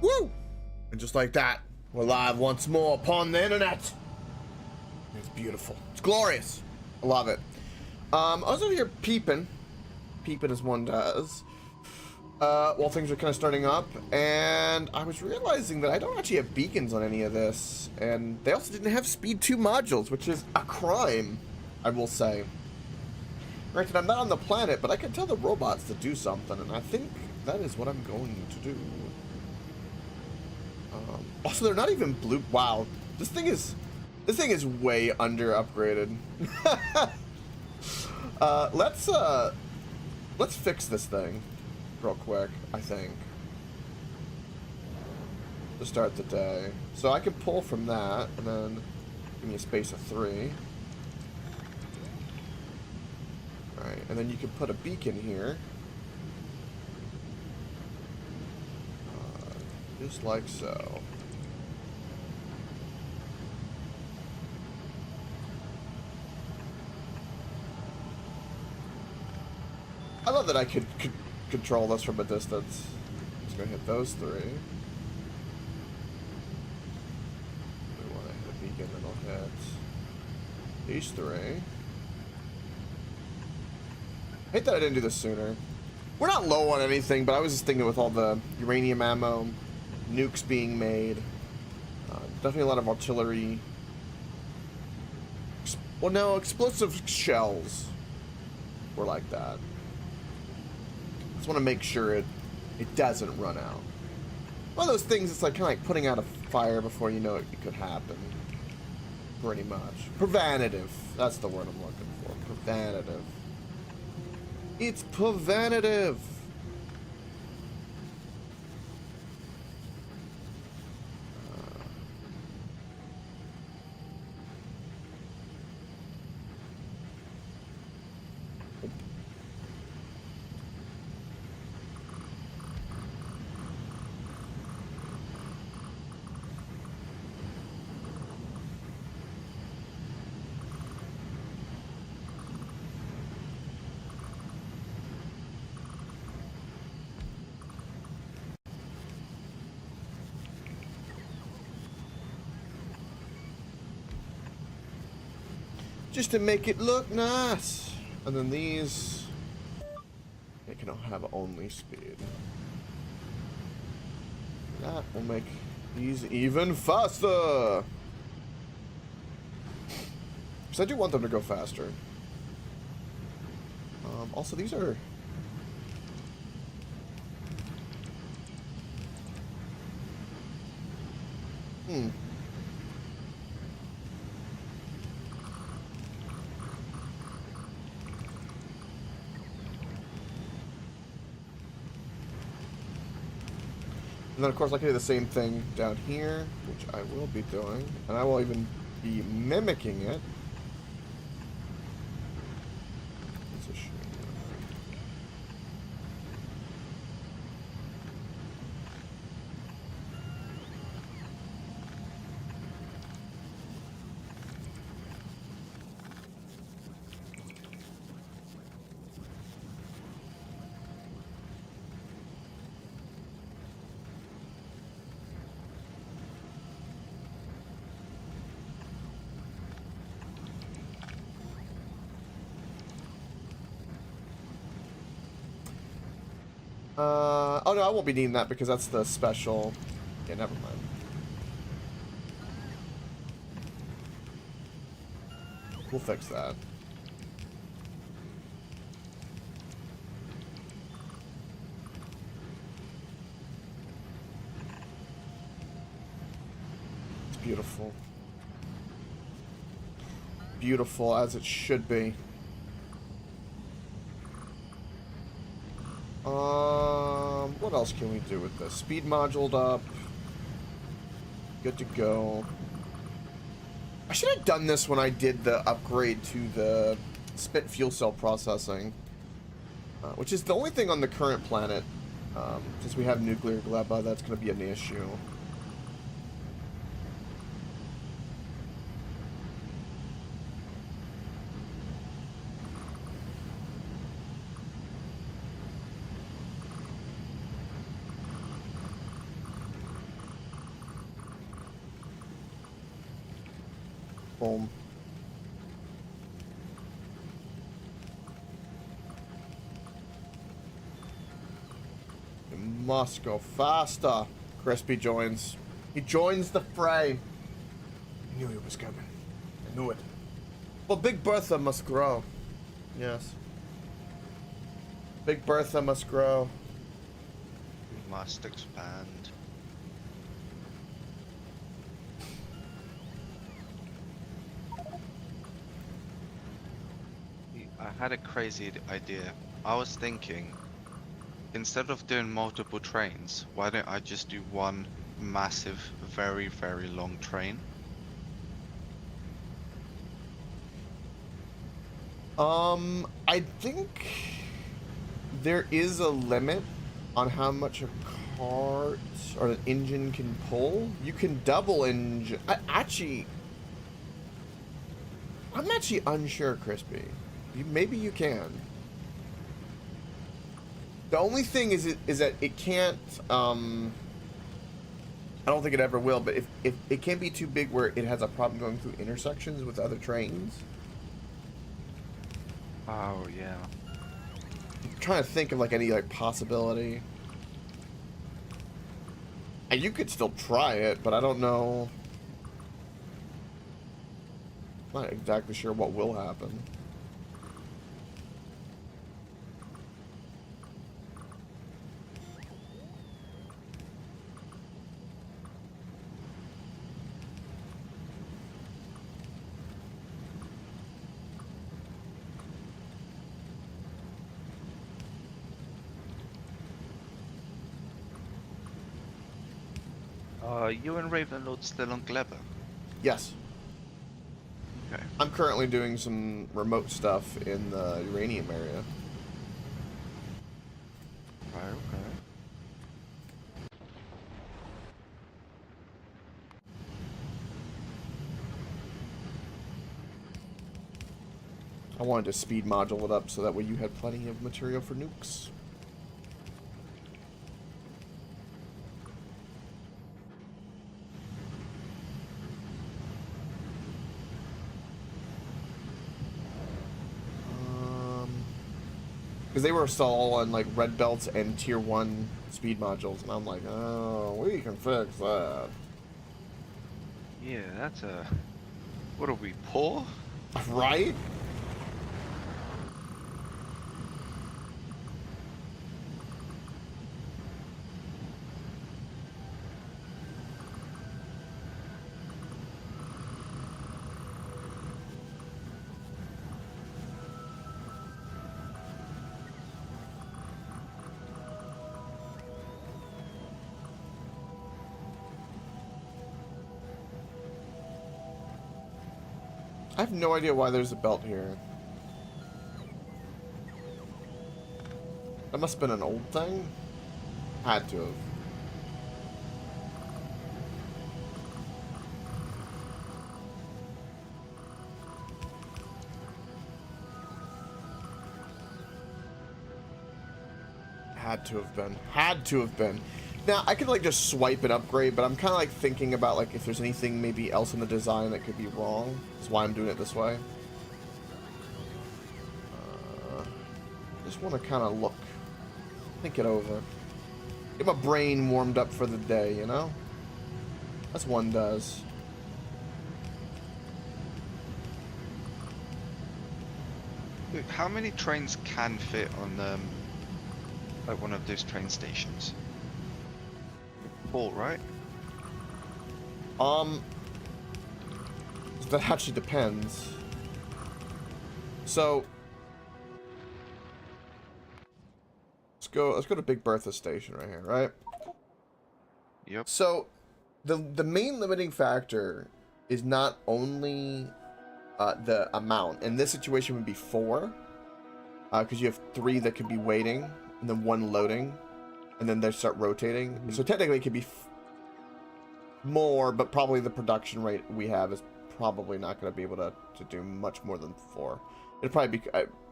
Woo! And just like that, we're live once more upon the internet. It's beautiful. It's glorious. I love it. I was over here peeping as one does, while things were kind of starting up, and I was realizing that I don't actually have beacons on any of this, and they also didn't have speed 2 modules, which is a crime, I will say. Granted, I'm not on the planet, but I can tell the robots to do something, and I think that is what I'm going to do. Also, they're not even blue. Wow, this thing is way under upgraded. Let's fix this thing real quick, I think, to start the day. So I can pull from that, and then give me a space of 3. Alright, and then you can put a beacon here. Just like so. I love that I could control this from a distance. Just gonna hit those 3. We want to hit a beacon, then I'll hit these 3. I hate that I didn't do this sooner. We're not low on anything, but I was just thinking with all the uranium ammo, nukes being made, definitely a lot of artillery. Well, no, explosive shells were like that. Just want to make sure it doesn't run out. One of those things, it's like kind of like putting out a fire before you know it could happen. Pretty much. Preventative. That's the word I'm looking for. Preventative. It's preventative. Just to make it look nice. And then these, they can have only speed. That will make these even faster. Because I do want them to go faster. Also, these are... And then, of course, I can do the same thing down here, which I will be doing. And I will even be mimicking it. Oh no, I won't be needing that because that's the special. Yeah, never mind. We'll fix that. It's beautiful. Beautiful as it should be. What else can we do with this? Speed moduled up. Good to go. I should have done this when I did the upgrade to the spent fuel cell processing, which is the only thing on the current planet, since we have nuclear gleba, that's going to be an issue. Boom. You must go faster. Crispy joins. He joins the fray. I knew he was coming. I knew it. Well, Big Bertha must grow. Yes. Big Bertha must grow. We must expand. I had a crazy idea. I was thinking, instead of doing multiple trains, why don't I just do one massive, very, very long train? I think there is a limit on how much a cart or an engine can pull. You can double engine. I'm actually unsure, Crispy. Maybe you can. The only thing is that it can't. I don't think it ever will. But if it can't be too big where it has a problem going through intersections with other trains. Oh yeah. I'm trying to think of like any like possibility. And you could still try it, but I don't know. I'm not exactly sure what will happen. You and Ravenlord still on Glebber? Yes. Okay. I'm currently doing some remote stuff in the uranium area. Right, okay. I wanted to speed module it up so that way you had plenty of material for nukes. Because they were all on like red belts and tier 1 speed modules, and I'm like, oh, we can fix that. Yeah, that's a... What are we, poor? Right? I have no idea why there's a belt here. That must have been an old thing. Had to have. Had to have been. Had to have been. Now, I could like just swipe and upgrade, but I'm kind of like thinking about like if there's anything maybe else in the design that could be wrong. That's why I'm doing it this way. Just want to kind of look. Think it over. Get my brain warmed up for the day, you know? That's one does. Dude, how many trains can fit on like one of those train stations? 4, right? That actually depends. So let's go to Big Bertha station right here, right? Yep. So the main limiting factor is not only the amount. In this situation would be 4, because you have 3 that could be waiting and then 1 loading, and then they start rotating. Mm-hmm. So technically it could be more, but probably the production rate we have is probably not going to be able to do much more than 4. It'd probably be,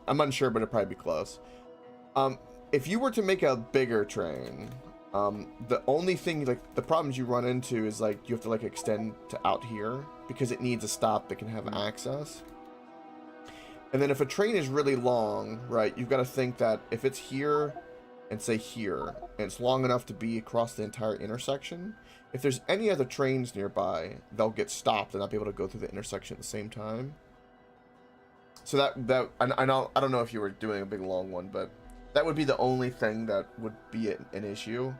I'm unsure, but it'd probably be close. If you were to make a bigger train, the only thing, like, the problems you run into is, like, you have to, like, extend to out here. because it needs a stop that can have access. And then if a train is really long, right, you've got to think that if it's here and say here, and it's long enough to be across the entire intersection, if there's any other trains nearby, they'll get stopped and not be able to go through the intersection at the same time. So I don't know if you were doing a big long one, but that would be the only thing that would be an issue.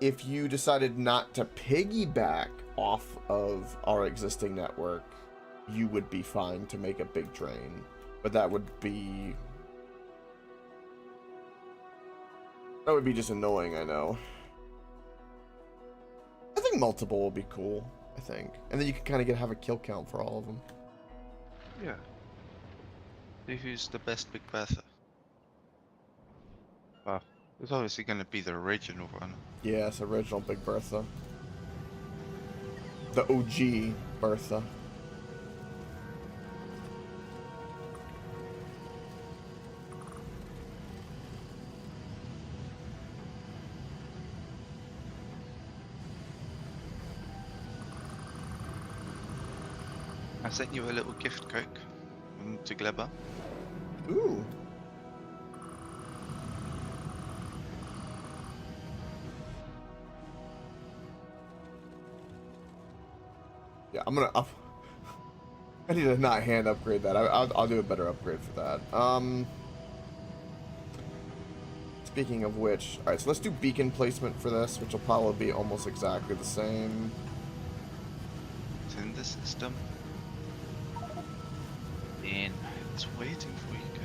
If you decided not to piggyback off of our existing network, you would be fine to make a big train, but that would be just annoying, I know. I think multiple will be cool, I think. And then you can kind of have a kill count for all of them. Yeah. See who's the best Big Bertha. Well, it's obviously going to be the original one. Yes, original Big Bertha. The OG Bertha. I sent you a little gift, Coke, to Gleba. Ooh. Yeah, I need to not hand upgrade that. I'll do a better upgrade for that. Speaking of which, alright, so let's do beacon placement for this, which will probably be almost exactly the same. It's in the system. In. It's waiting for you, Coke.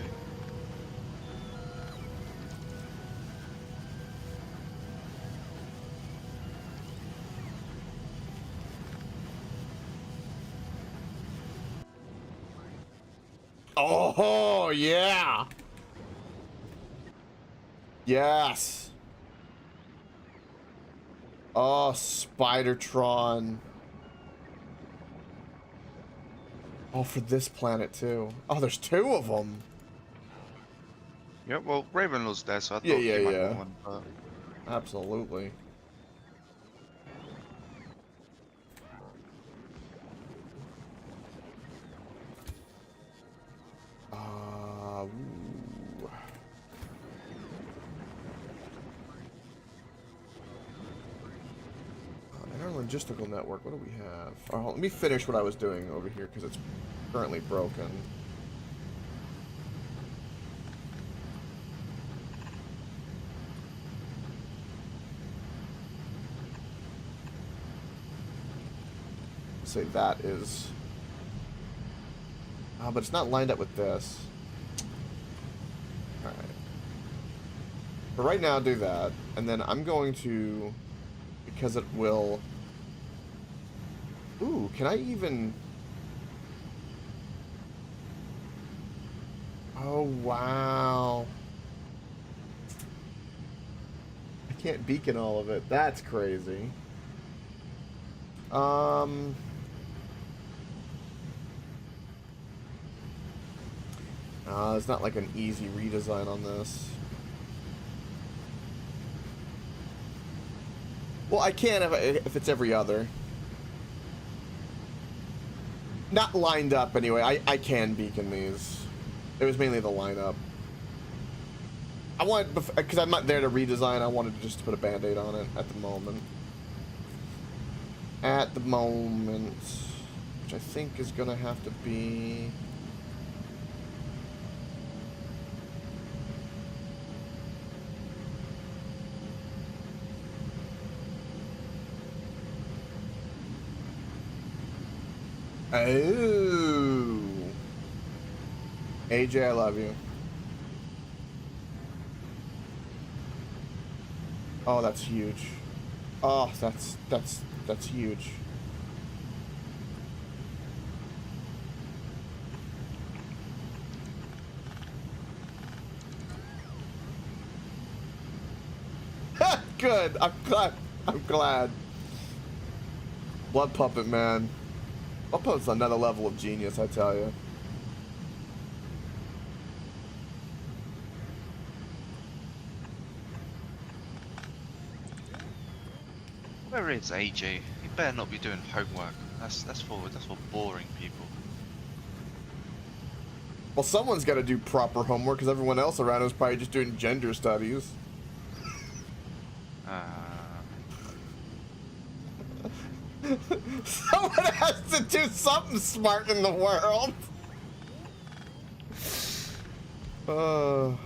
Oh, yeah! Yes! Oh, Spidertron. Oh, for this planet, too. Oh, there's two of them! Yeah, well, Ravenlaw's there, so I thought Yeah, you might yeah. want one, but... Absolutely. Ooh. In our logistical network, what do we have? Oh, let me finish what I was doing over here because it's currently broken. Say that is... but it's not lined up with this. Alright. But right now, do that. And then I'm going to... Because it will... Ooh, can I even... Oh, wow. I can't beacon all of it. That's crazy. It's not like an easy redesign on this. Well, I can if it's every other. Not lined up anyway. I can beacon these. It was mainly the lineup. I wanted, because I'm not there to redesign, I wanted just to put a band-aid on it at the moment. At the moment, which I think is gonna have to be... Oh, AJ, I love you. Oh, that's huge. Oh, that's huge. Good. I'm glad. I'm glad. Blood Puppet, man. Blood Puppet's another level of genius, I tell you. Where is AJ? He better not be doing homework. That's for boring people. Well, someone's got to do proper homework because everyone else around is probably just doing gender studies. Someone has to do something smart in the world. Oh,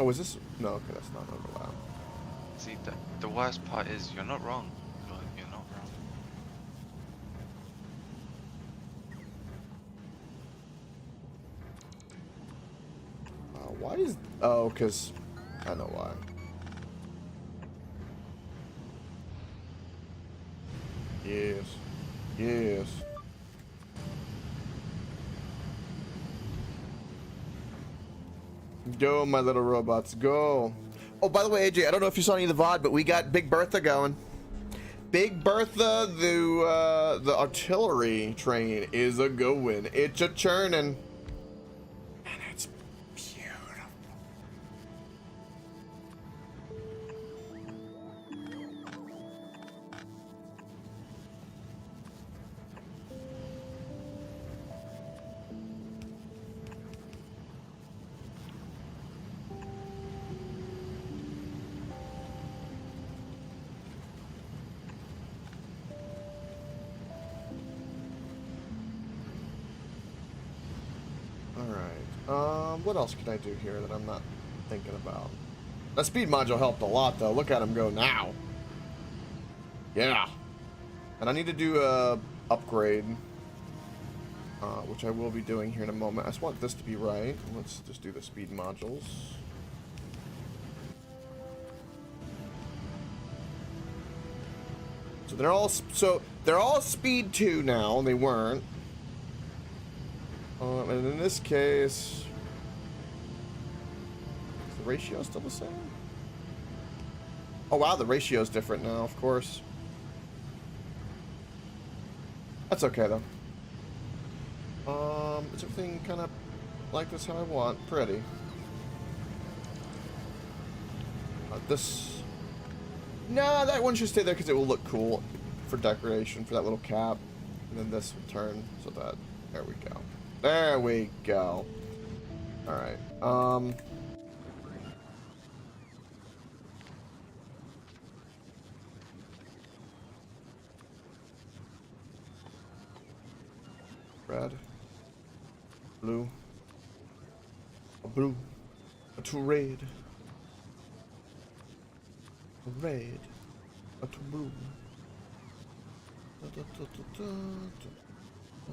is this? No, okay, that's not overlap. See, the worst part is you're not wrong. You're not wrong. Why is? Oh, because I know why. Yes. Yes. Go, my little robots, go. Oh, by the way, AJ, I don't know if you saw any of the VOD, but we got Big Bertha going. Big Bertha, the artillery train is a going. It's a churning. And it's beautiful. What else can I do here that I'm not thinking about? That speed module helped a lot, though. Look at him go now. Yeah. And I need to do a upgrade, which I will be doing here in a moment. I just want this to be right. Let's just do the speed modules. So they're all speed 2 now. They weren't. And in this case, is the ratio still the same? Oh wow, the ratio is different now, of course. That's okay though. Is everything kind of like this how I want? Pretty. This. Nah, that one should stay there because it will look cool for decoration for that little cap. And then this will turn so that. There we go. There we go. Alright. Red. Blue. A blue. A two red. A red. A two blue. Da, da, da, da, da, da.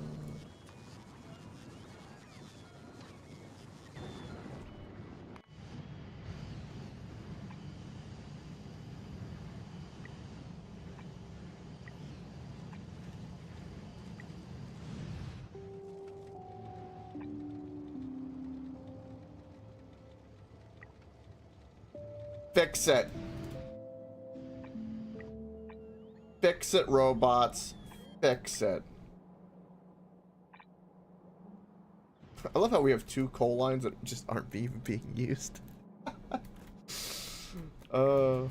Fix it. Fix it, robots. Fix it. I love how we have 2 coal lines that just aren't even being used. Alright,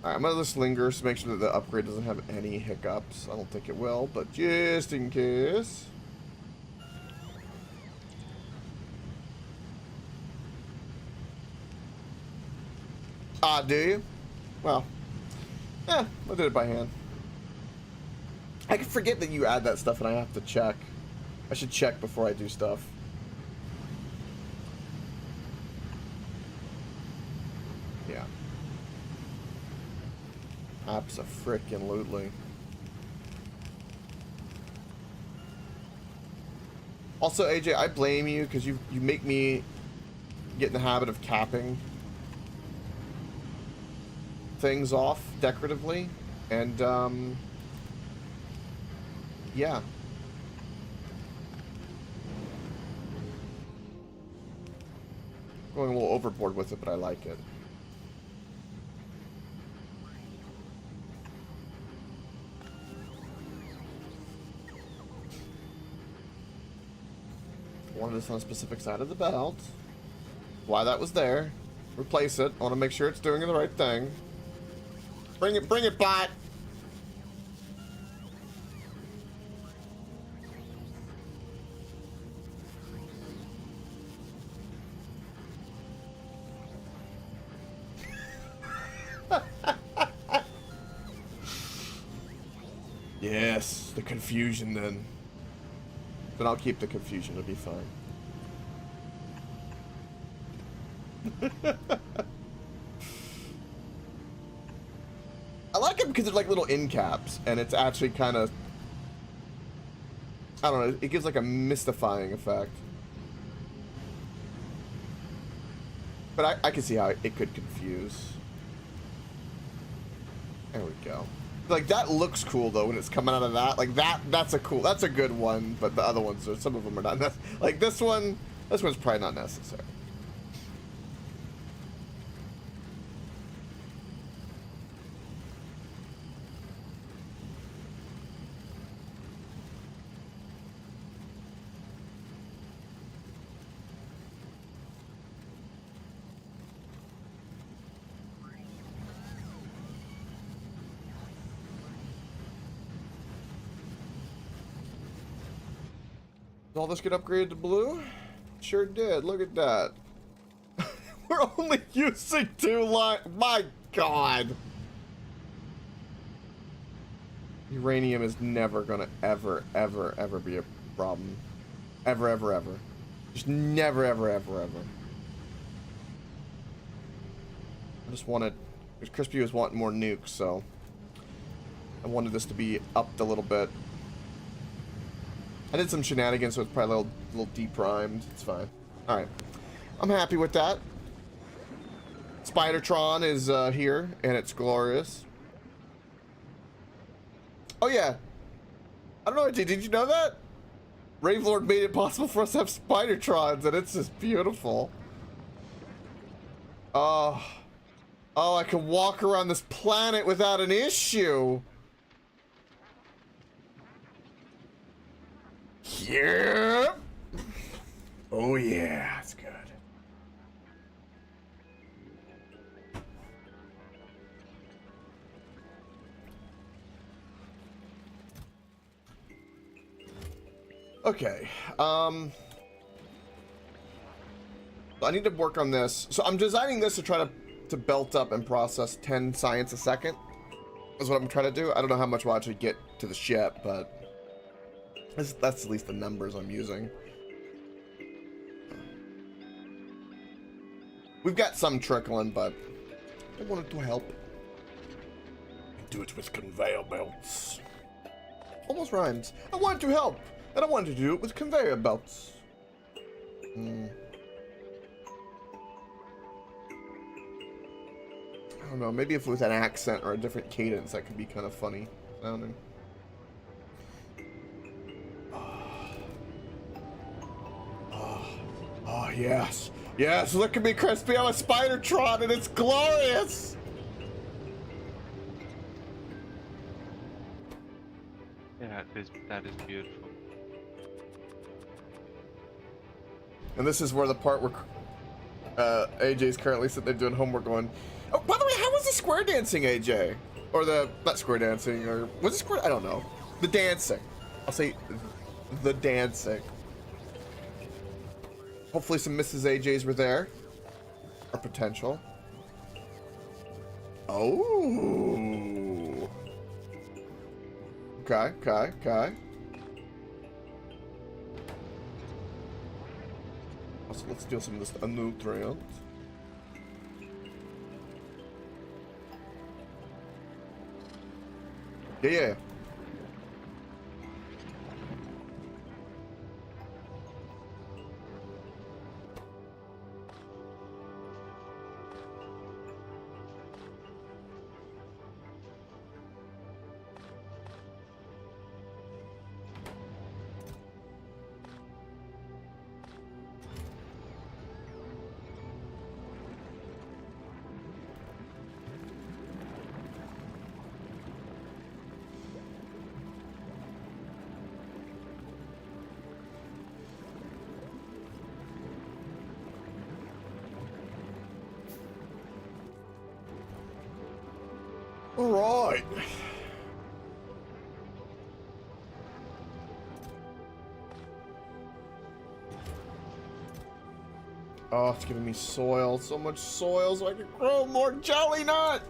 I'm gonna just linger to make sure that the upgrade doesn't have any hiccups. I don't think it will, but just in case. Ah, do you? Well, yeah, I did it by hand. I can forget that you add that stuff and I have to check. I should check before I do stuff. Yeah. Abso-frickin-lutely. Also, AJ, I blame you because you make me get in the habit of capping things off decoratively, and yeah. Going a little overboard with it, but I like it. Wanted this on a specific side of the belt. Why that was there. Replace it. I want to make sure it's doing the right thing. Bring it, bot. Yes, the confusion then. But I'll keep the confusion, it'll be fine. I like them because they're like little end caps, and it's actually kind of, I don't know, it gives like a mystifying effect. But I can see how it could confuse. There we go. Like, that looks cool though when it's coming out of that. Like that's a good one, but the other ones are, some of them are not like this one's probably not necessary. Did all this get upgraded to blue? Sure did. Look at that. We're only using 2 lines. My God. Uranium is never gonna ever be a problem. Ever. Just never, ever. I just wanted, because Crispy was wanting more nukes, so I wanted this to be upped a little bit. I did some shenanigans, so it's probably a little deprimed. It's fine. All right, I'm happy with that. Spidertron is here, and it's glorious. Oh yeah, I don't know, did you know that? Ravelord made it possible for us to have Spidertrons, and it's just beautiful. Oh, I can walk around this planet without an issue. Yeah. Oh yeah, that's good. Okay. I need to work on this. So I'm designing this to try to belt up and process 10 science a second. Is what I'm trying to do. I don't know how much we'll actually get to the ship, but that's at least the numbers I'm using. We've got some trickling, but I wanted to help. Do it with conveyor belts. Almost rhymes. I wanted to help, and I wanted to do it with conveyor belts. I don't know, maybe if it was an accent or a different cadence, that could be kind of funny sounding. Oh, yes. Yes, look at me, Crispy. I'm a Spidertron, and it's glorious. Yeah, that is beautiful. And this is where the part where AJ's currently sitting there doing homework going, oh, by the way, how was the square dancing, AJ? Or not square dancing, or was it square? I don't know. The dancing. I'll say the dancing. Hopefully some Mrs. AJs were there. Or potential. Oh. Okay. Also, let's steal some of this nutrient. Yeah. All right. Oh, it's giving me soil. So much soil so I can grow more jelly nut.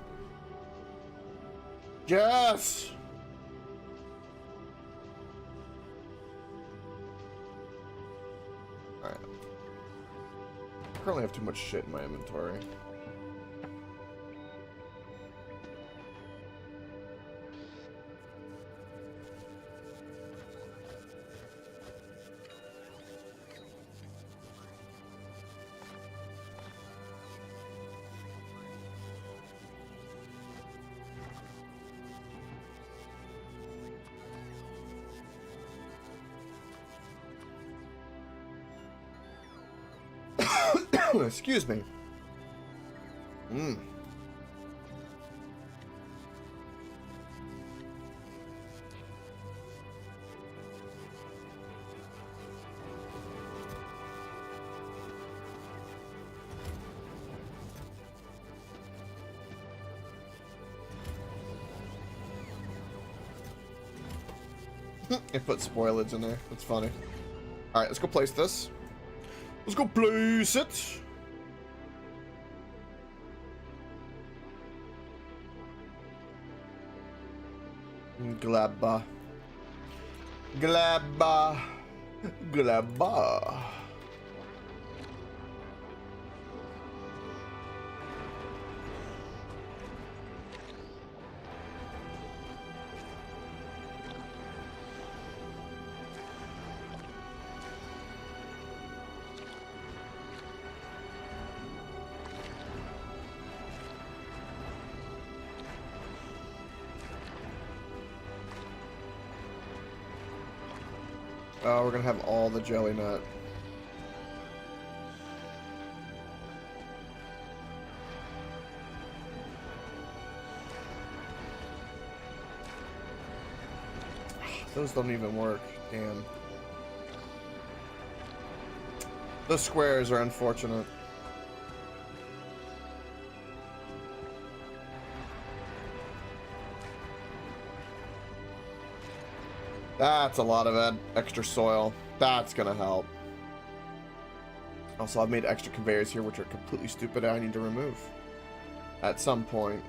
Yes. All right. I currently have too much shit in my inventory. Excuse me. It put spoilage in there. That's funny. Alright, let's go place this. Let's go place it. Glabba. Glabba. Glabba. Oh, we're gonna have all the jelly nut. Those don't even work. Damn. Those squares are unfortunate. That's a lot of extra soil. That's gonna help. Also, I've made extra conveyors here, which are completely stupid. I need to remove. At some point,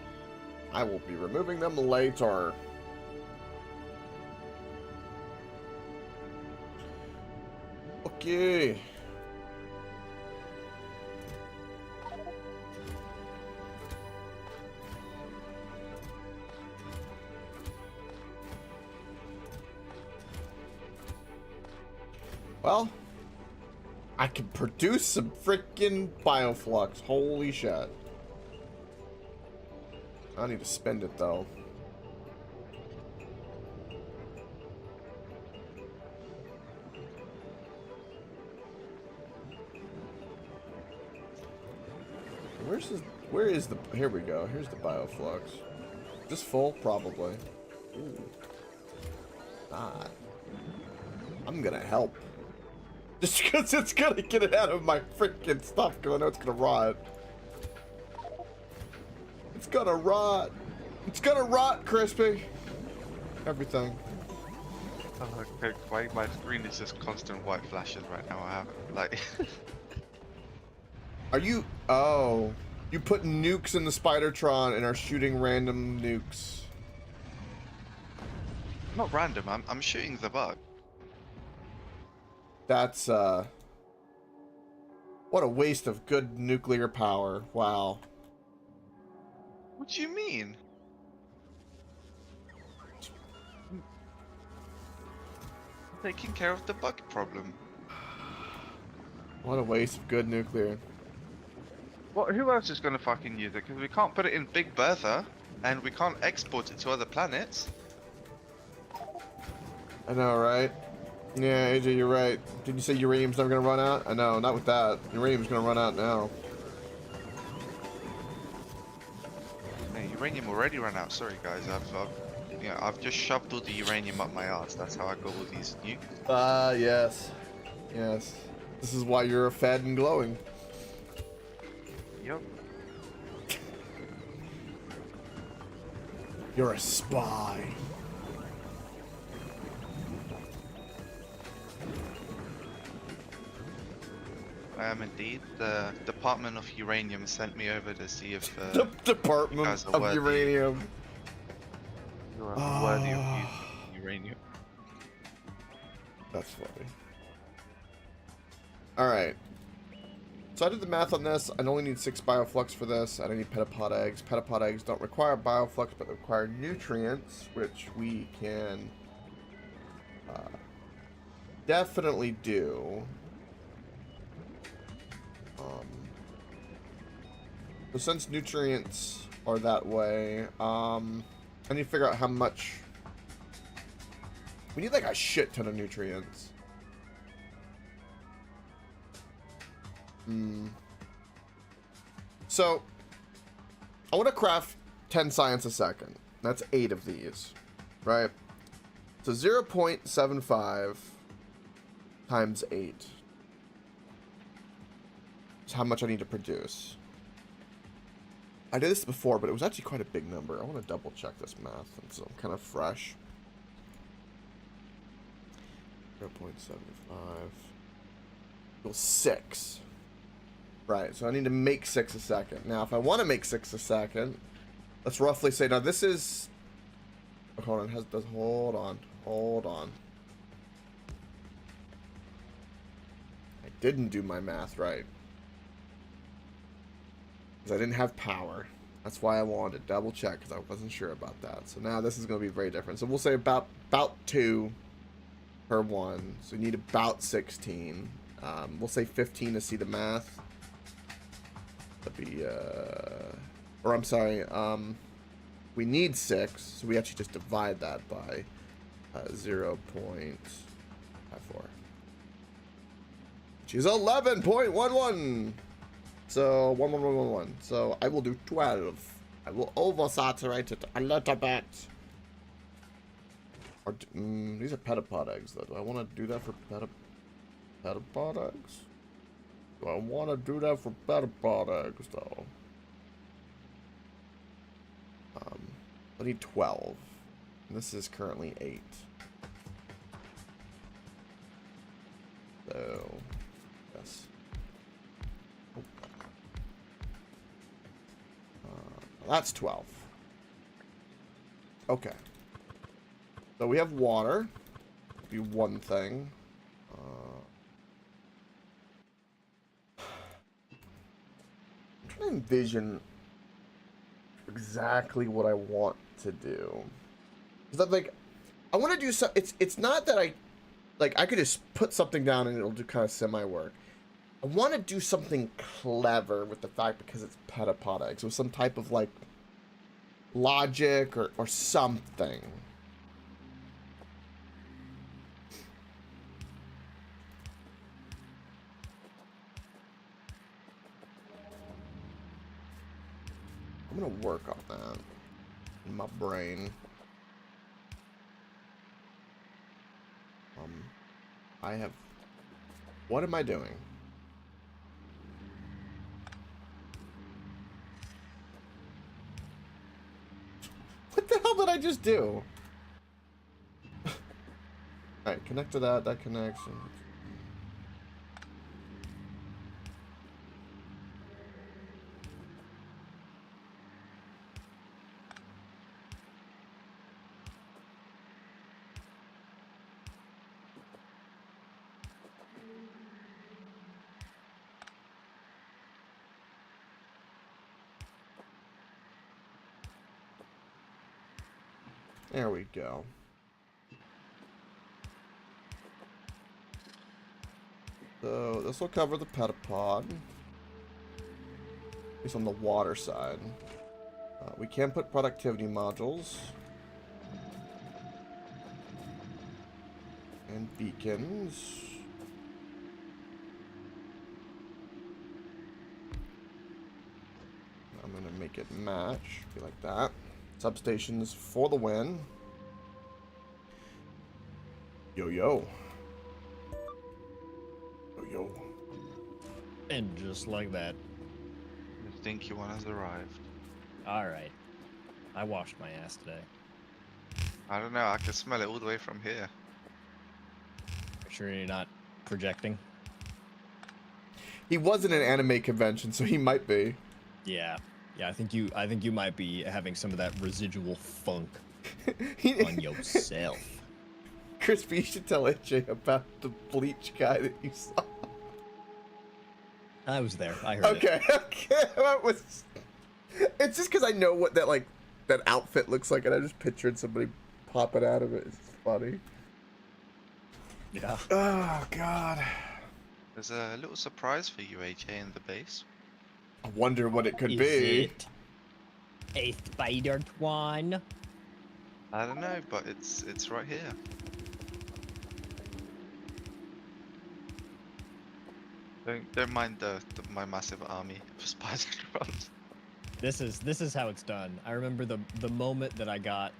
I will be removing them later. Okay. Well, I can produce some freaking bioflux. Holy shit. I need to spend it though. Where is the, here we go. Here's the bioflux. Is this full? Probably. Ooh. Ah. I'm gonna help. Just because it's gonna get it out of my freaking stuff, because I know it's gonna rot. It's gonna rot. It's gonna rot, Crispy. Everything. Oh, okay, why my screen is just constant white flashes right now. I haven't, like... Are you... Oh. You put nukes in the Spidertron and are shooting random nukes. Not random, I'm shooting the bug. That's, what a waste of good nuclear power. Wow. What do you mean? Taking care of the bug problem. What a waste of good nuclear. Well, who else is gonna fucking use it? Because we can't put it in Big Bertha, and we can't export it to other planets. I know, right? Yeah, AJ, you're right. Did you say uranium's never gonna run out? I know, not with that. Uranium's gonna run out now. Hey, uranium already ran out. Sorry, guys. I've just shoved all the uranium up my ass. That's how I got all these nukes. Yes. Yes. This is why you're fed and glowing. Yep. You're a spy. I am indeed. The Department of Uranium sent me over to see if The you Department guys are of worthy. Uranium. You are worthy of Ah, using uranium. that's funny. Alright. So I did the math on this. I only need 6 bioflux for this. I don't need petapod eggs. Petapod eggs don't require bioflux, but they require nutrients, which we can definitely do. So since nutrients are that way, I need to figure out how much. We need like a shit ton of nutrients. So I want to craft 10 science a second. That's 8 of these, right? So 0.75 times 8 is how much I need to produce. I did this before, but it was actually quite a big number. I want to double check this math since I'm kind of fresh. 0.75 equals 6. Right, so I need to make 6 a second. Now, if I want to make 6 a second, let's roughly say, now this is... Hold on, hold on. I didn't do my math right. Because I didn't have power. That's why I wanted to double check, because I wasn't sure about that. So now this is going to be very different. So we'll say about 2 per 1. So you need about 16. We'll say 15 to see the math. That'd be, or I'm sorry, we need 6, so we actually just divide that by 0.54, which is 11.11. So 11111. So I will do 12. I will oversaturate it a little bit. Or, these are petapod eggs, though. Do I want to do that for petapod eggs? Do I want to do that for petapod eggs, though? I need 12. And this is currently 8. So, yes. That's 12. Okay. So we have water. Be one thing. I'm trying to envision exactly what I want to do. Is that like, I want to do some. It's not that I could just put something down and it'll do kind of semi work. I want to do something clever with the fact because it's petapod eggs, with some type of like logic or something. I'm gonna work on that in my brain. I have. What am I doing? What the hell did I just do? Alright, connect to that. That connects. There we go. So this will cover the petapod. At least on the water side. We can put productivity modules. And beacons. I'm going to make it match. Be like that. Substations for the win. Yo, yo. Yo, yo. And just like that. The stinky one has arrived. All right. I washed my ass today. I don't know. I can smell it all the way from here. Make sure you're not projecting. He was in an anime convention, so he might be. Yeah. Yeah, I think you might be having some of that residual funk on yourself. Crispy, you should tell AJ about the bleach guy that you saw. I was there. I heard it. Okay. That was... It's just because I know what that outfit looks like, and I just pictured somebody popping out of it. It's funny. Yeah. Oh, God. There's a little surprise for you, AJ, in the base. I wonder what it could Is be. it a spider twan? I don't know, but it's right here. Don't mind my massive army of spider drums. This is how it's done. I remember the moment that I got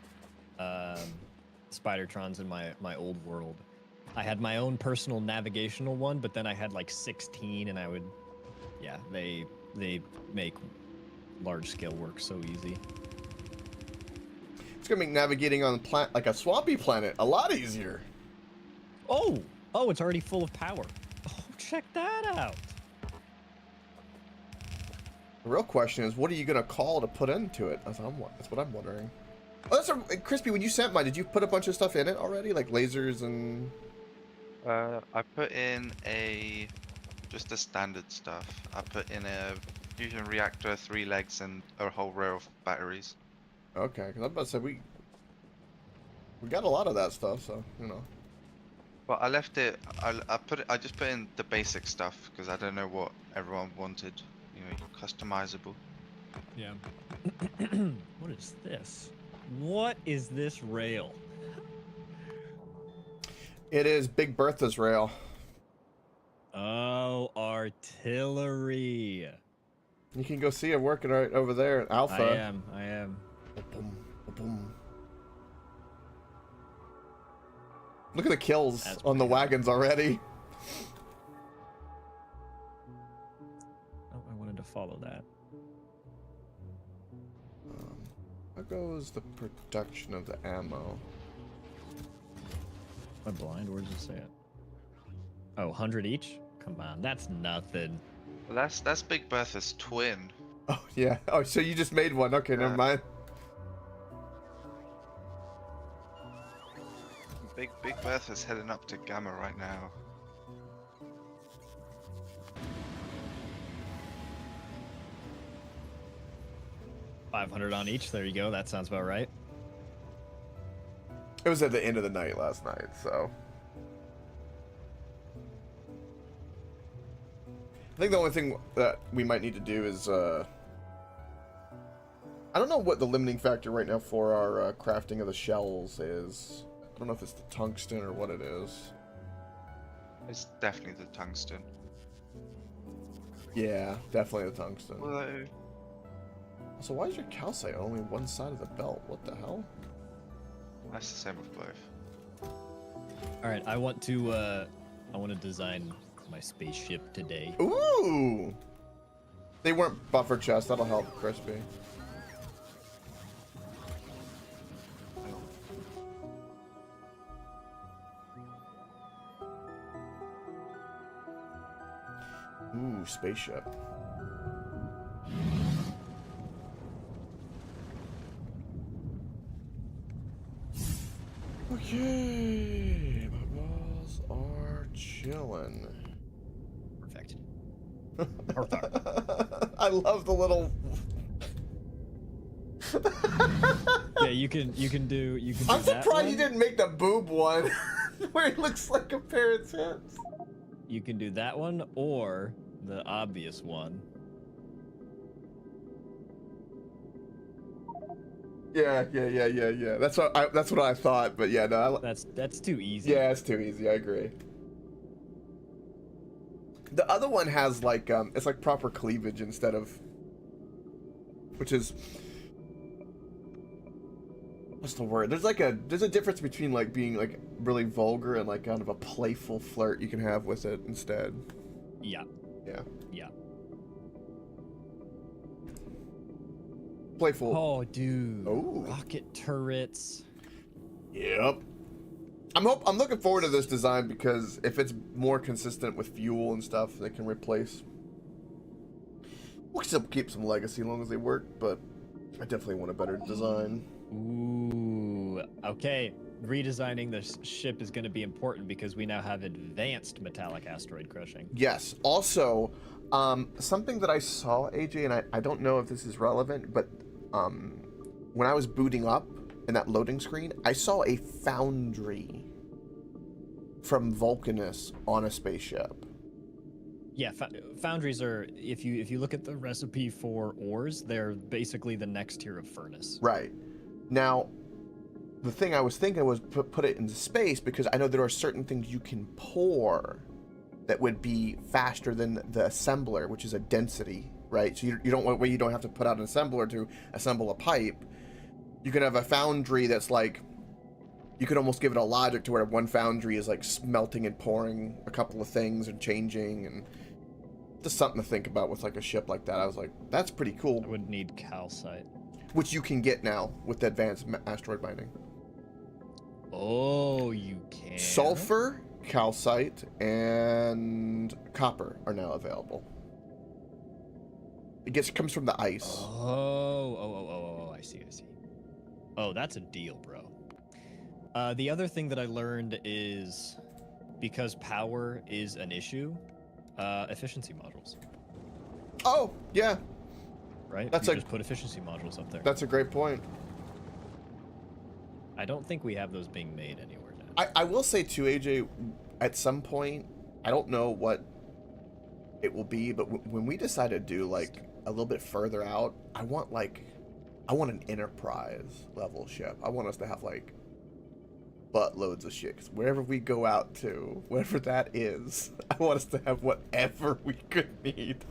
Spidertrons in my old world. I had my own personal navigational one, but then I had like 16, and I would, yeah, they make large scale work so easy. It's gonna make navigating on like a swampy planet a lot easier. Oh, it's already full of power. Oh, check that out. The real question is, what are you gonna call to put into it? That's what I'm wondering. Oh, Crispy. When you sent mine, did you put a bunch of stuff in it already, like lasers and? I put in just the standard stuff. I put in a fusion reactor, 3 legs, and a whole row of batteries. Okay, because I'm about to say we got a lot of that stuff, so you know. But I left it. I just put in the basic stuff because I don't know what everyone wanted. You know, customizable. Yeah. What is this? What is this rail? It is Big Bertha's rail. Oh, artillery. You can go see it working right over there at Alpha. I am. Boom, boom. Look at the kills on the wagons already. Oh, I wanted to follow that. How goes the production of the ammo? Am I blind? Where does it say it? Oh, 100 each? Come on, that's nothing. Well, that's Big Bertha's twin. Oh yeah. Oh, so you just made one? Okay, never mind. Big Bertha's heading up to Gamma right now. $500 on each. There you go. That sounds about right. It was at the end of the night last night, so. I think the only thing that we might need to do is, I don't know what the limiting factor right now for our crafting of the shells is. I don't know if it's the tungsten or what it is. It's definitely the tungsten. Yeah, definitely the tungsten. Although, So why is your calcite only one side of the belt? What the hell? that's the same with both. All right, I want to design my spaceship today. Ooh! They weren't buffer chests. That'll help, Crispy. Ooh, spaceship. Okay, my balls are chilling. Perfect. I love the little. Yeah, you can do. I'm that surprised one. you didn't make the boob one, where it looks like a parrot's head. You can do that one or the obvious one. Yeah. That's what I thought, but yeah, no. That's too easy. Yeah, it's too easy. I agree. The other one has like it's like proper cleavage instead of, which is, what's the word? There's a difference between like being like really vulgar and like kind of a playful flirt you can have with it instead. Yeah. Yeah. Yeah. Playful. Oh, dude. Oh. Rocket turrets. Yep. I'm looking forward to this design because if it's more consistent with fuel and stuff, they can replace. We'll still keep some legacy as long as they work, but I definitely want a better design. Ooh. Okay. Redesigning the ship is going to be important because we now have advanced metallic asteroid crushing. Yes. Also, something that I saw, AJ, and I don't know if this is relevant, but when I was booting up in that loading screen, I saw a foundry from Vulcanus on a spaceship. Yeah, foundries are, if you look at the recipe for ores, they're basically the next tier of furnace. Right. Now, the thing I was thinking was put it into space because I know there are certain things you can pour that would be faster than the assembler, which is a density, right? So you don't have to put out an assembler to assemble a pipe. You can have a foundry that's like, you could almost give it a logic to where one foundry is like smelting and pouring a couple of things and changing, and just something to think about with like a ship like that. I was like, that's pretty cool. I would need calcite. Which you can get now with the advanced asteroid mining. Oh, you can. Sulfur, calcite, and copper are now available. It comes from the ice. Oh, I see. Oh, that's a deal, bro. The other thing that I learned is because power is an issue, efficiency modules. Oh, yeah. Right? That's just put efficiency modules up there. That's a great point. I don't think we have those being made anywhere now. I will say too, AJ, at some point, I don't know what it will be, but when we decide to do like a little bit further out, I want an Enterprise level ship. I want us to have like buttloads of shit. 'Cause wherever we go out to, whatever that is, I want us to have whatever we could need.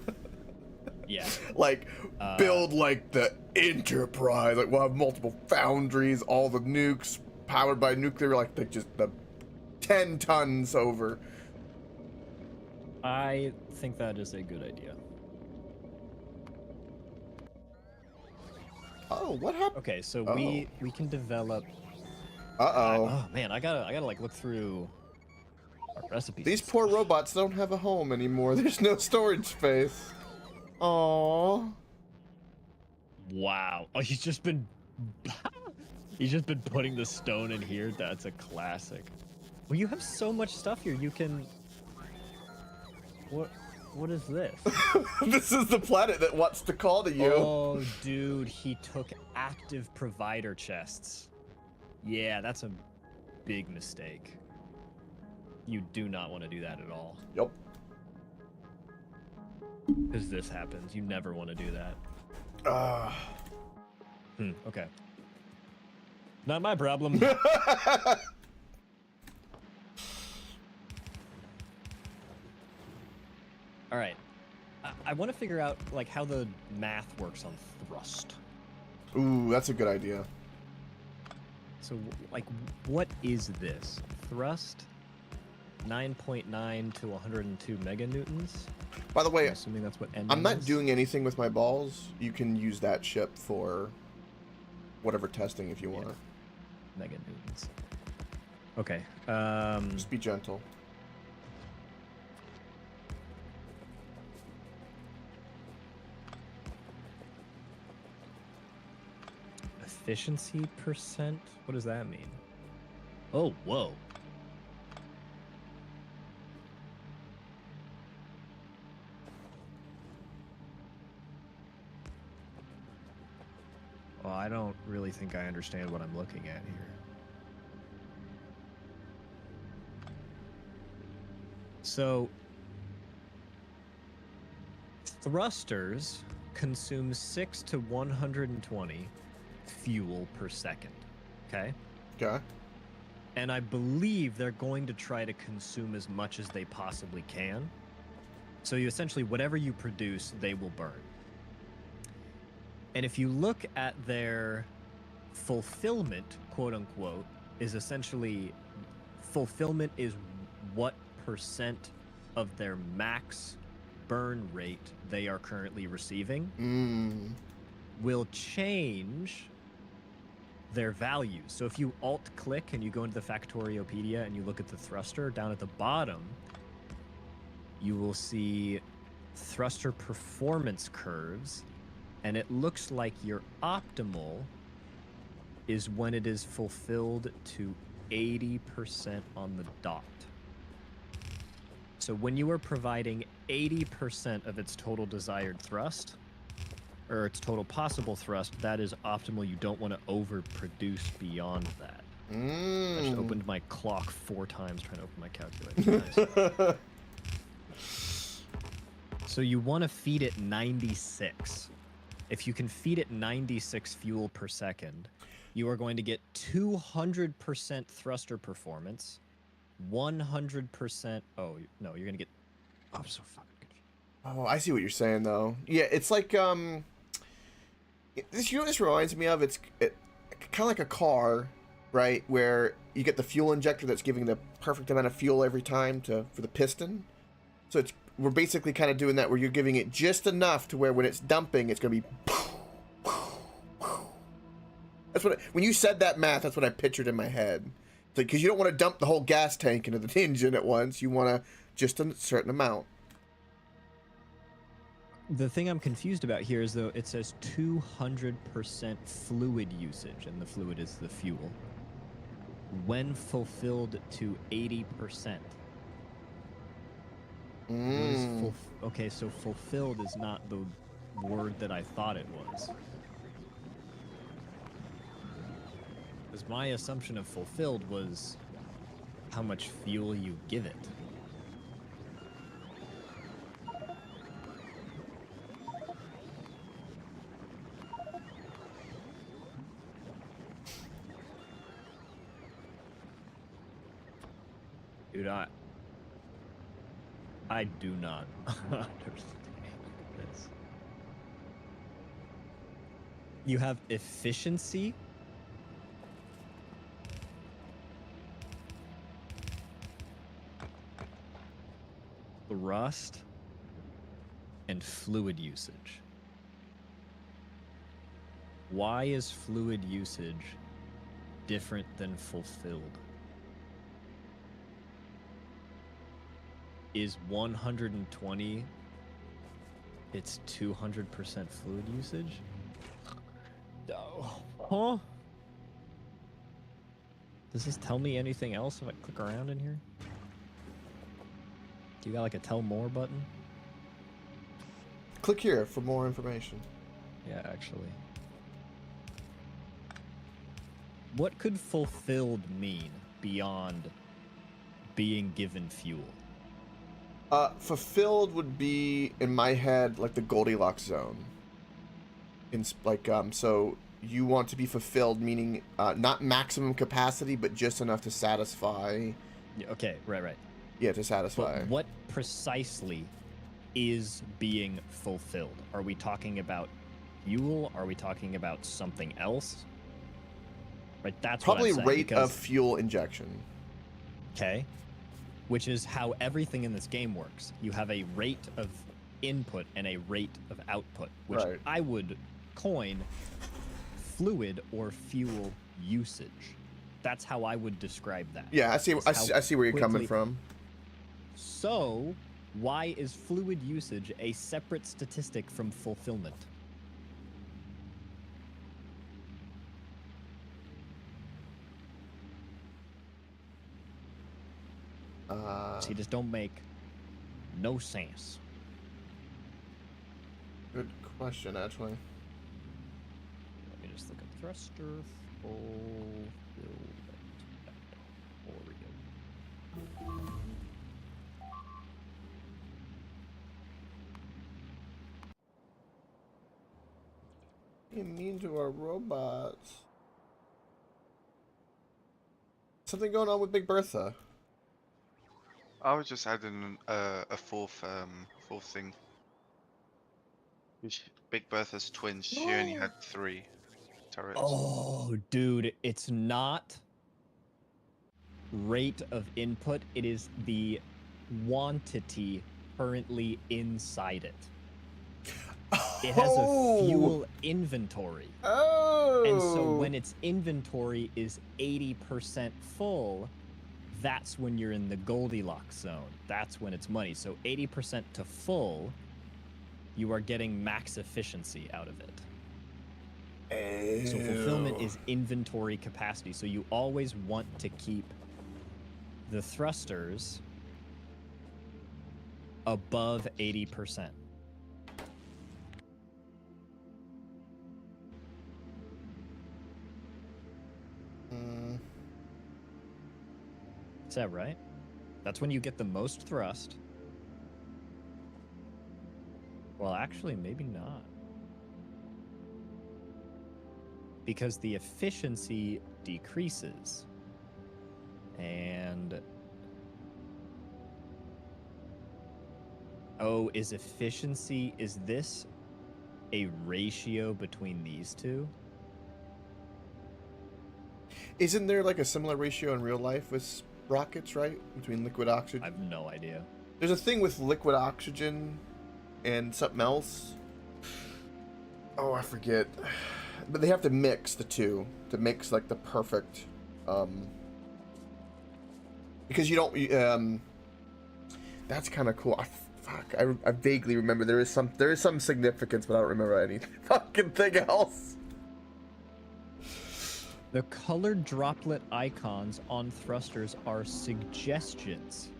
Yeah. Like, build like the Enterprise. Like, we'll have multiple foundries, all the nukes powered by nuclear, like just the 10 tons over. I think that is a good idea. Oh, what happened? Okay, so we can develop. Uh-oh. Oh man, I gotta like look through our recipes. These poor robots don't have a home anymore. There's no storage space. Aww. Wow. Oh, he's just been putting the stone in here. That's a classic. Well, you have so much stuff here. You can. What is this? This is the planet that wants to call to you. Oh, dude, he took active provider chests. Yeah, that's a big mistake. You do not want to do that at all. Yep. Because this happens. You never want to do that. Okay. Not my problem. All right. I want to figure out like how the math works on thrust. Ooh, that's a good idea. So, like, what is this? Thrust, 9.9 to 102 meganewtons. By the way, I'm assuming that's what I'm not is. doing anything with my balls. You can use that ship for whatever testing if you want. Meganewtons. Okay. Just be gentle. Efficiency percent? What does that mean? Oh, whoa. Well, I don't really think I understand what I'm looking at here. So, thrusters consume 6 to 120 fuel per second. Okay? Okay. And I believe they're going to try to consume as much as they possibly can. So you essentially, whatever you produce, they will burn. And if you look at their fulfillment, quote unquote, is essentially fulfillment is what percent of their max burn rate they are currently receiving. will change their values. So if you alt-click and you go into the Factoriopedia and you look at the thruster, down at the bottom, you will see thruster performance curves, and it looks like your optimal is when it is fulfilled to 80% on the dot. So when you are providing 80% of its total desired thrust, or its total possible thrust, that is optimal. You don't want to overproduce beyond that. I just opened my clock 4 times trying to open my calculator. Nice. So you want to feed it 96. If you can feed it 96 fuel per second, you are going to get 200% thruster performance, 100%. Oh, no, you're going to get. Oh, I'm so fucking confused. Oh, I see what you're saying, though. Yeah, it's like, this, you know what this reminds me of? It's kind of like a car, right? Where you get the fuel injector that's giving the perfect amount of fuel every time for the piston. So we're basically kind of doing that where you're giving it just enough to where when it's dumping, it's going to be. That's what when you said that math, that's what I pictured in my head. Because you don't want to dump the whole gas tank into the engine at once. You want to just a certain amount. The thing I'm confused about here is, though, it says 200% fluid usage, and the fluid is the fuel, when fulfilled to 80%. Okay, so fulfilled is not the word that I thought it was. Because my assumption of fulfilled was how much fuel you give it. Dude, I do not understand this. You have efficiency, thrust, and fluid usage. Why is fluid usage different than fulfilled? Is 120 it's 200% fluid usage? Huh? Does this tell me anything else if I click around in here? Do you got like a tell more button? Click here for more information. Yeah, actually. What could fulfilled mean beyond being given fuel? Fulfilled would be, in my head, like the Goldilocks zone. So you want to be fulfilled, meaning not maximum capacity, but just enough to satisfy. Yeah, okay, right. Yeah, to satisfy. But what precisely is being fulfilled? Are we talking about fuel? Are we talking about something else? Right, that's probably what I'm saying, rate of fuel injection. Okay. Which is how everything in this game works. You have a rate of input and a rate of output, which I would coin fluid or fuel usage. That's how I would describe that. Yeah, I see where you're coming from. So, why is fluid usage a separate statistic from fulfillment? See, this don't make no sense. Good question, actually. Let me just look at thruster fulfillment. You mean to our robots? Something going on with Big Bertha? I was just adding a fourth thing. Big Bertha's twins. She only had 3 turrets. Oh, dude, it's not rate of input. It is the quantity currently inside it. It has a fuel inventory. Oh. And so when its inventory is 80% full, that's when you're in the Goldilocks zone. That's when it's money. So 80% to full, you are getting max efficiency out of it. So fulfillment is inventory capacity. So you always want to keep the thrusters above 80%. Is that right? That's when you get the most thrust. Well, actually, maybe not. Because the efficiency decreases. And... oh, is efficiency... is this a ratio between these two? Isn't there like a similar ratio in real life with rockets, right? Between liquid oxygen? I have no idea. There's a thing with liquid oxygen and something else. Oh, I forget. But they have to mix the two to mix like the perfect because you don't that's kind of cool. I vaguely remember there is some significance, but I don't remember any fucking thing else. The colored droplet icons on thrusters are suggestions.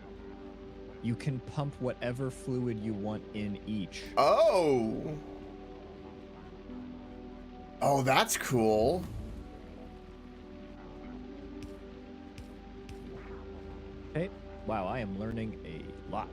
You can pump whatever fluid you want in each. Oh. Oh, that's cool. Okay. Wow, I am learning a lot.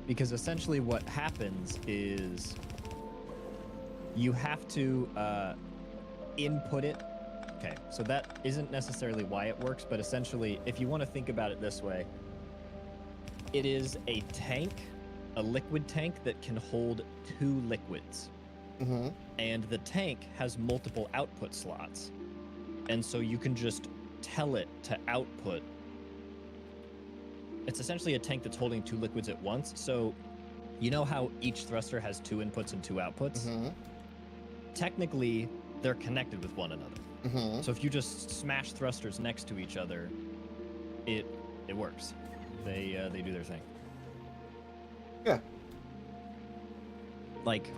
Because essentially what happens is you have to input it. Okay, so that isn't necessarily why it works, but essentially, if you want to think about it this way, it is a tank, a liquid tank that can hold 2 liquids. Mm-hmm. And the tank has multiple output slots. And so you can just tell it to output. It's essentially a tank that's holding 2 liquids at once. So you know how each thruster has 2 inputs and 2 outputs? Mm-hmm. Technically, they're connected with one another. Mm-hmm. So if you just smash thrusters next to each other, it works. They do their thing. Yeah. Like,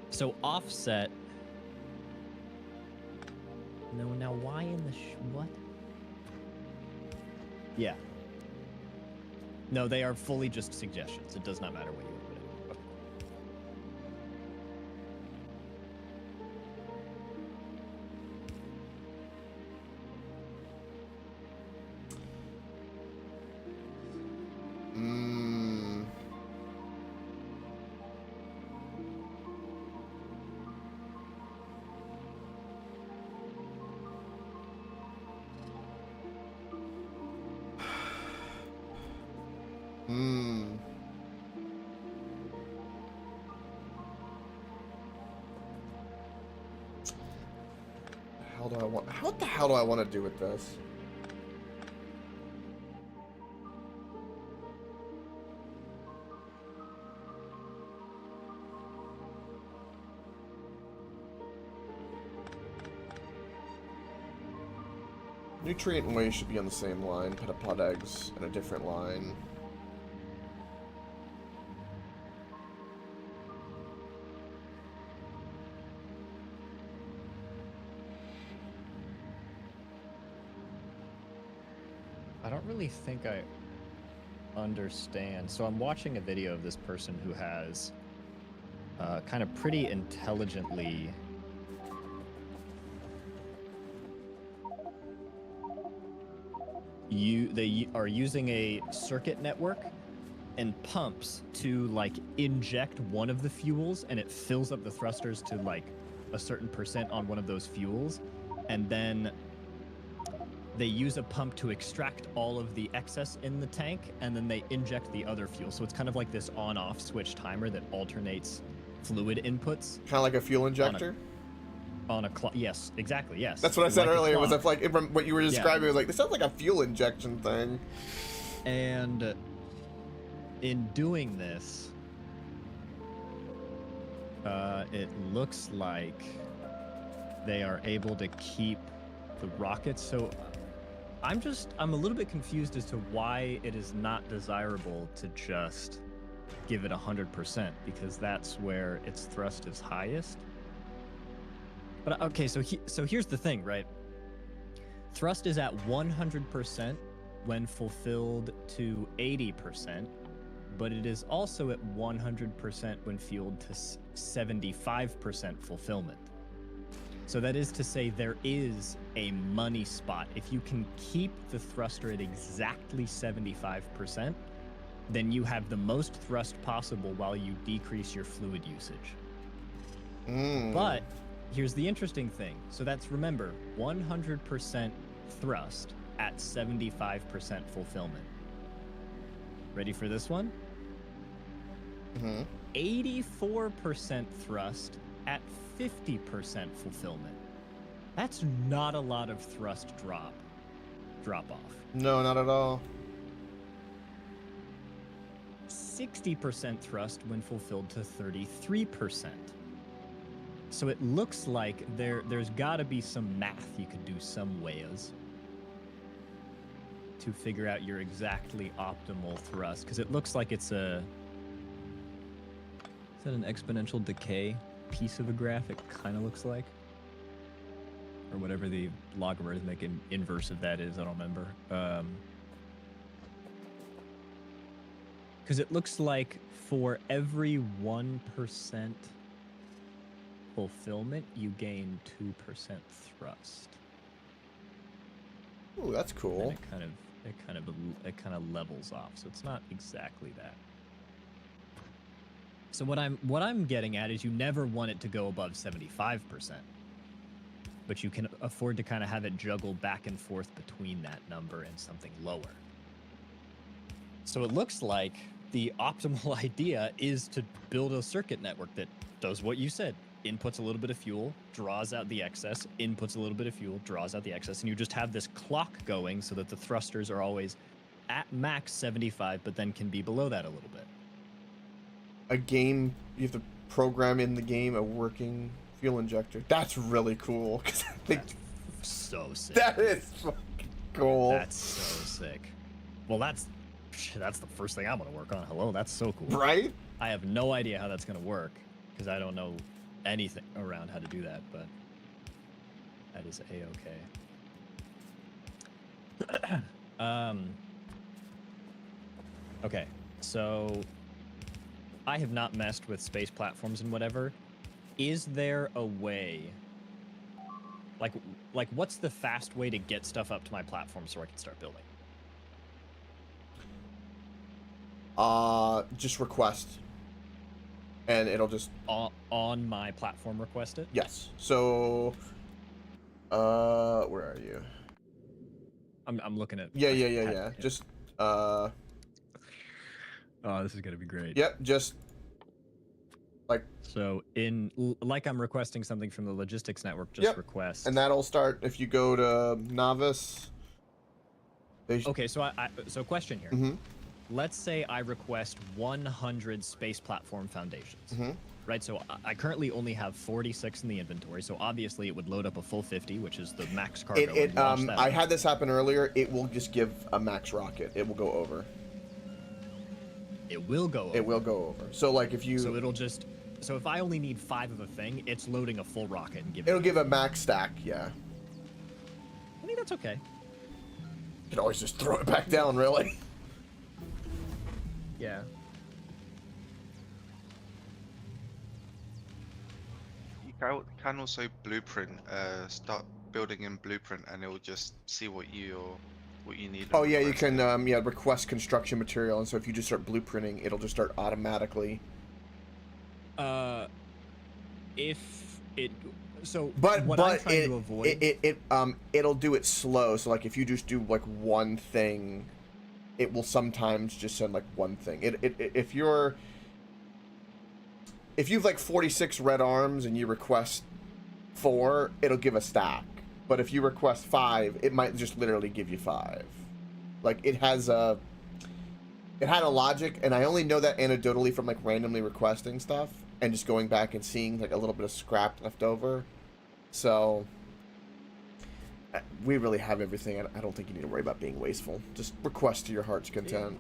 so offset. No, now why in the what? Yeah. No, they are fully just suggestions. It does not matter what you put in. What the hell do I want to do with this? Nutrient and waste should be on the same line. Petapod eggs in a different line. I don't really think I understand. So I'm watching a video of this person who has kind of pretty intelligently they are using a circuit network and pumps to like inject one of the fuels, and it fills up the thrusters to like a certain percent on one of those fuels, and then They use a pump to extract all of the excess in the tank, and then they inject the other fuel. So it's kind of like this on-off switch timer that alternates fluid inputs. Kind of like a fuel injector. Yes, exactly. Yes. That's what I said Like a earlier. Was clock. like from what you were describing. I was like, this sounds like a fuel injection thing. And in doing this, it looks like they are able to keep the rockets. So I'm a little bit confused as to why it is not desirable to just give it 100%, because that's where its thrust is highest. But okay, so here's the thing, right? Thrust is at 100% when fulfilled to 80%, but it is also at 100% when fueled to 75% fulfillment. So that is to say there is a money spot. If you can keep the thruster at exactly 75%, then you have the most thrust possible while you decrease your fluid usage. But here's the interesting thing. So that's, remember, 100% thrust at 75% fulfillment. Ready for this one? 84% thrust at 50% fulfillment. That's not a lot of thrust drop off. No, not at all. 60% thrust when fulfilled to 33%. So it looks like there's got to be some math you could do some ways to figure out your exactly optimal thrust, because it looks like it's is that an exponential decay piece of a graph? It kind of looks like, or whatever the logarithmic inverse of that is. I don't remember. Because it looks like for every 1% fulfillment, you gain 2% thrust. Ooh, that's cool. And it kind of levels off, so it's not exactly that. So what I'm getting at is you never want it to go above 75%, but you can afford to kind of have it juggle back and forth between that number and something lower. So it looks like the optimal idea is to build a circuit network that does what you said. Inputs a little bit of fuel, draws out the excess, inputs a little bit of fuel, draws out the excess, and you just have this clock going so that the thrusters are always at max 75, but then can be below that a little bit. A game, you have to program in the game a working fuel injector. That's really cool, because I think that's so sick. that is fucking cool. That's so sick. Well, that's the first thing I'm going to work on. Hello, that's so cool. Right? I have no idea how that's going to work, because I don't know anything around how to do that, but that is a-okay. Okay, so I have not messed with space platforms and whatever. Is there a way, like what's the fast way to get stuff up to my platform so I can start building? Just request, and it'll just on my platform request it. Yes. So, where are you? I'm looking at. Yeah. Just Oh, this is gonna be great. Yep. Just like so like I'm requesting something from the logistics network. Just request, and that'll start if you go to Novice. Okay, so so question here. Let's say I request 100 space platform foundations. Right, so I currently only have 46 in the inventory, so obviously it would load up a full 50, which is the max cargo. I had this happen earlier. It will just give a max rocket. It will go over. It will go over. It will go over. So like if you... So it'll just... So if I only need 5 of a thing, it's loading a full rocket and giving... It'll give a max stack, yeah. I think that's okay. You can always just throw it back down, really. Yeah. You can also blueprint, start building in blueprint, and it will just see what you need. Oh yeah, you can request construction material, and so if you just start blueprinting, it'll just start automatically. If it So But what I'm trying to avoid. it'll do it slow. So like if you just do like one thing, it will sometimes just send like one thing. If you've like 46 red arms and you request 4, it'll give a stack. But if you request 5, it might just literally give you 5. Like it had a logic, and I only know that anecdotally from like randomly requesting stuff and just going back and seeing like a little bit of scrap left over. So we really have everything. I don't think you need to worry about being wasteful. Just request to your heart's content.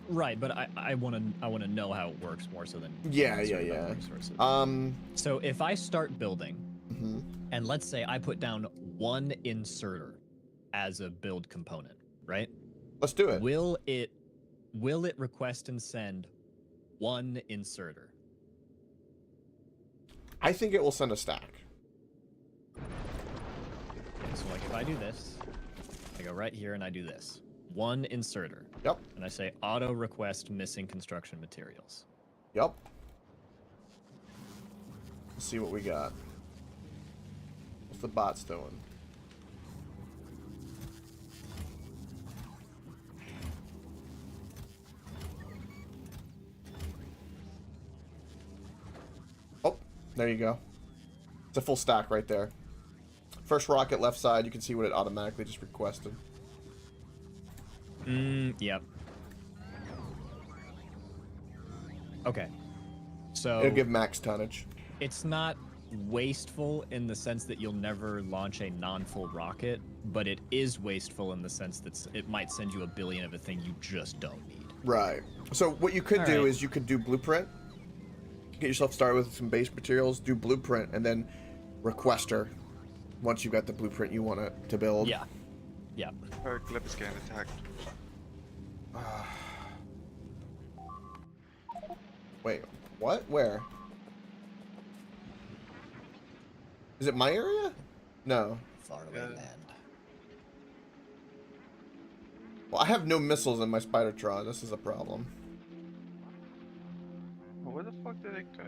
Right, but I want to know how it works more so than Yeah. resources. So if I start building, and let's say I put down 1 inserter as a build component, right? Let's do it. Will it request and send 1 inserter? I think it will send a stack. So like if I do this, I go right here and I do this. 1 inserter. Yep. And I say auto request missing construction materials. Yep. Let's see what we got. What's the bots doing? Oh, there you go. It's a full stack right there. First rocket left side, you can see what it automatically just requested. Yep. Okay. So It'll give max tonnage. it's not wasteful in the sense that you'll never launch a non-full rocket, but it is wasteful in the sense that it might send you a billion of a thing you just don't need. Right. So what you could do right. is you could do blueprint. Get yourself started with some base materials, do blueprint, and then requester once you got the blueprint you want to build. Yeah. Yeah. KokeClips is getting attacked. Wait, what? Where? Is it my area? No. Far away land. Well, I have no missiles in my Spidertron. This is a problem. Well, where the fuck did it go?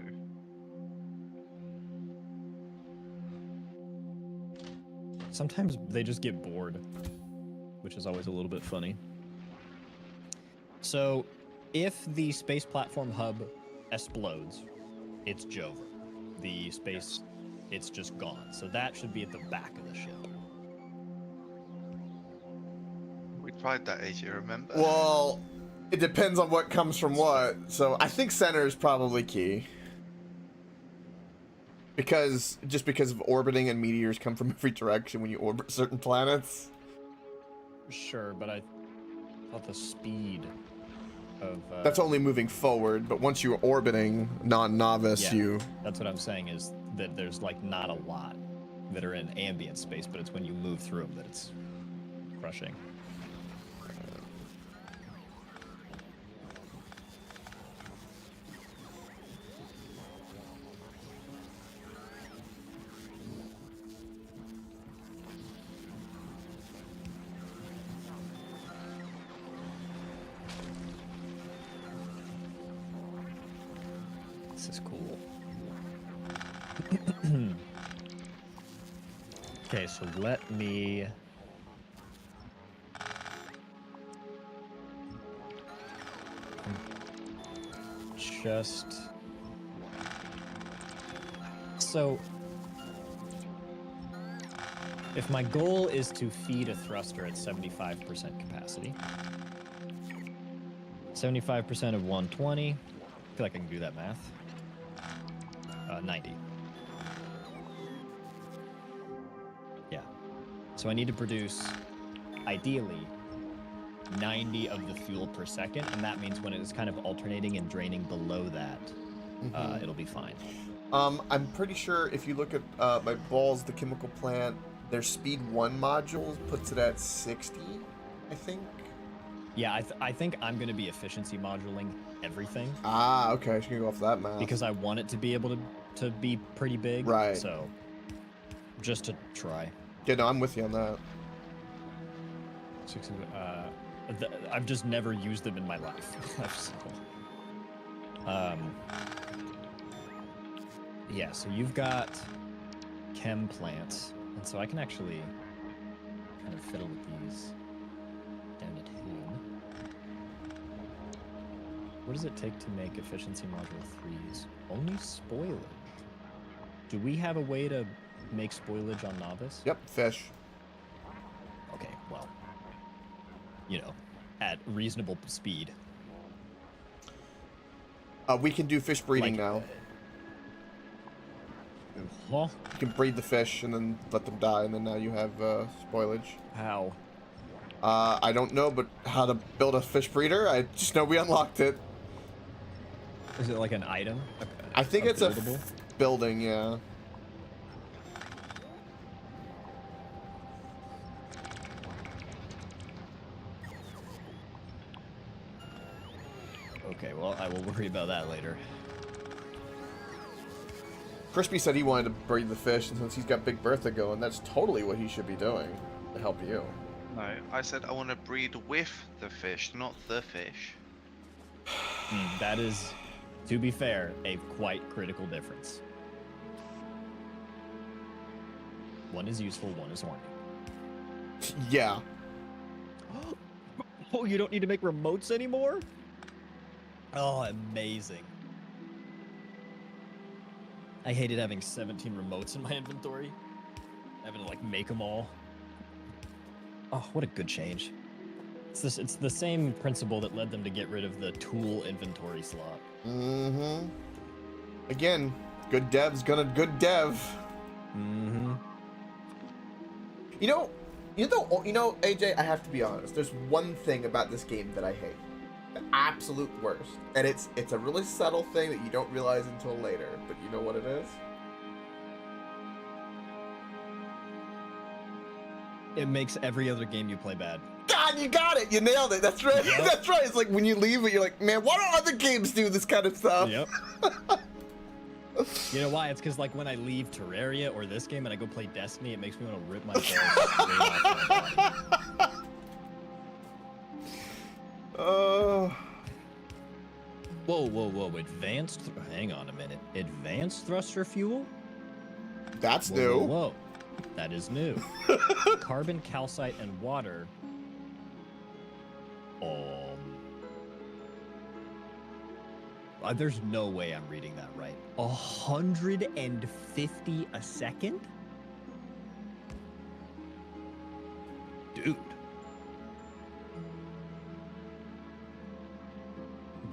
Sometimes they just get bored, which is always a little bit funny. So, if the space platform hub explodes, it's Jover. The space, it's just gone. So that should be at the back of the ship. We tried that, AJ, remember? Well, it depends on what comes from what. So I think center is probably key. Because of orbiting and meteors come from every direction when you orbit certain planets. Sure, but I thought the speed of... That's only moving forward, but once you're orbiting non-novice, yeah, that's what I'm saying is that there's like not a lot that are in ambient space, but it's when you move through them that it's crushing. This is cool. Okay, so let me... Just... So... If my goal is to feed a thruster at 75% capacity, 75% of 120, I feel like I can do that math. 90. Yeah. So I need to produce, ideally, 90 of the fuel per second, and that means when it is kind of alternating and draining below that, it'll be fine. I'm pretty sure if you look at my balls, the chemical plant, their speed 1 module puts it at 60, I think. Yeah, I think I'm going to be efficiency moduling everything. Ah, okay. So you can go off that math. Because I want it to be able to be pretty big. Right. So, just to try. Yeah, no, I'm with you on that. I've just never used them in my life. Yeah, so you've got chem plants, and so I can actually kind of fiddle with these down to 10. What does it take to make efficiency module 3s? Only spoilage. Do we have a way to make spoilage on novice? Yep, fish. Okay, well, you know, at reasonable speed. We can do fish breeding Like, now. Huh? You can breed the fish and then let them die, and then now you have spoilage. How? I don't know, but how to build a fish breeder? I just know we unlocked it. Is it like an item? I think it's buildable? a building, yeah. Okay, well, I will worry about that later. Crispy said he wanted to breed the fish, and since he's got Big Bertha going, that's totally what he should be doing to help you. No, I said I want to breed with the fish, not the fish. That is, to be fair, a quite critical difference. One is useful, one is horny. Yeah. Oh, you don't need to make remotes anymore? Oh, amazing. I hated having 17 remotes in my inventory. Having to, like, make them all. Oh, what a good change. It's the same principle that led them to get rid of the tool inventory slot. Mm-hmm. Again, good dev's gonna good dev. Mm-hmm. You know, AJ, I have to be honest. There's one thing about this game that I hate. The absolute worst. And it's a really subtle thing that you don't realize until later. But you know what it is? It makes every other game you play bad. God, you got it! You nailed it! That's right! Yep. That's right! It's like when you leave it, you're like, man, why don't other games do this kind of stuff? Yep. You know why? It's because, like, when I leave Terraria or this game and I go play Destiny, it makes me want to rip myself straight off my body. Whoa. Advanced... Hang on a minute. Advanced thruster fuel? That's Whoa, new. whoa. That is new. Carbon, calcite, and water. There's no way I'm reading that right. 150 a second? Dude.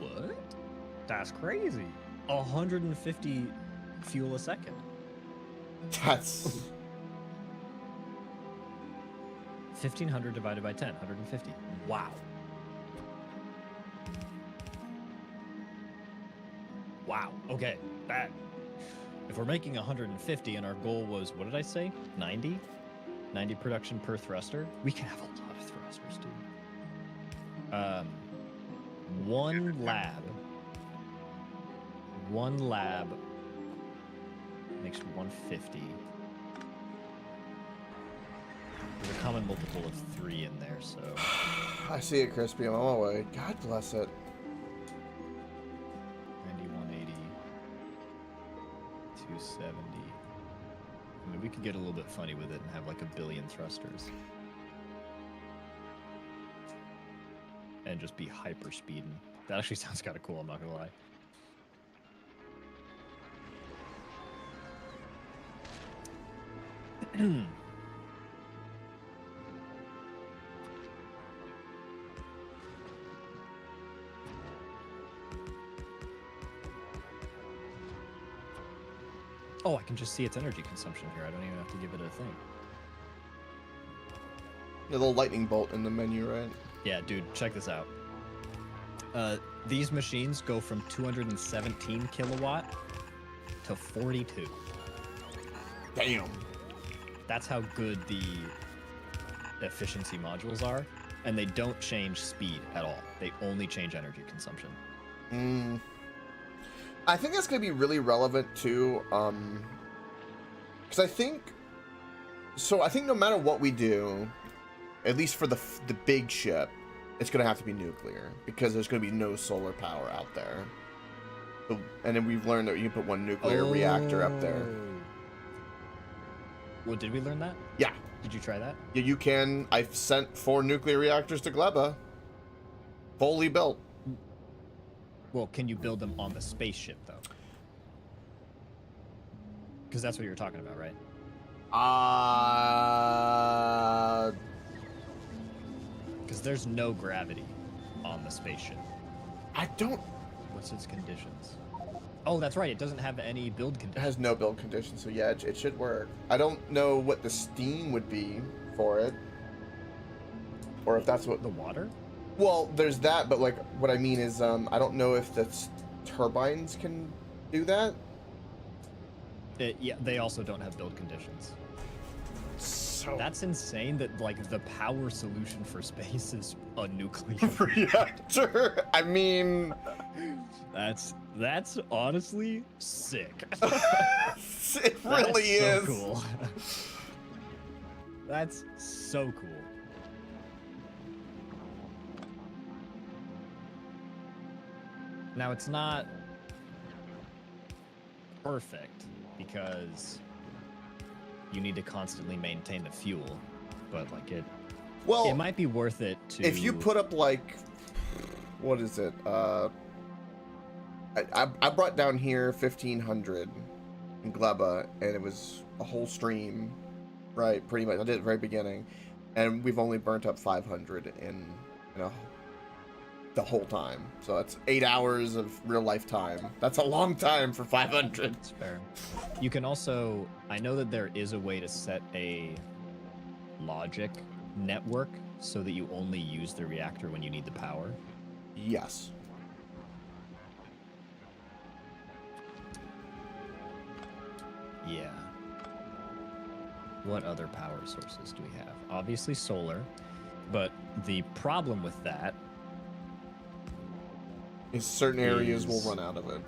What? That's crazy. 150 fuel a second. That's... 1,500 divided by 10, 150. Wow. Wow. Okay. That. If we're making 150 and our goal was, what did I say? 90? 90 production per thruster? We can have a lot of thrusters, dude. One lab makes 150. There's a common multiple of 3 in there, so... I see it, Crispy. I'm on my way. God bless it. 9180. 270. I mean, we could get a little bit funny with it and have like 1 billion thrusters. And just be hyper speeding. That actually sounds kind of cool, I'm not gonna lie. Oh, I can just see its energy consumption here. I don't even have to give it a thing. A little lightning bolt in the menu, right? Yeah, dude, check this out. These machines go from 217 kilowatt to 42. Damn. That's how good the efficiency modules are, and they don't change speed at all. They only change energy consumption. I think that's going to be really relevant too, because I think no matter what we do, at least for the big ship, it's going to have to be nuclear, because there's going to be no solar power out there. And then we've learned that you can put one nuclear reactor up there. Well, did we learn that? Yeah. Did you try that? Yeah, you can. I've sent 4 nuclear reactors to Gleba. Fully built. Well, can you build them on the spaceship, though? Because that's what you're talking about, right? Because there's no gravity on the spaceship. I don't... What's its conditions? Oh, that's right. It doesn't have any build It conditions. has no build conditions, so yeah, it should work. I don't know what the steam would be for it. Or if that's what... The water? Well, there's that, but like, what I mean is, I don't know if the turbines can do that. Yeah, they also don't have build conditions. So... That's insane that, like, the power solution for space is a nuclear reactor. I mean... That's honestly sick. It really is. So cool. That's so cool. Now it's not perfect because you need to constantly maintain the fuel, but like it might be worth it to... If you put up like, what is it? I brought down here 1,500 in Gleba, and it was a whole stream, right? Pretty much. I did it at the very beginning, and we've only burnt up 500 in the whole time. So that's 8 hours of real life time. That's a long time for 500. It's fair. You can also, I know that there is a way to set a logic network so that you only use the reactor when you need the power. Yes. Yeah. What other power sources do we have? Obviously solar, but the problem with that is certain areas will run out of it.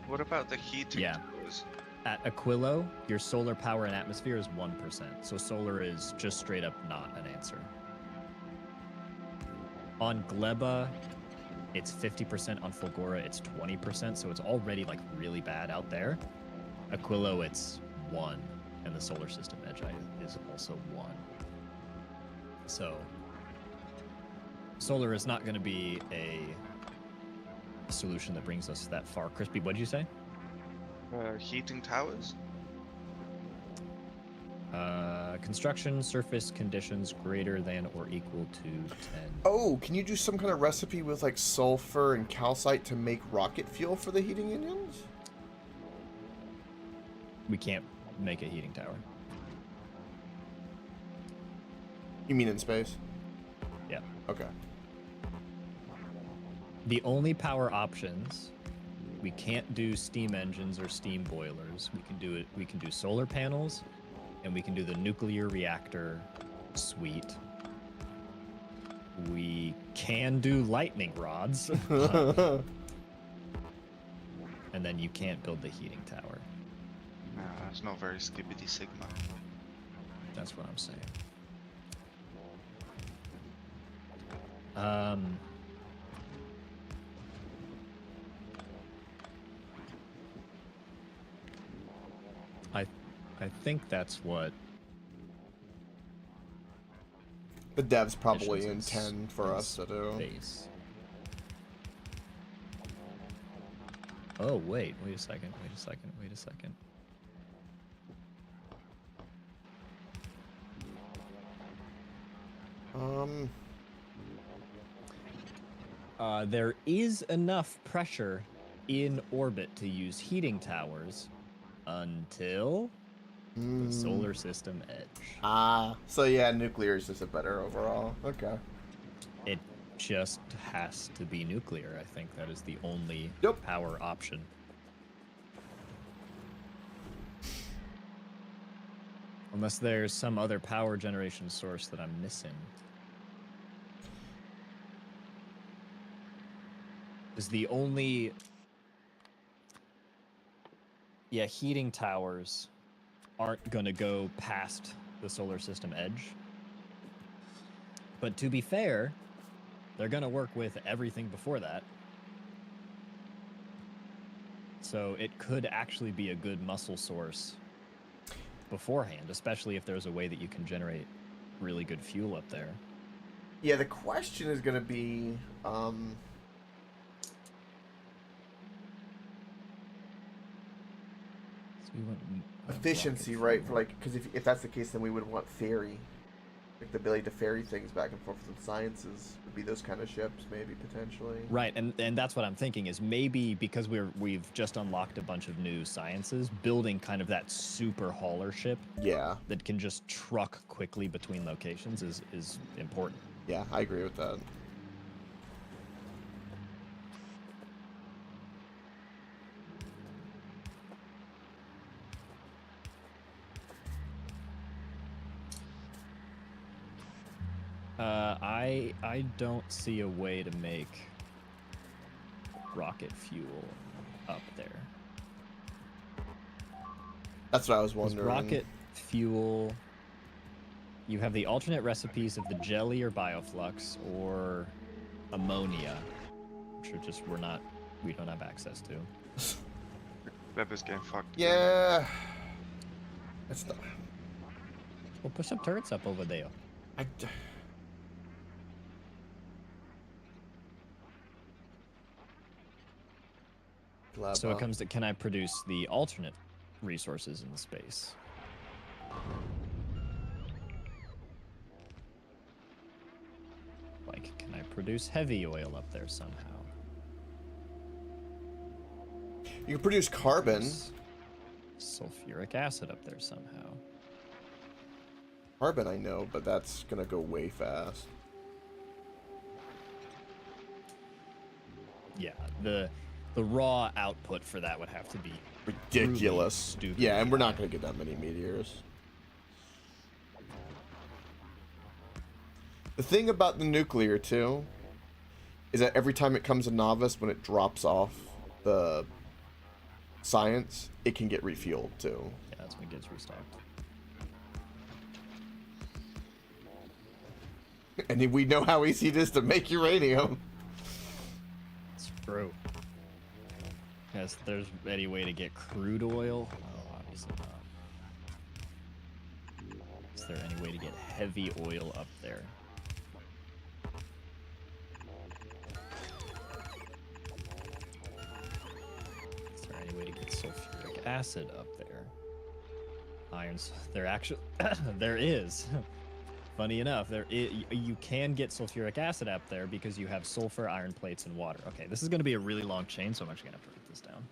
What about the heating towers? At Aquilo, your solar power and atmosphere is 1%. So solar is just straight up not an answer. On Gleba, it's 50%. On Fulgora, it's 20%. So it's already like really bad out there. Aquilo, it's 1. And the solar system edge is also 1. So solar is not going to be a solution that brings us that far. Crispy, what did you say? Heating towers? Construction surface conditions greater than or equal to 10. Oh, can you do some kind of recipe with like sulfur and calcite to make rocket fuel for the heating engines? We can't make a heating tower. You mean in space? Yeah. Okay. The only power options, we can't do steam engines or steam boilers. We can do solar panels, and we can do the nuclear reactor suite. We can do lightning rods. And then you can't build the heating tower. No, that's not very skibbity sigma. That's what I'm saying. I think that's what the devs probably intend for us to do. Space. Oh wait a second. There is enough pressure in orbit to use heating towers until the solar system edge. So yeah, nuclear is just a better overall. Okay. It just has to be nuclear. I think that is the only power option. Unless there's some other power generation source that I'm missing. Is the only... Yeah, heating towers aren't going to go past the solar system edge. But to be fair, they're going to work with everything before that. So it could actually be a good muscle source beforehand, especially if there's a way that you can generate really good fuel up there. Yeah, the question is going to be, So we want efficiency, rocket right? For fuel. like, because if that's the case, then we would want ferry, like the ability to ferry things back and forth with sciences would be those kind of ships, maybe potentially. Right, and that's what I'm thinking is maybe because we've just unlocked a bunch of new sciences, building kind of that super hauler ship Yeah, that can just truck quickly between locations is important. yeah, I agree with that. I don't see a way to make rocket fuel up there. That's what I was 'Cause wondering. rocket fuel, you have the alternate recipes of the jelly or bioflux or ammonia, which are just we don't have access to. Weber's getting fucked. Again. Yeah. That's not. We'll push some turrets up over there. So it comes to, can I produce the alternate resources in the space? Like, can I produce heavy oil up there somehow? You can produce carbon. Produce sulfuric acid up there somehow. Carbon, I know, but that's gonna go way fast. Yeah, the raw output for that would have to be Ridiculous. Stupid. Yeah, and we're not gonna get that many meteors. The thing about the nuclear too is that every time it comes to novice, when it drops off the science, it can get refueled too. Yeah, that's when it gets restocked. And we know how easy it is to make uranium. It's true. Yes, there's any way to get crude oil? Oh, obviously not. Is there any way to get heavy oil up there? Is there any way to get sulfuric acid up there? Irons, there actually, there is. Funny enough, you can get sulfuric acid up there because you have sulfur, iron plates, and water. Okay, this is going to be a really long chain, so I'm actually going to have to write this down.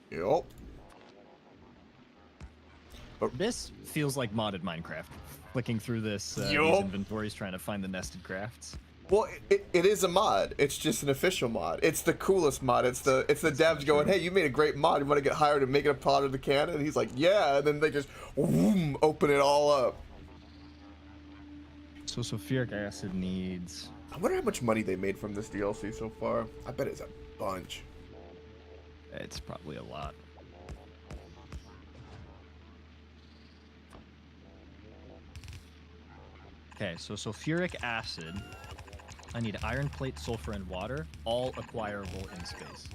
Yep. This feels like modded Minecraft. Flicking through these inventories, trying to find the nested crafts. Well, it is a mod. It's just an official mod. It's the coolest mod. It's the devs going, hey, you made a great mod. You want to get hired and make it a part of the canon? And he's like, yeah. And then they just open it all up. So sulfuric acid needs... I wonder how much money they made from this DLC so far. I bet it's a bunch. It's probably a lot. Okay, so sulfuric acid. I need iron plate, sulfur, and water, all acquirable in space.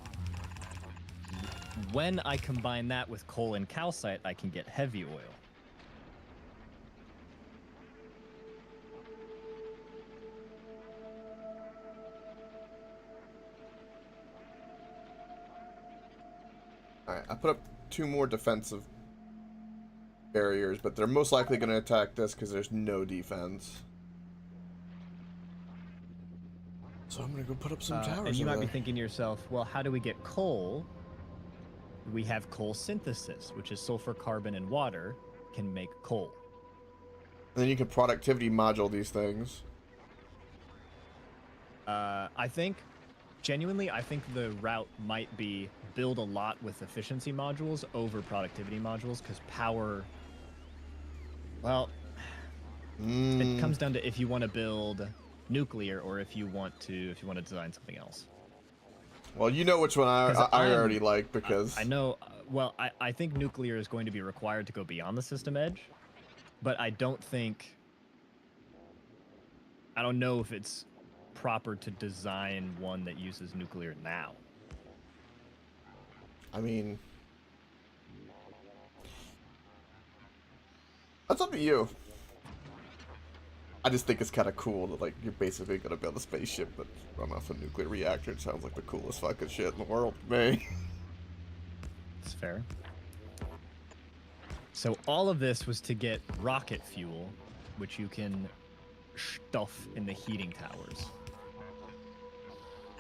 When I combine that with coal and calcite, I can get heavy oil. Alright, I put up 2 more defensive barriers, but they're most likely going to attack this because there's no defense. So I'm going to go put up some towers. And you might be thinking to yourself, well, how do we get coal? We have coal synthesis, which is sulfur, carbon, and water can make coal. And then you can productivity module these things. I think the route might be build a lot with efficiency modules over productivity modules, because power, well, it comes down to if you want to build nuclear or if you want to design something else. Well, you know which one I already like, because I know. Well, I think nuclear is going to be required to go beyond the system edge, but I don't know if it's proper to design one that uses nuclear now. I mean, That's up to you. I just think it's kind of cool that, like, you're basically gonna build a spaceship but run off a nuclear reactor. It sounds like the coolest fucking shit in the world to me. It's fair. So all of this was to get rocket fuel, which you can stuff in the heating towers.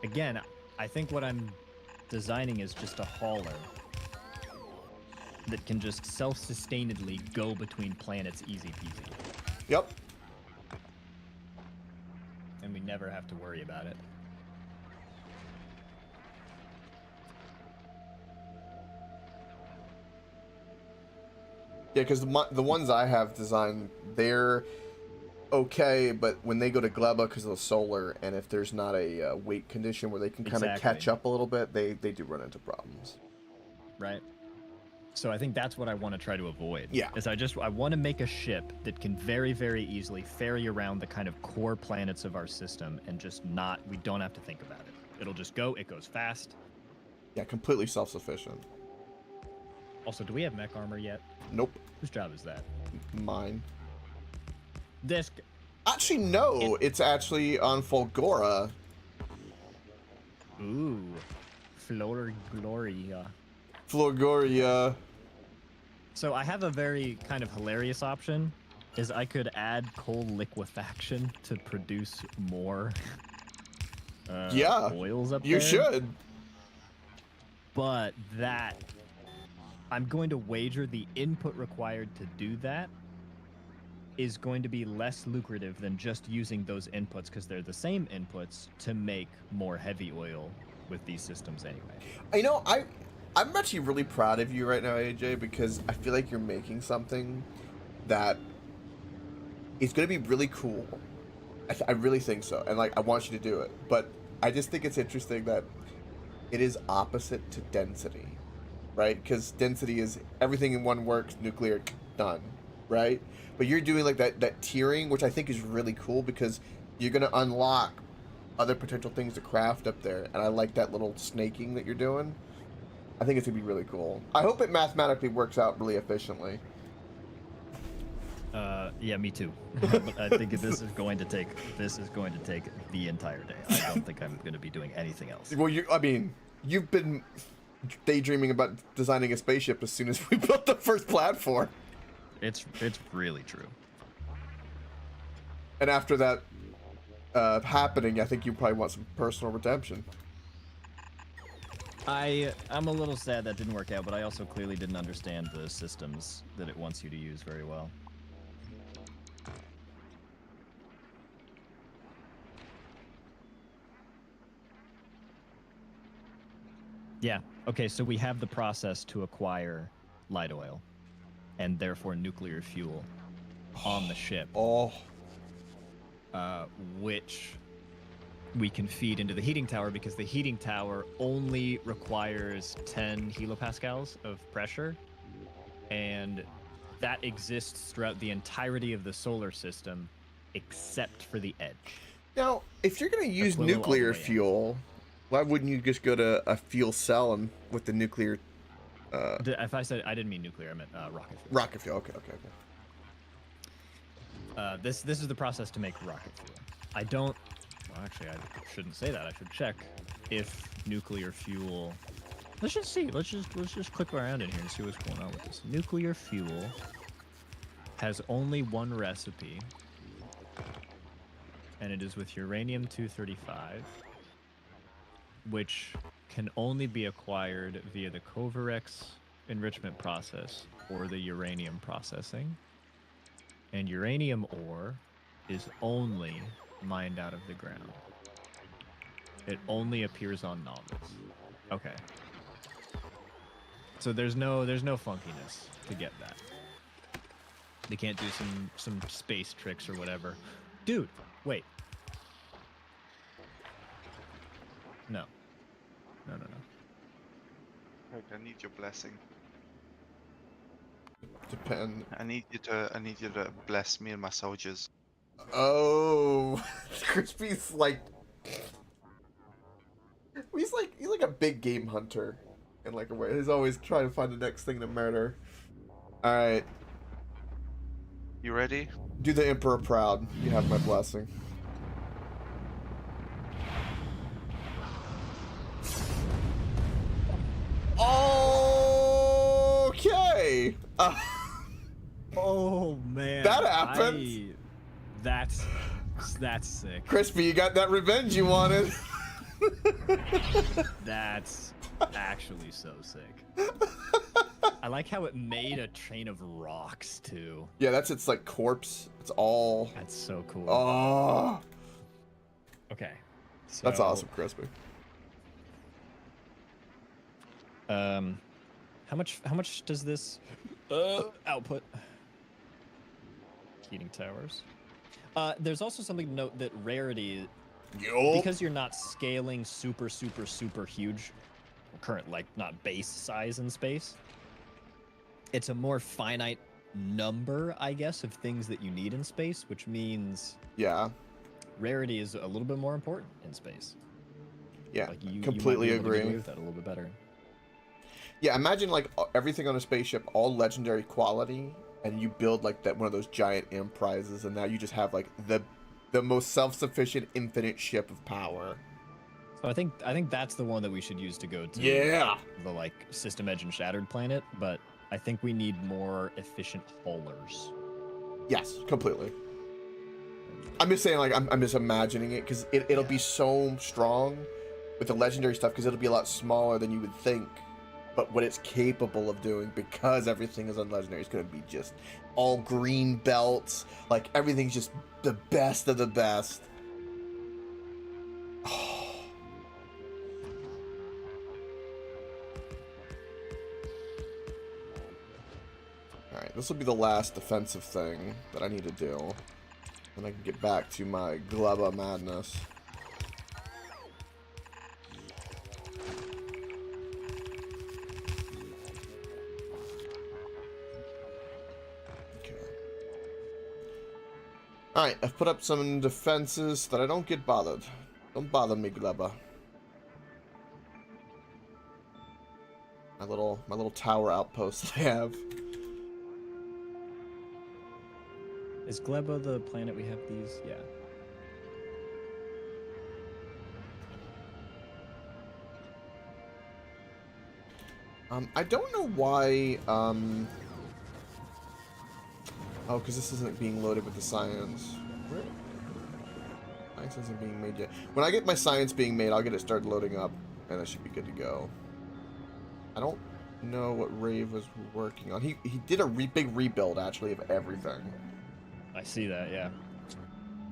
Again, I think what I'm designing is just a hauler that can just self-sustainedly go between planets easy peasy. Yep. And we never have to worry about it. Yeah, because the ones I have designed, they're okay, but when they go to Gleba because of the solar, and if there's not a weight condition where they can kind of catch up a little bit, they do run into problems. Right. So I think that's what I want to try to avoid. Yeah. Is I want to make a ship that can very, very easily ferry around the kind of core planets of our system and just not, we don't have to think about it. It'll just go, it goes fast. Yeah, completely self-sufficient. Also, do we have mech armor yet? Nope. Whose job is that? Mine. This. Actually, no. It's actually on Fulgora. Ooh. Flor Gloria. Fulgoria. So I have a very kind of hilarious option, is I could add coal liquefaction to produce more oils up there. You should. But that, I'm going to wager the input required to do that is going to be less lucrative than just using those inputs, because they're the same inputs to make more heavy oil with these systems anyway. You know, I'm actually really proud of you right now, AJ, because I feel like you're making something that is going to be really cool. I really think so, and like I want you to do it. But I just think it's interesting that it is opposite to density, right? Because density is everything in one works, nuclear, done, right? But you're doing like that tiering, which I think is really cool because you're going to unlock other potential things to craft up there, and I like that little snaking that you're doing. I think it's gonna be really cool. I hope it mathematically works out really efficiently. Yeah, me too. But I think this is going to take the entire day. I don't think I'm going to be doing anything else. Well, you've been daydreaming about designing a spaceship as soon as we built the first platform. It's really true. And after that happening, I think you probably want some personal redemption. I'm a little sad that didn't work out, but I also clearly didn't understand the systems that it wants you to use very well. Yeah, okay, so we have the process to acquire light oil, and therefore nuclear fuel on the ship. Oh. Which we can feed into the heating tower, because the heating tower only requires 10 kilopascals of pressure, and that exists throughout the entirety of the solar system except for the edge. Now, if you're going to use nuclear fuel, why wouldn't you just go to a fuel cell and with the nuclear... If I said, I didn't mean nuclear, I meant rocket fuel. Rocket fuel, okay. This is the process to make rocket fuel. Well, actually, I shouldn't say that. I should check if nuclear fuel... Let's just see. Let's just click around in here and see what's going on with this. Nuclear fuel has only one recipe, and it is with uranium-235, which can only be acquired via the Kovarex enrichment process or the uranium processing. And uranium ore is only mined out of the ground. It only appears on novels. Okay. So there's no funkiness to get that. They can't do some space tricks or whatever. Dude, wait. No. No. I need your blessing. Depend. I need you to bless me and my soldiers. Oh, Crispy's like, he's like a big game hunter in like a way. He's always trying to find the next thing to murder. All right. You ready? Do the Emperor proud. You have my blessing. Okay. Oh man. That happened. That's sick. Crispy, you got that revenge you wanted. That's actually so sick. I like how it made a chain of rocks too. Yeah, that's its like corpse. It's all. That's so cool. Oh. Okay. So, That's awesome, Crispy. How much does this output? Heating towers. There's also something to note that rarity, because you're not scaling super huge, current like not base size in space. It's a more finite number, I guess, of things that you need in space, which means rarity is a little bit more important in space. Yeah, like you completely might be able to get agree. away with that a little bit better. Yeah, imagine like everything on a spaceship, all legendary quality, and you build like that one of those giant imp prizes, and now you just have like the most self-sufficient infinite ship of power. So I think that's the one that we should use to go to the like System Edge and Shattered planet, but I think we need more efficient haulers. Yes, completely. I'm just saying, like, I'm just imagining it, because it'll be so strong with the legendary stuff, because it'll be a lot smaller than you would think. But what it's capable of doing, because everything is on legendary, is going to be just all green belts. Like, everything's just the best of the best. Alright, this will be the last defensive thing that I need to do. And I can get back to my Gleba madness. Okay. Alright, I've put up some defenses so that I don't get bothered. Don't bother me, Gleba. My little tower outpost that I have. Is Gleba the planet we have these? Yeah. I don't know why, oh, because this isn't being loaded with the science. Science isn't being made yet. When I get my science being made, I'll get it started loading up, and that should be good to go. I don't know what Rave was working on. He did a big rebuild, actually, of everything. I see that, yeah. That's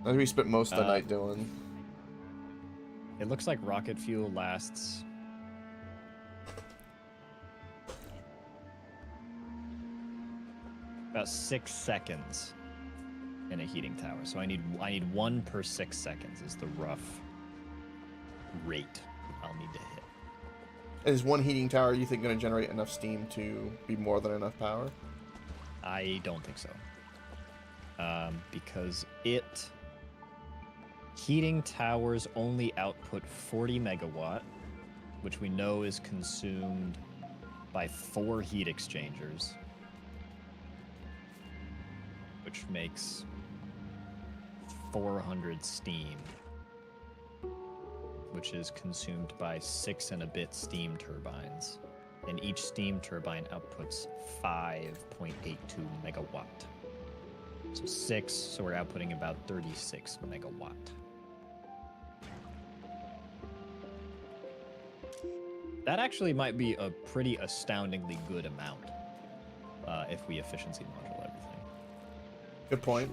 what we spent most of the night doing. It looks like rocket fuel lasts about 6 seconds in a heating tower. So I need 1 per 6 seconds is the rough rate I'll need to hit. Is one heating tower, you think, going to generate enough steam to be more than enough power? I don't think so. Because heating towers only output 40 megawatt, which we know is consumed by 4 heat exchangers, which makes 400 steam, which is consumed by 6 and a bit steam turbines, and each steam turbine outputs 5.82 megawatt. So 6, so we're outputting about 36 megawatt. That actually might be a pretty astoundingly good amount if we efficiency module everything. Good point.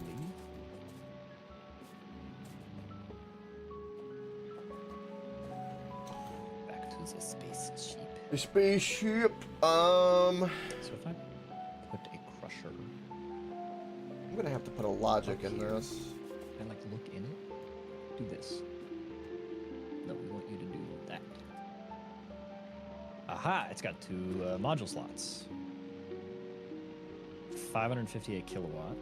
Back to the spaceship. The spaceship, So if I put a crusher, I'm gonna have to put a logic in this. and like look in it, do this. No, we want you to do that. Aha! It's got 2 module slots. 558 kilowatt.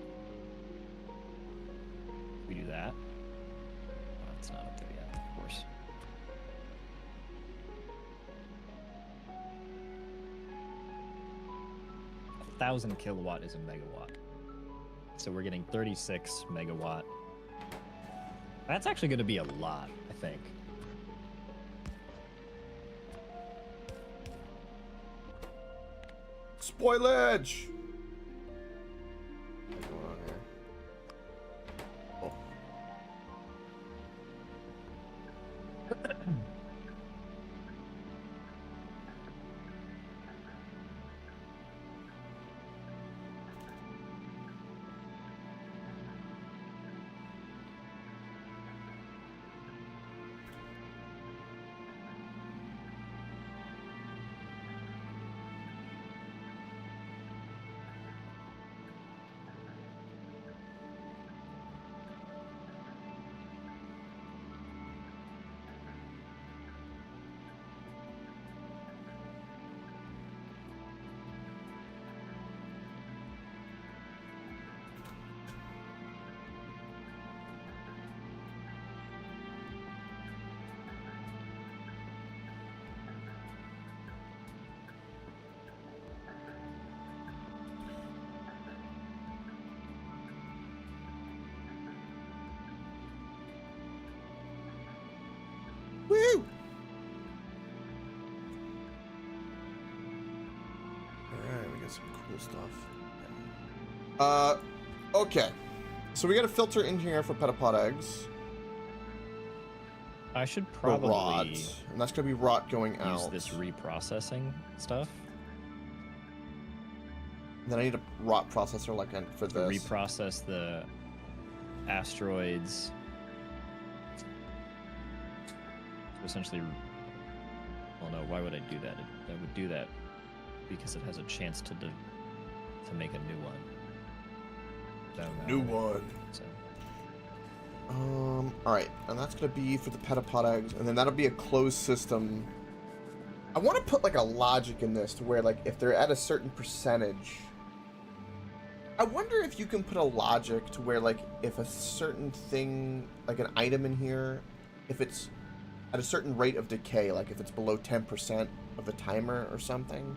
We do that. Oh, it's not up there yet, of course. A 1,000 kilowatt is a megawatt. So we're getting 36 megawatt. That's actually going to be a lot, I think. Spoilage! What's going on here? Oh. Woo! Alright, we got some cool stuff. Okay. So we got a filter in here for petapod eggs. I should For probably rot. And that's gonna be rot going use out. this reprocessing stuff. Then I need a rot processor like for To this. reprocess the asteroids. To essentially, well, no. Why would I do that? I would do that because it has a chance to make a new one. New one. So. Alright, and that's gonna be for the petapod eggs, and then that'll be a closed system. I want to put like a logic in this to where like if they're at a certain percentage, I wonder if you can put a logic to where like if a certain thing, like an item in here, if it's at a certain rate of decay, like if it's below 10% of the timer or something,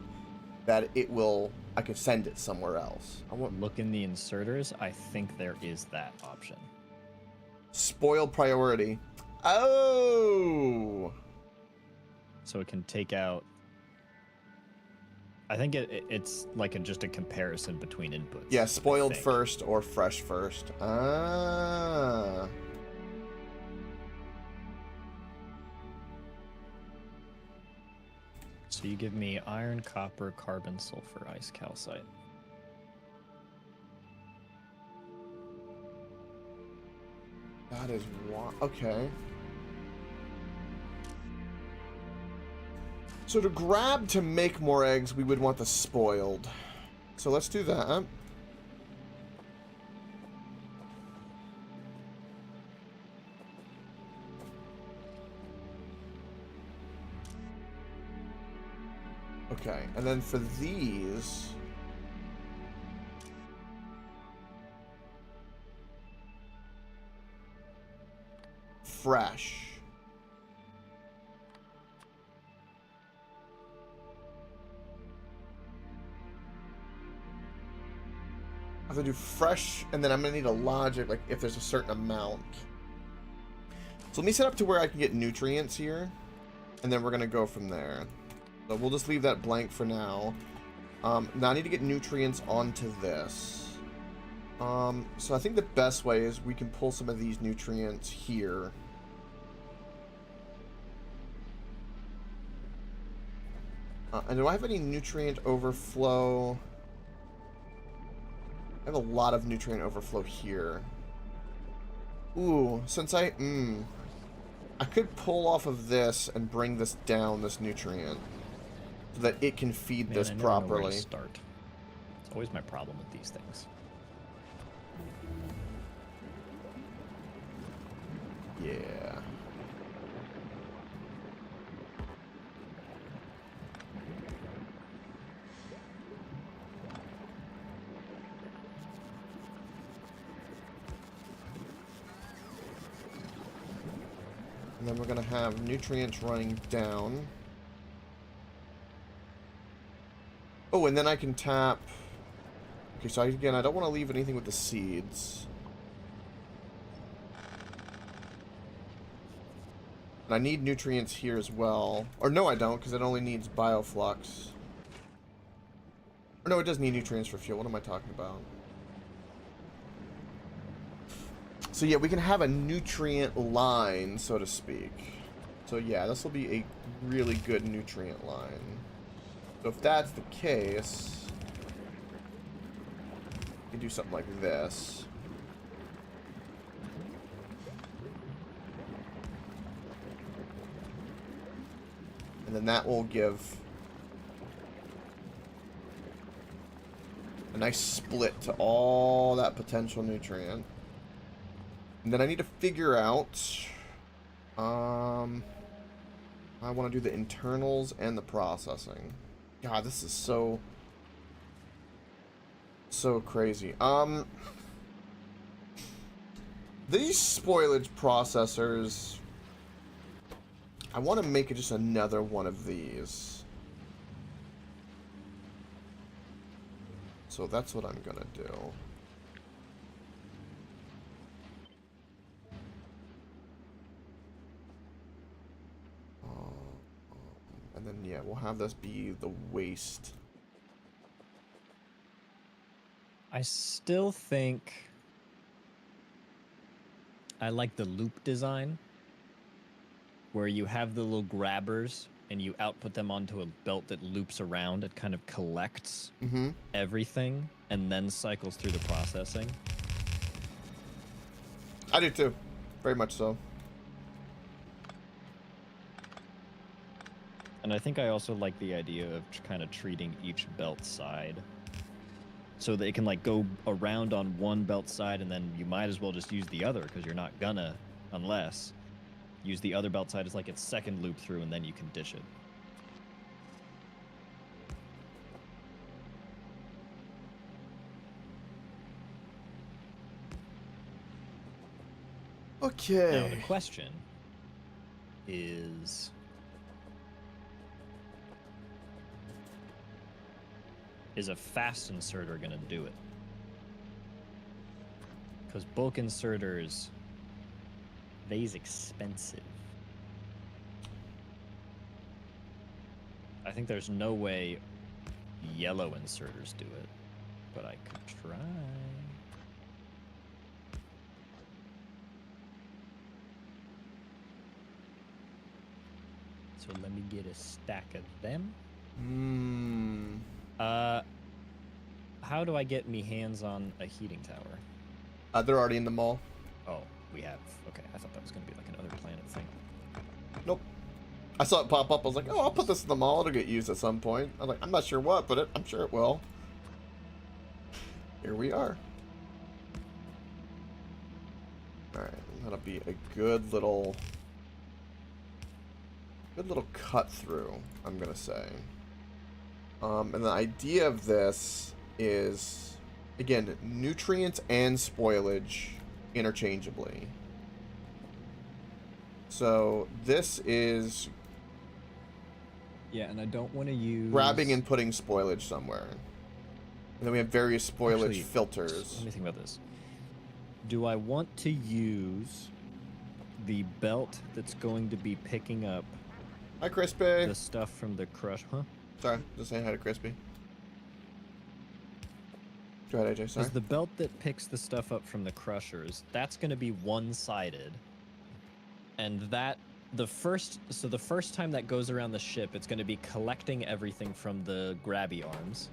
that it will, I could send it somewhere else. I want Look in the inserters. I think there is that option. spoil priority. Oh. So it can take out. I think it's like just a comparison between inputs. Yeah, I spoiled think. first or fresh first. Ah. So you give me iron, copper, carbon, sulfur, ice, calcite. That is okay. So to grab to make more eggs, we would want the spoiled. So let's do that. Okay, and then for these, fresh. I have to do fresh, and then I'm gonna need a logic, like if there's a certain amount. So let me set up to where I can get nutrients here, and then we're gonna go from there. So we'll just leave that blank for now. Now I need to get nutrients onto this. So I think the best way is we can pull some of these nutrients here. And do I have any nutrient overflow? I have a lot of nutrient overflow here. Ooh, since I could pull off of this and bring this down, this nutrient, so that it can feed this I never know where to properly. start. It's always my problem with these things. Yeah. And then we're going to have nutrients running down. Oh, and then I can tap Okay, so again, I don't want to leave anything with the seeds. And I need nutrients here as well. Or no, I don't, because it only needs bioflux. Or no, it does need nutrients for fuel. What am I talking about? So yeah, we can have a nutrient line, so to speak. So yeah, this will be a really good nutrient line. So if that's the case, we can do something like this. And then that will give a nice split to all that potential nutrient. And then I need to figure out, I want to do the internals and the processing. God, this is so crazy. These spoilage processors, I want to make just another one of these. So that's what I'm gonna do. And then, yeah, we'll have this be the waste. I still think I like the loop design, where you have the little grabbers and you output them onto a belt that loops around. It kind of collects everything and then cycles through the processing. I do too. Very much so. And I think I also like the idea of kind of treating each belt side so that it can like go around on one belt side, and then you might as well just use the other, because you're not gonna, unless use the other belt side as like its second loop through, and then you can dish it. Okay. Now the question is, is a fast inserter gonna do it? Because bulk inserters, they's expensive. I think there's no way yellow inserters do it, but I could try. So let me get a stack of them. How do I get me hands on a heating tower? They're already in the mall. Oh, we have. Okay, I thought that was gonna be like another planet thing. Nope. I saw it pop up. I was like, oh, I'll put this in the mall. It'll get used at some point. I'm like, I'm not sure what, but I'm sure it will. Here we are. Alright, that'll be a good little cut through, I'm gonna say. And the idea of this is, again, nutrients and spoilage interchangeably. So this is Yeah, and I don't want to use grabbing and putting spoilage somewhere. And then we have various spoilage Actually, filters. Let me think about this. Do I want to use the belt that's going to be picking up Hi, Crispy. the stuff from the crush? Huh? Sorry, just saying hi to Crispy. Go ahead, AJ. Sorry. Is the belt that picks the stuff up from the crushers, that's going to be one-sided, and that the first time that goes around the ship, it's going to be collecting everything from the grabby arms.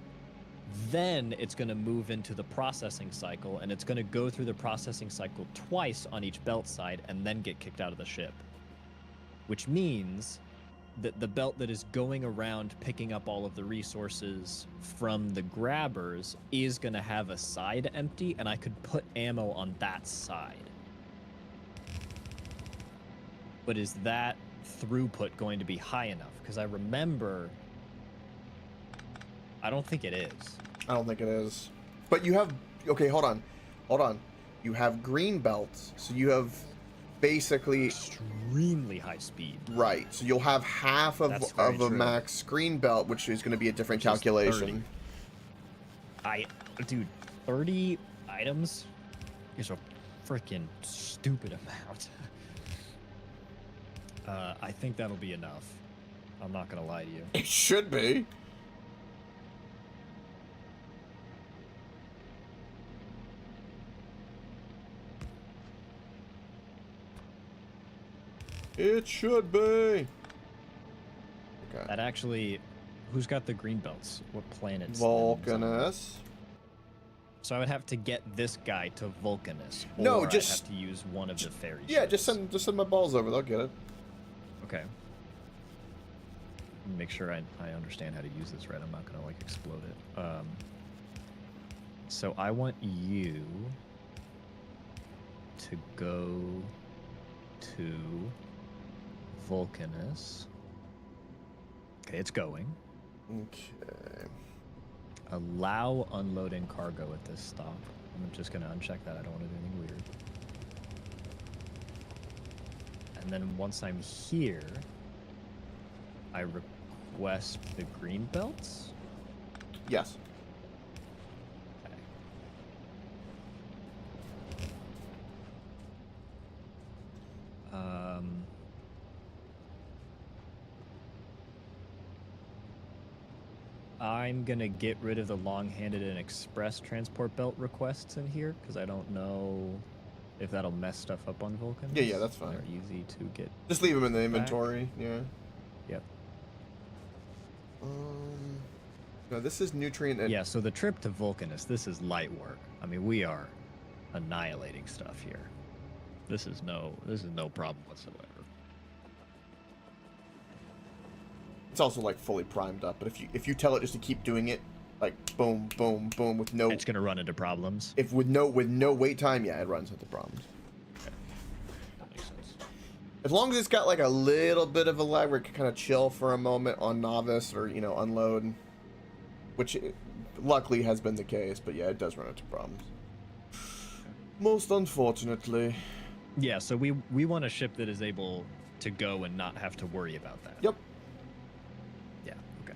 Then it's going to move into the processing cycle, and it's going to go through the processing cycle twice on each belt side and then get kicked out of the ship. Which means that the belt that is going around picking up all of the resources from the grabbers is going to have a side empty, and I could put ammo on that side. But is that throughput going to be high enough? Because I remember... I don't think it is. I don't think it is. But you have... Okay, hold on. Hold on. You have green belts, so you have basically... Extremely high speed. Right. So you'll have half of a true. max green belt, which is going to be a different Which is calculation. Dude, 30 items is a freaking stupid amount. I think that'll be enough. I'm not gonna lie to you. It should be. It should be. Okay. That actually, who's got the green belts? What planets? Vulcanus. So I would have to get this guy to Vulcanus. No, or just I'd have to use one of the fairy Yeah, ships. just send my balls over. They'll get it. Okay. Make sure I understand how to use this right. I'm not gonna like explode it. So I want you to go to Vulcanus. Okay, it's going. Okay. Allow unloading cargo at this stop. I'm just gonna uncheck that. I don't want to do anything weird. And then once I'm here, I request the green belts. Yes. Okay. I'm gonna get rid of the long-handed and express transport belt requests in here because I don't know if that'll mess stuff up on Vulcan. Yeah, that's fine. They're easy to get. Just leave them in the inventory. Yeah. Yep. No, this is nutrient and Yeah, so the trip to Vulcanus, this is light work. I mean, we are annihilating stuff here. This is no problem whatsoever. it's also like fully primed up. But if you tell it just to keep doing it, like boom, boom, boom, with no, It's gonna run into problems. if with no wait time, yeah, it runs into problems. Okay. That makes sense. As long as it's got like a little bit of a lag where it can kind of chill for a moment on novice or unload, which luckily has been the case. But yeah, it does run into problems. Most unfortunately. Yeah, so we want a ship that is able to go and not have to worry about that. Yep. Yeah, okay.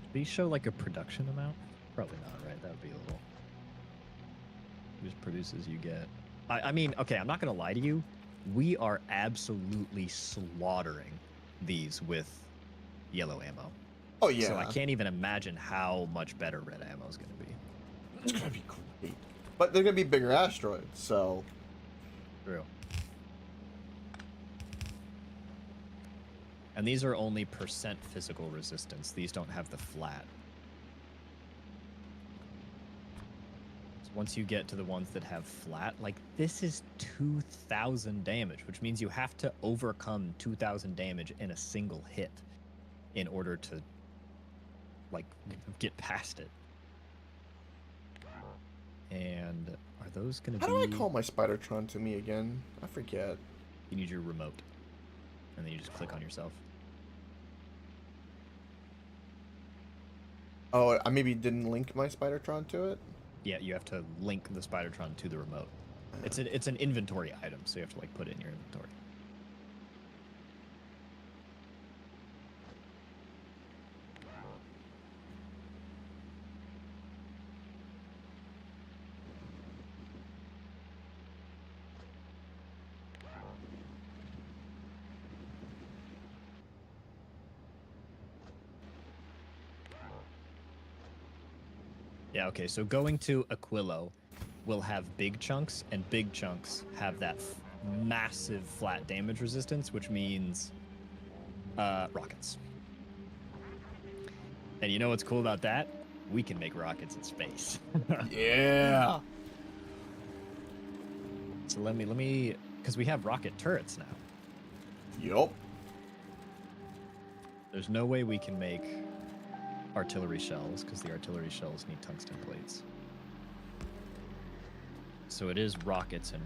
Do these show like a production amount? Probably not, right? That would be a little. Just produce as you get. I mean, okay, I'm not gonna lie to you. We are absolutely slaughtering these with yellow ammo. Oh yeah. So I can't even imagine how much better red ammo is gonna be. It's gonna be great. But they're gonna be bigger asteroids, so. True. And these are only percent physical resistance. These don't have the flat. So once you get to the ones that have flat, like this is 2,000 damage, which means you have to overcome 2,000 damage in a single hit in order to, like, get past it. And are those going to be... How do I call my Spidertron to me again? I forget. You need your remote. And then you just click on yourself. Oh, I maybe didn't link my Spidertron to it? Yeah, you have to link the Spidertron to the remote. It's an inventory item, so you have to like put it in your inventory. Yeah, okay, so going to Aquilo will have big chunks, and big chunks have that massive flat damage resistance, which means rockets. And you know what's cool about that? We can make rockets in space. Yeah. So let me, because we have rocket turrets now. Yup. There's no way we can make artillery shells, because the artillery shells need tungsten plates. So it is rockets and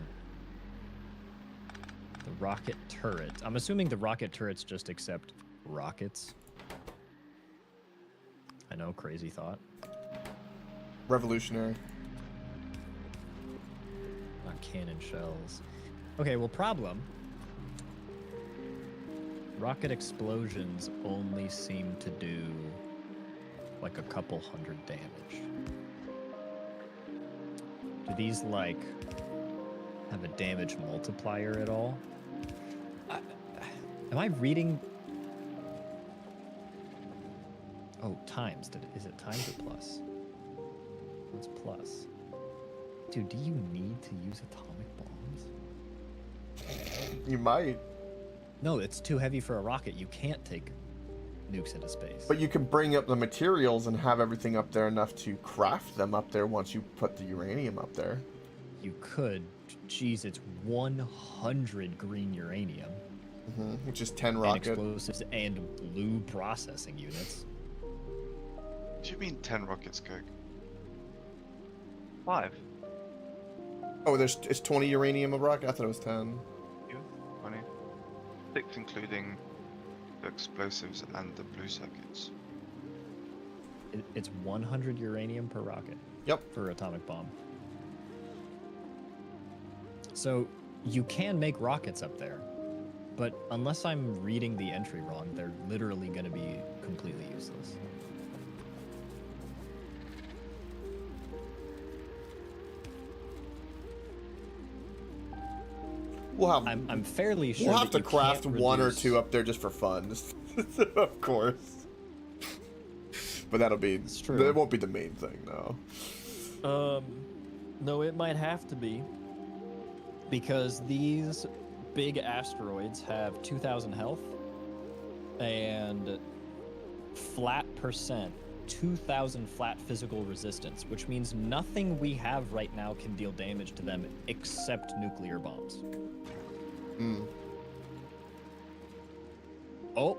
the rocket turret. I'm assuming the rocket turrets just accept rockets. I know, crazy thought. Revolutionary. Not cannon shells. Okay, well, problem. Rocket explosions only seem to do like a couple hundred damage. Do these like have a damage multiplier at all? Am I reading? Oh, times. Is it times or plus? What's plus? Dude, do you need to use atomic bombs? You might. No, it's too heavy for a rocket. You can't take nukes into space. But you can bring up the materials and have everything up there enough to craft them up there once you put the uranium up there. You could. Jeez, it's 100 green uranium. Which is 10 And rocket. explosives and blue processing units. What do you mean 10 rockets, Coke? 5. Oh, it's 20 uranium a rocket? I thought it was 10. 20. 6 including the explosives and the blue circuits. It's 100 uranium per rocket. Yep. For atomic bomb. So you can make rockets up there, but unless I'm reading the entry wrong, they're literally going to be completely useless. I'm fairly sure We'll have that to you craft can't one or reduce- two up there just for fun. Of course. But that'll be... It's true. That won't be the main thing, though. No, it might have to be. Because these big asteroids have 2,000 health and flat percent, 2,000 flat physical resistance, which means nothing we have right now can deal damage to them except nuclear bombs. Oh.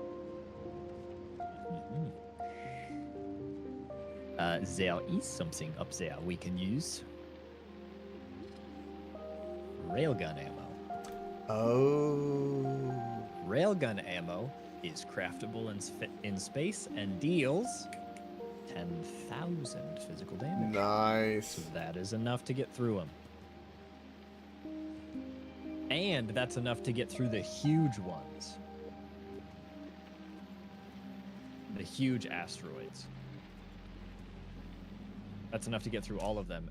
There is something up there we can use. Railgun ammo. Oh. Railgun ammo is craftable in space and deals 10,000 physical damage. Nice. So that is enough to get through them. And that's enough to get through the huge ones. The huge asteroids. That's enough to get through all of them.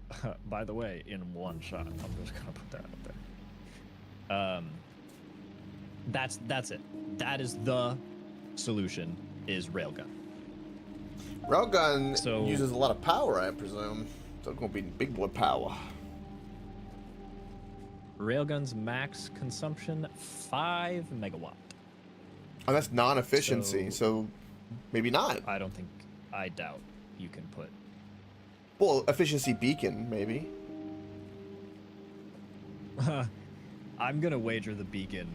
By the way, in one shot. I'm just gonna put that up there. That's it. That is the solution, is railgun. Railgun So- uses a lot of power, I presume. So it's gonna be big boy power. Railgun's max consumption, 5 megawatt. Oh, that's non-efficiency, so maybe not. I doubt you can put. Well, efficiency beacon, maybe. I'm gonna wager the beacon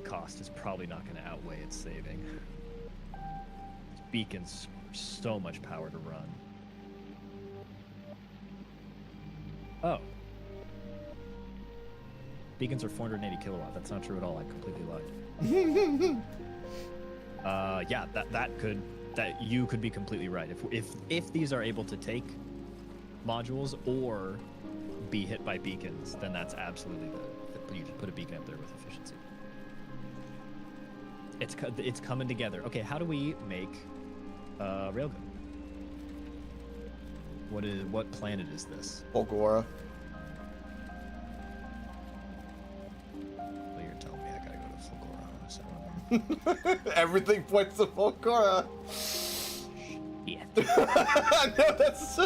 cost is probably not gonna outweigh its saving. Beacon's so much power to run. Oh. Beacons are 480 kilowatt. That's not true at all. I completely lied. Yeah, that you could be completely right. If these are able to take modules or be hit by beacons, then that's absolutely you just put a beacon up there with efficiency. It's coming together. Okay, how do we make railgun? What planet is this? Fulgora. Well, you're telling me I gotta go to Foctorio. So Everything points to Fulgora. yeah. No, that's...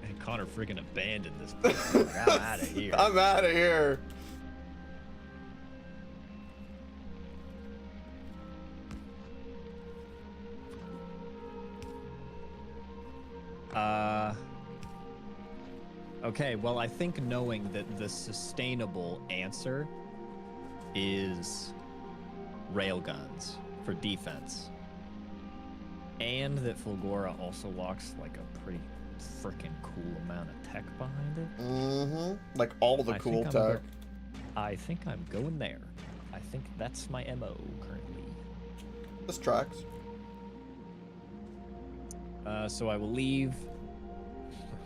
And Connor freaking abandoned this place. Like, I'm out of here. I'm out of here. Okay, well, I think knowing that the sustainable answer is railguns for defense, and that Fulgora also locks like a pretty freaking cool amount of tech behind it. Mm-hmm. Like all the cool tech. I think I'm going there. I think that's my MO currently. This tracks. So I will leave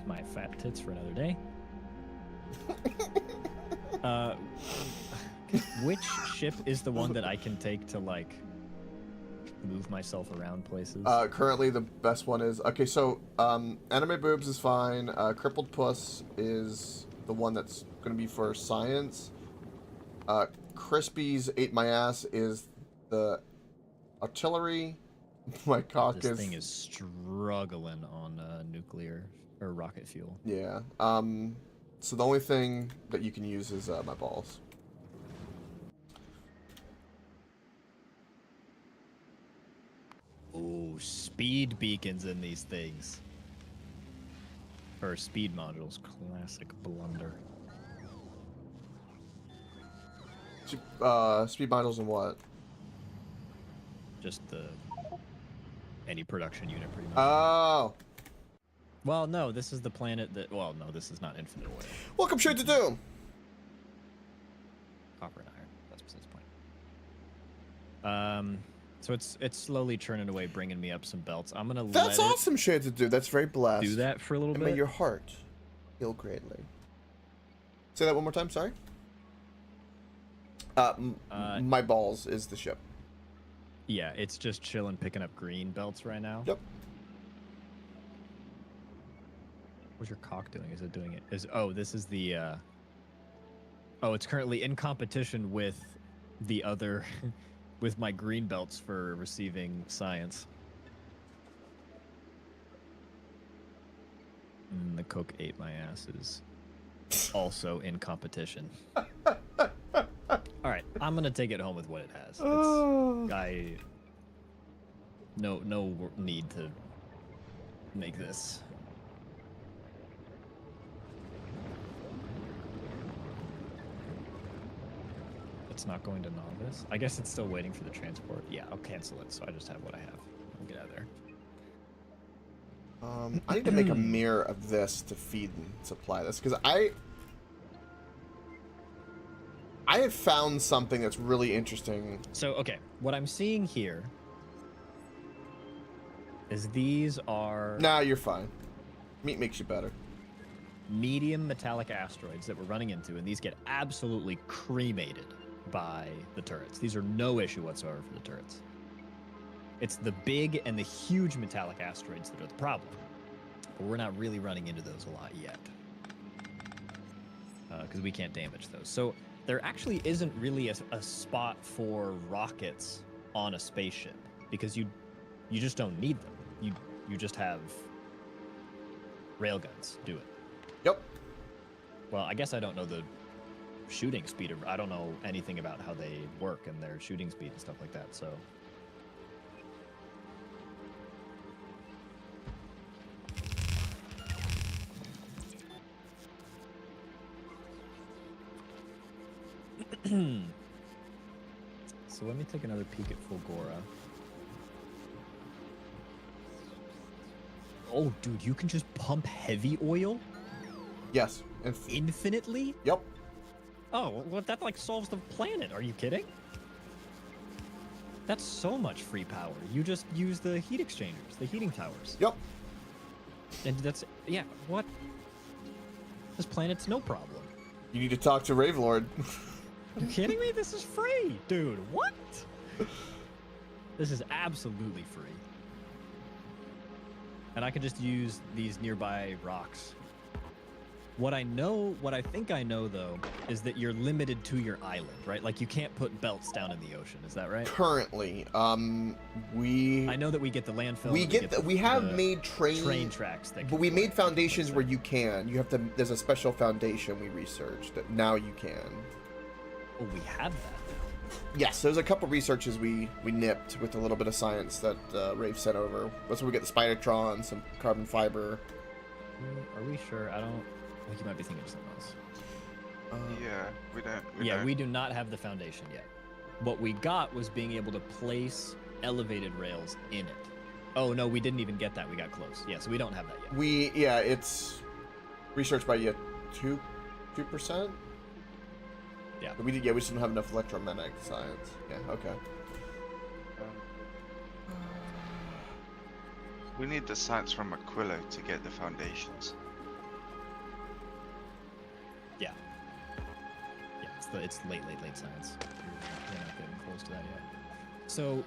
my fat tits for another day. which ship is the one that I can take to like move myself around places? Currently the best one is okay. So anime boobs is fine. Crippled puss is the one that's gonna be for science. Crispy's ate my ass is the artillery. My cock This thing is struggling on nuclear or rocket fuel. Yeah. So the only thing that you can use is my balls. Ooh, speed beacons in these things. Or speed modules. Classic blunder. Speed modules and what? Just the any production unit, pretty much. Oh. Well, no, this is the planet that. Well, no, this is not infinite oil. Welcome, Shade to Doom. Copper and iron. That's besides the point. So it's slowly churning away, bringing me up some belts. I'm gonna That's let awesome, Shade to Do. That's very blessed. do that for a little And bit. may your heart heal greatly. Say that one more time. Sorry. My balls is the ship. Yeah, it's just chilling, picking up green belts right now. Yep. What's your cock doing? Is it doing it? This is the. Oh, it's currently in competition with the other, with my green belts for receiving science. And the Coke ate my ass is also in competition. All right, I'm gonna take it home with what it has. No need to make this. It's not going to novice. I guess it's still waiting for the transport. Yeah, I'll cancel it. So I just have what I have. I'll get out of there. I need to make a mirror of this to feed and supply this because I have found something that's really interesting. So, okay, what I'm seeing here is these are Nah, you're fine. Meat makes you better. medium metallic asteroids that we're running into, and these get absolutely cremated by the turrets. These are no issue whatsoever for the turrets. It's the big and the huge metallic asteroids that are the problem. But we're not really running into those a lot yet. Because we can't damage those. So there actually isn't really a spot for rockets on a spaceship. Because you just don't need them. You just have railguns do it. Yep. Well, I guess I don't know the shooting speed of. I don't know anything about how they work and their shooting speed and stuff like that. So. So let me take another peek at Fulgora. Oh, dude, you can just pump heavy oil Yes. infinitely? Yep. Oh, well, that like solves the planet. Are you kidding? That's so much free power. You just use the heat exchangers, the heating towers. Yep. And that's, yeah, what? This planet's no problem. You need to talk to Ravelord. Are you kidding me? This is free, dude. What? This is absolutely free. And I can just use these nearby rocks. What I think I know, though, is that you're limited to your island, right? Like, you can't put belts down in the ocean. Is that right? Currently, I know that we get the landfill. we have made train tracks. That but we made foundations where you can. You have to. There's a special foundation we researched that now you can. Oh, we have that. Yes, there's a couple researches we nipped with a little bit of science that Rave sent over. That's where we get the Spidertron, some carbon fiber. Are we sure? I think you might be thinking of something else. Yeah, we don't. We do not have the foundation yet. What we got was being able to place elevated rails in it. Oh no, we didn't even get that. We got close. Yeah, so we don't have that yet. It's research by 2%. Yeah. But we just don't have enough electromagnetic science. Yeah. Okay. We need the science from Aquilo to get the foundations. Yeah. Yeah. it's late science. You're not getting close to that yet. So,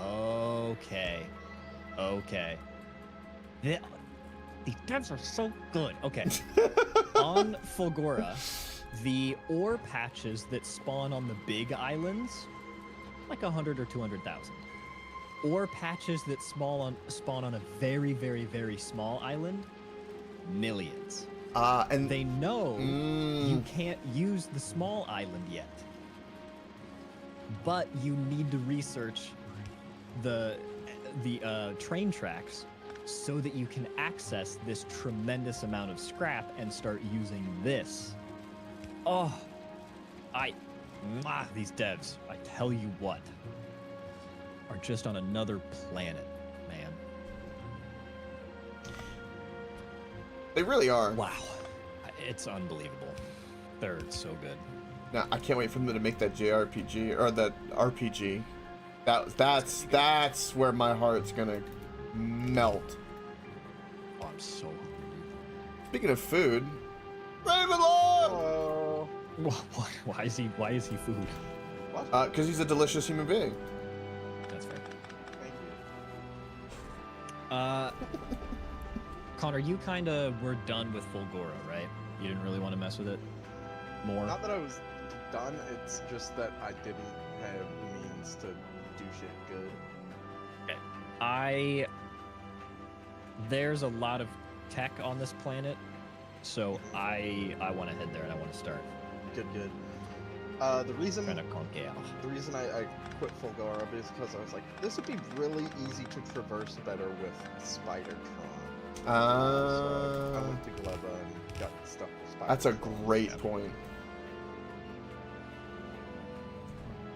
okay. The devs are so good. Okay. On Fulgora, the ore patches that spawn on the big islands, like 100 or 200,000. Ore patches that spawn on a very, very, very small island, millions. And They know you can't use the small island yet, but you need to research the train tracks so that you can access this tremendous amount of scrap and start using this. Oh, these devs, I tell you what, are just on another planet, man. they really are. Wow. It's unbelievable. They're so good. Now, I can't wait for them to make that JRPG or that RPG. That's where my heart's gonna melt. Oh, I'm so hungry. Speaking of food, Ravenloft! Oh. Why is he food? Because he's a delicious human being. That's fair. Thank you. Connor, you kind of were done with Fulgora, right? You didn't really want to mess with it more? Not that I was done, it's just that I didn't have the means to do shit good. Okay. There's a lot of tech on this planet, so I want to head there and I want to start Good. The reason trying to conquer. I quit Fulgora is because I was like, this would be really easy to traverse better with Spider-Tron. So I went to Gleba and got stuff with Spider-Tron. That's a great point.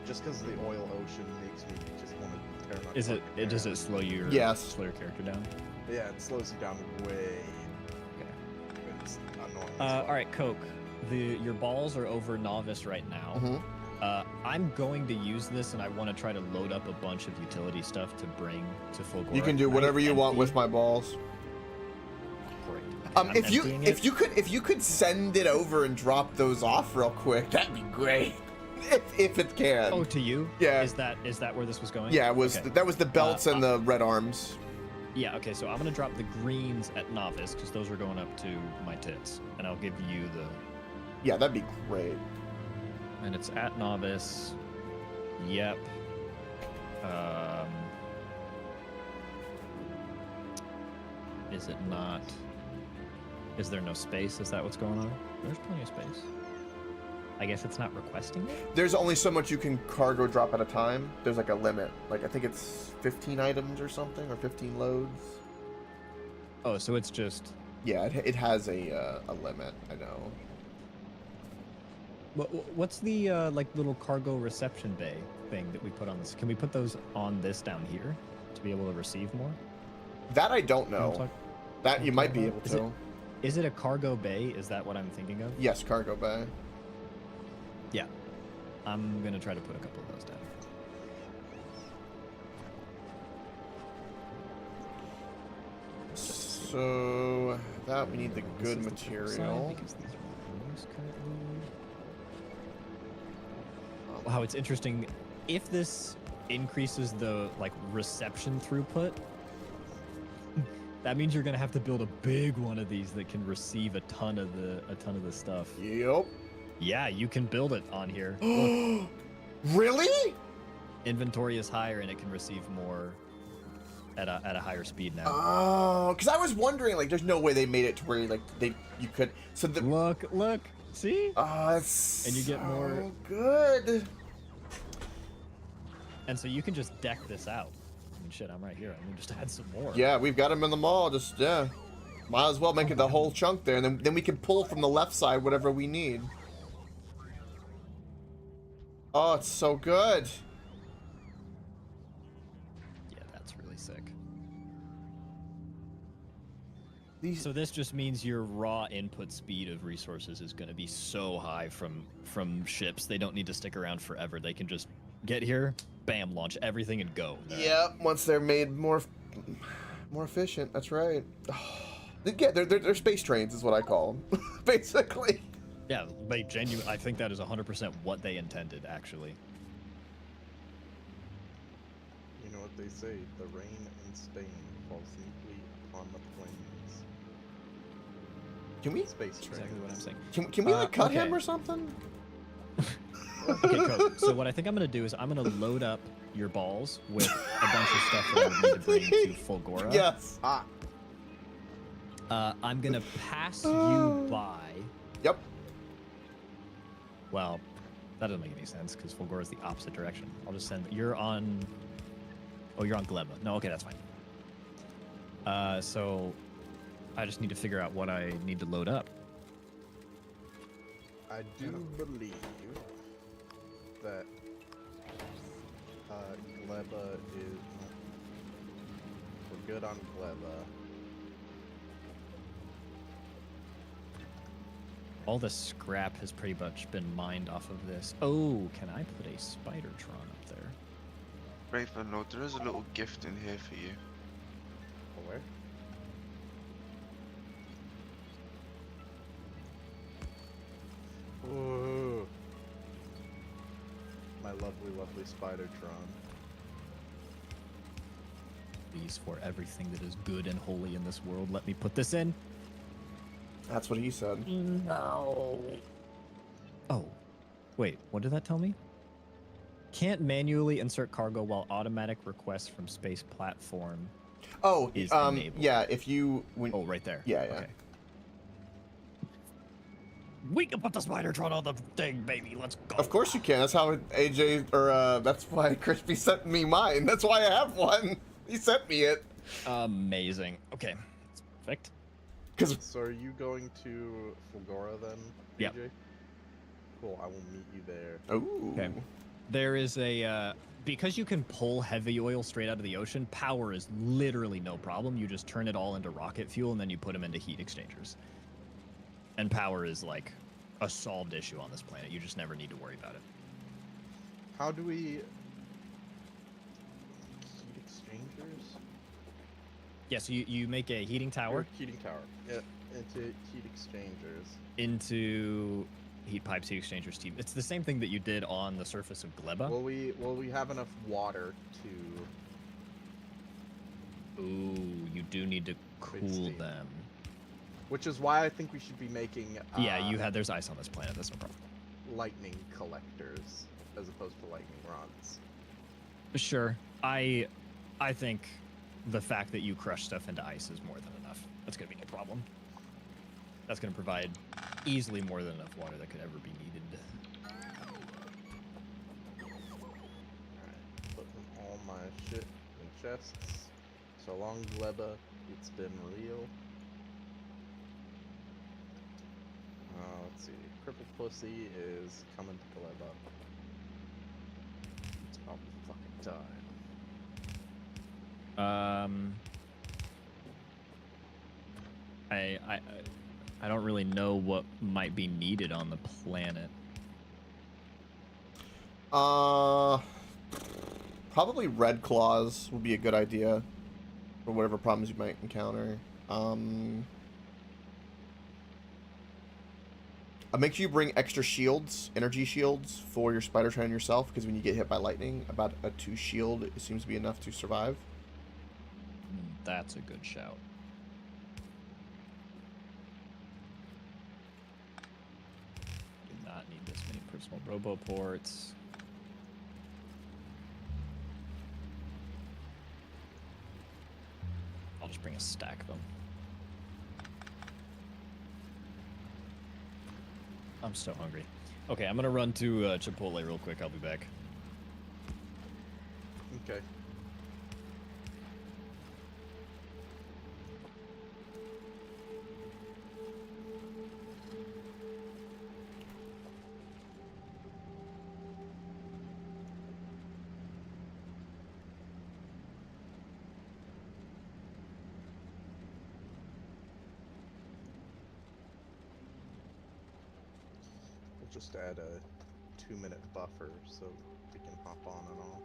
Just because the oil ocean makes me just want to tear my Does fucking it slow your Yes. slow your character down? Yeah, it slows you down way. Okay. It's annoying. All right, Coke. Your balls are over novice right now. Mhm. I'm going to use this, and I want to try to load up a bunch of utility stuff to bring to Fulgora. You can do whatever you want with my balls. Great. I'm emptying it. If you could send it over and drop those off real quick, that'd be great. If it can. Oh, to you? Yeah. Is that where this was going? Yeah, it was. Okay. That was the belts and the red arms. Yeah. Okay. So I'm gonna drop the greens at novice because those are going up to my tits, and I'll give you the. Yeah, that'd be great. And it's at novice. Yep. Is it not? Is there no space? Is that what's going on? There's plenty of space. I guess it's not requesting it? There's only so much you can cargo drop at a time. There's like a limit. Like I think it's 15 items or something, or 15 loads. Oh, so it's just. Yeah, it has a limit. I know. What's the like little cargo reception bay thing that we put on this? Can we put those on this down here to be able to receive more? That I don't You know what I'm know. talk- That you might be able Is to. Is it a cargo bay? Is that what I'm thinking of? Yes, cargo bay. Yeah. I'm gonna try to put a couple of those down. So that we need the This good is the top material. side because these are not used currently. Wow, it's interesting. If this increases the like reception throughput, that means you're gonna have to build a big one of these that can receive a ton of the stuff. Yep. Yeah, you can build it on here. Look, Really? inventory is higher and it can receive more at a higher speed now. Oh, because I was wondering, like, there's no way they made it to where you could. So the. Look, see? Oh, it's And you get more- so good. And so you can just deck this out. I mean, shit, I'm right here. I mean, just add some more. Yeah, we've got them in the mall. Just yeah, might as well make it the whole chunk there, and then we can pull from the left side whatever we need. Oh, it's so good. Yeah, that's really sick. These. So this just means your raw input speed of resources is going to be so high from ships. They don't need to stick around forever. They can just get here, bam, launch everything and go. Yep. Once they're made more efficient. That's right. Yeah, they're space trains, is what I call them, basically. Yeah, I think that is 100% what they intended, actually. You know what they say, the rain in Spain falls neatly upon the plains. Can we? Space train. Exactly what I'm saying. Can we like cut okay. him or something? Okay, Coke. So what I think I'm gonna do is I'm gonna load up your balls with a bunch of stuff that I would need to bring to Fulgora. Yes. Ah, I'm gonna pass you by. Yep. Well, that doesn't make any sense because Fulgora is the opposite direction. I'll just send. You're on. Oh, you're on Gleba. No, okay, that's fine. So I just need to figure out what I need to load up. I do believe that Gleba is. We're good on Gleba. All the scrap has pretty much been mined off of this. Oh, can I put a Spidertron up there? Raven Lord, there is a little gift in here for you. Where? Ooh. My lovely, lovely Spidertron. Please, for everything that is good and holy in this world, let me put this in. That's what he said. No. Oh, wait, what did that tell me? Can't manually insert cargo while automatic requests from space platform. Oh, is enabled. yeah. If you Oh, right there. Yeah, yeah. Okay. We can put the Spidertron on the thing, baby. Let's go. Of course you can. That's how AJ or that's why Crispy sent me mine. That's why I have one. He sent me it. Amazing. Okay, that's perfect. Cause So are you going to Fulgora then, Yep. AJ? Cool, I will meet you there. ooh. Okay. There is a because you can pull heavy oil straight out of the ocean. Power is literally no problem. You just turn it all into rocket fuel and then you put them into heat exchangers. And power is like a solved issue on this planet. You just never need to worry about it. How do we... Heat exchangers? Yeah, so you make a heating tower Or heating tower. Yeah, into heat exchangers. into heat pipes, heat exchangers, steam. It's the same thing that you did on the surface of Gleba. Will we have enough water to... Ooh, you do need to cool steam. them. Which is why I think we should be making... Yeah, there's ice on this planet. That's no problem. lightning collectors as opposed to lightning rods. Sure. I think the fact that you crush stuff into ice is more than enough. That's going to be no problem. That's going to provide easily more than enough water that could ever be needed. Alright, putting all my shit in chests. So long, Gleba. It's been real. Let's see. Crippled Pussy is coming to Gleba. It's about fucking time. I don't really know what might be needed on the planet. Probably red claws would be a good idea for whatever problems you might encounter. Make sure you bring extra shields, energy shields, for your spider train yourself, because when you get hit by lightning, about a 2 shield it seems to be enough to survive. That's a good shout. Do not need this many personal robo ports. I'll just bring a stack of them. I'm so hungry. Okay, I'm gonna run to Chipotle real quick. I'll be back. Okay. Just add a 2-minute buffer so we can hop on and off.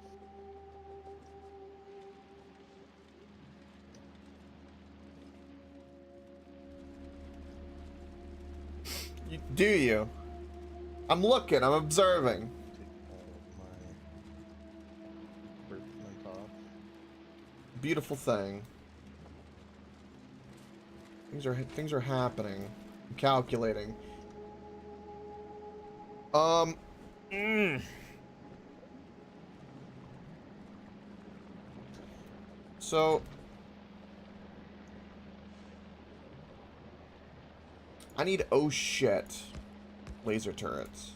Do you? I'm looking, I'm observing. Take all of my equipment off. Beautiful thing. Things are happening. I'm calculating. So I need oh shit laser turrets.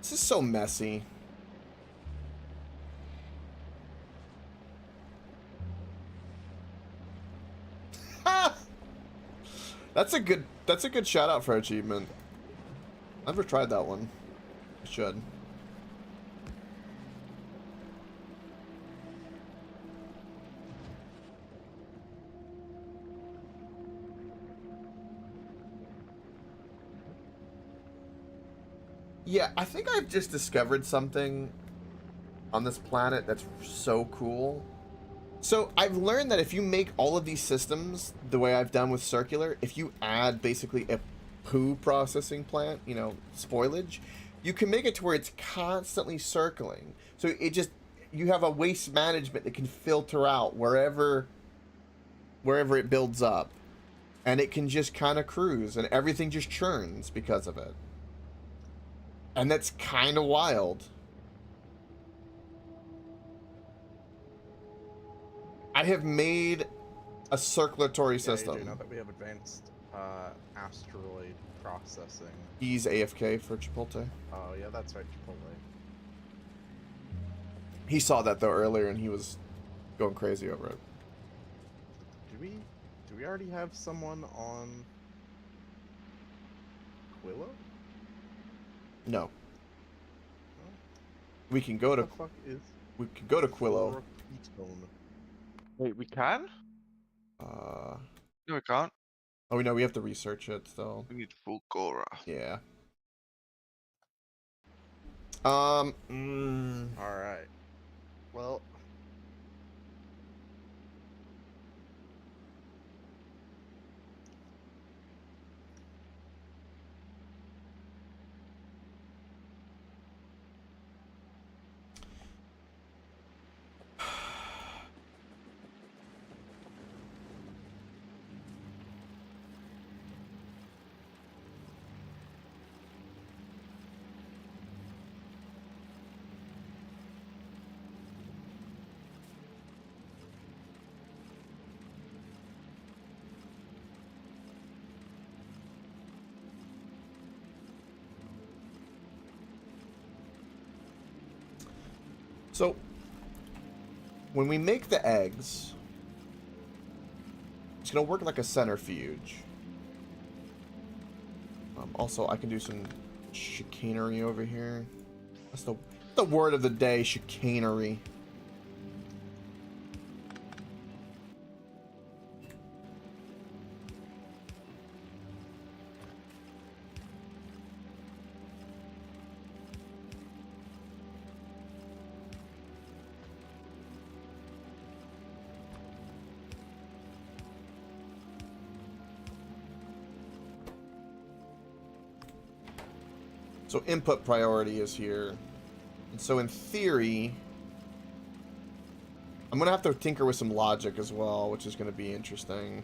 This is so messy. That's a good shout out for achievement. I've never tried that one. I should. Yeah, I think I've just discovered something on this planet that's so cool. So I've learned that if you make all of these systems the way I've done with circular, if you add basically a poo processing plant, you know, spoilage, you can make it to where it's constantly circling. So it just, you have a waste management that can filter out wherever it builds up. And it can just kind of cruise and everything just churns because of it. And that's kind of wild. I have made a circulatory system. You do know that we have advanced asteroid processing. He's AFK for Chipotle. Oh yeah, that's right, Chipotle. He saw that though earlier and he was going crazy over it. Do we already have someone on Quillo? No. No? We can go to What the fuck is Quillo. Ketone? Wait, we can? Uh No, we can't. oh no, we have to research it still. We need Fulgora. Yeah. Alright. Well, So when we make the eggs, it's gonna work like a centrifuge. Also, I can do some chicanery over here. That's the word of the day, chicanery. So input priority is here. And so in theory, I'm going to have to tinker with some logic as well, which is going to be interesting.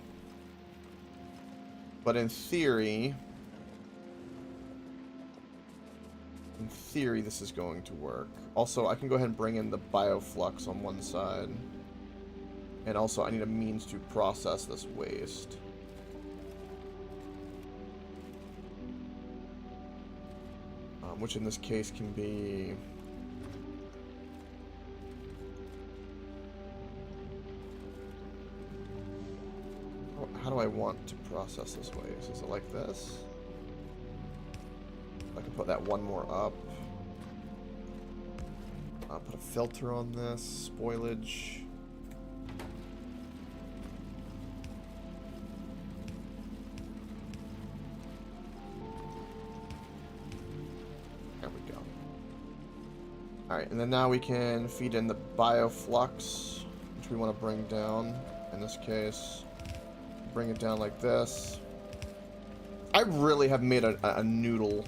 But in theory, this is going to work. Also, I can go ahead and bring in the bioflux on one side. And also, I need a means to process this waste. Which in this case can be... How do I want to process this waste? Is it like this? I can put that one more up. I'll put a filter on this. Spoilage. There we go. Alright, and then now we can feed in the bioflux, which we want to bring down. In this case, bring it down like this. I really have made a noodle.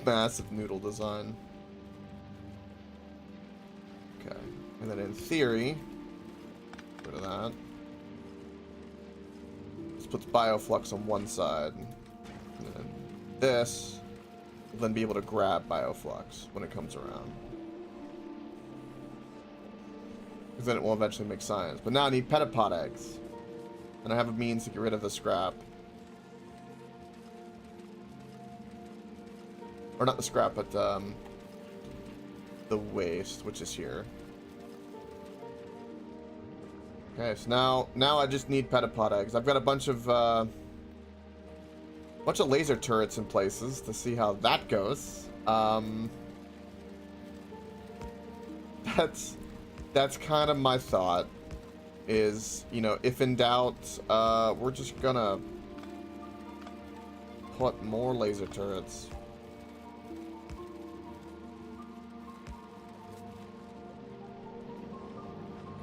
Massive noodle design. Okay, and then in theory, rid of that. This puts bioflux on one side. And then this will then be able to grab bioflux when it comes around. Because then it will eventually make science. But now I need petapod eggs. And I have a means to get rid of the scrap. Or not the scrap, but the waste, which is here. Okay, so now I just need petapod eggs. I've got a bunch of laser turrets in places to see how that goes. That's kind of my thought. Is, you know, if in doubt, we're just gonna put more laser turrets.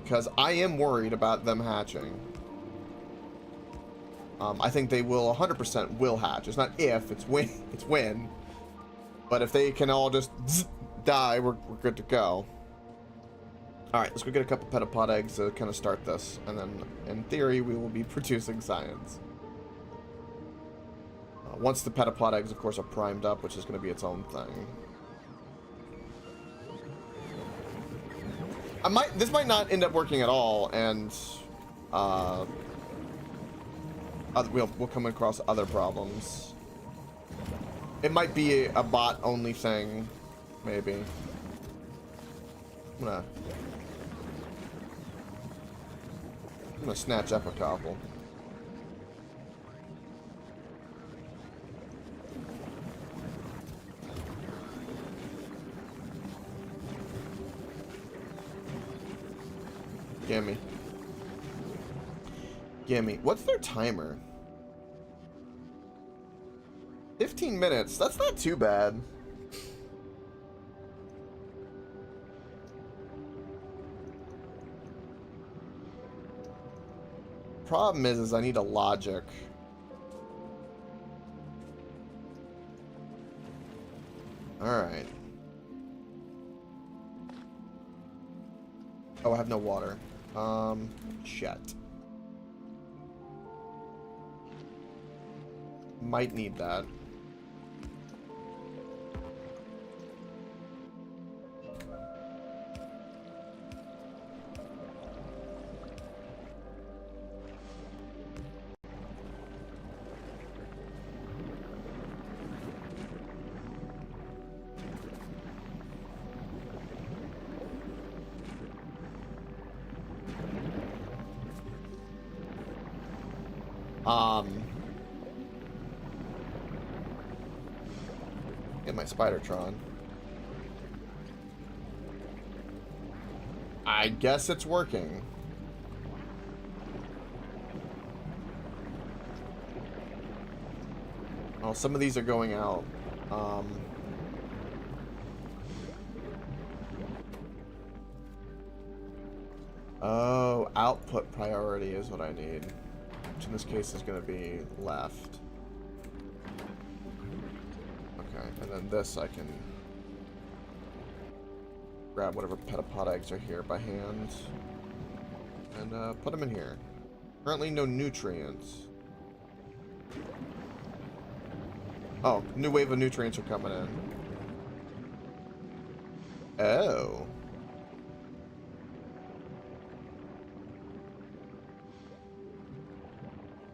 Because I am worried about them hatching. I think they will 100% will hatch. It's not if, it's when. It's when. But if they can all just die, we're good to go. Alright, let's go get a couple petapod eggs to kind of start this. And then, in theory, we will be producing science. Once the petapod eggs, of course, are primed up, which is going to be its own thing. This might not end up working at all, and we'll come across other problems. It might be a bot-only thing, maybe. I'm gonna snatch up a couple. Gimme. Gimme. What's their timer? 15 minutes. That's not too bad. Problem is I need a logic. Alright. Oh, I have no water. Shit. Might need that. Get my Spidertron. I guess it's working. Oh, some of these are going out. Oh, output priority is what I need. Which in this case is going to be left. Okay, and then this I can grab whatever petapod eggs are here by hand. And put them in here. Currently no nutrients. Oh, new wave of nutrients are coming in. Oh.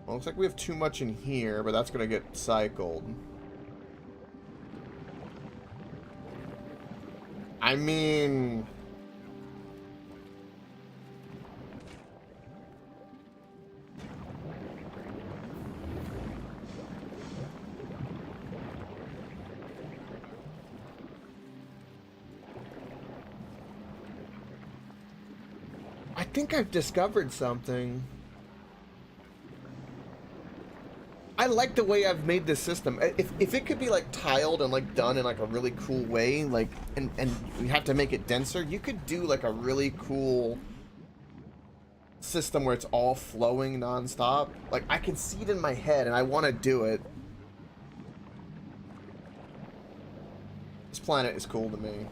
Well, looks like we have too much in here, but that's gonna get cycled. I mean... I think I've discovered something. I like the way I've made this system. If it could be like tiled and like done in like a really cool way, like and you have to make it denser, you could do like a really cool system where it's all flowing nonstop. Like I can see it in my head and I want to do it. This planet is cool to me.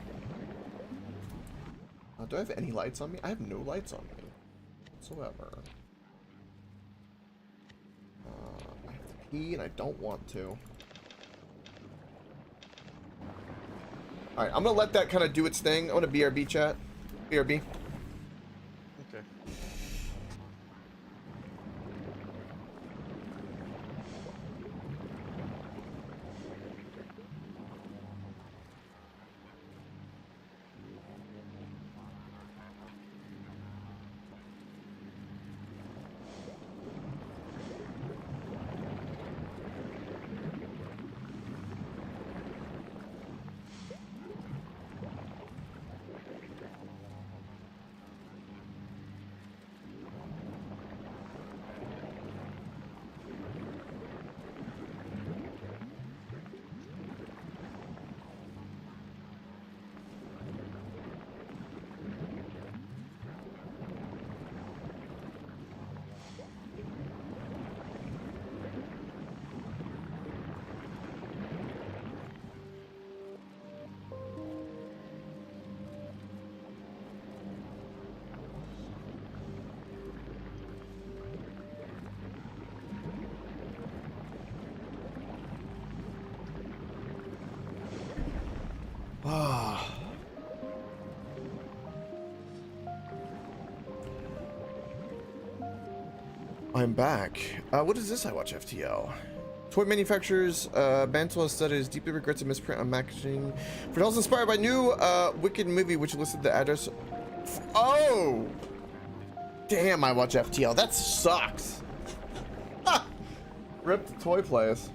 Do I have any lights on me? I have no lights on me whatsoever. I have to pee and I don't want to. Alright, I'm gonna let that kind of do its thing. I want to BRB chat. BRB. Okay. I'm back. What is this I watch FTL? Toy manufacturers, Bantel has studied deeply regrets a misprint on packaging. For also inspired by new Wicked movie, which listed the address. Oh! Damn, I watch FTL. That sucks. Ah! Rip the toy place.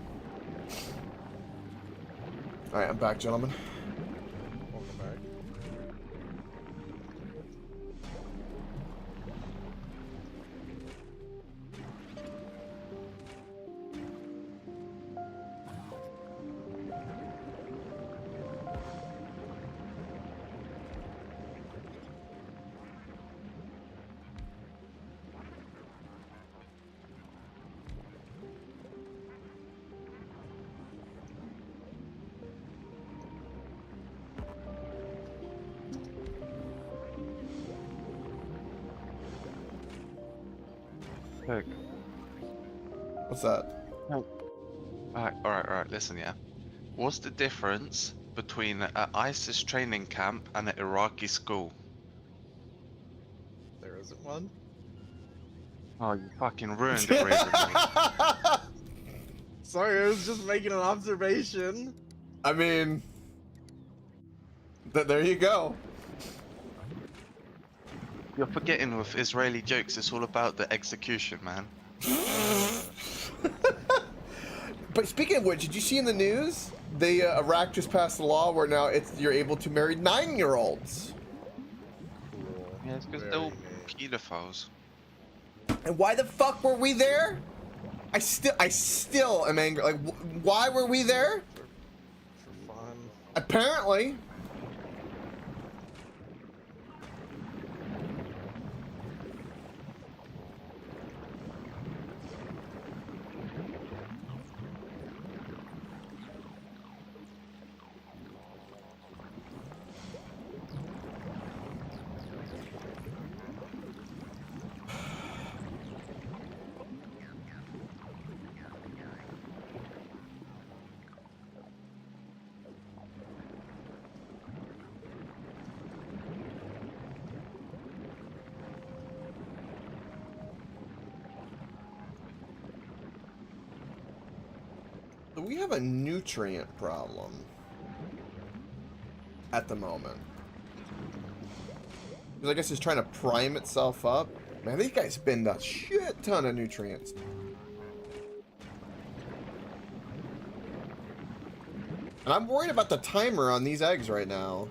Alright, I'm back, gentlemen. Welcome back. Look. What's that? Alright, listen, yeah. What's the difference between an ISIS training camp and an Iraqi school? There isn't one. Oh, you fucking ruined it, Raven, mate. Sorry, I was just making an observation. I mean, there you go. You're forgetting with Israeli jokes, it's all about the execution, man. But speaking of which, did you see in the news? They Iraq just passed a law where now you're able to marry 9-year-olds. Cool. Yeah, it's because Very they're all neat. pedophiles. And why the fuck were we there? I still am angry. Like, why were we there? For fun. Apparently. We have a nutrient problem at the moment. Because I guess it's trying to prime itself up. Man, these guys spend a shit ton of nutrients. And I'm worried about the timer on these eggs right now.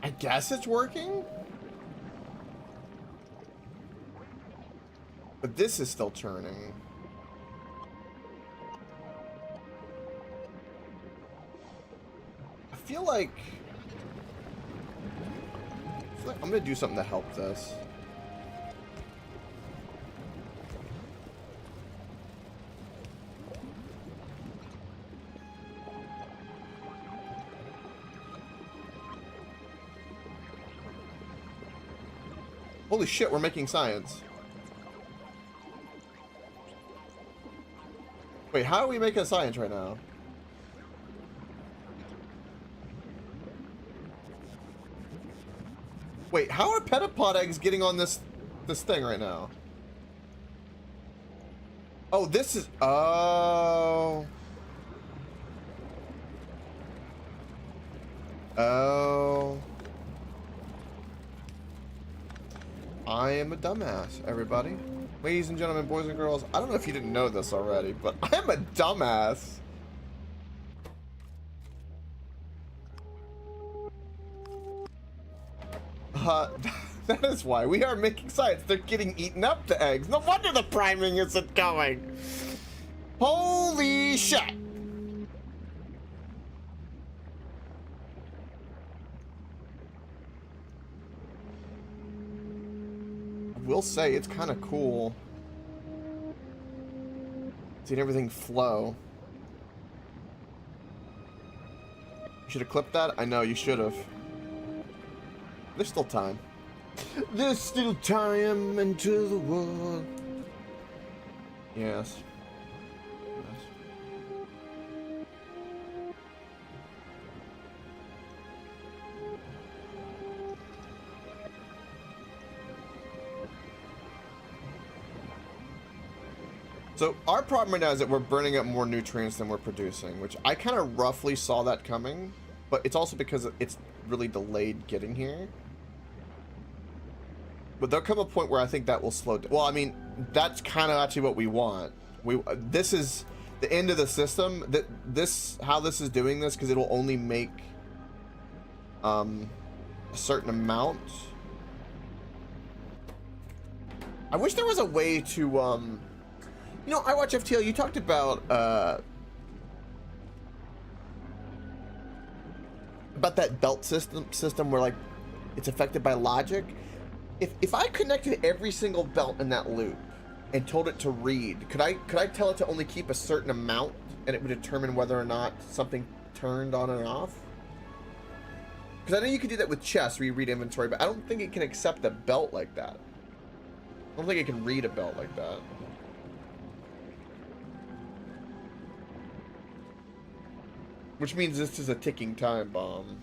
I guess it's working? But this is still turning. I feel like I'm gonna do something to help this. Holy shit, we're making science. Wait, how are we making science right now? Wait, how are petapod eggs getting on this thing right now? Oh, this is... Oh. Oh. I am a dumbass, everybody. Ladies and gentlemen, boys and girls, I don't know if you didn't know this already, but I am a dumbass. That is why we are making science. They're getting eaten up, the eggs. No wonder the priming isn't going. Holy shit. I will say it's kind of cool seeing everything flow. You should have clipped that? I know, you should have. There's still time. There's still time into the world. Yes. So our problem right now is that we're burning up more nutrients than we're producing, which I kind of roughly saw that coming, but it's also because it's really delayed getting here. But there'll come a point where I think that will slow down. Well, I mean, that's kind of actually what we want. This is the end of the system. How this is doing this, because it'll only make a certain amount. I wish there was a way to you know, I watch FTL. You talked about that belt system where like it's affected by logic. If I connected every single belt in that loop and told it to read, could I tell it to only keep a certain amount and it would determine whether or not something turned on and off? Because I know you can do that with chess where you read inventory, but I don't think it can accept a belt like that. I don't think it can read a belt like that. Which means this is a ticking time bomb.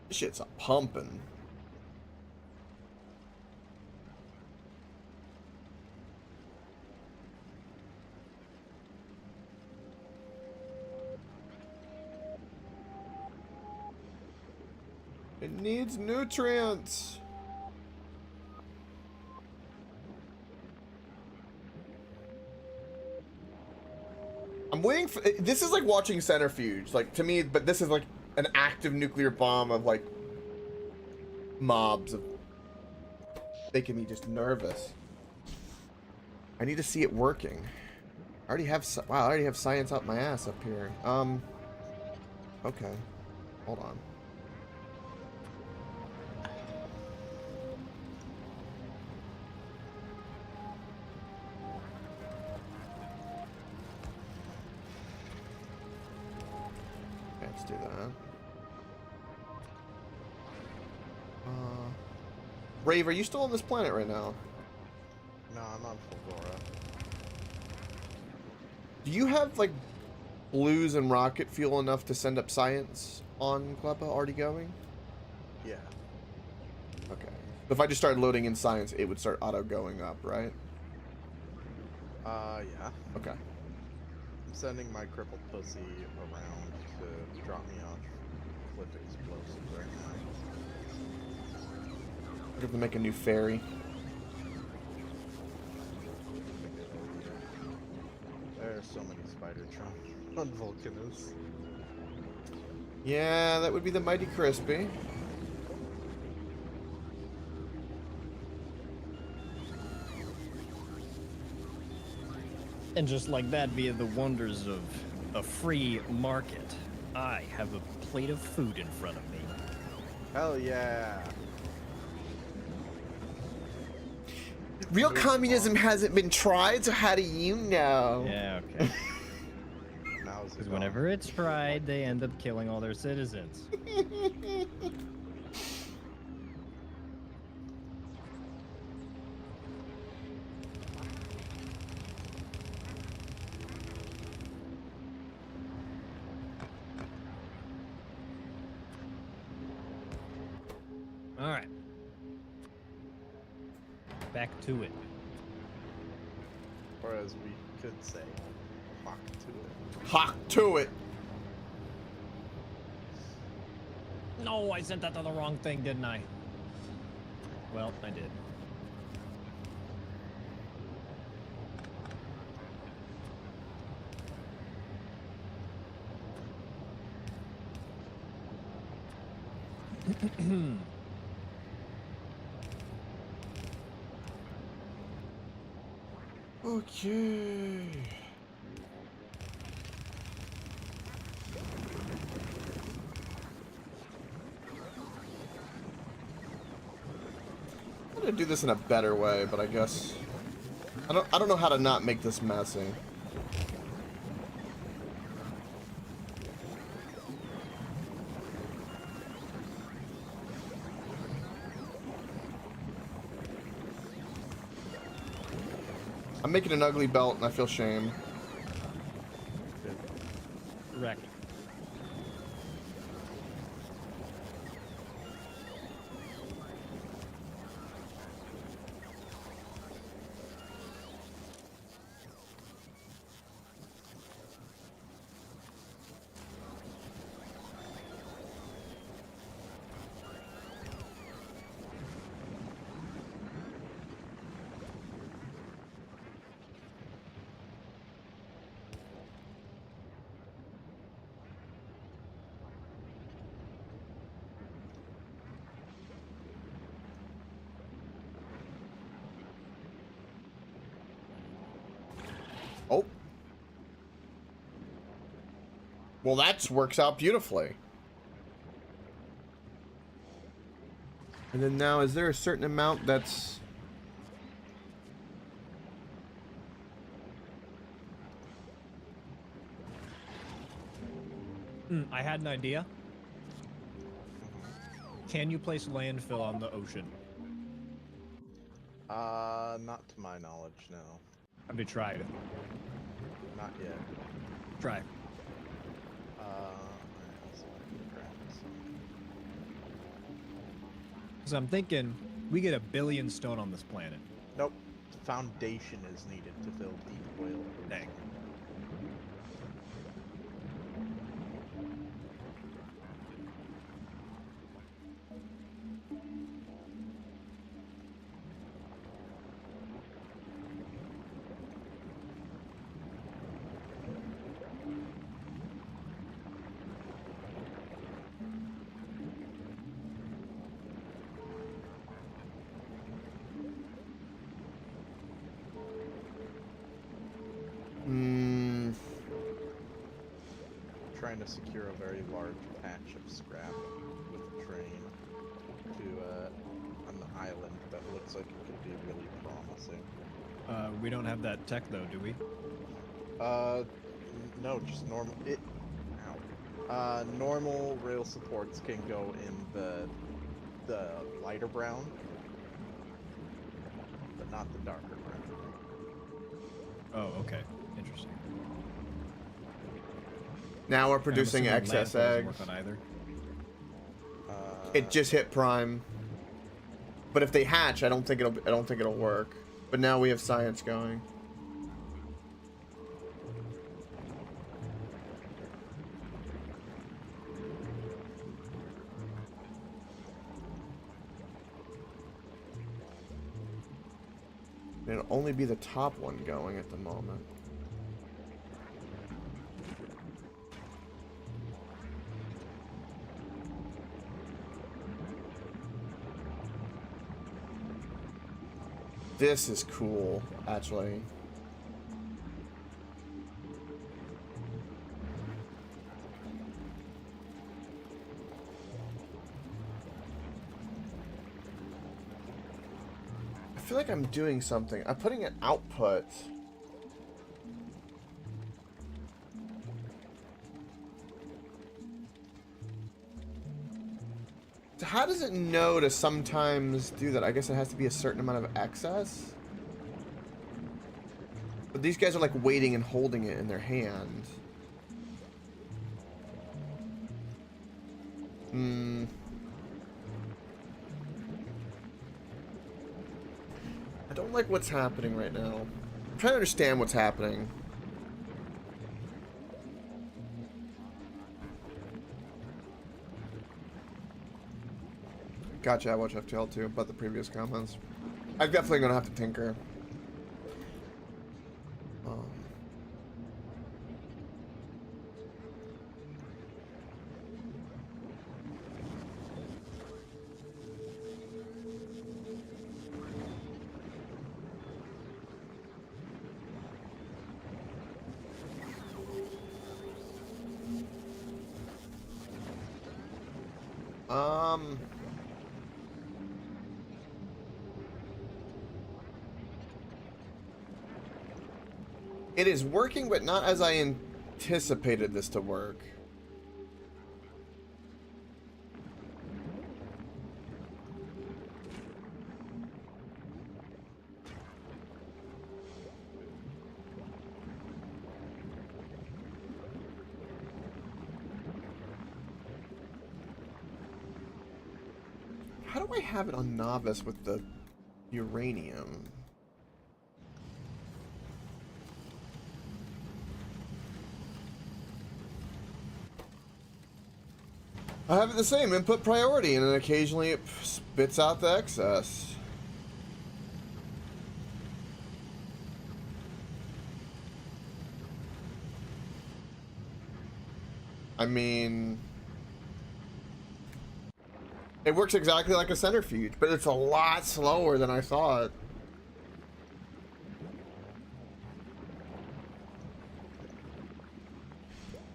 This shit's a pumping. It needs nutrients. I'm waiting for this is like watching centrifuge, like to me, but this is like an active nuclear bomb of like mobs of making me just nervous. I need to see it working. I already have wow, I already have science out my ass up here. Okay. Hold on. Let's do that. Rave, are you still on this planet right now? No, I'm on Fulgora. Do you have, like, blues and rocket fuel enough to send up science on Klepa already going? Yeah. Okay. If I just started loading in science, it would start auto going up, right? Yeah. Okay. I'm sending my crippled pussy around to drop me off cliff explosives right now. I have to make a new ferry. There are so many Spidertron on Vulcanus. Yeah, that would be the Mighty Crispy. And just like that, via the wonders of a free market, I have a plate of food in front of me. Hell yeah! Real communism hasn't been tried, so how do you know? Yeah, okay. Now is Because whenever it's tried, they end up killing all their citizens. All right. Back to it. Or as we could say, fuck to it. Hawk to it. No, I sent that to the wrong thing, didn't I? Well, I did. Okay. I'm gonna do this in a better way, but I guess I don't know how to not make this messy. I'm making an ugly belt and I feel shame. Wrecked. Oh. Well, that works out beautifully. And then now, is there a certain amount that's... I had an idea. Can you place landfill on the ocean? Not to my knowledge, no. Have you tried? Not yet. Try. Alright, let's grab some. Because I'm thinking we get 1 billion stone on this planet. Nope. Foundation is needed to fill deep oil. Dang. Trying to secure a very large patch of scrap with a train to an island that looks like it could be really promising. We don't have that tech though, do we? No, just normal. Normal rail supports can go in the lighter brown, not the darker brown. Oh, okay. Interesting. Now we're I'm producing assuming excess land eggs. doesn't work on either. It just hit prime. But if they hatch, I don't think it'll work. But now we have science going. It'll only be the top one going at the moment. This is cool, actually. I feel like I'm doing something. I'm putting an output. So how does it know to sometimes do that? I guess it has to be a certain amount of excess. But these guys are like waiting and holding it in their hand. I don't like what's happening right now. I'm trying to understand what's happening. Gotcha, I watch FTL too, about the previous comments. I'm definitely gonna have to tinker. It is working, but not as I anticipated this to work. How do I have it on novice with the uranium? I have it the same input priority, and then occasionally it spits out the excess. I mean, it works exactly like a centrifuge, but it's a lot slower than I thought.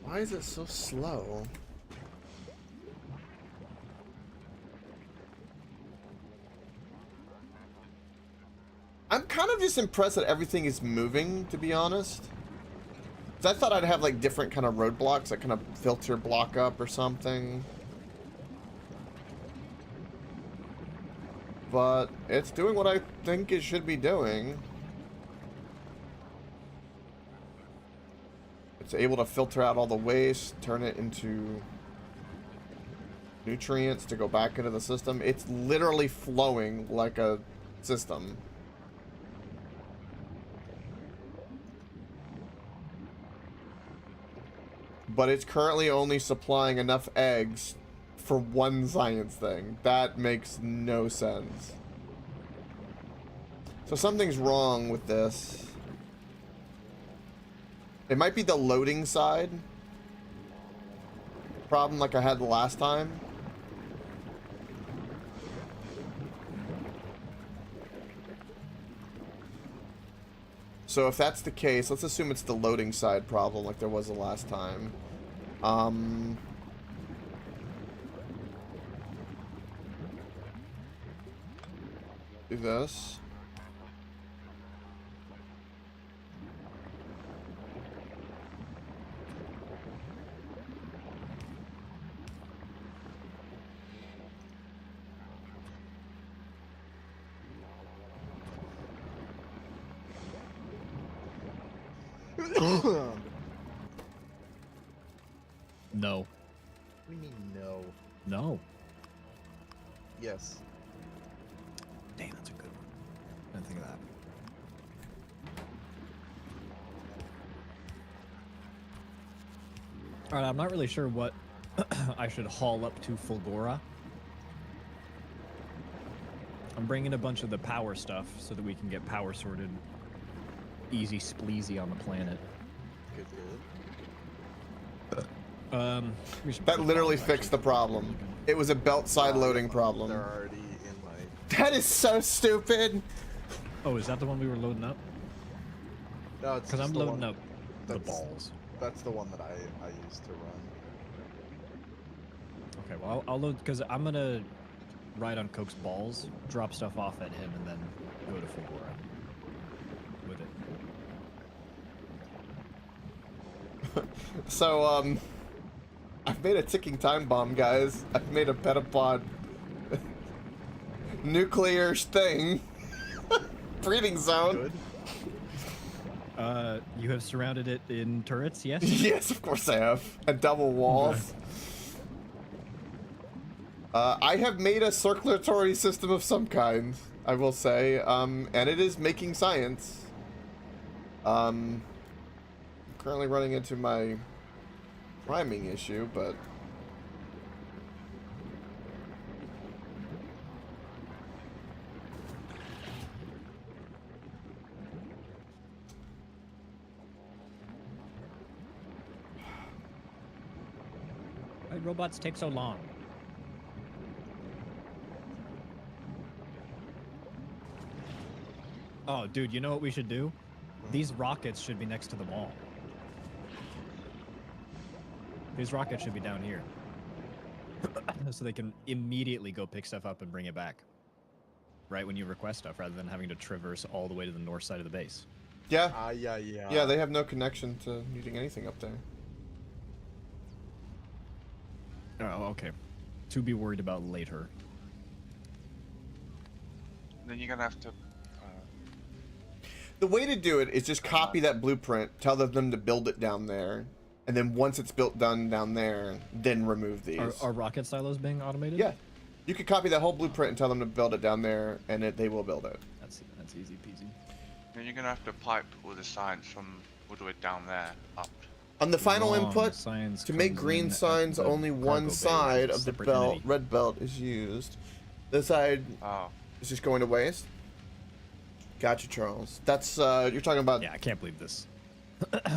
Why is it so slow? I'm kind of just impressed that everything is moving, to be honest. 'Cause I thought I'd have like different kind of roadblocks that kind of filter block up or something. But it's doing what I think it should be doing. It's able to filter out all the waste, turn it into nutrients to go back into the system. It's literally flowing like a system. But it's currently only supplying enough eggs for one science thing. That makes no sense. So something's wrong with this. It might be the loading side problem like I had the last time. So if that's the case, let's assume it's the loading side problem like there was the last time. Do this. What No. do you mean no? No. Yes. Damn, that's a good one. I didn't think of that. All right, I'm not really sure what I should haul up to Fulgora. I'm bringing a bunch of the power stuff so that we can get power sorted easy spleezy on the planet. Good, good. We should That put literally bombs, fixed the actually. problem. It was a belt side loading They're problem. already in my. That is so stupid. Oh, is that the one we were loading up? No, it's Because I'm just the loading one, up the that's- balls. That's the one that I used to run. Okay, well, I'll load, because I'm going to ride on Coke's balls, drop stuff off at him, and then go to Fulgora with it. So, I've made a ticking time bomb, guys. I've made a petapod nuclear thing. Breeding zone. Good. You have surrounded it in turrets, yes? Yes, of course I have. And double walls. I have made a circulatory system of some kind, I will say, and it is making science. Currently running into my rhyming issue, but Why robots take so long? Oh, dude, you know what we should do? These rockets should be next to the mall. These rockets should be down here. So they can immediately go pick stuff up and bring it back. Right when you request stuff, rather than having to traverse all the way to the north side of the base. yeah. Yeah. Yeah, they have no connection to needing anything up there. Oh, okay. To be worried about later. Then you're gonna have to. The way to do it is just copy that blueprint, tell them to build it down there, and then once it's built down there, then remove these. Are rocket silos being automated? Yeah. You could copy that whole blueprint and tell them to build it down there, and they will build it. That's easy peasy. Then you're gonna have to pipe all the science from all the way down there up. On the final Wrong. input, Science to make comes green in signs, at the only cargo one bay, which side is of the separate belt, entity. red belt, is used. This side Oh. is just going to waste. Gotcha, Charles. That's, you're talking about Yeah, I can't believe this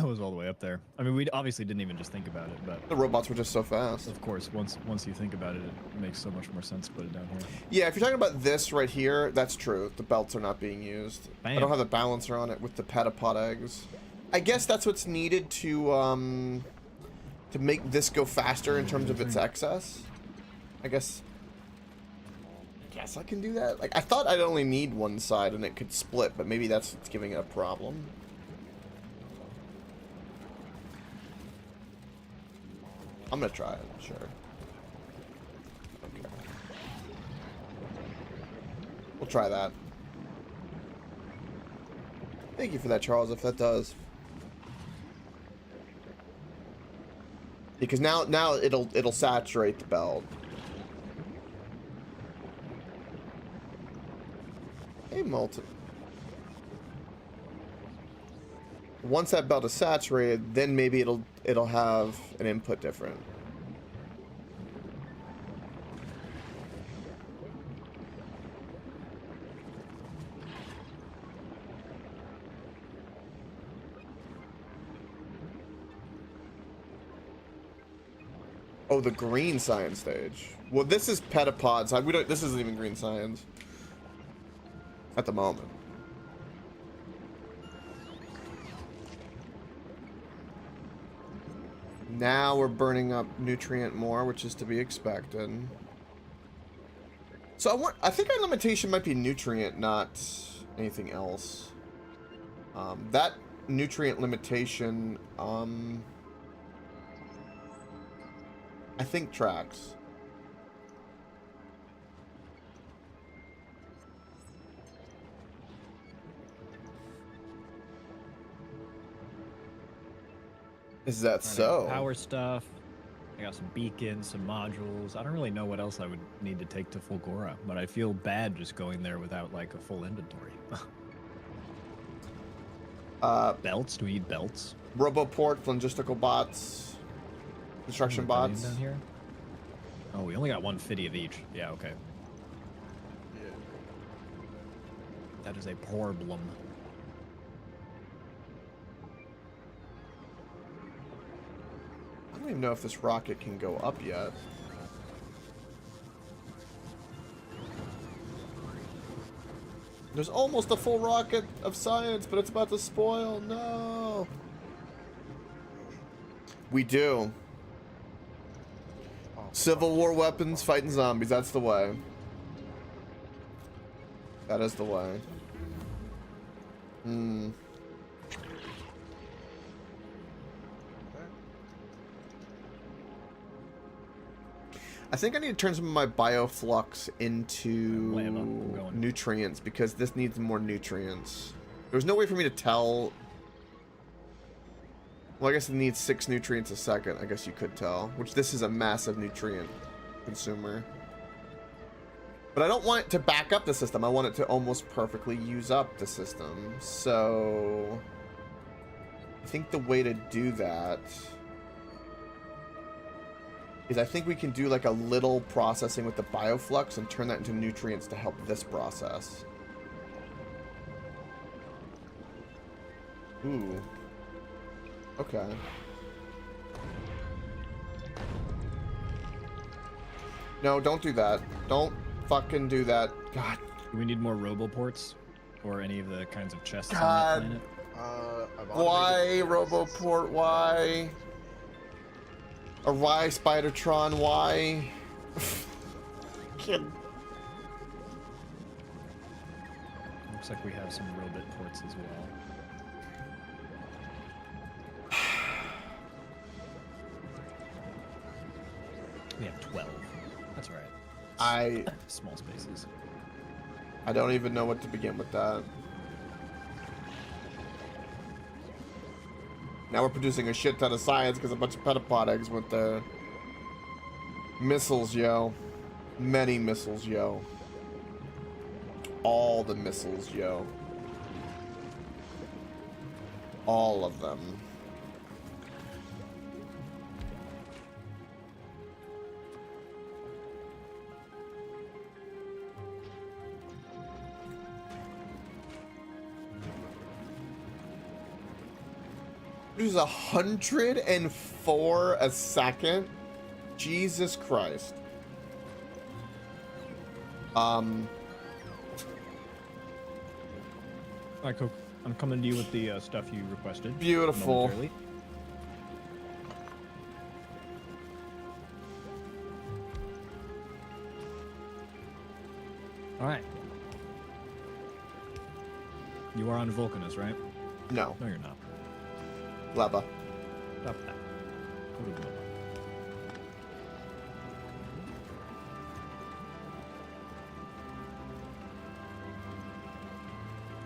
was all the way up there. I mean, we obviously didn't even just think about it, but the robots were just so fast. of course, once you think about it, it makes so much more sense to put it down here. Yeah, if you're talking about this right here, that's true. The belts are not being used. I Bam. don't have the balancer on it with the petapod eggs. I guess that's what's needed to make this go faster in terms of its excess. I guess I can do that. Like, I thought I'd only need one side and it could split, but maybe that's what's giving it a problem. I'm gonna try it, sure. Okay. We'll try that. Thank you for that, Charles, if that does. Because now it'll saturate the belt. Hey, Molten. Once that belt is saturated, then maybe it'll have an input different. Oh, the green science stage. Well, this is petapods. This isn't even green science at the moment. Now we're burning up nutrient more, which is to be expected. So I think our limitation might be nutrient, not anything else. That nutrient limitation, I think tracks. Is that I got so? power stuff. I got some beacons, some modules. I don't really know what else I would need to take to Fulgora, but I feel bad just going there without like a full inventory. Belts? Do we need belts? Roboport, logistical bots, construction bots. Down here. Oh, we only got 150 of each. Yeah, okay. Yeah. That is a problem. I don't even know if this rocket can go up yet. There's almost a full rocket of science, but it's about to spoil. No. We do. Civil War weapons fighting zombies. That's the way. That is the way. Hmm. I think I need to turn some of my bioflux into nutrients because this needs more nutrients. There's no way for me to tell. Well, I guess it needs 6 nutrients a second. I guess you could tell. Which this is a massive nutrient consumer. But I don't want it to back up the system. I want it to almost perfectly use up the system. So I think the way to do that is I think we can do like a little processing with the bioflux and turn that into nutrients to help this process. Ooh. Okay. No, don't do that. Don't fucking do that. God. Do we need more roboports? Or any of the kinds of chests God. on that planet? Why, Roboport? Why? Or why, Spidertron? Why? Kid. Looks like we have some robot ports as well. We have 12. That's right. Small spaces. I don't even know what to begin with that. Now we're producing a shit ton of science because a bunch of petapod eggs went there. Missiles, yo. Many missiles, yo. All the missiles, yo. All of them. There's 104 a second. Jesus Christ. Alright, Coke. I'm coming to you with the stuff you requested. Beautiful. momentarily. Alright. You are on Vulcanus, right? No. No, you're not. Leva. Stop that. Go to Leva.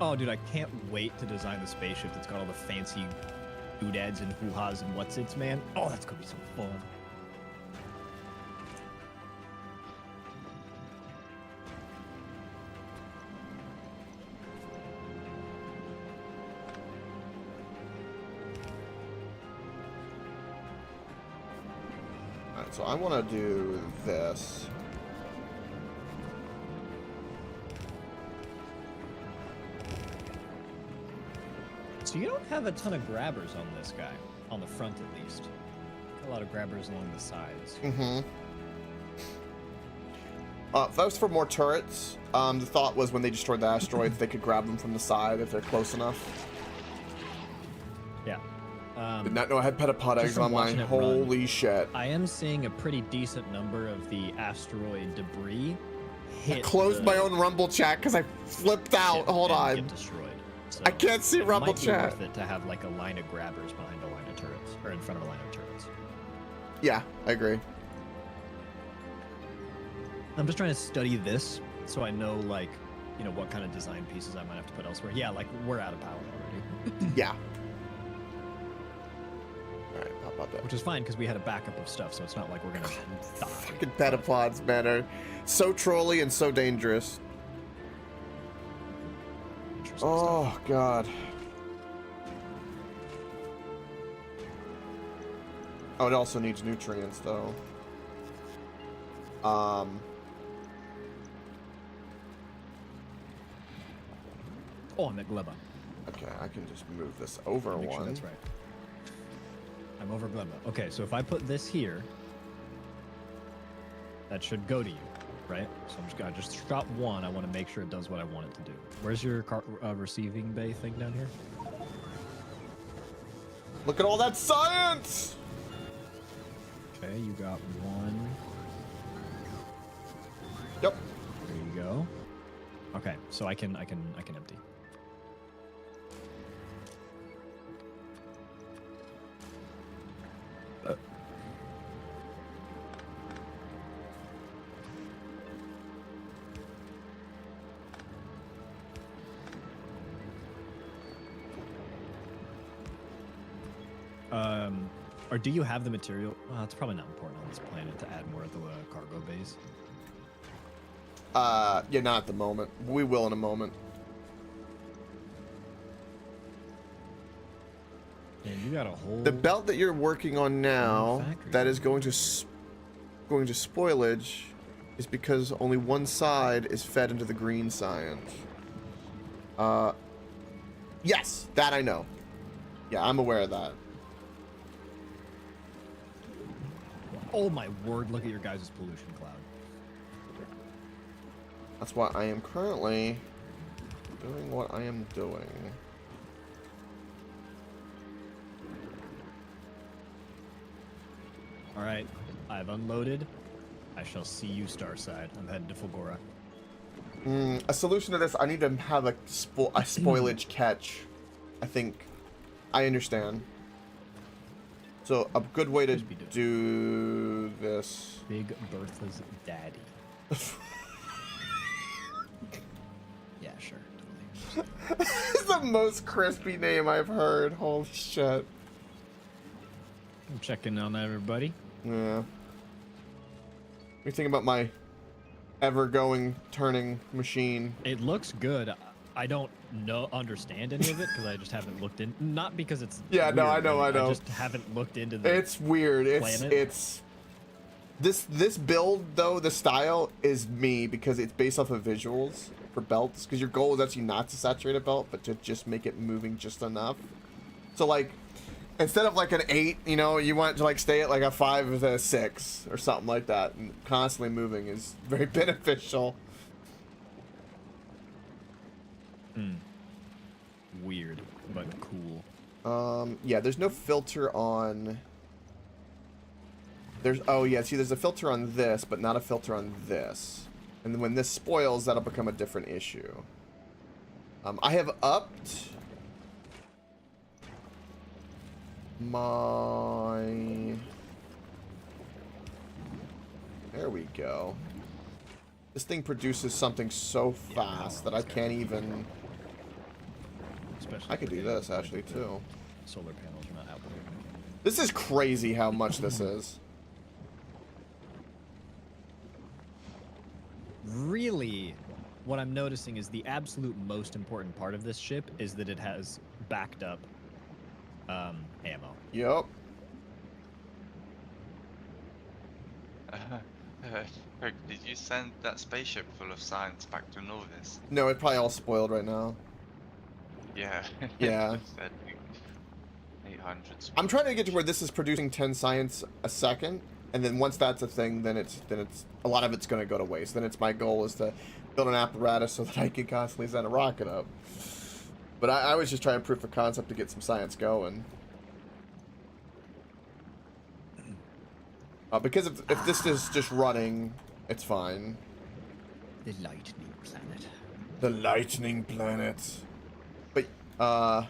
Oh, dude, I can't wait to design the spaceship that's got all the fancy doodads and hoo-has and what's-its, man. Oh, that's gonna be so fun. Alright, so I want to do this. So you don't have a ton of grabbers on this guy, on the front at least. A lot of grabbers along the sides. Mm-hmm. That was for more turrets. The thought was when they destroyed the asteroids, they could grab them from the side if they're close enough. Yeah. Did not know I had petapod eggs from on mine. watching it Holy run, shit. I am seeing a pretty decent number of the asteroid debris hit I closed my own Rumble chat because I flipped out. Hold on. Get destroyed. So I can't see it Rumble might be chat. worth it to have like a line of grabbers behind a line of turrets, or in front of a line of turrets. Yeah, I agree. I'm just trying to study this so I know, like, you know, what kind of design pieces I might have to put elsewhere. Yeah, like, we're out of power already. Yeah. Alright. How about that? Which is fine because we had a backup of stuff, so it's not like we're gonna die. Fucking petapods, man, are so trolly and so dangerous. Interesting stuff. Oh, God. Oh, it also needs nutrients, though. Oh, I'm at Gleba. Okay, I can just move this over Make sure one. that's right. I'm over Gleba. Okay, so if I put this here, that should go to you, right? So I'm just gonna just drop one. I want to make sure it does what I want it to do. Where's your receiving bay thing down here? Look at all that science! Okay, you got one. Yep. There you go. Okay, so I can empty. Or do you have the material? Well, it's probably not important on this planet to add more of the cargo bays. Yeah, not at the moment. We will in a moment. And you got a whole. The belt that you're working on now, factory. that is going to spoilage, is because only one side is fed into the green science. Yes, that I know. Yeah, I'm aware of that. Oh my word! Look at your guys' pollution cloud. That's why I am currently doing what I am doing. All right, I've unloaded. I shall see you, Starside. I'm headed to Fulgora. A solution to this, I need to have a spoilage catch. I think. I understand. So a good way to do this. Big Bertha's daddy. Yeah, sure. Totally. It's the most crispy name I've heard. Holy shit. I'm checking on everybody. Yeah. What do you think about my ever-going, turning machine? It looks good. I don't understand any of it because I just haven't looked in. Not because it's Yeah, no, weird, I know. I just haven't looked into the. It's weird. planet. It's this build though. The style is me because it's based off of visuals for belts. Because your goal is actually not to saturate a belt, but to just make it moving just enough. So like, instead of like an 8, you know, you want to like stay at like a 5 to 6 or something like that. And constantly moving is very beneficial. Weird, but cool. Yeah, there's no filter on. Oh yeah, see, there's a filter on this, but not a filter on this. And then when this spoils, that'll become a different issue. I have upped my. There we go. This thing produces something so fast that I can't even. Especially I could do this actually too. Solar panels are not outputting. This is crazy how much this is. Really, what I'm noticing is the absolute most important part of this ship is that it has backed up ammo. Yep. Did you send that spaceship full of science back to Novis? No, it's probably all spoiled right now. Yeah. Yeah. It said 800. I'm trying to get to where this is producing 10 science a second, and then once that's a thing, then it's a lot of it's going to go to waste. Then it's my goal is to build an apparatus so that I can constantly send a rocket up. But I was just trying proof of concept to get some science going. Because if this is just running, it's fine. The lightning planet. The lightning planet. But yeah.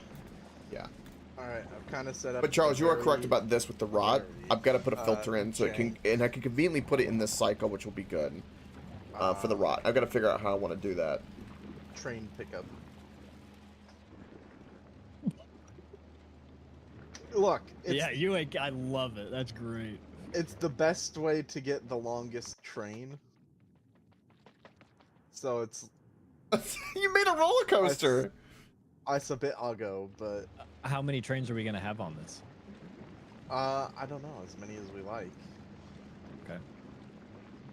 Alright, I've kind of set up. But Charles, you are very- correct about this with the rod. I've got to put a Uh, filter in so it can, and I can conveniently put it in this cycle, which will be good for the rod. I've got to figure out how I want to do that. Train pickup. Look, it's, Yeah, you ain't. I love it. That's great. it's the best way to get the longest train. So it's You made a roller coaster. it's a bit uggo, but How many trains are we gonna have on this? I don't know, as many as we like. Okay.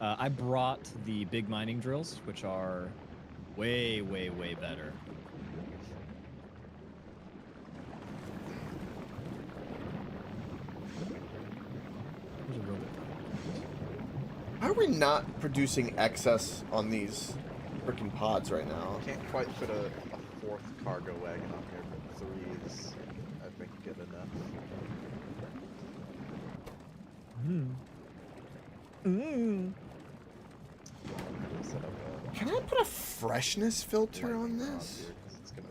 I brought the big mining drills, which are way, way, way better. There's a robot. How are we not producing excess on these freaking pods right now? Can't quite fit a fourth cargo wagon on here, but 3 is, I think, good enough. Set up Can I put a freshness filter on lightning rod this? here, 'cause it's gonna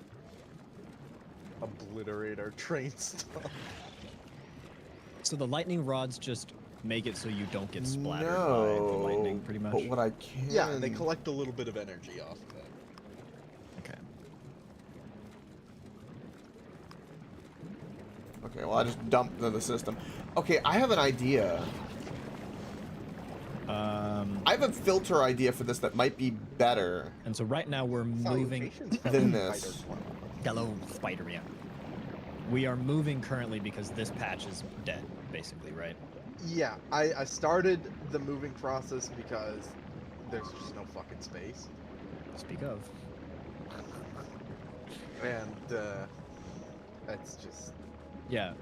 obliterate our train stuff. So the lightning rods just make it so you don't get splattered by the No, lightning, pretty much. But what I can... Yeah, they collect a little bit of energy off of it. Okay. Okay, well, I just dumped into the system. Okay, I have an idea. I have a filter idea for this that might be better. And so right now we're moving. Salutations, Than fellow this. fighter clone. Hello, Spider-Man. We are moving currently because this patch is dead, basically, right? Yeah, I started the moving process because there's just no fucking space. Speak of. And, that's just... Yeah.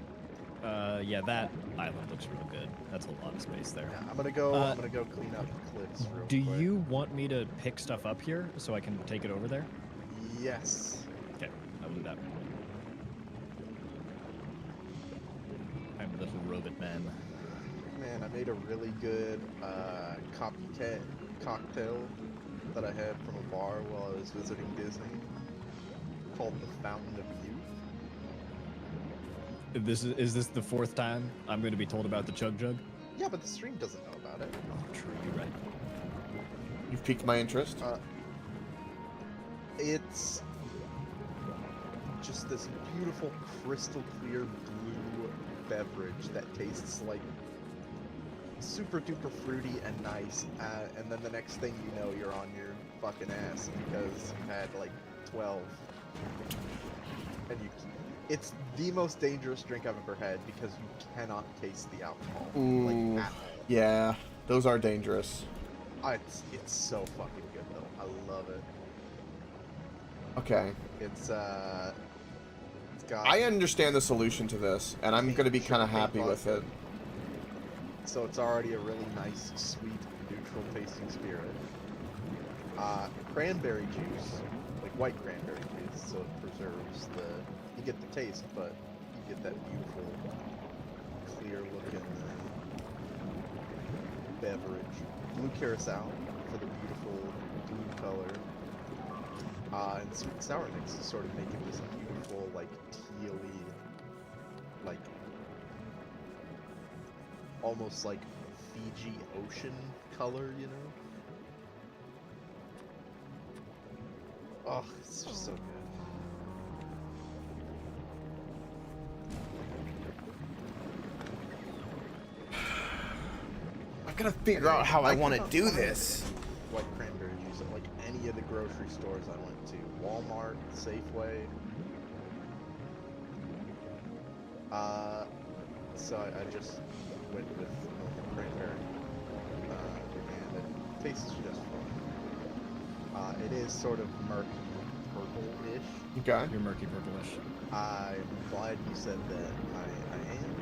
Yeah, that island looks real good. That's a lot of space there. Yeah, I'm gonna go clean up cliffs real Do quick. you want me to pick stuff up here so I can take it over there? Yes. Okay, I will do that. I'm a little robot man. Man, I made a really good, copycat cocktail that I had from a bar while I was visiting Disney called the Fountain of Youth. Is this the 4th time I'm going to be told about the Chug Jug? Yeah, but the stream doesn't know about it. Oh, true, you're right. You've piqued my interest. It's just this beautiful, crystal clear blue beverage that tastes like super duper fruity and nice, and then the next thing you know, you're on your fucking ass because you had like 12, and it's the most dangerous drink I've ever had because you cannot taste the alcohol, like, at all. Yeah, those are dangerous. It's so fucking good though. I love it. Okay. It's got... I understand the solution to this, and I'm going to be kind of Sugar happy cane with it. vodka. So it's already a really nice, sweet, neutral tasting spirit. Cranberry juice, like white cranberry juice, so it preserves the... You get the taste, but you get that beautiful, clear looking beverage. Blue curacao for the beautiful blue color. And sweet and sour mix is sort of making this beautiful, like, tealy, like, almost like Fiji ocean color, you know? Oh, it's just so good. I've got to figure out how I want to do this. White cranberry juice at like any of the grocery stores I went to. Walmart, Safeway. So I just went with normal cranberry. And it tastes just fine. It is sort of murky purple-ish. Okay. You're murky purplish. I'm glad you said that. I am.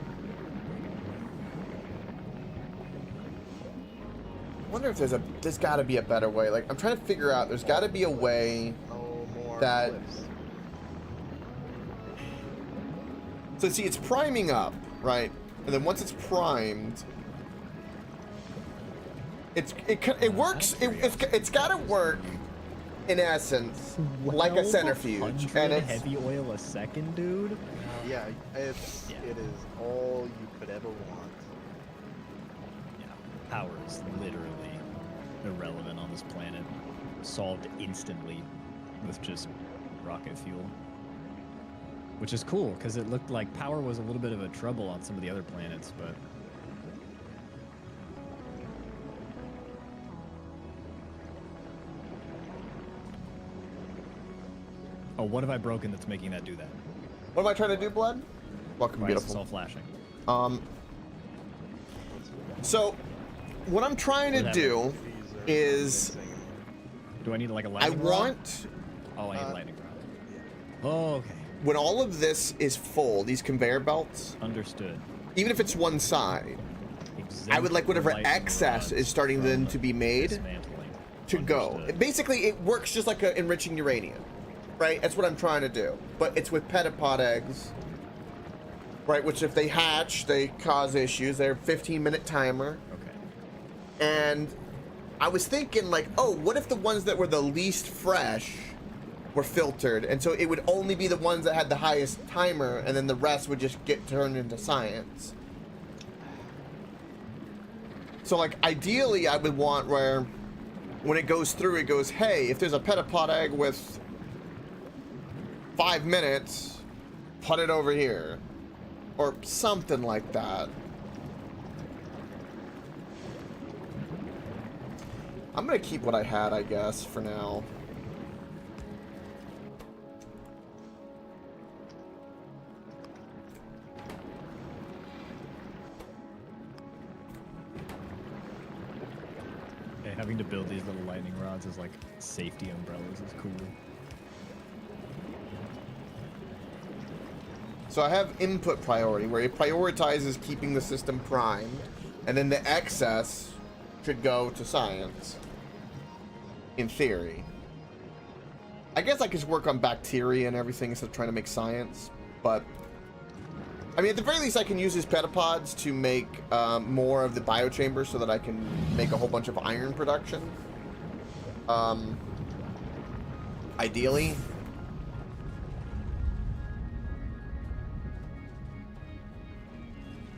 I wonder if there's got to be a better way. Like, I'm trying to figure out, there's got to be a way. No more That- clips. So see, it's priming up, right? And then once it's primed, it works. It's got to work, in essence, like a centrifuge, 100 and it's heavy oil a second, dude. Yeah, it is all you could ever want. Yeah, power is literally irrelevant on this planet. Solved instantly with just rocket fuel. which is cool because it looked like power was a little bit of a trouble on some of the other planets, but. Oh, what have I broken that's making that do that? What am I trying to do, Blood? Welcome, Why is this beautiful. all flashing? So, what I'm trying to do is, Do I need like a I lightning rod? want, Oh, I need a lightning rod. Oh, okay. when all of this is full, these conveyor belts, Understood. even if it's one side, I would Exempt like whatever lightning excess rods is starting from then to be made dismantling. to go. Understood. Basically, it works just like enriching uranium, right? That's what I'm trying to do. But it's with petapod eggs, right? Which if they hatch, they cause issues. They're a 15-minute timer. Okay. And I was thinking like, oh, what if the ones that were the least fresh were filtered? And so it would only be the ones that had the highest timer, and then the rest would just get turned into science. So like, ideally, I would want where when it goes through, it goes, hey, if there's a petapod egg with 5 minutes, put it over here. Or something like that. I'm gonna keep what I had, I guess, for now. Okay, having to build these little lightning rods as like safety umbrellas is cool. So I have input priority, where it prioritizes keeping the system primed, and then the excess should go to science. In theory. I guess I could work on bacteria and everything instead of trying to make science, but I mean, at the very least, I can use these petapods to make more of the biochambers so that I can make a whole bunch of iron production. Ideally.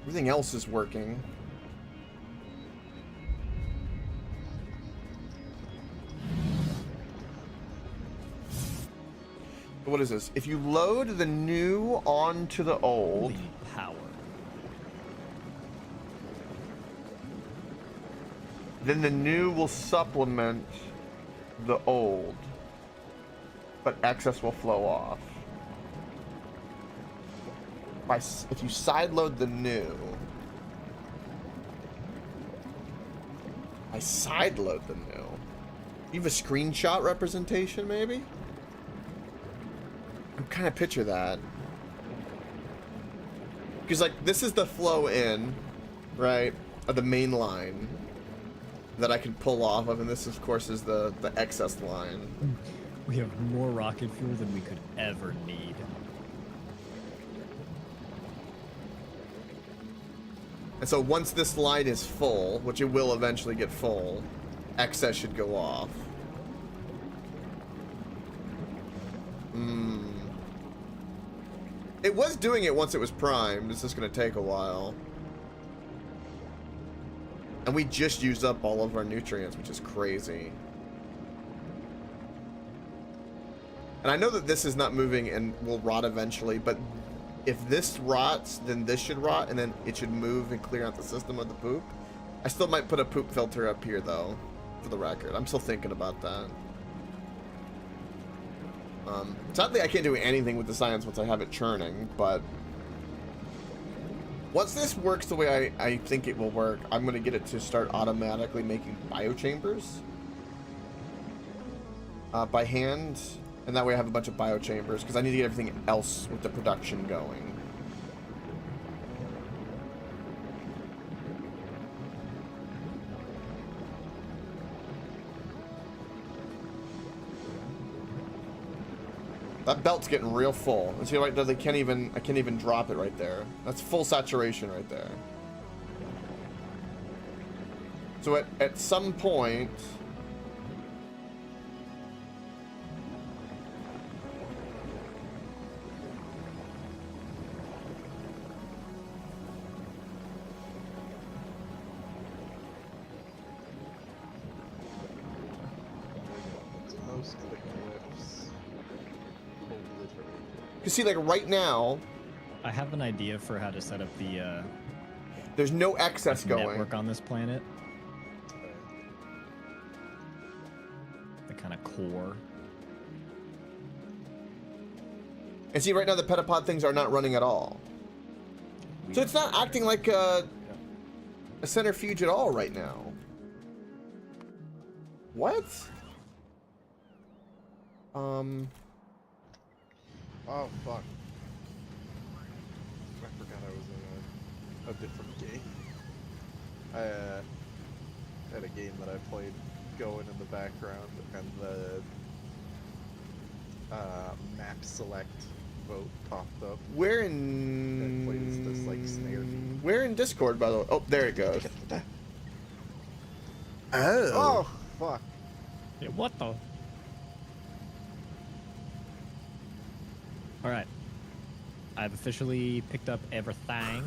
Everything else is working. What is this? If you load the new onto the old, We need power. then the new will supplement the old, but excess will flow off. If you sideload the new, I sideload the new. You have a screenshot representation, maybe? I'm kind of picture that. Because, like, this is the flow in, right, of the main line that I can pull off of, and this, of course, is the excess line. We have more rocket fuel than we could ever need. And so once this line is full, which it will eventually get full, excess should go off. It was doing it once it was primed. It's just going to take a while. And we just used up all of our nutrients, which is crazy. And I know that this is not moving and will rot eventually, but if this rots, then this should rot, and then it should move and clear out the system of the poop. I still might put a poop filter up here, though, for the record. I'm still thinking about that. Sadly, I can't do anything with the science once I have it churning, but once this works the way I think it will work, I'm going to get it to start automatically making biochambers by hand, and that way I have a bunch of biochambers, because I need to get everything else with the production going. That belt's getting real full. And see, right, I can't even drop it right there. That's full saturation right there. So at some point, You see, like right now, I have an idea for how to set up the there's no excess going. network on this planet. The kind of core. And see, right now the petapod things are not running at all. So it's not acting like a centrifuge at all right now. What? Oh fuck. I forgot I was in a different game. I had a game that I played going in the background, and the map select vote popped up. We're It plays this like snare. in. We're in Discord, by the way. Oh, there it goes. Oh fuck. Yeah, what the? All right. I've officially picked up everything.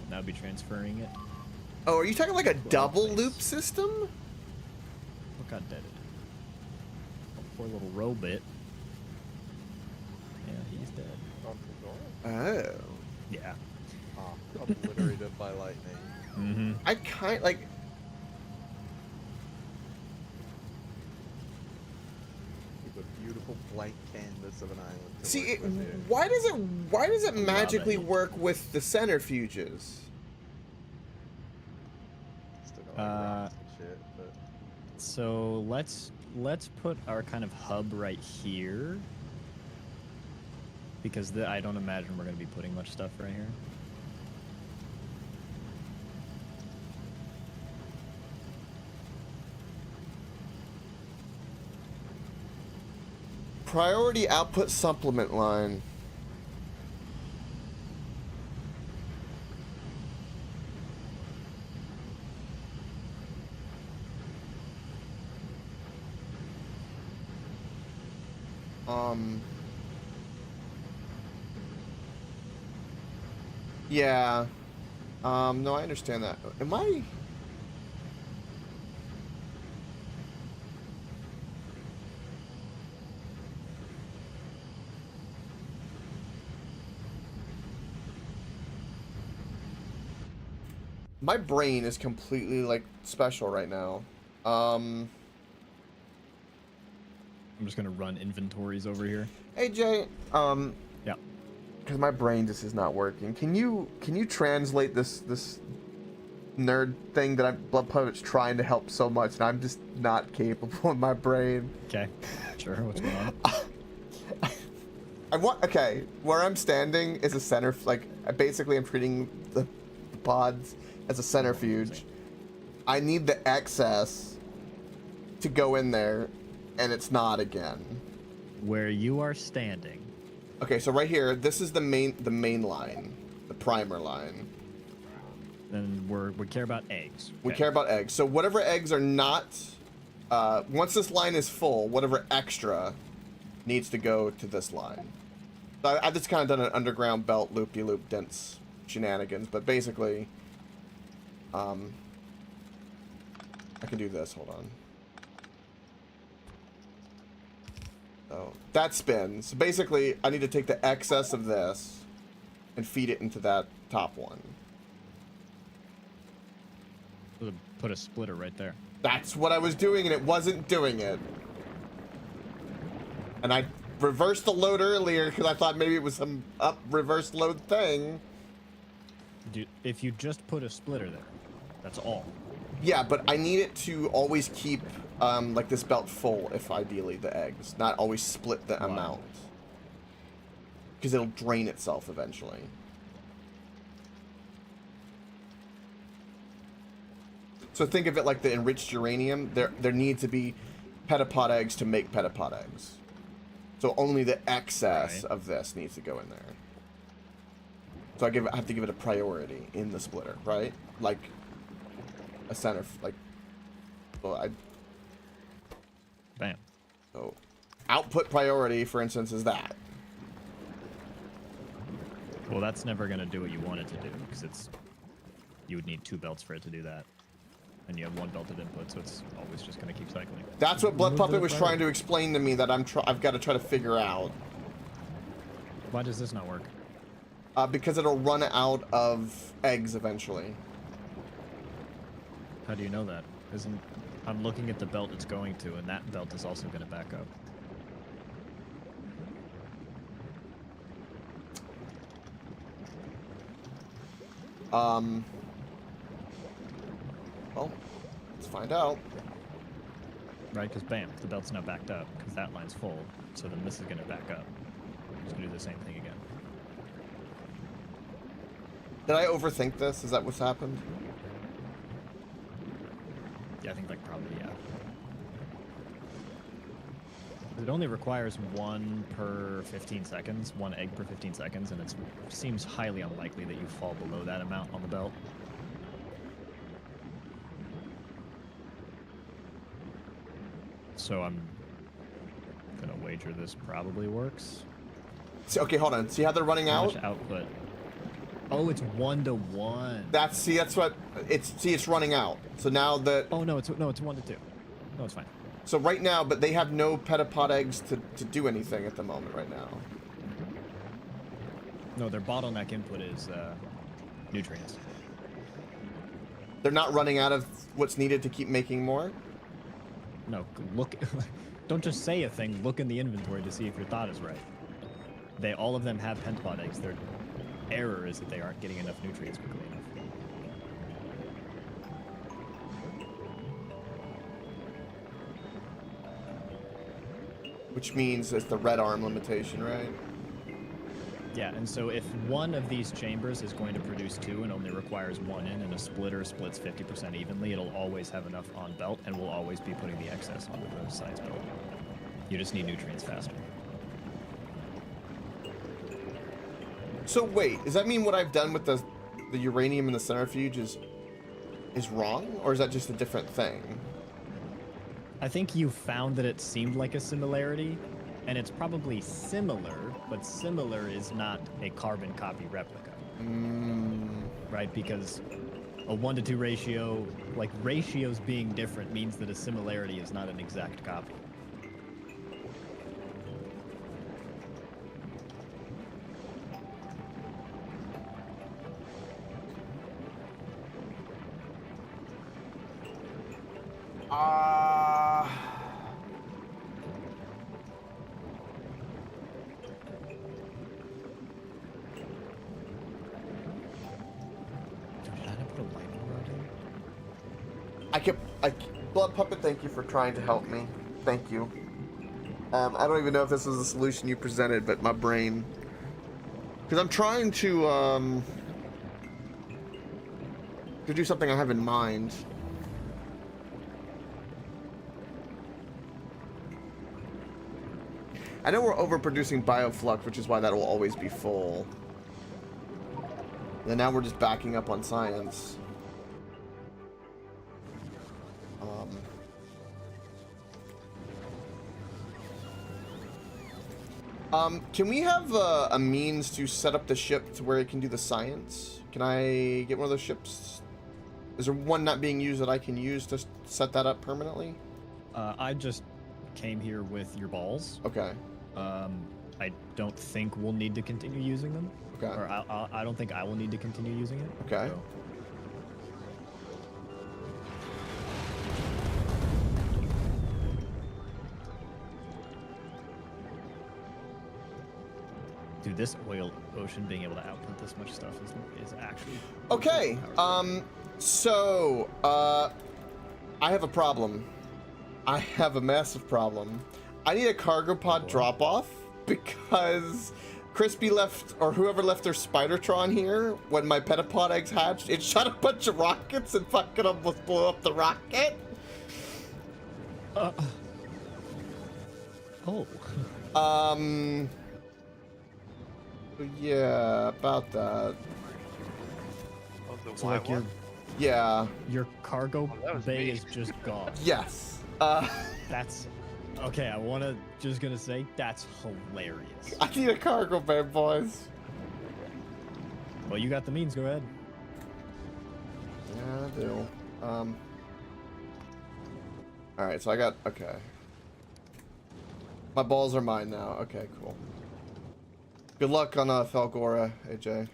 Now be transferring it. Oh, are you talking like a double place. loop system? What got deaded? Oh, poor little robot. Yeah, he's dead. Oh. Yeah. Obliterated by lightning. Mm-hmm. I kind like. With a beautiful blank canvas of an island. to See, work with here. why does it magically it. work with the centrifuges? Still got, like, rocks and shit, but So let's put our kind of hub right here, because I don't imagine we're going to be putting much stuff right here. Priority output supplement line. Yeah. No, I understand that. Am I? My brain is completely like special right now. I'm just going to run inventories over here. Hey Jay, Yeah. because my brain just is not working. Can you translate this nerd thing that Blood Puppet's trying to help so much, and I'm just not capable in my brain. Okay. Sure. What's going on? Okay, where I'm standing is a center, like basically I'm treating the pods as a centrifuge. I need the excess to go in there, and it's not again. Where you are standing. Okay, so right here, this is the main line, the primer line. Then we care about eggs. We Okay. care about eggs. So whatever eggs are not, once this line is full, whatever extra needs to go to this line. So I've just kind of done an underground belt loop-de-loop dense shenanigans, but basically, I can do this. Hold on. Oh, that spins. So basically, I need to take the excess of this and feed it into that top one. Put a splitter right there. That's what I was doing, and it wasn't doing it. And I reversed the load earlier because I thought maybe it was some reverse load thing. Dude, if you just put a splitter there, that's all. Yeah, but I need it to always keep like this belt full, if ideally the eggs, not always split the Wow. amount, because it'll drain itself eventually. So think of it like the enriched uranium. There need to be petapod eggs to make petapod eggs. So only the excess Right. of this needs to go in there. So I have to give it a priority in the splitter, right? Like a center, like, well, Bam. so output priority, for instance, is that. Well, that's never going to do what you want it to do, because it's you would need 2 belts for it to do that. And you have 1 belt of input, so it's always just going to keep cycling. That's what Blood Remove Puppet the was letter. trying to explain to me that I've got to try to figure out. Why does this not work? Because it'll run out of eggs eventually. How do you know that? I'm looking at the belt it's going to, and that belt is also going to back up. Well, let's find out. Right, because bam, the belt's now backed up, because that line's full, so then this is going to back up. It's going to do the same thing again. Did I overthink this? Is that what's happened? Yeah, I think, like, probably, yeah. It only requires 1 per 15 seconds, 1 egg per 15 seconds, and it seems highly unlikely that you fall below that amount on the belt. So I'm gonna wager this probably works. See, okay, hold on. See how they're running How out? much output? Oh, it's 1-to-1. That's what it's. See, it's running out. So now that. Oh no, it's 1-to-2. No, it's fine. So right now, but they have no petapod eggs to do anything at the moment right now. No, their bottleneck input is nutrients. They're not running out of what's needed to keep making more. No, look. Don't just say a thing. Look in the inventory to see if your thought is right. All of them have pentapod eggs. Their error is that they aren't getting enough nutrients quickly enough. Which means it's the red arm limitation, right? Yeah, and so if one of these chambers is going to produce 2 and only requires 1 in, and a splitter splits 50% evenly, it'll always have enough on belt, and we'll always be putting the excess onto the sides belt. You just need nutrients faster. So wait, does that mean what I've done with the uranium and the centrifuge is wrong, or is that just a different thing? I think you found that it seemed like a similarity, and it's probably similar, but similar is not a carbon copy replica. Right? Because a 1-to-2 ratio, like ratios being different means that a similarity is not an exact copy. Blood Puppet, thank you for trying to help me. Thank you. I don't even know if this was the solution you presented, but my brain... Because I'm trying to do something I have in mind. I know we're overproducing bioflux, which is why that will always be full. And now we're just backing up on science. Can we have a means to set up the ship to where it can do the science? Can I get one of those ships? Is there one not being used that I can use to set that up permanently? I just came here with your balls. Okay. I don't think we'll need to continue using them. Okay. Or I don't think I will need to continue using it. Okay. So. Dude, this oil ocean being able to output this much stuff is actually... Okay, so, I have a problem. I have a massive problem. I need a cargo pod drop-off because Crispy left, or whoever left their Spidertron here when my Petapod eggs hatched, it shot a bunch of rockets and fucking almost blew up the rocket. Yeah, about that. So like your cargo bay is just gone. Yes. That's okay. I just gonna say that's hilarious. I need a cargo bay, boys. Well, you got the means. Go ahead. Yeah, I do. Alright, so I got... Okay. My balls are mine now. Okay, cool. Good luck on Falgora, AJ.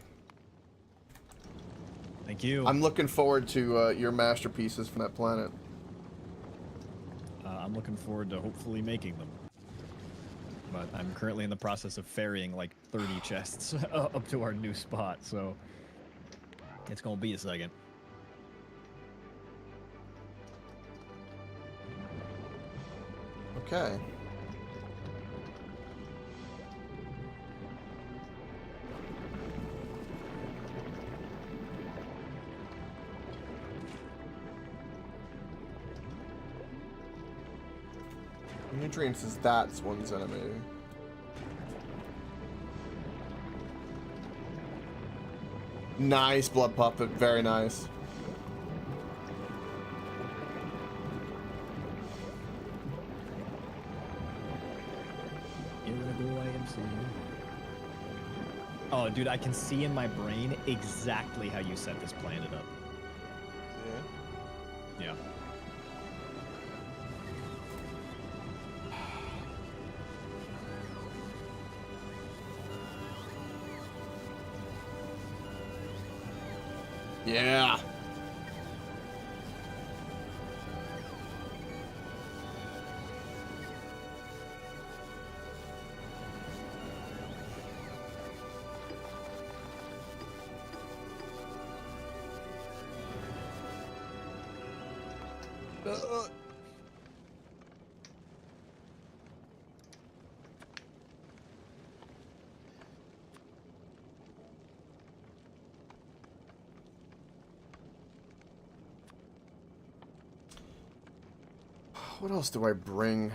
Thank you. I'm looking forward to your masterpieces from that planet. I'm looking forward to hopefully making them. But I'm currently in the process of ferrying like 30 chests up to our new spot, so it's gonna be a second. Okay. Nutrients is that's one's enemy. Nice blood puppet, very nice. Oh, dude, I can see in my brain exactly how you set this planet up. Yeah. Yeah. Yeah. What else do I bring?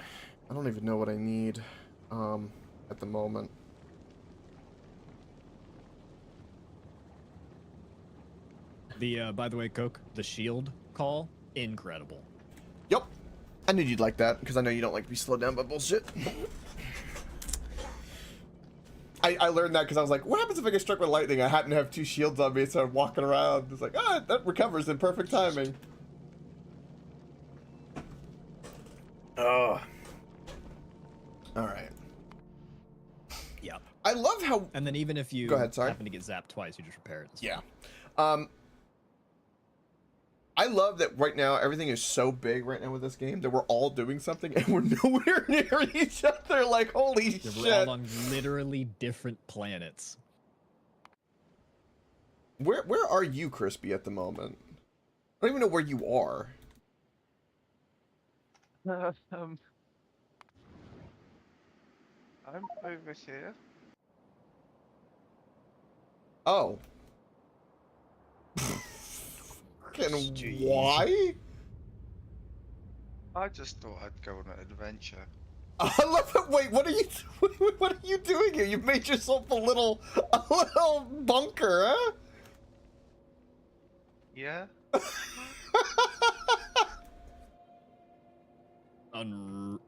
I don't even know what I need at the moment. The by the way, Coke, the shield call, incredible. Yep. I knew you'd like that, because I know you don't like to be slowed down by bullshit. I learned that because I was like, what happens if I get struck with lightning? I happen to have 2 shields on me, so I'm walking around. It's like, ah, that recovers in perfect timing. Oh. Alright. Yeah. I love how... And then even if you Go ahead, sorry. happen to get zapped twice, you just repair it. It's Yeah. fine. I love that right now everything is so big right now with this game that we're all doing something and we're nowhere near each other. Like, holy Yeah, shit. we're all on literally different planets. Where are you, Crispy, at the moment? I don't even know where you are. I'm over here. Oh. And Jeez. why? I just thought I'd go on an adventure. I love it. Wait, what are you what are you doing here? You've made yourself a little bunker, huh? Yeah?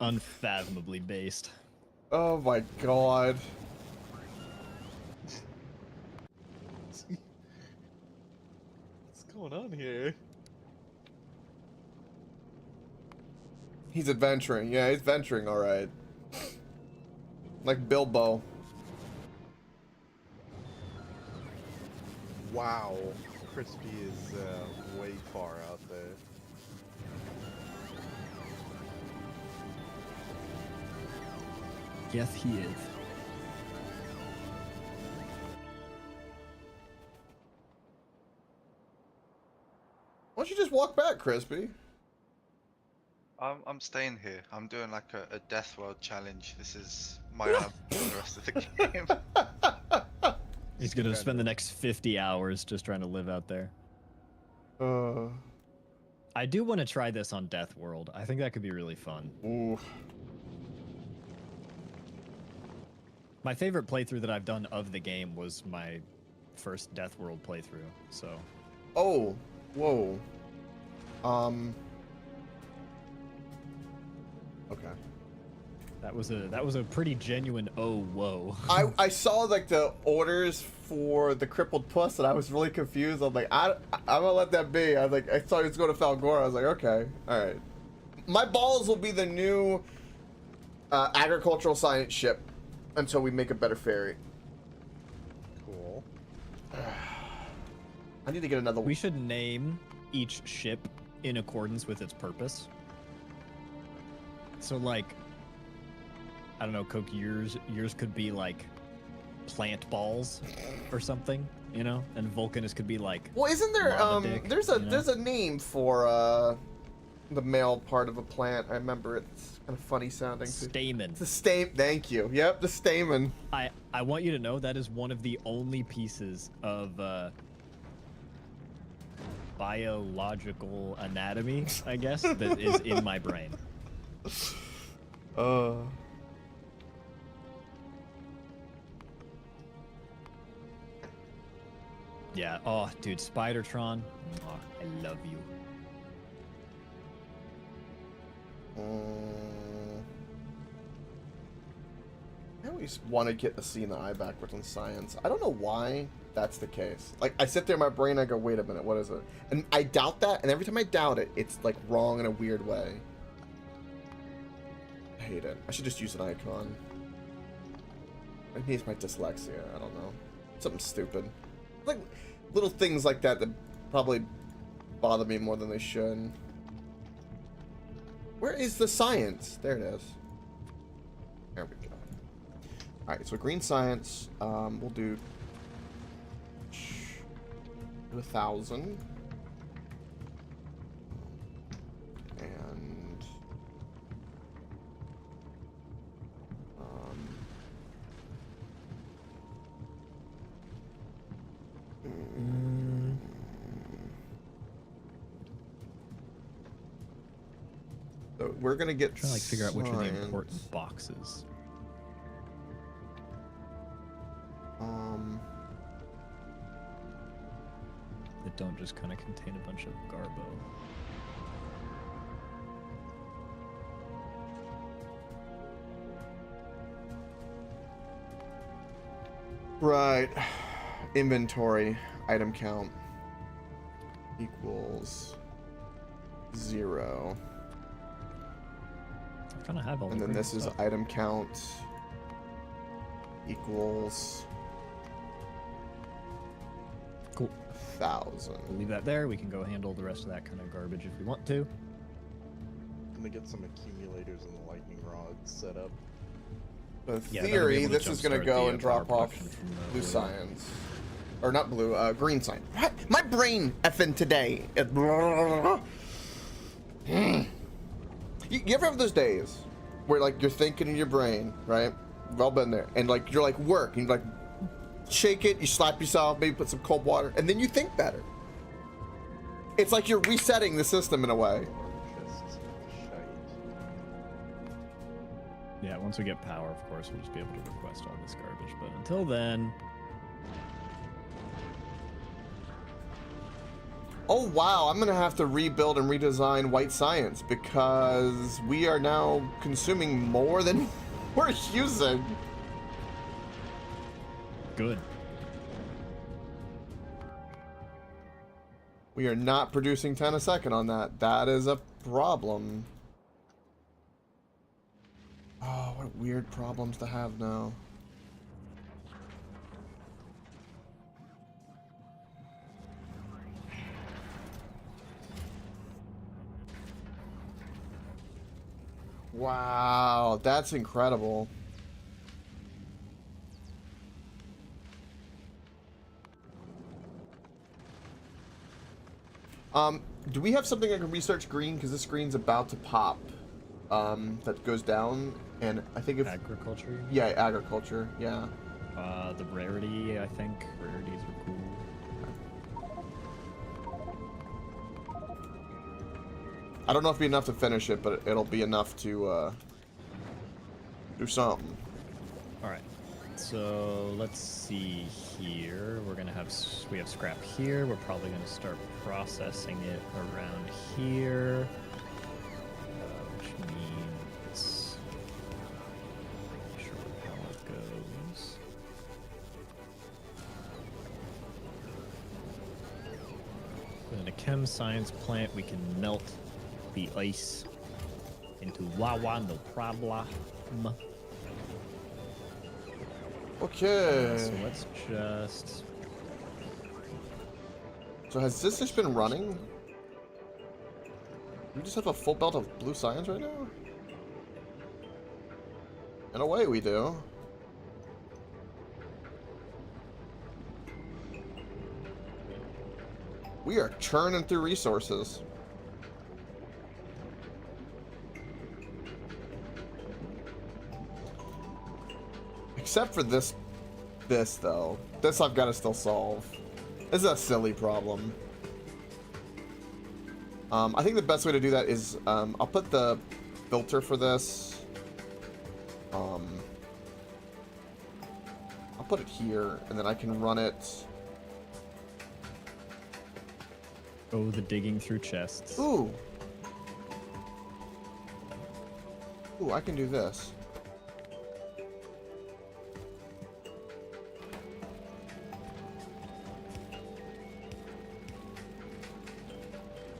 Unfathomably based. Oh my god. What's going on here? He's adventuring. Yeah, he's venturing, alright. Like Bilbo. Wow, Crispy is way far out there. Yes, he is. Why don't you just walk back, Crispy? I'm staying here. I'm doing like a Death World challenge. This is my for the rest of the game. He's gonna spend the next 50 hours just trying to live out there. I do want to try this on Death World. I think that could be really fun. Ooh. My favorite playthrough that I've done of the game was my first Death World playthrough, so... Oh. Whoa. Okay. That was a pretty genuine oh whoa. I saw like the orders for the crippled puss, and I was really confused. I'm like, I'm gonna let that be. I was like, I saw he was going to Falgora. I was like, okay, all right. My balls will be the new agricultural science ship until we make a better ferry. Cool. I need to get another one. We should name each ship in accordance with its purpose. So like, I don't know, Coke, yours could be like plant balls or something, you know, and Vulcanus could be like. Well, isn't there lava dick, there's a name for the male part of a plant. I remember it's kind of funny sounding. Stamen. The stamen. Thank you. Yep, the stamen. I want you to know that is one of the only pieces of biological anatomy, I guess, that is in my brain. Yeah. Oh, dude, Spidertron. Oh, I love you. I always want to get the C and the I backwards in science. I don't know why that's the case. Like, I sit there in my brain, I go, wait a minute, what is it? And I doubt that, and every time I doubt it, it's like wrong in a weird way. I hate it. I should just use an icon. Maybe it's my dyslexia, I don't know. Something stupid. Like, little things like that that probably bother me more than they should. Where is the science? There it is. There we go. Alright, so green science, we'll do 1,000. And so we're gonna get Trying to like figure out which are the science. important boxes. That don't just kind of contain a bunch of garbo. Right. Inventory item count equals 0. I kind of have all the And then green this is stuff. item count equals Cool. 1,000. We'll leave that there. We can go handle the rest of that kind of garbage if we want to. I'm gonna get some accumulators and the lightning rods set up. In Yeah, that'll be theory, able to this is going to jumpstart go the, and drop power off production from the blue blue. science. Or not blue, green science. What? My brain effing today. You ever have those days where like you're thinking in your brain, right? We've all been there. And like you're like work and you like shake it, you slap yourself, maybe put some cold water, and then you think better. It's like you're resetting the system in a way. Just shite. Yeah, once we get power, of course, we'll just be able to request all this garbage. But until then, Oh wow, I'm gonna have to rebuild and redesign white science because we are now consuming more than we're using. good. We are not producing 10 a second on that. That is a problem. Oh, what weird problems to have now. Wow, that's incredible. Do we have something I can research green? Because this screen's about to pop. That goes down, and I think if Agriculture. yeah, agriculture, yeah. The rarity, I think. Rarities are cool. I don't know if it'll be enough to finish it, but it'll be enough to do something. All right. So let's see here. We're gonna have we have scrap here. We're probably gonna start processing it around here, which means a chem science plant, we can melt the ice into lava, no problem. Okay. So let's just... So has this just been running? We just have a full belt of blue science right now? In a way we do. We are churning through resources. Except for this though. This I've got to still solve. This is a silly problem. I think the best way to do that is, I'll put the filter for this. I'll put it here, and then I can run it. Oh, the digging through chests. Ooh. Ooh, I can do this.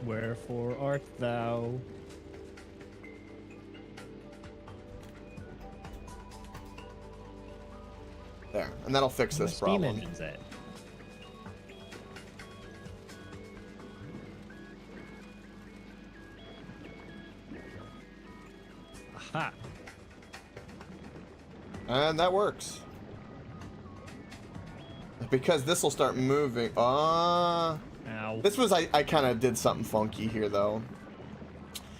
Wherefore art thou? There, and that'll fix Where this the steam problem. engine's at? Aha! And that works. Because this will start moving. Ow. This was, I kind of did something funky here, though.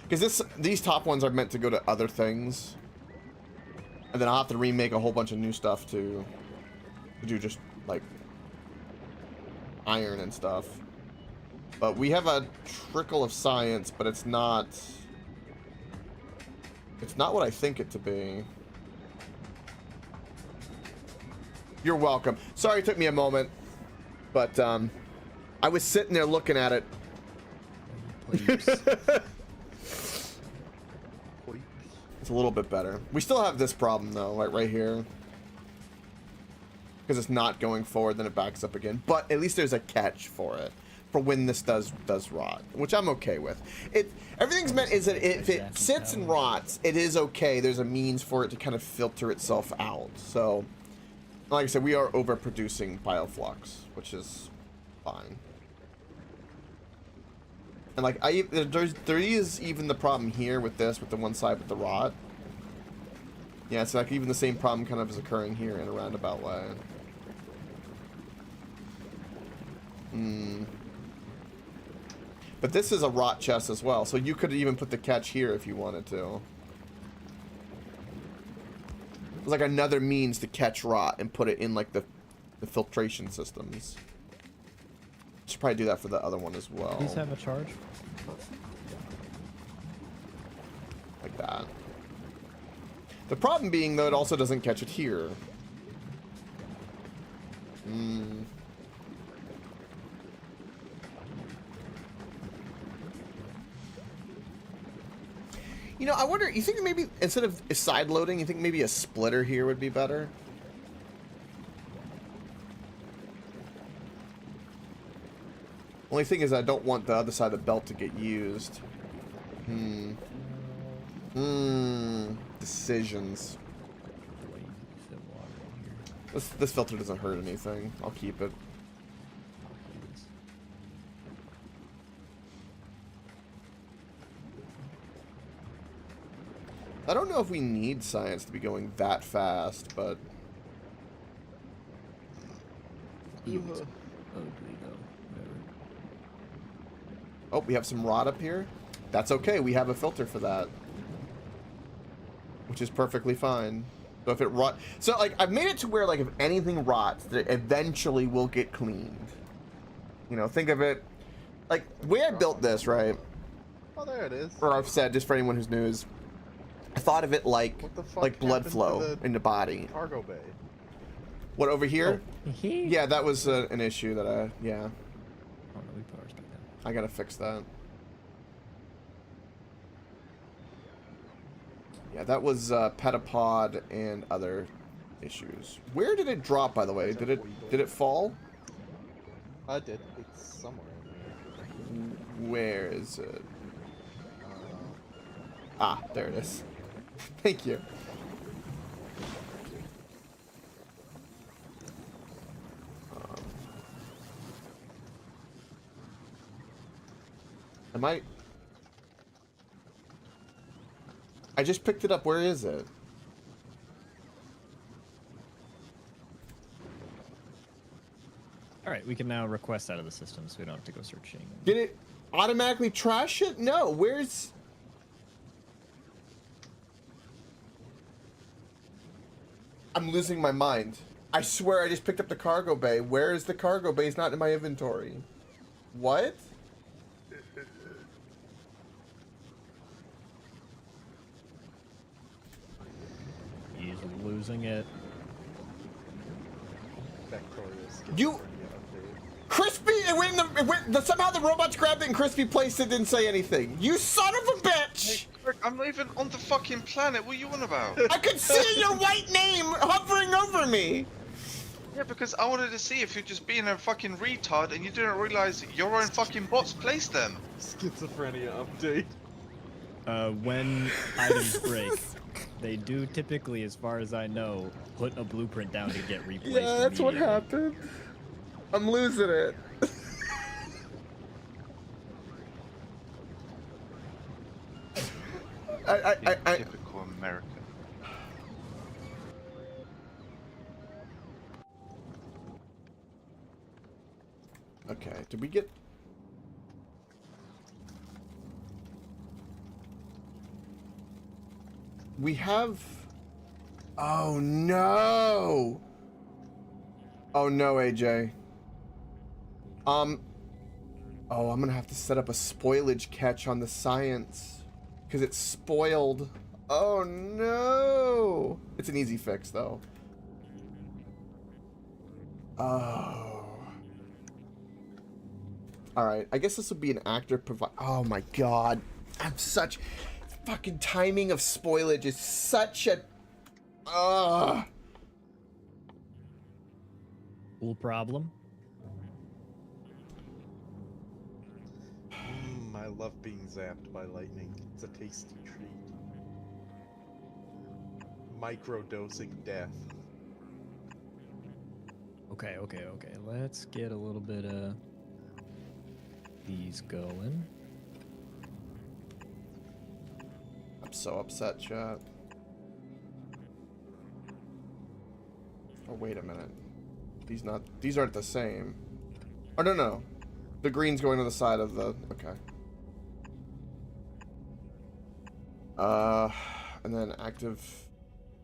Because these top ones are meant to go to other things. And then I'll have to remake a whole bunch of new stuff to do just, like, iron and stuff. But we have a trickle of science, but it's not... It's not what I think it to be. You're welcome. Sorry it took me a moment. But, I was sitting there looking at it. Please. It's a little bit better. We still have this problem though, like right here. Because it's not going forward, then it backs up again. But at least there's a catch for it. For when this does rot. Which I'm okay with. Everything's meant is that if it sits and rots, it is okay. There's a means for it to kind of filter itself out. So, like I said, we are overproducing bioflux, which is fine. And like there is even the problem here with this, with the one side with the rot. Yeah, it's like even the same problem kind of is occurring here in a roundabout way. But this is a rot chest as well, so you could even put the catch here if you wanted to. It's like another means to catch rot and put it in like the filtration systems. Should probably do that for the other one as well. These have a charge? Like that. The problem being, though, it also doesn't catch it here. You know, I wonder, you think maybe instead of side loading, you think maybe a splitter here would be better? Only thing is I don't want the other side of the belt to get used. Decisions. This filter doesn't hurt anything. I'll keep it. I don't know if we need science to be going that fast, but... Oh, we have some rot up here. That's okay. We have a filter for that. Which is perfectly fine. So if it rot... So, like, I've made it to where, like, if anything rots, that it eventually will get cleaned. You know, think of it... Like, the way I built this, right? Oh, there it is. Or I've said, just for anyone who's new, is... I thought of it like blood flow in the body. Cargo bay. What, over here? Oh. Yeah, that was an issue that I... Yeah. Oh, no, we put ours back down. I gotta fix that. Yeah, that was Petapod and other issues. Where did it drop, by the way? Did it fall? I did. It's somewhere in Where is it? Ah, there it is. Thank you. Am I just picked it up. Where is it? All right, we can now request out of the system, so we don't have to go searching. Did it automatically trash it? No. Where's... I'm losing my mind. I swear I just picked up the cargo bay. Where is the cargo bay? It's not in my inventory. What? He's losing it. Factorio You- schizophrenia update. Crispy, somehow the robots grabbed it and Crispy placed it, didn't say anything. You son of a bitch! Frick, I'm not even on the fucking planet. What are you on about? I could see your white name hovering over me. Yeah, because I wanted to see if you're just being a fucking retard and you didn't realize your own fucking bots placed them. Schizophrenia update. When items break, they do typically, as far as I know, put a blueprint down to get replaced. Yeah, that's what immediately. happened. I'm losing it. I Typical American. Okay, did we get... We have... Oh no! Oh no, AJ. Oh, I'm gonna have to set up a spoilage catch on the science. Because it's spoiled. Oh no! It's an easy fix, though. Oh. Alright, I guess this would be an actor provide. Oh my god. I'm such... Fucking timing of spoilage is such a... Cool problem. I love being zapped by lightning. It's a tasty treat. Microdosing death. Okay. Let's get a little bit of these going. I'm so upset, chat. Oh, wait a minute. These aren't the same. Oh, no. The green's going to the side of the... Okay. And then active...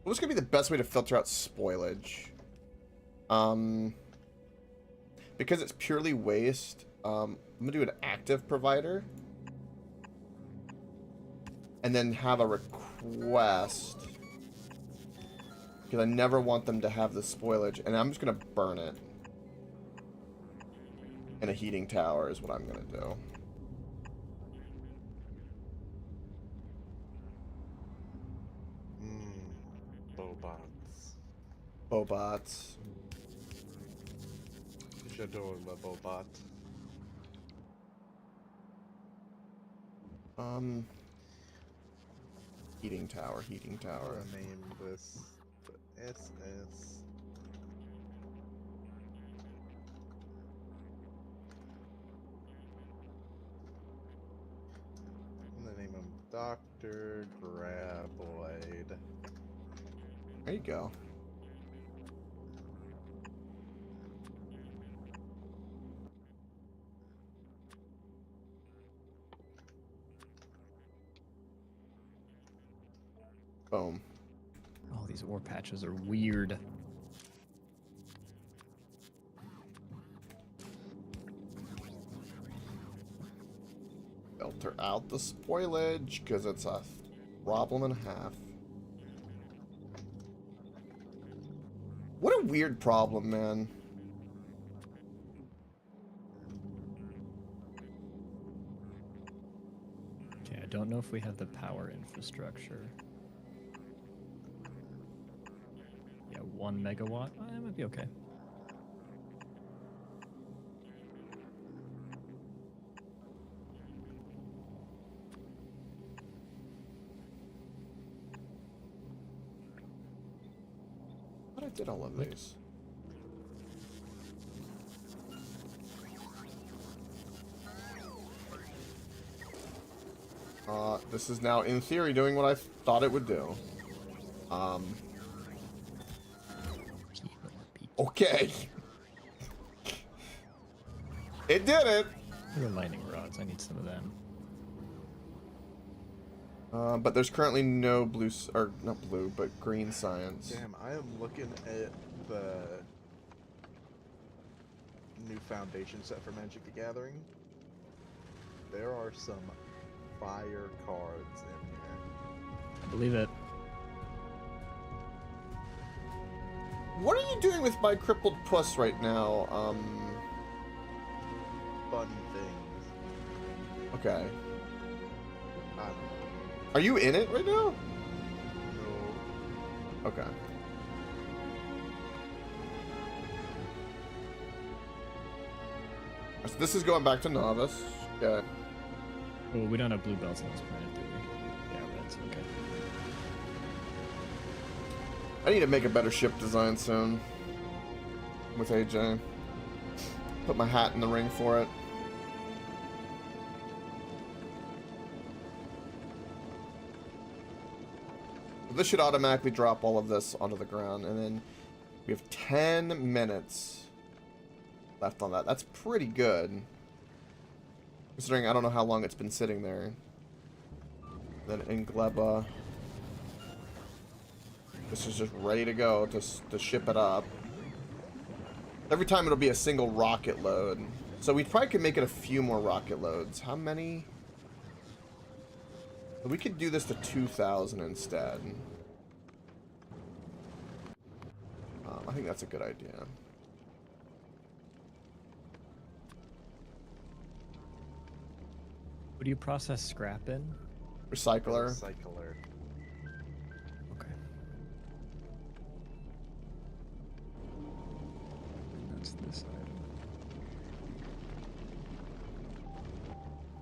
What's gonna be the best way to filter out spoilage? Because it's purely waste, I'm gonna do an active provider. And then have a request. Because I never want them to have the spoilage. And I'm just gonna burn it. In a heating tower is what I'm gonna do. Bobots. Bobots. J'adore le bobot. Heating tower. I'm gonna name this the SS. I'm gonna name him Dr. Graboid. There you go. Boom. Oh, these ore patches are weird. Filter out the spoilage, because it's a problem and a half. What a weird problem, man. Okay, I don't know if we have the power infrastructure. Yeah, 1 megawatt. That might be okay. What I did all of these. This is now, in theory, doing what I thought it would do. Okay. It did it! The lightning rods, I need some of them. But there's currently no blue, or not blue, but green science. Damn, I am looking at the new foundation set for Magic the Gathering. There are some fire cards in here. I believe it. What are you doing with my crippled puss right now? Fun things. Okay. I don't know. Are you in it right now? No. Okay. So this is going back to novice. Yeah. Oh, we don't have blue belts on this planet, do we? Yeah, reds, okay. I need to make a better ship design soon. With AJ. Put my hat in the ring for it. This should automatically drop all of this onto the ground, and then we have 10 minutes left on that. That's pretty good. Considering I don't know how long it's been sitting there. Then Ingleba. This is just ready to go to ship it up. Every time it'll be a single rocket load. So we probably could make it a few more rocket loads. How many? We could do this to 2,000 instead. I think that's a good idea. What do you process scrap in? Recycler. Recycler. Okay. That's this item.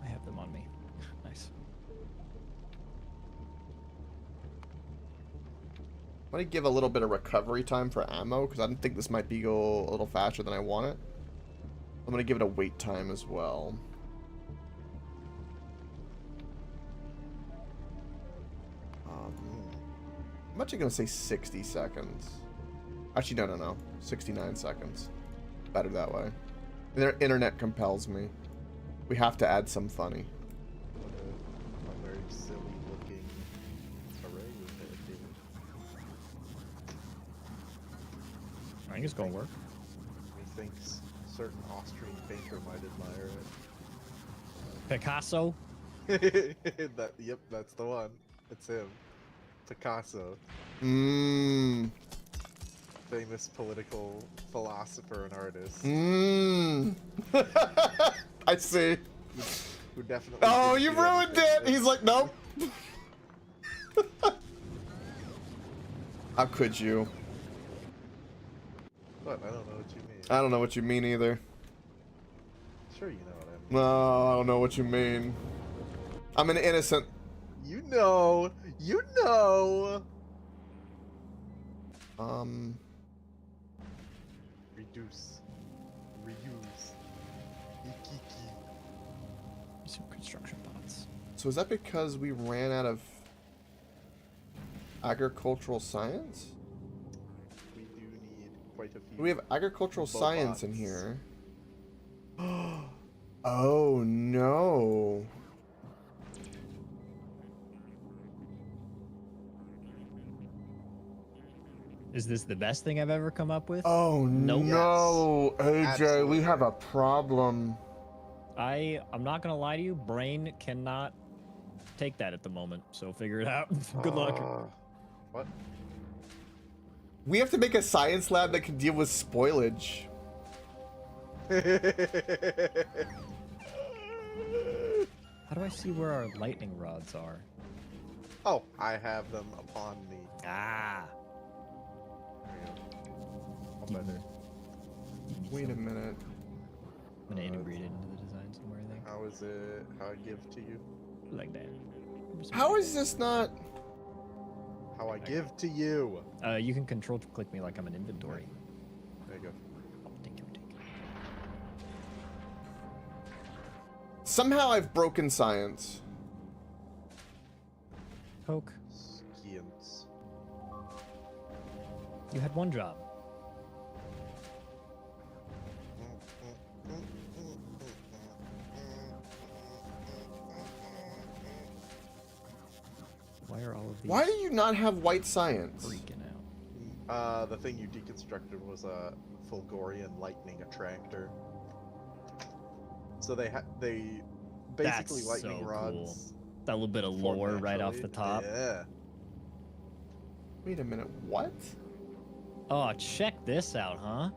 I have them on me. Nice. I'm gonna give a little bit of recovery time for ammo because I don't think this might be go a little faster than I want it. I'm gonna give it a wait time as well. I'm actually gonna say 60 seconds. Actually, no. 69 seconds. Better that way. The internet compels me. We have to add some funny. A very silly looking array with it, dude. I think it's gonna work. Methinks certain Austrian painter might admire Picasso? it. Yep, that's the one. It's him. Picasso. Mmm. Famous political philosopher and artist. Mmm. I see. Who definitely. Oh, didn't you do ruined anything it! that- He's like, nope. How could you? What? I don't know what you mean. I don't know what you mean either. Sure, you know what I mean. No, I don't know what you mean. I'm an innocent. You know. You know. Reduce. Reuse. Ikiki. Some construction bots. So is that because we ran out of agricultural science? We do need quite a few. We have agricultural science in Bobots. here. Oh no. Is this the best thing I've ever come up with? Oh Nope. no, AJ, Absolutely. we have a problem. I'm not gonna lie to you, brain cannot take that at the moment, so figure it out. Good luck. What? We have to make a science lab that can deal with spoilage. How do I see where our lightning rods are? Oh, I have them upon me. Ah. I'll better. Wait a minute. I'm gonna integrate it into the design somewhere, I think. How is it? How I give to you? Like that. How is this not... How I give to you. You can control click me like I'm an inventory. There you go. Oh, thank you. Somehow I've broken science. Coke, Skians. you had one job. Why are all of these Why do you not have white science? freaking out? The thing you deconstructed was a Fulgorian lightning attractor. So they basically That's lightning so rods. cool. That little bit of form lore right off the naturally. top. Yeah. Wait a minute, what? Oh, check this out, huh?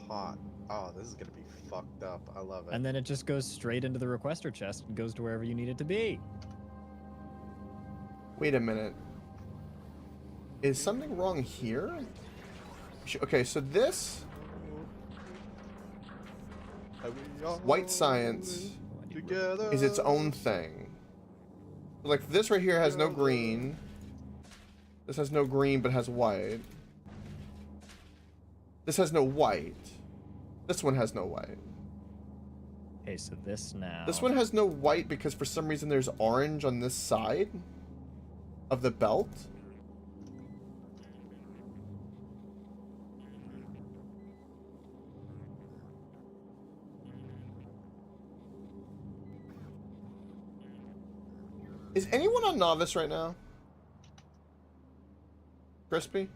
Hot. Oh, this is gonna be fucked up. I love it. And then it just goes straight into the requester chest and goes to wherever you need it to be. Wait a minute. Is something wrong here? Okay, so this white science together is its own thing. Like this right here has no green. This has no green but has white. This has no white. This one has no white. Okay, so this now. This one has no white because for some reason there's orange on this side of the belt. Is anyone on novice right now? Crispy?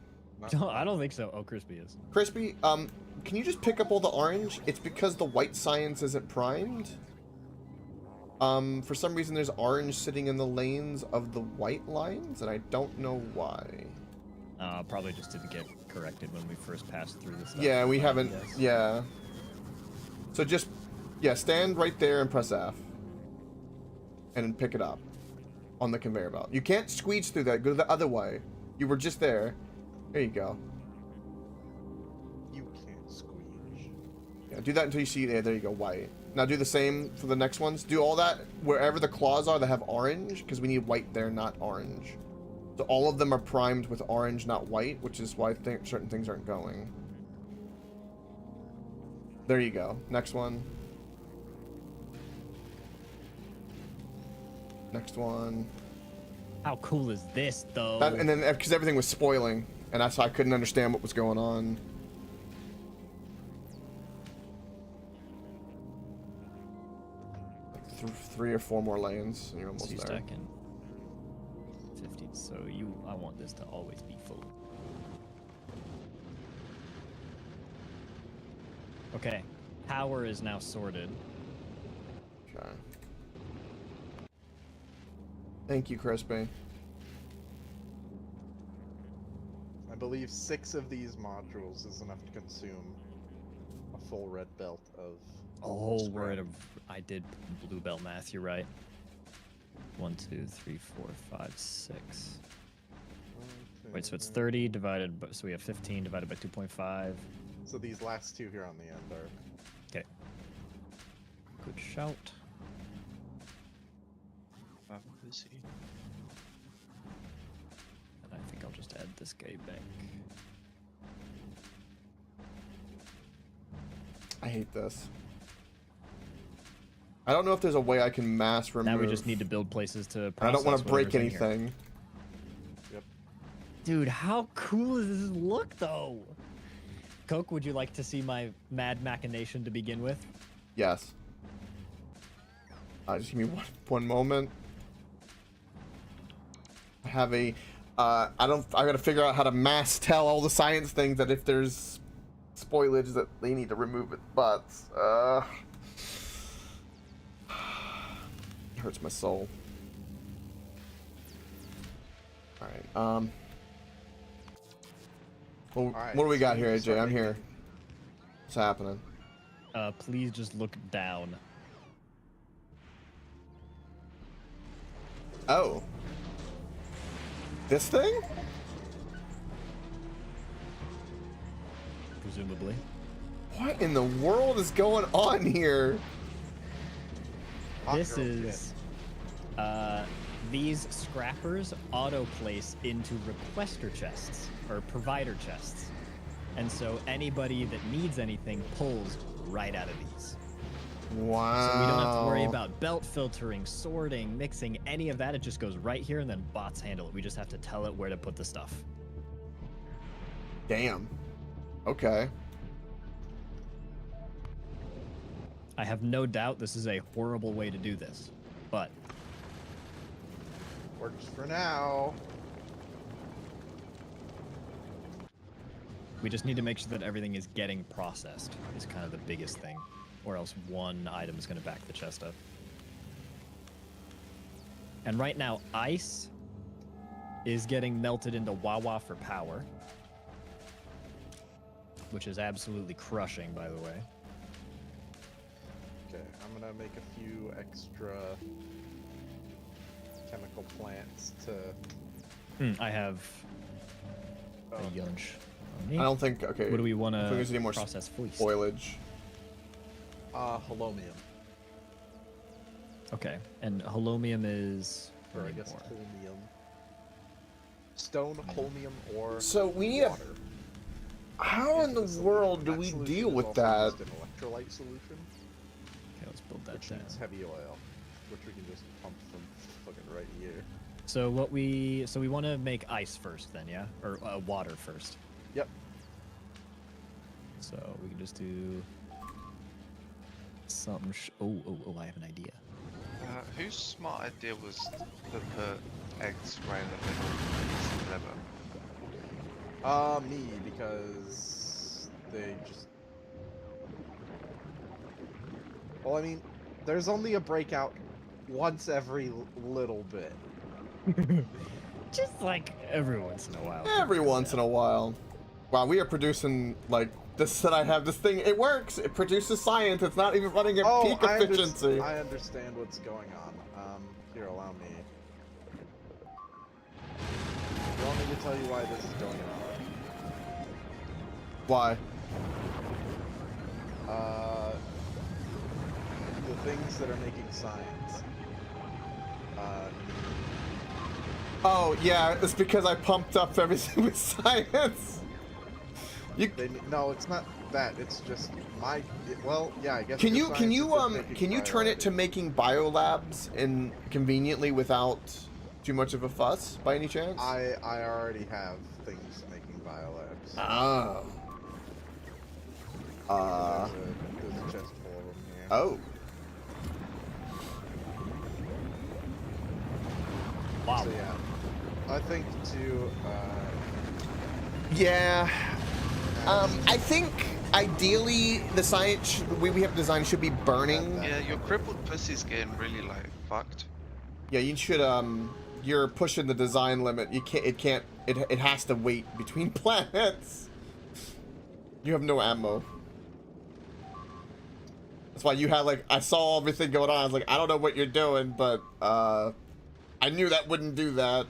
I don't think so. Oh, Crispy is. Crispy, can you just pick up all the orange? It's because the white science isn't primed. For some reason there's orange sitting in the lanes of the white lines, and I don't know why. Probably just didn't get corrected when we first passed through this stuff. Yeah, we haven't, Yes. yeah. So just, yeah, stand right there and press F. And pick it up on the conveyor belt. You can't squeeze through that, go the other way. You were just there. There you go. You can't squeeze. Yeah, do that until you see, yeah, there you go, white. Now do the same for the next ones. Do all that wherever the claws are that have orange, because we need white there, not orange. So all of them are primed with orange, not white, which is why certain things aren't going. There you go. Next one. Next one. How cool is this, though? And then, because everything was spoiling, and that's why I couldn't understand what was going on. Like 3 or 4 more lanes, and you're almost So you there. stack in 50, so I want this to always be full. Okay, power is now sorted. Okay. Thank you, Crispy. I believe 6 of these modules is enough to consume a full red belt of. Oh, scrap. we're at a. I did blue belt math. You're right. 1, 2, 3, 4, 5, 6. Wait, so it's 30 divided. So we have 15 divided by 2.5. So these last 2 here on the end are. Okay. Good shout. Busy. And I think I'll just add this guy back. I hate this. I don't know if there's a way I can mass remove. Now we just need to build places to process. I don't want to break whatever's in here. anything. Yep. Dude, how cool does this look, though? Coke, would you like to see my mad machination to begin with? Yes. Just give me one moment. I have a, I gotta figure out how to mass tell all the science things that if there's spoilage that they need to remove it, but, it hurts my soul. Alright, well, Alright, what do we got so here, you AJ? start I'm making- here. What's happening? Please just look down. Oh. This thing? Presumably. What in the world is going on here? Hot This girl is these scrappers auto-place into requester chests, or provider chests. And so anybody that needs anything pulls right out of these. Wow. So we don't have to worry about belt filtering, sorting, mixing, any of that. It just goes right here, and then bots handle it. We just have to tell it where to put the stuff. Damn. Okay. I have no doubt this is a horrible way to do this, but Works for now. we just need to make sure that everything is getting processed is kind of the biggest thing, or else one item is going to back the chest up. And right now, ice is getting melted into Wawa for power, which is absolutely crushing, by the way. Okay, I'm gonna make a few extra chemical plants to. I have Oh, a yunch on I me. don't think. Okay. What do we want I think there's any to more process fleece? Spoilage. holomium. Okay, and holomium is... Or I guess holmium. Stone, holmium, or So we need a. water. How in the Into world do That we solution deal is with also that? used in electrolyte solution, Okay, let's build that which down. needs heavy oil, which we can just pump from fucking right here. So what we want to make ice first, then, yeah, or water first. Yep. So we can just do something. Oh! I have an idea. Whose smart idea was to put eggs right in the middle of the lever? Me, because they just. Well, I mean, there's only a breakout once every little bit. Just like every once in a while. Every once in a while. Wow, we are producing like this. That I have this thing. It works. It produces science. It's not even running at peak efficiency. I understand what's going on. Here, allow me. You want me to tell you why this is going on? Why? The things that are making science. Oh yeah, it's because I pumped up everything with science. You No, it's not that. It's just my. Well, yeah, I guess. can your you science is just can you making turn it to biolabs. making biolabs and conveniently without too much of a fuss by any chance? I already have things making biolabs. Oh. There's a chest full of them here. Oh. Wow. So yeah, I think to. Yeah. I think ideally the science we have designed should be burning. Yeah, your crippled pussy's getting really like fucked. Yeah, you should you're pushing the design limit. It has to wait between planets. You have no ammo. That's why you had like I saw everything going on. I was like, I don't know what you're doing, but I knew that wouldn't do that.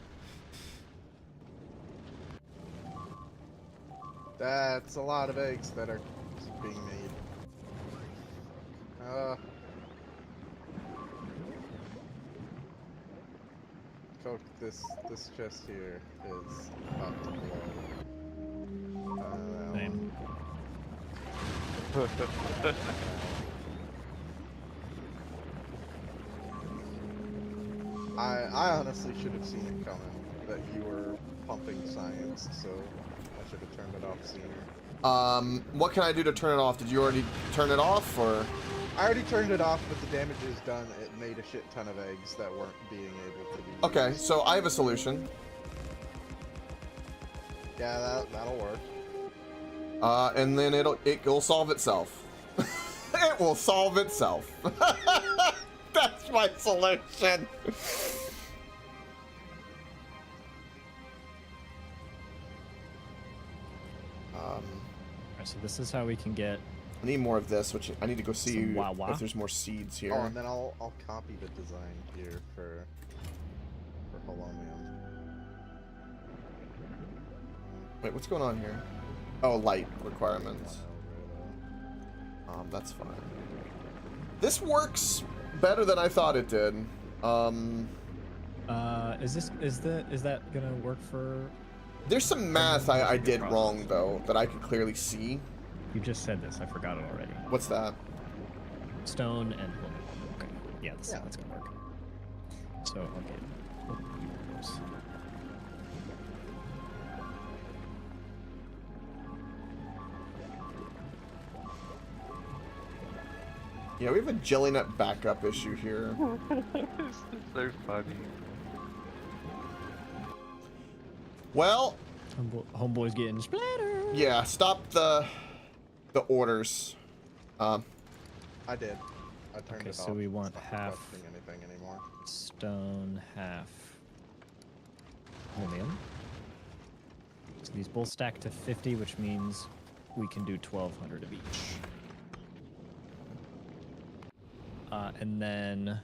That's a lot of eggs that are being made. Coke, this chest here is about to blow. Same. I honestly should have seen it coming, that you were pumping science, so I should have turned it off sooner. What can I do to turn it off? Did you already turn it off, or? I already turned it off, but the damage is done. It made a shit ton of eggs that weren't being able to be used. Okay, so I have a solution. Yeah, that'll work. And then it'll solve itself. It will solve itself. That's my solution. Alright, so this is how we can get. I need more of this, which I need to go see Some Wawa. if there's more seeds here. Oh, and then I'll copy the design here for holomium. Wait, what's going on here? Oh, light requirements. That's fine. This works better than I thought it did. Is that gonna work for? There's some math I did wrong though that I could clearly see. You just said this. I forgot it already. What's that? Stone and wood. Okay. Yeah, Yeah. that's gonna work. So I'll get. Oh, oops. Yeah, we have a jelly nut backup issue here. It's so funny. Well, Homeboy's getting splattered. yeah, stop the orders. I did. I turned Okay, it so off. we want It's not half requesting anything anymore. stone, half aluminum. So these both stack to 50, which means we can do 1,200 of each. And then,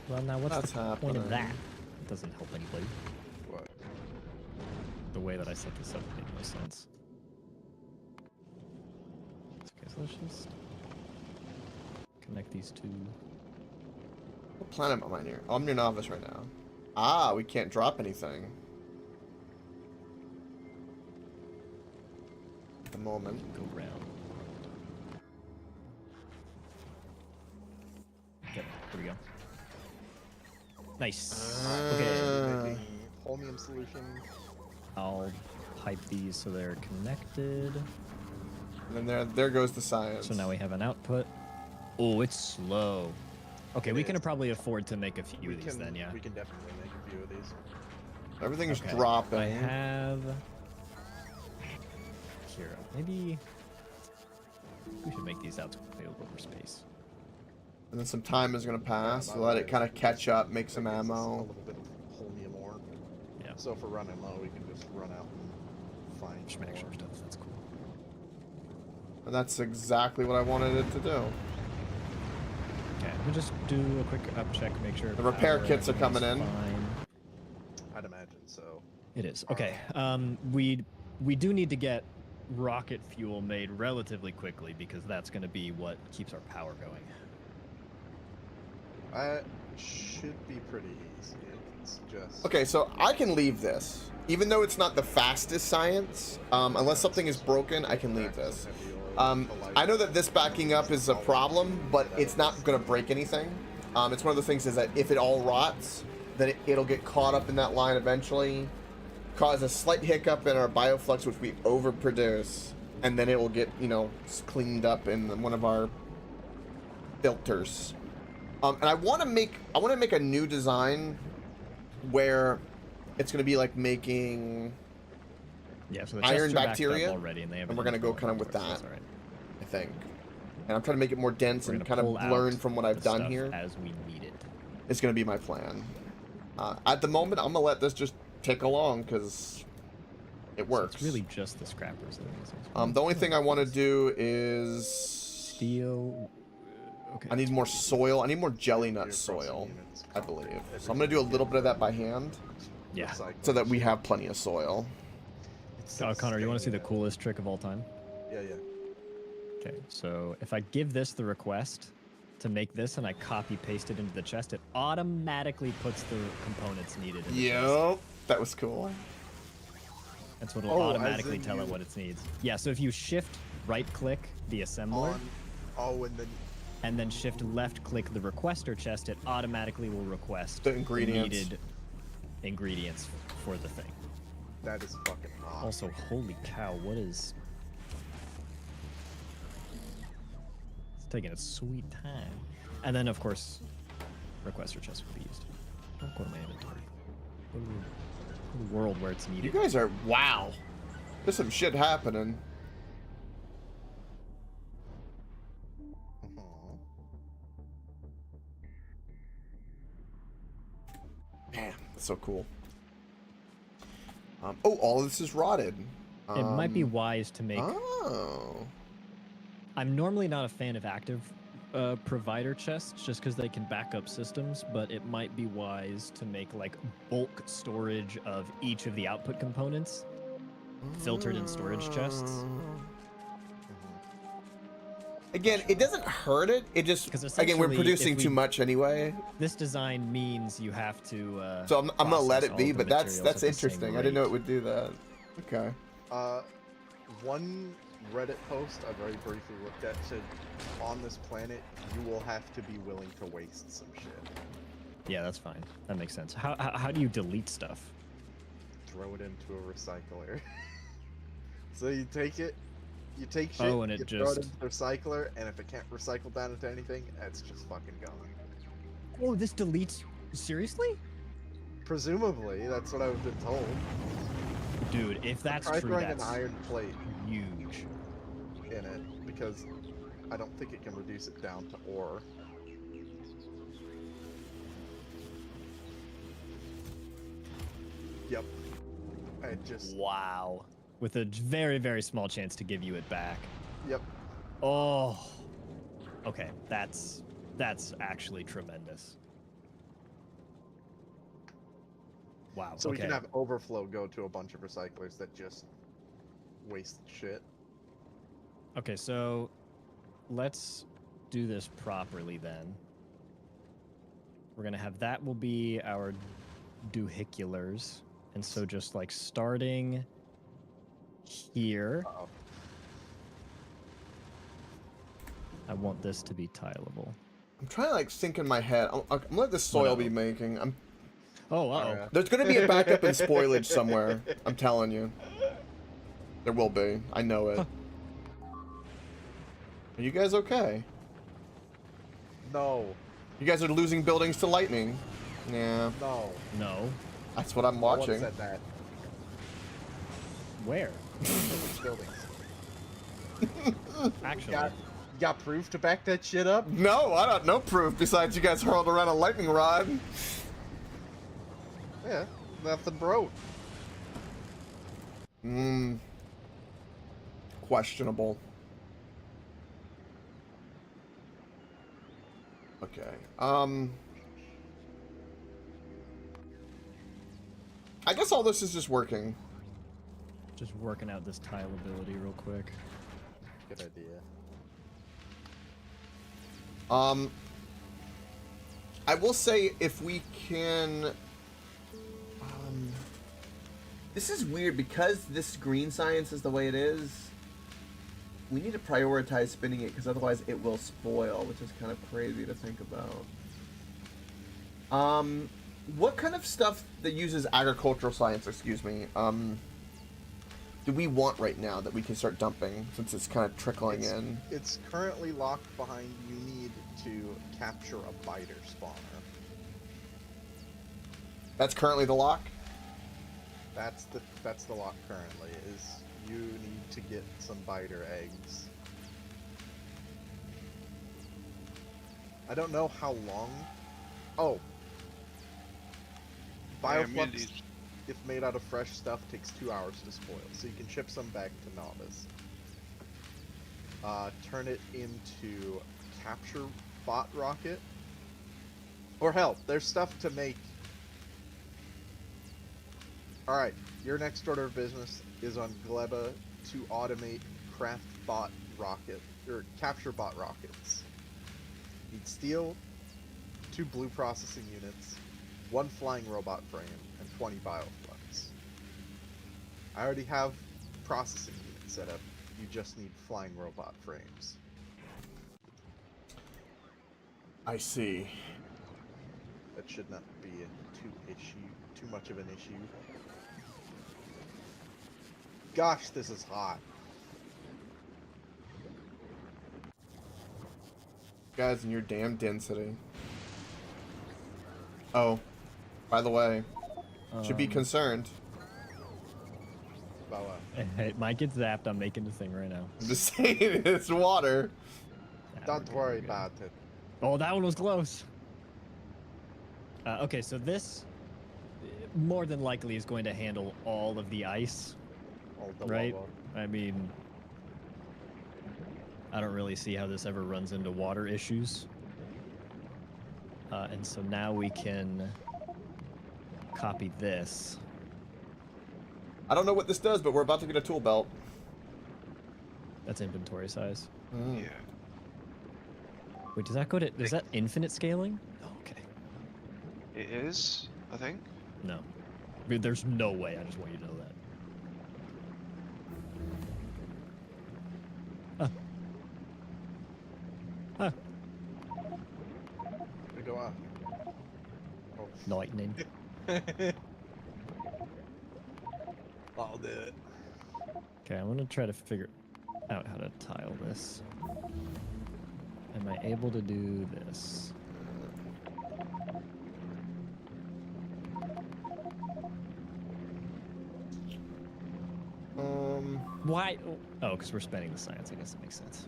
well, now what's That's the point of happening. that? It doesn't help anybody. What? The way that I set this up made no sense. Okay, so let's just connect these two. What planet am I near? Oh, I'm near Novice right now. Ah, we can't drop anything. At the moment. Go round. Yep, there we go. Nice. Okay. Making holmium solution. I'll pipe these so they're connected. And then there goes the science. So now we have an output. Oh, it's slow. Okay, It we can is. probably afford to make a few of these then, yeah. We can definitely make a few of these. Everything is Okay, dropping. I have... Here, maybe... We should make these out to available for space. And then some time is going to pass. by So the let way, it kind of catch up, make some that gives us A ammo. little bit of holmium ore. Yeah, So if we're running low, we can just run out and find just make more. sure stuff, that's cool. And that's exactly what I wanted it to do. Okay, we'll just do a quick up check, make sure The repair power, kits are everything's coming in. fine. I'd imagine so. It is. Okay. We do need to get rocket fuel made relatively quickly because that's going to be what keeps our power going. Should be pretty easy. It's just Okay, so I can leave this. Even though it's not the fastest science, unless something is broken, I can leave this. I know that this backing up is a problem, but it's not going to break anything. It's one of the things is that if it all rots, then it'll get caught up in that line eventually, cause a slight hiccup in our bioflux, which we overproduce, and then it will get, you know, cleaned up in one of our filters. And I want to make a new design where it's going to be like making Yeah, so the iron chests are backed up bacteria, already, and they have and an we're gonna go internal kind of with port, so that. that's all right. I think. And I'm trying to make it more dense We're and gonna kind of pull learn out from what I've the done stuff here. as we need it. It's going to be my plan. At the moment, I'm going to let this just tick along because it works. So it's really just the scrappers. That are missing. The only thing I want to do is... Steel. Okay. I need more soil. I need more jelly nut soil, I believe. So I'm going to do a little bit of that by hand Yeah. so that we have plenty of soil. Connor, you want to see the coolest trick of all time? Yeah, yeah. Okay, so if I give this the request to make this and I copy paste it into the chest, it automatically puts the components needed in the chest. Yep. That was cool. That's what it'll Oh, as automatically in tell it you- what it needs. Yeah, so if you shift right click the assembler And then and then shift left click the requester chest, it automatically will request The ingredients. needed ingredients for the thing. that is fucking awesome. Also, holy cow, what is... It's taking a sweet time. And then, of course, requester chest will be used. Don't go to my inventory. Go to the world where it's You needed. guys are... Wow. There's some shit happening. Mhm. Man, that's so cool. Oh, all of this is rotted. It might be wise to make... Oh. I'm normally not a fan of active provider chests just because they can back up systems, but it might be wise to make like bulk storage of each of the output components filtered in storage chests. Again, it doesn't hurt it. It just 'Cause again we're essentially, producing if we- too much anyway. This design means you have to. So I'm gonna let process it be, all the but that's materials at the same interesting. I didn't know it rate. would do that. Okay. One Reddit post I very briefly looked at said, on this planet, you will have to be willing to waste some shit. Yeah, that's fine. That makes sense. How do you delete stuff? Throw it into a recycler. So you take it, you take shit, Oh, and it you throw it just- into the recycler, and if it can't recycle down into anything, it's just fucking gone. Oh, this deletes. Seriously? Presumably, that's what I've been told. Dude, if that's Try true, throwing that's an iron plate huge. in it, because I don't think it can reduce it down to ore. Yep. I just... Wow. With a very, very small chance to give you it back. Yep. Oh. Okay, that's actually tremendous. Wow. So okay. we can have overflow go to a bunch of recyclers that just waste shit. Okay, so let's do this properly then. We're gonna have that will be our vehiculars, and so just like starting here, Uh-oh. Oh. I want this to be tileable. I'm trying to like think in my head. I'm gonna let this soil be making. Oh, uh-oh. Alright. There's gonna be a backup in spoilage somewhere. I'm telling you. There will be. I know it. Are you guys okay? No. You guys are losing buildings to lightning. Yeah, No. No. that's what I'm No one watching. said that. Where? Which buildings? Actually. You got proof to back that shit up? No, I don't. No proof besides you guys hurled around a lightning rod. Yeah, nothing broke. Questionable. Okay. I guess all this is just working. Just working out this tile ability real quick. Good idea. I will say if we can. This is weird because this green science is the way it is. We need to prioritize spinning it because otherwise it will spoil, which is kind of crazy to think about. What kind of stuff that uses agricultural science, excuse me, do we want right now that we can start dumping since it's kind of trickling in? It's currently locked behind. You need to capture a biter spawner. That's currently the lock? That's the lock currently. Is you need to get some biter eggs. I don't know how long. Oh. Bioflux, if made out of fresh stuff, takes 2 hours to spoil, so you can ship some back to Novice. Turn it into capture bot rocket. Or hell, there's stuff to make. Alright, your next order of business is on Gleba to automate craft bot rocket, or capture bot rockets. Need steel, 2 blue processing units, 1 flying robot frame, and 20 bioflux. I already have processing units set up, you just need flying robot frames. I see. That should not be too much of an issue. Gosh, this is hot. Guys, in your damn density. Oh, by the way, should be concerned. About what? Hey, might get zapped. I'm making the thing right now. I'm just saying, it's water. Don't worry about it. Oh, that one was close. Okay, so this more than likely is going to handle all of the ice, All the right? lava. I mean, I don't really see how this ever runs into water issues. And so now we can copy this. I don't know what this does, but we're about to get a tool belt. That's inventory size. Mm. Yeah. Wait, does that go to? Is that infinite scaling? Oh, okay. It is, I think. No. I mean, there's no way. I just want you to know that. Huh. We go on. Oh. Lightning. I'll do it. Okay, I'm gonna try to figure out how to tile this. Am I able to do this? Why? Oh, because we're spending the science. I guess that makes sense.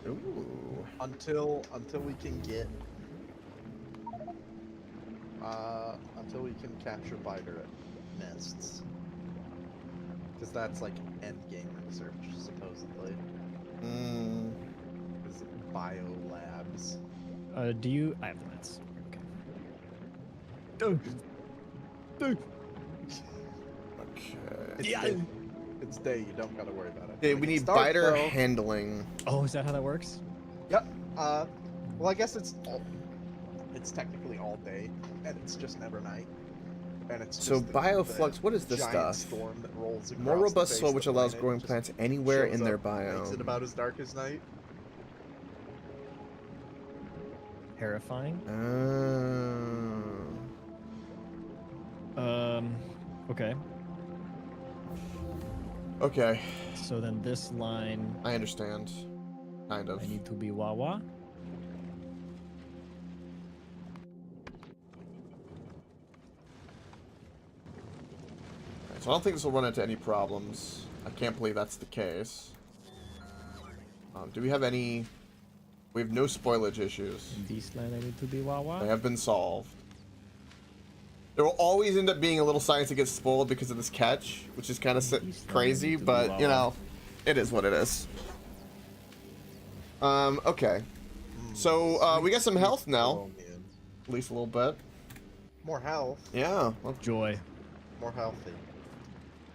Ooh. Until we can get until we can capture biter nests. Because that's like end game research, supposedly. Because bio labs. Do you? I have the meds. Okay. Okay. It's day. You don't gotta worry about it. Okay, When we it need starts, biter though- handling. Oh, is that how that works? Yep. Well, I guess it's technically all day, and it's just never night. And it's So just bioflux, what is this giant stuff? storm that rolls across More robust the face soil, of which the allows planet, growing just plants anywhere shows in their up, Makes it biome. about as dark as night. Terrifying. Oh. Okay. Okay, So then this line, I understand. Kind of. I need to be Wawa. So I don't think this will run into any problems. I can't believe that's the case. Do we have any... We have no spoilage issues. This line, I need to be Wawa. They have been solved. There will always end up being a little science that gets spoiled because of this catch, which is kind of crazy, but, you know, it is what it is. Okay. So, we got some health now. At least a little bit. More health. Yeah, well, Joy. More healthy.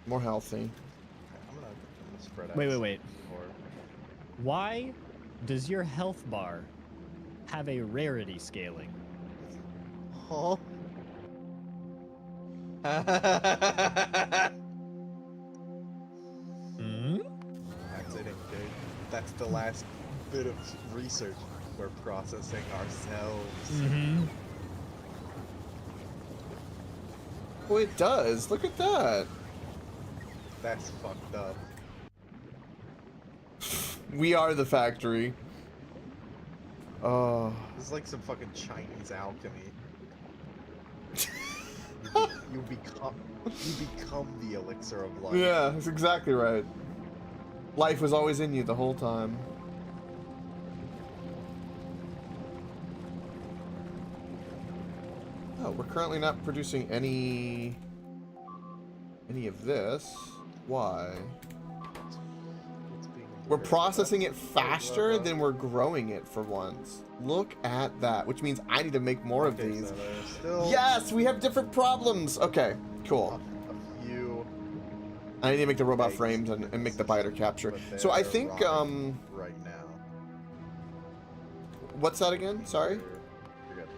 more healthy. I'm gonna spread out. Wait. Or Why does your health bar have a rarity scaling? huh? Hmm? That's it, dude. That's the last bit of research we're processing ourselves. Mm-hmm. Oh, it does. Look at that. That's fucked up. We are the factory. Oh. This is like some fucking Chinese alchemy. You become the elixir of life. Yeah, that's exactly right. Life was always in you the whole time. Oh, we're currently not producing any of this. Why? It's being We're very processing it productive. faster than we're growing it for once. Look at that, which means I need to make more of Okay, these. so there's still Yes, we have different problems. Okay, cool. a few I need to make the robot eggs frames in and make the biter capture. but So I they're think, rotting right now. what's that again? Sorry? You're good.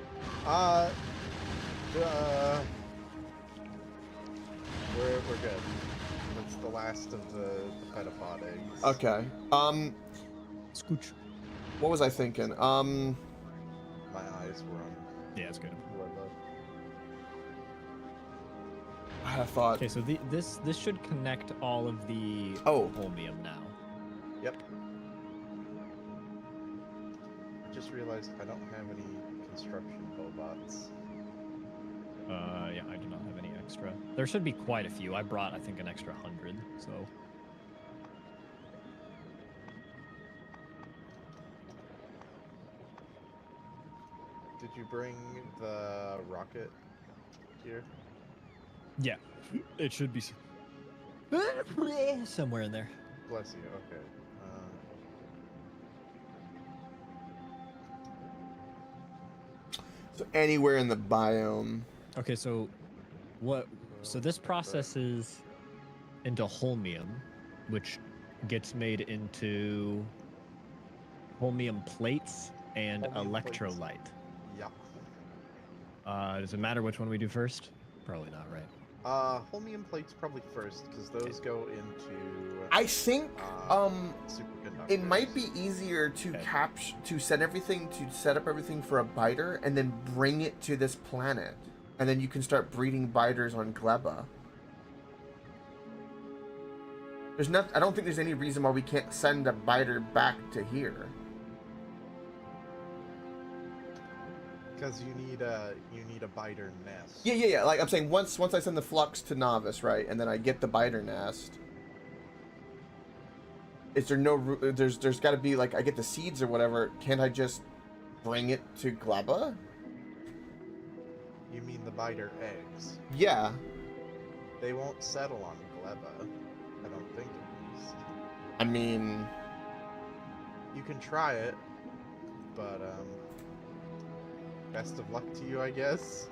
We're good. That's the last of the pedopod eggs. Okay. Scooch. What was I thinking? My eyes were on Yeah, it's good. I had a thought. Okay, so this should connect all of the Oh. holmium now. Yep. I just realized I don't have any construction robots. Yeah, I do not have any extra. There should be quite a few. I brought, I think, an extra 100, so... Did you bring the rocket here? Yeah, it should be somewhere in there. Bless you. Okay. So anywhere in the biome. Okay, so what? So this processes into holmium, which gets made into holmium plates and Holmium plates. electrolyte. Yeah. Does it matter which one we do first? Probably not, right? Holmium plates probably first, because those go into I think superconductors. it might be easier to set up everything for a biter and then bring it to this planet, and then you can start breeding biters on Gleba. I don't think there's any reason why we can't send a biter back to here. Because you need a biter nest. Yeah. Like I'm saying, once I send the flux to Novice, right, and then I get the biter nest. Is there no? There's got to be like I get the seeds or whatever. Can't I just bring it to Gleba? You mean the biter eggs? Yeah. They won't settle on Gleba. I don't think at least. I mean, You can try it, but best of luck to you, I guess.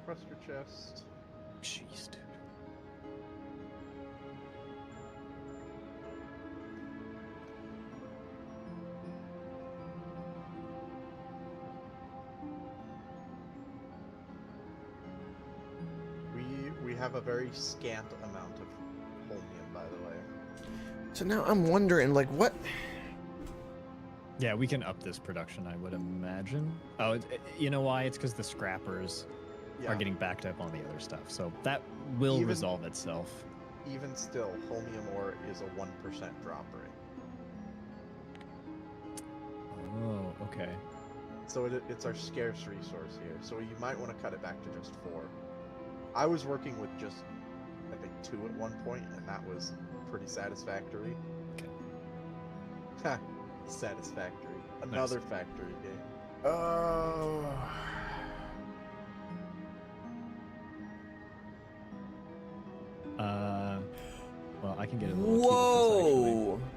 Press your chest. Jeez, dude. We have a very scant amount of holmium, by the way. so now I'm wondering, like, what? Yeah, we can up this production, I would imagine. Oh, you know why? It's because the scrappers are getting backed up on the other stuff. So that will resolve itself. Even still, holmium ore is a 1% drop rate. Oh, okay. So it's our scarce resource here. So you might want to cut it back to just 4. I was working with just, I think, 2 at one point, and that was pretty satisfactory. Okay. Ha! Satisfactory. Another factory game. Oh. Well, I can get a little key with Whoa. this,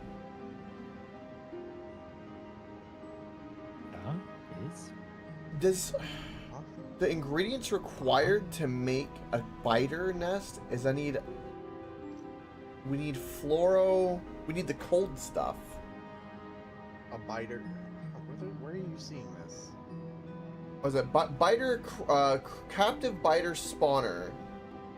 actually. Is? Does the ingredients required to make a biter nest is we need fluoro, we need the cold stuff. A biter. Where are you seeing this? Was it biter, captive biter spawner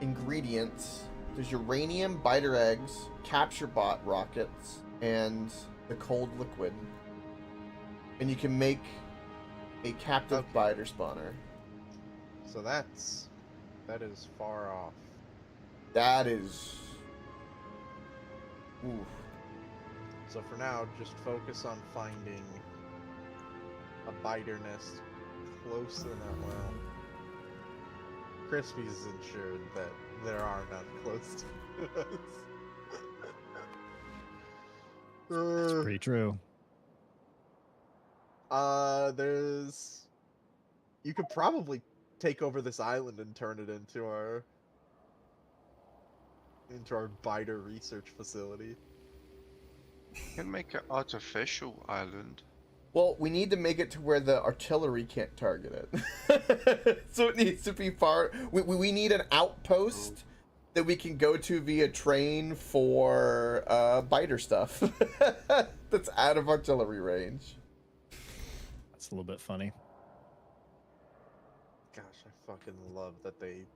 ingredients? There's uranium, biter eggs, capture bot rockets, and the cold liquid. And you can make a captive biter spawner. So that is far off. That is. Ooh. So for now, just focus on finding a biter nest close enough. Well, Crispy's ensured that there are none close to us. It's pretty true. There's. You could probably take over this island and turn it into our biter research facility. You can make an artificial island. Well, we need to make it to where the artillery can't target it. So it needs to be far. We need an outpost that we can go to via train for biter stuff that's out of artillery range. That's a little bit funny. Gosh, I fucking love that they.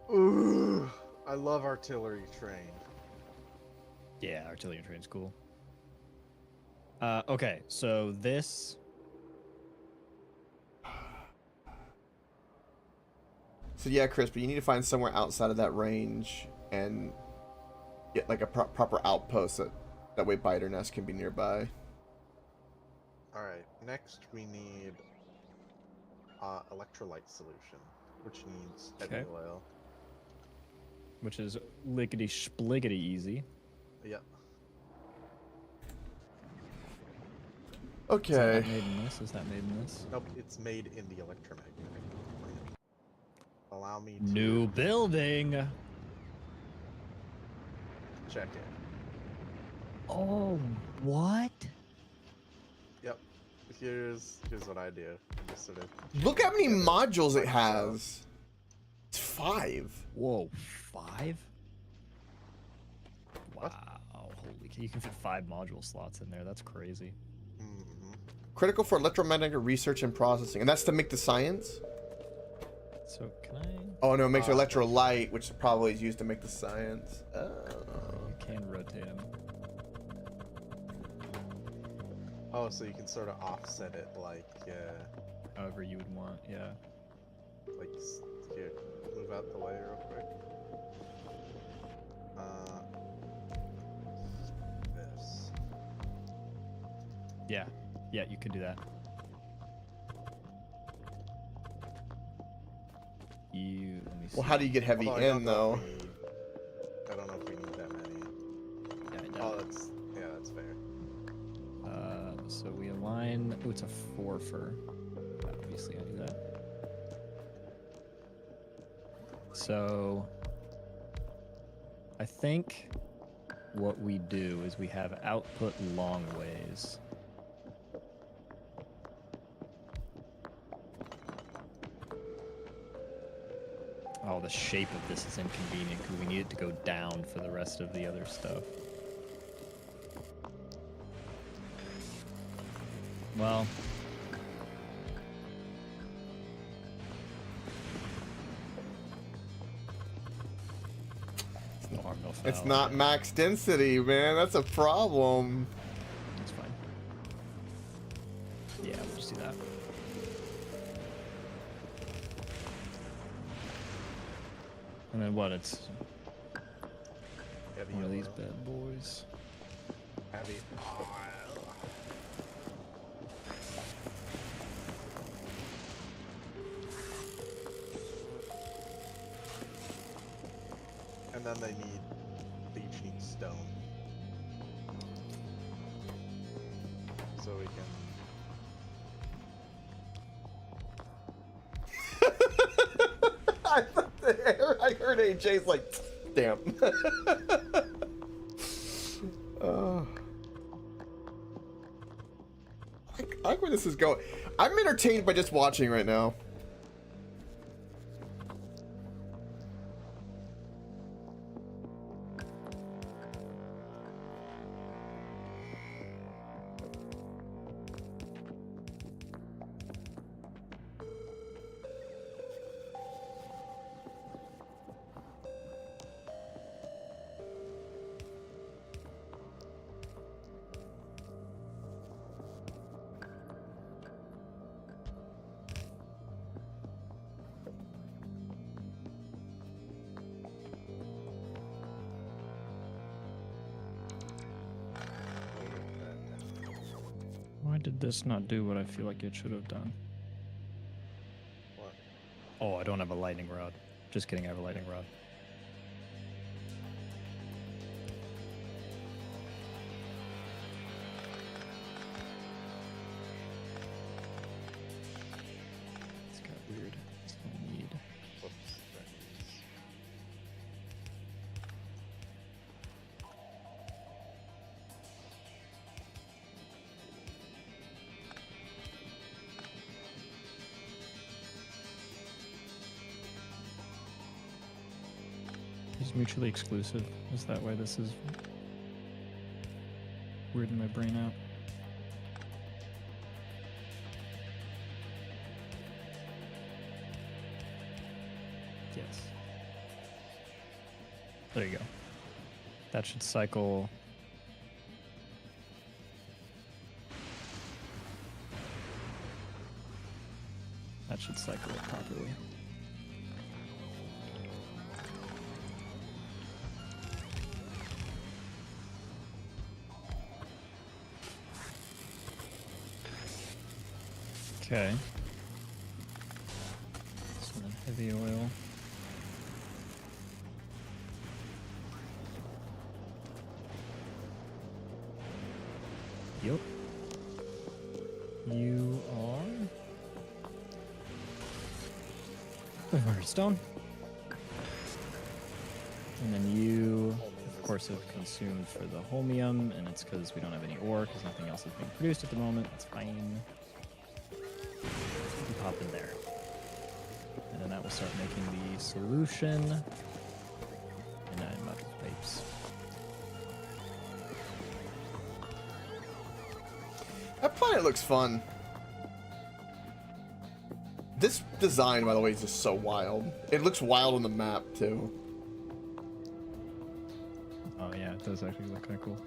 Ooh, I love artillery train. Yeah, artillery train's cool. Okay, so this. So yeah, Crispy, you need to find somewhere outside of that range and get like a proper outpost that way biter nest can be nearby. Alright, next we need electrolyte solution, which needs heavy oil. Which is lickety spliggity easy. Yep. Okay. Is that made in this? Is that made in this? Nope, it's made in the electromagnetic plant. Allow me to... New building! check in. Oh, what? Yep. Here's what I do. Just sort of Look how many Yeah, modules it like has. It's 5. Whoa, 5? What? Wow, holy! You can fit 5 module slots in there. That's crazy. Critical for electromagnetic research and processing. And that's to make the science? So can I? Oh no, it makes electrolyte, which probably is used to make the science. You can rotate them. Oh, so you can sort of offset it like, However you would want. Yeah. like, here, move out the way real quick. This. Yeah. Yeah, you could do that. Let me see. Well, how do you get heavy Although I don't in, know though? if we need- I don't know if we need that many. Yeah, I Oh, know. that's fair. So we align. Oh, it's a 4 for. Obviously, I do that. So I think what we do is we have output long ways. Oh, the shape of this is inconvenient because we need it to go down for the rest of the other stuff. Well, no harm, no foul. It's not max density, man. That's a problem. It's fine. Yeah, we'll just do that. And then what? It's Heavy one of these oil. bad boys. Heavy oil. And then they each need stone. So we can. I heard AJ's like, damn. I like where this is going. I'm entertained by just watching right now. Why did this not do what I feel like it should have done? What? Oh, I don't have a lightning rod. Just kidding, I have a lightning rod. It's got weird. It's no need. Whoops. There it is. Is mutually exclusive. Is that why this is weirding my brain out? Yes. There you go. That should cycle. That should cycle it properly. Okay. So then heavy oil. Yep. You are stone. And then you course, have consumed for the holmium, and it's because we don't have any ore, because nothing else is being produced at the moment. That's fine. We pop in there. And then that will start making the solution. And 9 module pipes. That planet looks fun. This design, by the way, is just so wild. It looks wild on the map, too. Oh yeah, it does actually look kind of cool.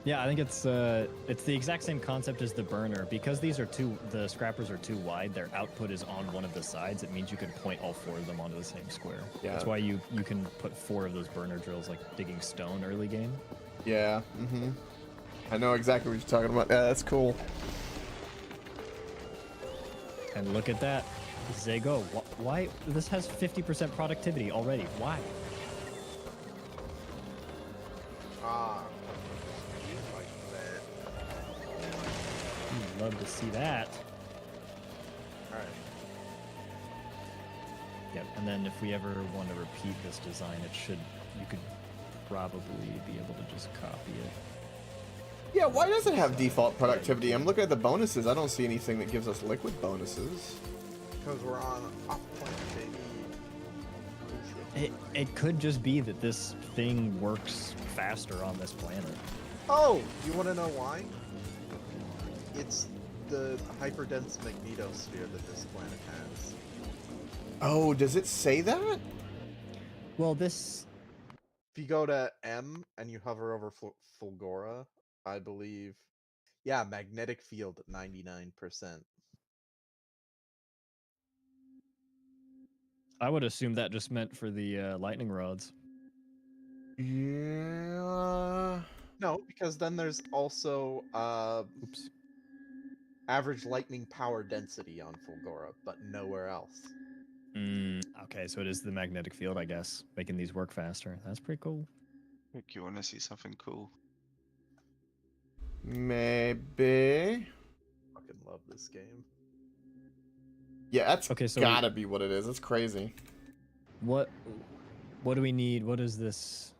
Yeah, I think it's the exact same concept as the burner. Because these are the scrappers are too wide, their output is on one of the sides. It means you can point all 4 of them onto the same square. Yeah. That's why you can put 4 of those burner drills, like digging stone early game. Yeah, I know exactly what you're talking about. Yeah, that's cool. And look at that. They go. Why? This has 50% productivity already. Why? Like that. Love to see that. Alright. Yep. And then if we ever want to repeat this design, you could probably be able to just copy it. Yeah, why does it have default productivity? I'm looking at the bonuses. I don't see anything that gives us liquid bonuses. Because we're on off point, baby. It could just be that this thing works faster on this planet. Oh, you want to know why? It's the hyperdense magnetosphere that this planet has. Oh, does it say that? Well, this. If you go to M and you hover over Fulgora, I believe, yeah, magnetic field at 99%. I would assume that just meant for the lightning rods. Yeah. No, because then there's also Oops. average lightning power density on Fulgora, but nowhere else. Okay, so it is the magnetic field, I guess, making these work faster. That's pretty cool. Rick, you want to see something cool? Maybe. Fucking love this game. Yeah, that's Okay, so gotta be what it is. That's crazy. What do we need? What does this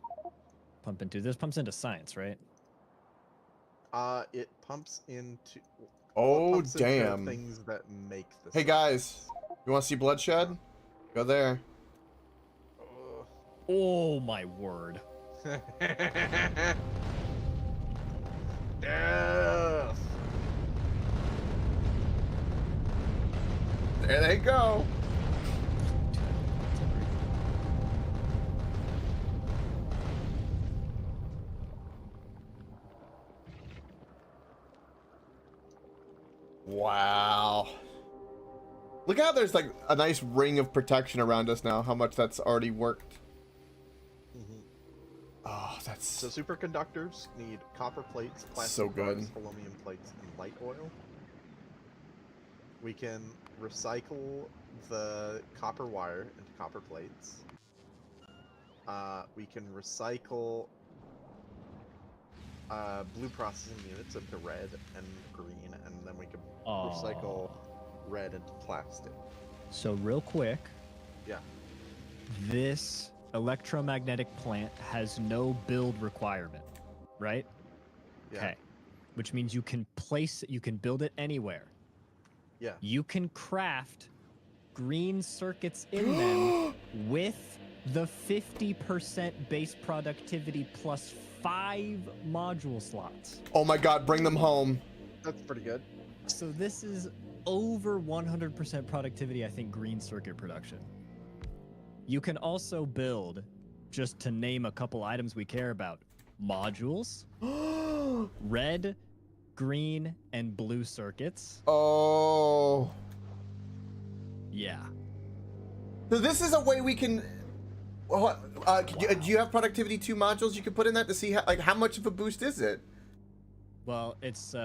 pump into? This pumps into science, right? It pumps into. Oh, Pumps into damn. things that make the. Hey, guys. You want to see bloodshed? Go there. Oh my word. Death. There they go. Wow. Look how there's like a nice ring of protection around us now. How much that's already worked. Oh, that's So superconductors need copper plates, plastic so good. bars, aluminum plates, and light oil. We can recycle the copper wire into copper plates. We can recycle blue processing units into red and green, and then we can recycle red into plastic. So real quick, Yeah. this electromagnetic plant has no build requirement, right? Yeah. Okay. Which means you can build it anywhere. Yeah. You can craft green circuits in them with the 50% base productivity plus 5 module slots. Oh my god, bring them home. That's pretty good. So this is over 100% productivity, I think, green circuit production. You can also build, just to name a couple items we care about, modules, red, green, and blue circuits. Oh. Yeah. So this is a way we can. Do you have productivity 2 modules you can put in that to see how much of a boost is it? Well, it's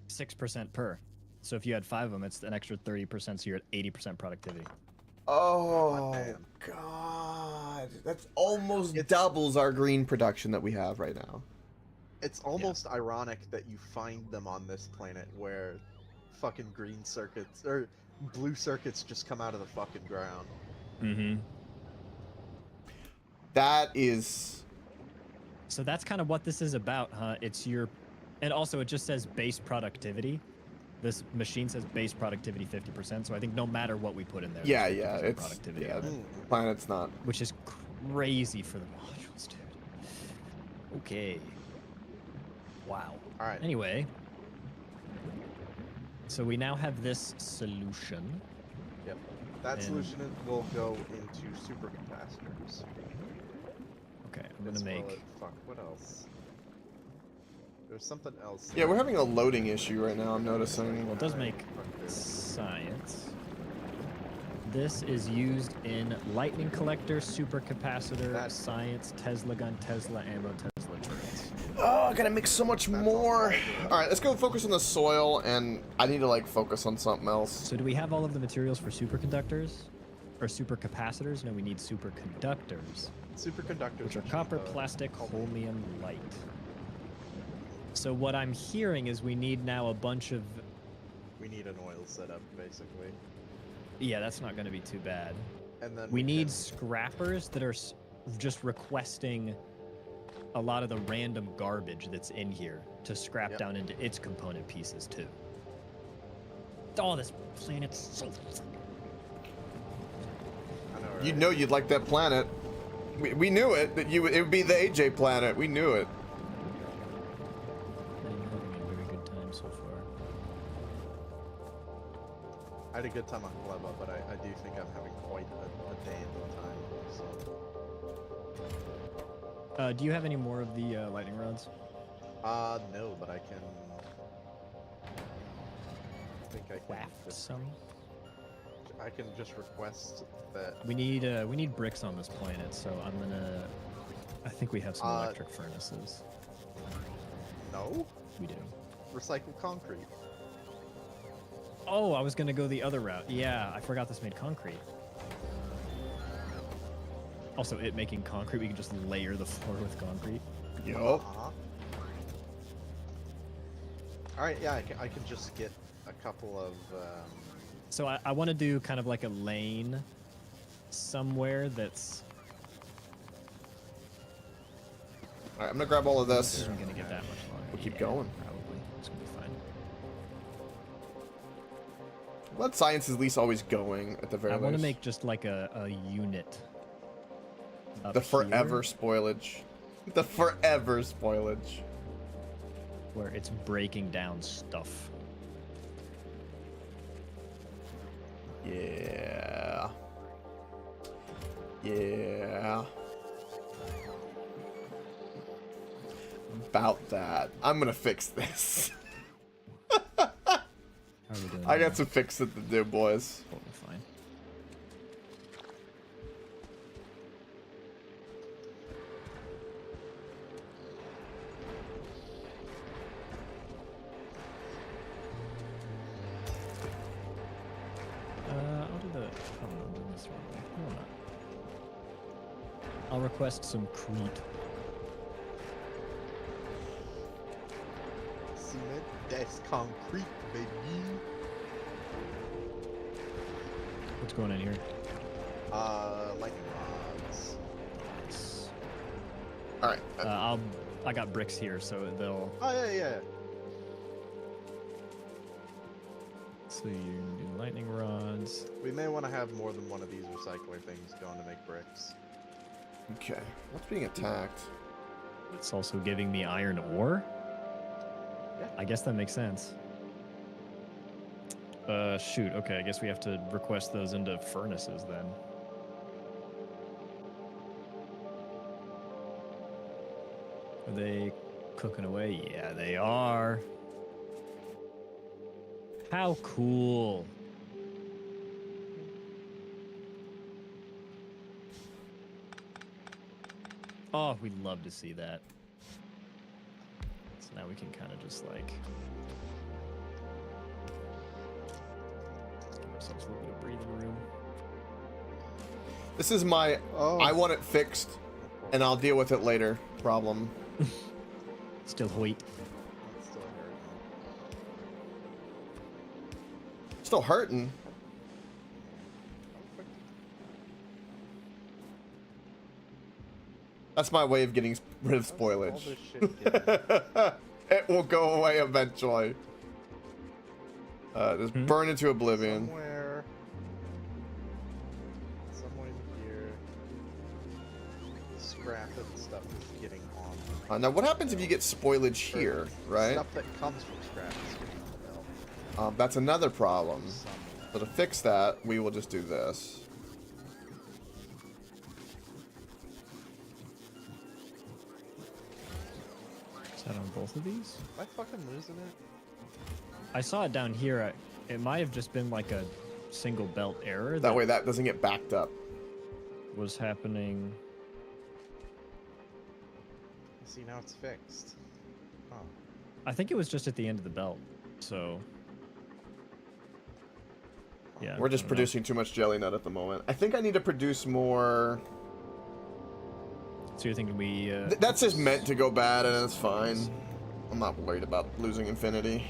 6% per. So if you had 5 of them, it's an extra 30%, so you're at 80% productivity. Oh damn. god, that's almost doubles our green production that we have right now. It's almost ironic that you find them on this planet where fucking green circuits or blue circuits just come out of the fucking ground. Mm-hmm. That is So that's kind of what this is about, huh? It's your, and also it just says base productivity. This machine says base productivity 50%. So I think no matter what we put in there, Yeah, there's 50% yeah, it's productivity yeah. on it, Planet's not. which is crazy for the modules, dude. Okay. Wow. All right. Anyway, so we now have this solution. Yep. That And- solution will go into supercapacitors. Okay, I'm gonna As well make. as- fuck. What else? There's something else. Yeah, we're having a loading issue right now. I'm noticing. Well, it does Alright, make fuck this. science. This is used in lightning collector, supercapacitor, That- science, Tesla gun, Tesla ammo, Tesla turrets. Oh, I gotta make so much That's more. all. All right, let's go focus on the soil, and I need to like focus on something else. So do we have all of the materials for superconductors? Or supercapacitors? No, we need superconductors, Superconductors. which are cheap, copper, though. plastic, holmium, light. So what I'm hearing is we need now a bunch of... We need an oil setup, basically. Yeah, that's not going to be too bad. And then We need can- scrappers that are just requesting a lot of the random garbage that's in here to scrap Yep. down into its component pieces too. Oh, this planet's so... I know, You right? know you'd like that planet. We knew it that you it would be the AJ planet. We knew it. I'm having a very good time so far. I had a good time on Gleba, but I do think I'm having quite a day in the time. So. Do you have any more of the lightning rods? No, but I can. I think I can. Waft Just, some? I can just request that. We need bricks on this planet, so I'm gonna... I think we have some electric furnaces. No, We do. recycle concrete. Oh, I was gonna go the other route. Yeah, I forgot this made concrete. Also, it making concrete, we can just layer the floor with concrete. Yup. All right, yeah, I can just get a couple of. So I want to do kind of like a lane somewhere that's... All right, I'm gonna grab all of this. Isn't gonna get that much longer. We'll keep Yeah, going. Probably. It's gonna be fine. Let science is at least always going at the very I least. want to make just like a unit. Up the forever here spoilage. The forever spoilage. where it's breaking down stuff. Yeah. Yeah. About that. I'm gonna fix this. How are we doing? I now? got some fixing to do, boys. Totally fine. I'll do the... Oh, no, I'm doing this wrong way. No, I'm not. I'll request some crete. Cement, that's concrete, baby. What's going on here? Lightning rods. Nice. All right. I got bricks here, so they'll... Oh yeah. So you do lightning rods. We may want to have more than one of these recycling things going to make bricks. Okay. What's being attacked? It's also giving me iron ore? Yeah. I guess that makes sense. Shoot. Okay, I guess we have to request those into furnaces then. Are they cooking away? Yeah, they are. How cool. Oh, we'd love to see that. So now we can kind of just like give ourselves a little bit of breathing room. This is my Oh. I want it fixed and I'll deal with it later problem. Still Hoyt. It's still hurting. Still hurting. That's my way of getting rid of All spoilage. this shit getting- It will go away eventually. Just burn into oblivion. Somewhere in here, scrap and stuff is getting on. Now, what happens if you get spoilage here, right? Stuff that comes from scrap is getting on the belt. That's another problem. Somewhere. So to fix that, we will just do this. Is that on both of these? Am I fucking losing it? I saw it down here. It might have just been like a single belt error That way that doesn't get backed up. was happening. See, now it's fixed. Oh. I think it was just at the end of the belt. So yeah, We're I just don't know. producing too much jelly nut at the moment. I think I need to produce more. So you're thinking we? That's just meant to go bad, and it's fine. I'm not worried about losing infinity.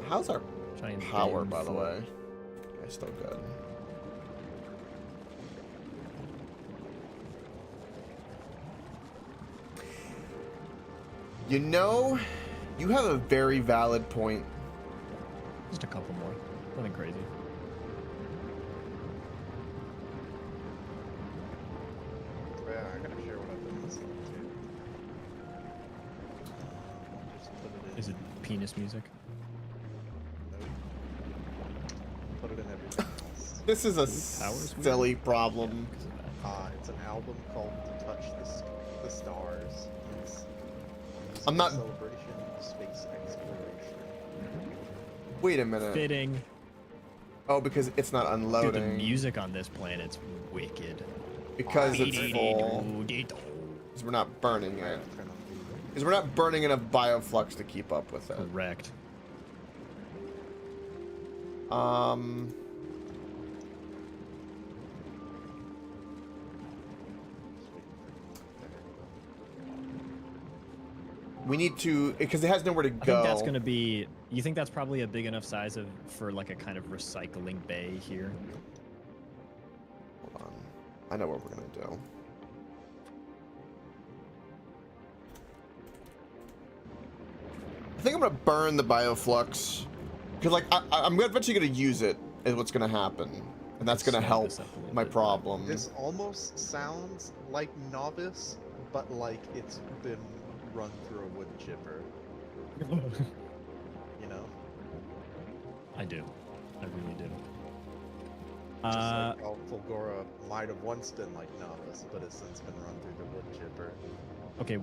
How's our try and power, bend by the for- way? Okay, still good. You know, you have a very valid point. Just a couple more. Nothing crazy. Yeah, I gotta share what I've been listening to. Just put it in. Is it penis music? Nope. Put it in everything else. This is a Powers silly problem. Because of that. It's an album called "To Touch the Stars." It's I'm not- celebration of space exploration. Wait a minute. Fitting. Oh, because it's not Dude, unloading. the music on this planet's wicked. Because it's full. Because we're not burning it. Turn on the- Because we're not burning enough bioflux to keep up with it. Correct. We need to, because it has nowhere to I go. think that's gonna be. You think that's probably a big enough size for like a kind of recycling bay here? Hold on. I know what we're gonna do. I think I'm gonna burn the bioflux, because like I'm eventually gonna use it. Is what's gonna happen, and that's gonna Slow help this up a little my bit. problem. This almost sounds like Novice, but like it's been run through a wood chipper. You know? I do. I really do. Just like how Fulgora might have once been like Novice, but has since been run through the wood chipper. Okay,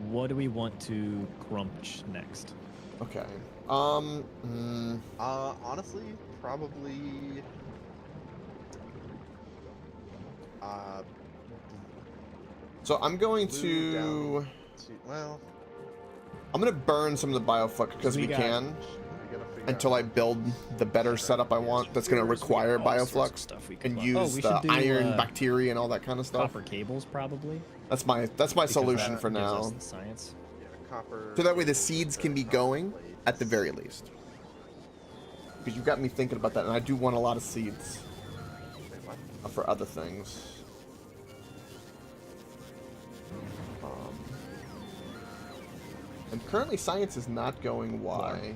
what do we want to crunch next? Okay. Honestly, probably. So I'm going Blue to. Well, I'm gonna burn some of the bioflux because we got- can we gotta figure until I out. build the better setup I want. That's gonna require All sorts of bioflux stuff we could and love. use Oh, we the should do, iron, bacteria, and all that kind of stuff. Copper cables, probably. That's my because solution that for gives us now. the science. Yeah, copper. So that way the cables seeds or can be copper going at the plates. very least. Because you got me thinking about that, and I do want a lot of seeds Wait, what? for other things. And currently science is not going why.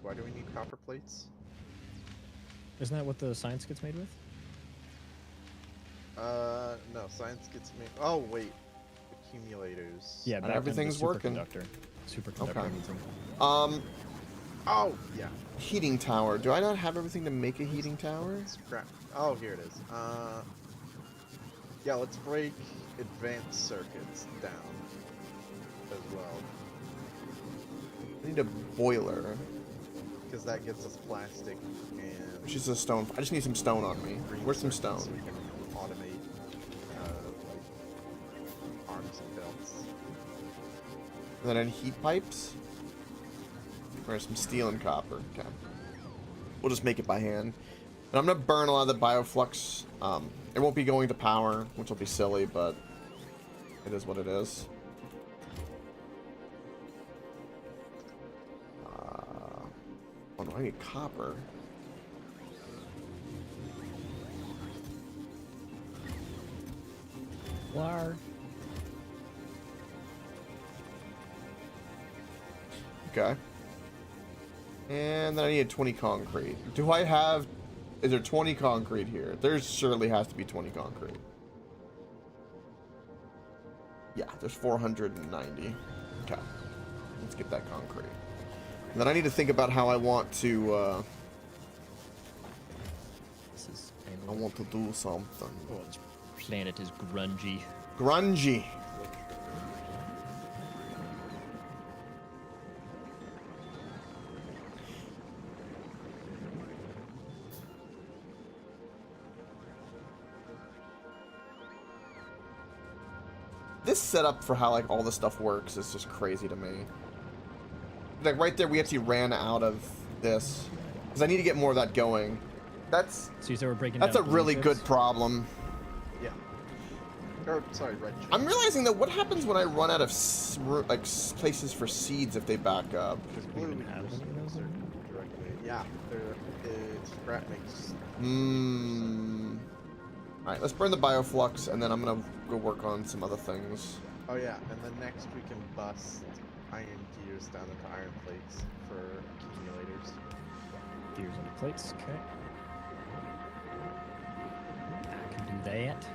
Why do we need copper plates? Isn't that what the science gets made with? No, science gets me. Oh wait, accumulators. Yeah, And back then the everything's working. Superconductor Okay. needs them. Oh yeah. Heating tower. Do I not have everything to make a heating tower? Scrap. Oh, here it is. Yeah, let's break advanced circuits down as well, I need a boiler. because that gives us plastic and. Which is a stone. I just need some stone on me. green Where's some circuits stone? So we can automate, like arms and belts. And then I need heat pipes. There's some steel and copper. Okay. We'll just make it by hand. And I'm gonna burn a lot of the bioflux. It won't be going to power, which will be silly, but it is what it is. Oh no, I need copper. Wire. Okay. And then I need 20 concrete. Do I have... Is there 20 concrete here? There surely has to be 20 concrete. Yeah, there's 490. Okay. Let's get that concrete. And then I need to think about how I want to, This is. I want to do something. Oh, this planet is grungy. Grungy. This setup for how like all this stuff works is just crazy to me. Like right there, we actually ran out of this because I need to get more of that going. That's So you said we're breaking. that's a down really blue good chips? problem. Yeah. Or, sorry, red chips. I'm realizing that what happens when I run out of places for seeds if they back up? Because We blue even have just any of those? insert directly. Yeah, it's scrap makes. Alright, let's burn the bioflux and then I'm gonna go work on some other things. Oh yeah, and then next we can bust iron gears down into iron plates for accumulators. Gears on the plates. Okay. I can do that.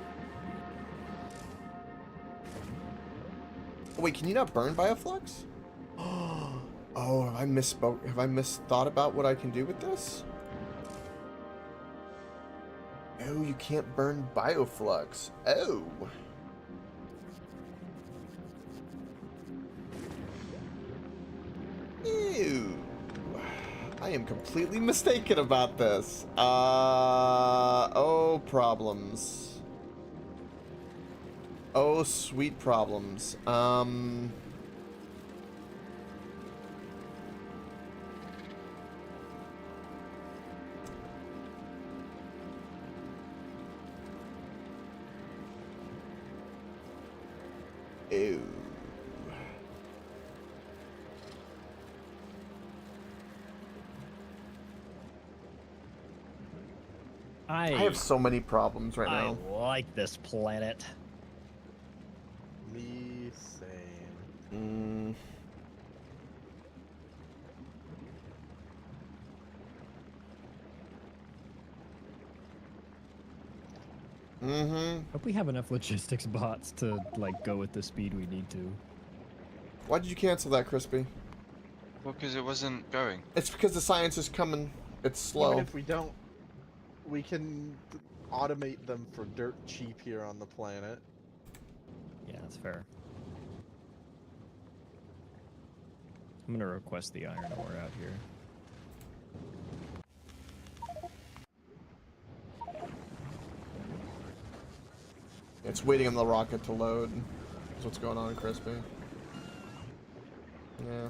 Oh, wait, can you not burn bioflux? Oh, have I misspoke? Have I misthought about what I can do with this? Oh, you can't burn bioflux. Oh. Ew. I am completely mistaken about this. Oh, problems. Oh, sweet problems. Ew. I have so many problems right now. I like this planet. Me same. Hope we have enough logistics bots to like go at the speed we need to. Why did you cancel that, Crispy? Well, because it wasn't going. It's because the science is coming. It's Even slow. if we don't, we can automate them for dirt cheap here on the planet. Yeah, that's fair. I'm gonna request the iron ore out here. It's waiting on the rocket to load. That's what's going on, Crispy. Yeah.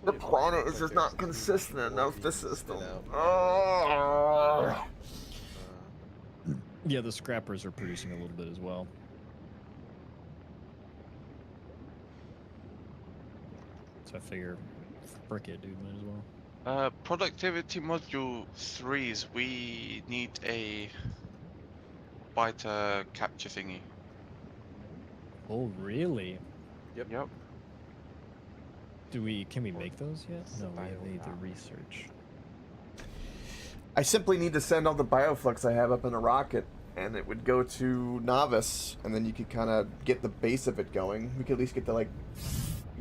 The planet is just not consistent enough, the system. Yeah, the scrappers are producing a little bit as well. So I figure, frick it, dude, might as well. Productivity module 3s, we need a biter capture thingy. Oh, really? Yep. Can we make those yet? No, we need the research. I simply need to send all the bioflux I have up in a rocket, and it would go to Novice, and then you could kind of get the base of it going. We could at least get to, like,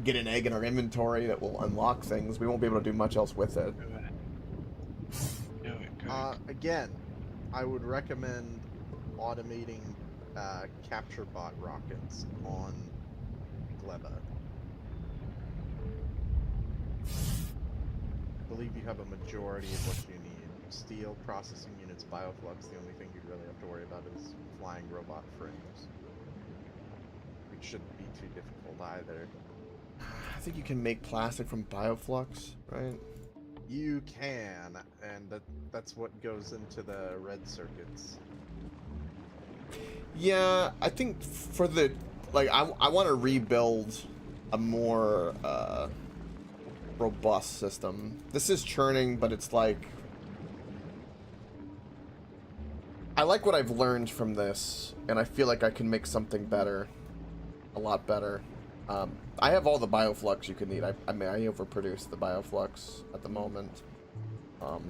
get an egg in our inventory that will unlock things. We won't be able to do much else with it. Again, I would recommend automating capture bot rockets on Gleba. I believe you have a majority of what you need. Steel, processing units, bioflux. The only thing you really have to worry about is flying robot frames, which shouldn't be too difficult either. I think you can make plastic from bioflux, right? You can, and that's what goes into the red circuits. Yeah, I think for the... Like, I want to rebuild a more robust system. This is churning, but it's like I like what I've learned from this, and I feel like I can make something better, a lot better. I have all the bioflux you can need. I mean, I overproduce the bioflux at the moment. Okay.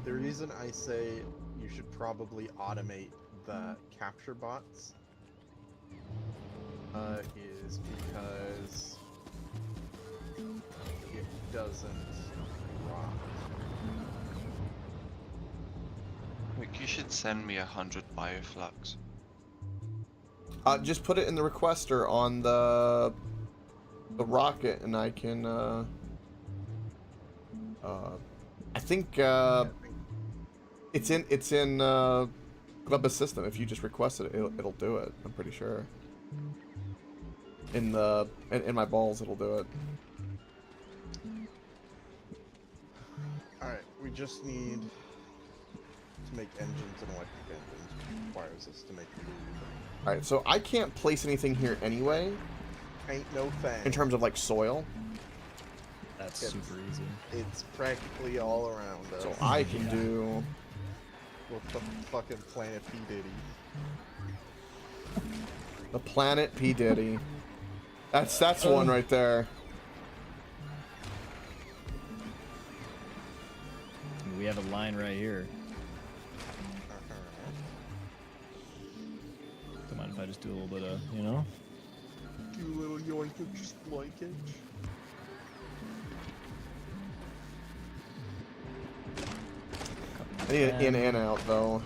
The reason I say you should probably automate the capture bots is because it doesn't rot. Like, you should send me 100 bioflux. Just put it in the requester on the rocket, and I can. I think it's in Glebba's system. If you just request it, it'll do it. I'm pretty sure. In my balls, it'll do it. Alright, we just need to make engines and electric engines, which requires us to make lube. All right, so I can't place anything here anyway. Ain't no thing. In terms of like soil. That's It's- super easy. It's practically all around us. So I can do. Well, fucking Planet P. Diddy. The planet P. Diddy. That's one right there. We have a line right here. Don't mind if I just do a little bit of, you know? Do a little yoinkage, sploinkage. I need an in and out though.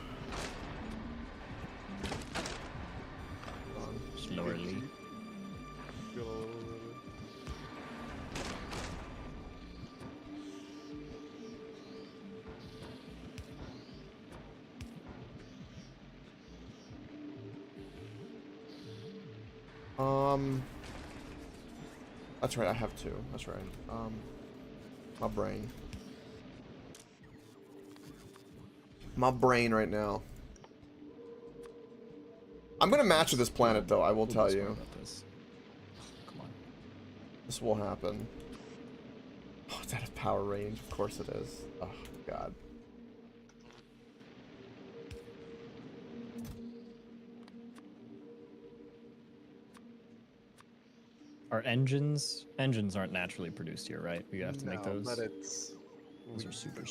Slowly. That's right, I have two. That's right. My brain. My brain right now. I'm gonna match with this planet though, I will tell Sorry you. about this. Come on. This will happen. Oh, it's out of power range. Of course it is. Oh, God. Are engines aren't naturally produced here, right? We have to make those. But it's Those are super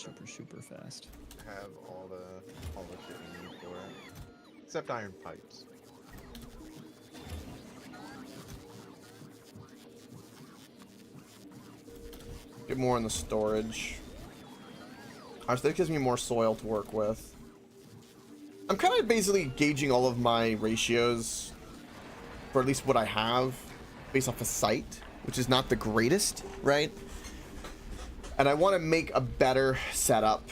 fast. have all the shit we need for it, except iron pipes. Get more in the storage. Alright, so that gives me more soil to work with. I'm kind of basically gauging all of my ratios, for at least what I have, based off a site, which is not the greatest, right? And I want to make a better setup,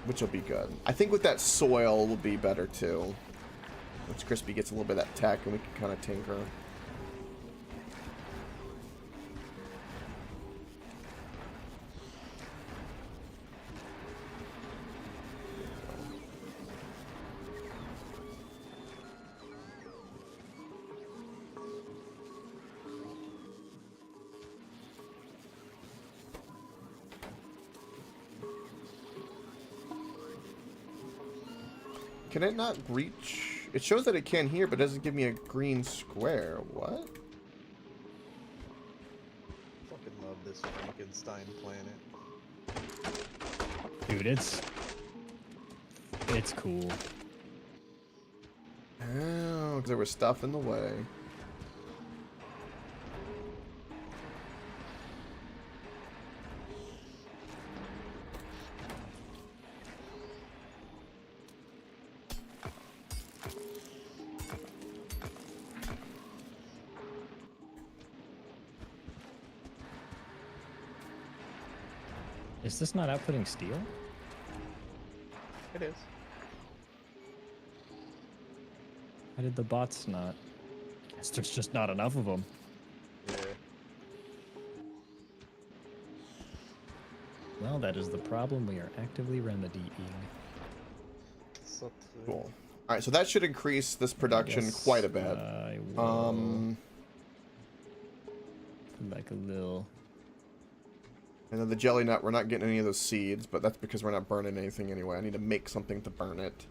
which will be good. I think with that soil will be better too. Once Crispy gets a little bit of that tech and we can kind of tinker. Can it not reach? It shows that it can here, but doesn't give me a green square. What? Fucking love this Frankenstein planet. Dude, it's cool. Oh, 'cause there was stuff in the way. Is this not outputting steel? It is. How did the bots not? Guess there's just not enough of them. Yeah. Well, that is the problem we are actively remedying. So Cool. All right, so that should increase this production Guess quite a bit. I will put like a little And then the jelly nut, we're not getting any of those seeds, but that's because we're not burning anything anyway. I need to make something to burn it.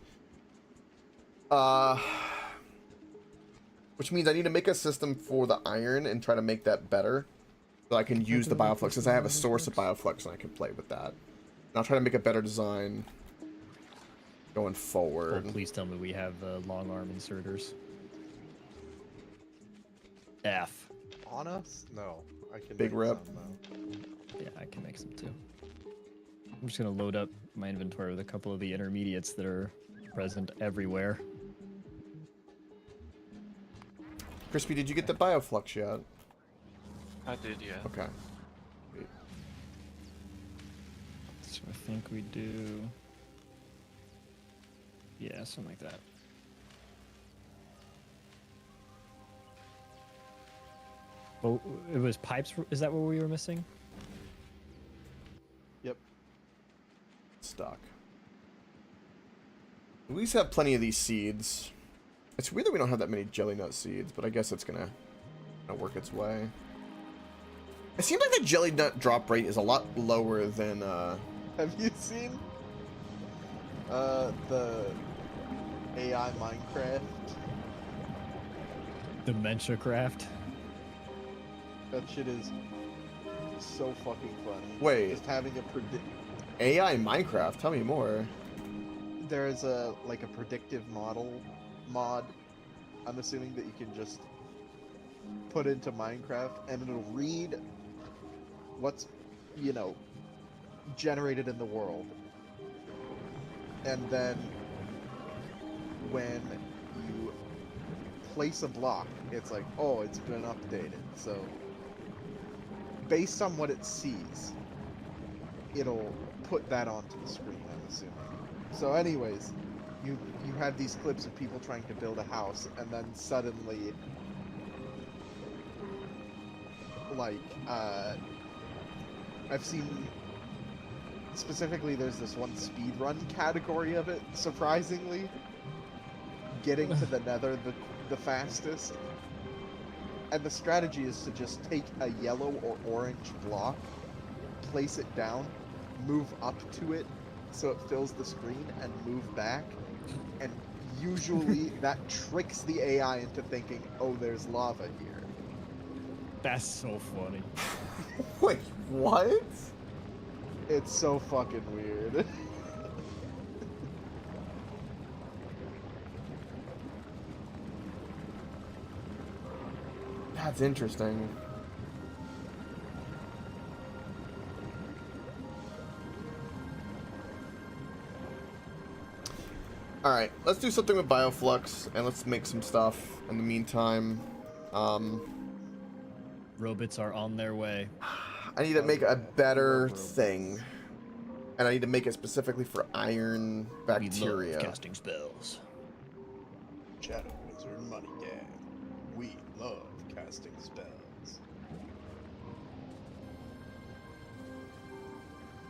Which means I need to make a system for the iron and try to make that better. So I can use the bioflux, since I have a source of bioflux and I can play with that. And I'll try to make a better design going forward. Oh, please tell me we have long arm inserters. F. On us? No. I can Big make rip. some, though. Yeah, I can make some too. I'm just gonna load up my inventory with a couple of the intermediates that are present everywhere. Crispy, did you get the bioflux yet? I did, yeah. Okay. So I think we do. Yeah, something like that. Oh, it was pipes. Is that what we were missing? Yep. Stock. We at least have plenty of these seeds. It's weird that we don't have that many jelly nut seeds, but I guess it's gonna work its way. It seems like the jelly nut drop rate is a lot lower than Have you seen the AI Minecraft? Dementia craft. That shit is so fucking funny. Wait. Just having a AI Minecraft. Tell me more. there's a predictive model mod. I'm assuming that you can just put into Minecraft and it'll read what's, you know, generated in the world. And then when you place a block, it's like, oh, it's been updated. So based on what it sees, it'll put that onto the screen, I'm assuming. So anyways, you have these clips of people trying to build a house, and then suddenly, like, I've seen, specifically there's this one speedrun category of it, surprisingly, getting to the nether the fastest. And the strategy is to just take a yellow or orange block, place it down, move up to it so it fills the screen, and move back. And usually that tricks the AI into thinking, oh, there's lava here. That's so funny. Wait, what? It's so fucking weird. That's interesting. Alright, let's do something with Bioflux, and let's make some stuff in the meantime. Robots are on their way. I need to make a better thing. And I need to make it specifically for iron bacteria. We love casting spells. Shadow Wizard Money Gang. We love casting spells.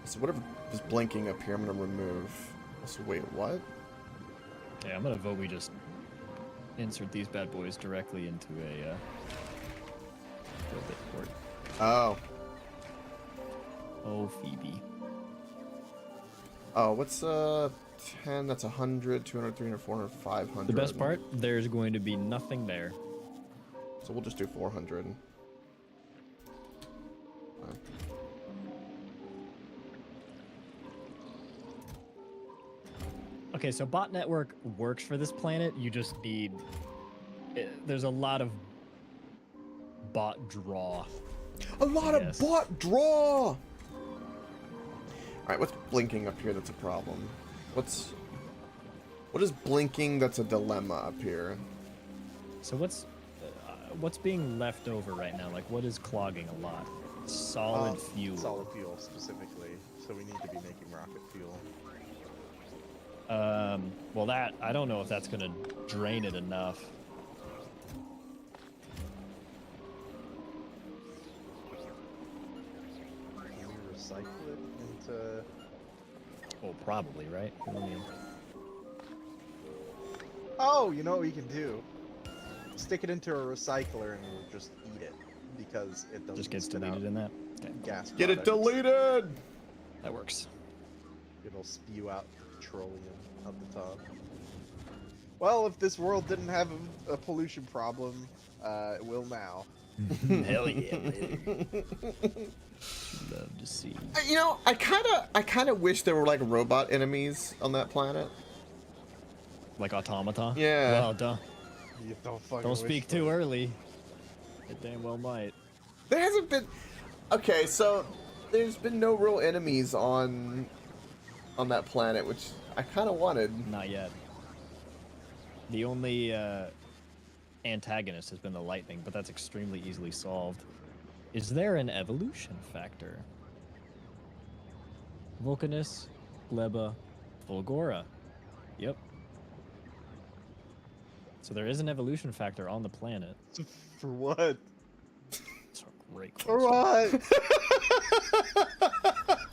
So whatever is blinking up here, I'm gonna remove. So wait, what? Yeah, I'm gonna vote we just insert these bad boys directly into a robot port. Oh. Oh, Phoebe. Oh, what's 10? That's 100, 200, 300, 400, 500. The best part, there's going to be nothing there. So we'll just do 400. Okay, so bot network works for this planet. You just need... there's a lot of bot draw. A lot of Yes. bot draw! Alright, what's blinking up here that's a problem? What is blinking that's a dilemma up here? So what's being left over right now? Like, what is clogging a lot? Solid fuel. Solid fuel, specifically. So we need to be making rocket fuel. Well, that I don't know if that's gonna drain it enough. Can we recycle it into... Well, probably, right? I mean, Oh, you know what we can do? Stick it into a recycler and we'll just eat it. because it doesn't Just gets spit out deleted in that. Okay, gas Get it products. deleted! that works. It'll spew out petroleum at the top. Well, if this world didn't have a pollution problem, it will now. Hell yeah, baby. Love to see. You know, I kind of wish there were like robot enemies on that planet. Like automata. Yeah. Well, don't You don't fucking don't wish speak for too it. early. It damn well might. There hasn't been. Okay, so there's been no real enemies on that planet, which I kind of wanted. Not yet. The only antagonist has been the lightning, but that's extremely easily solved. Is there an evolution factor? Vulcanus, Gleba, Fulgora. Yep. So there is an evolution factor on the planet. For what? It's a great For question.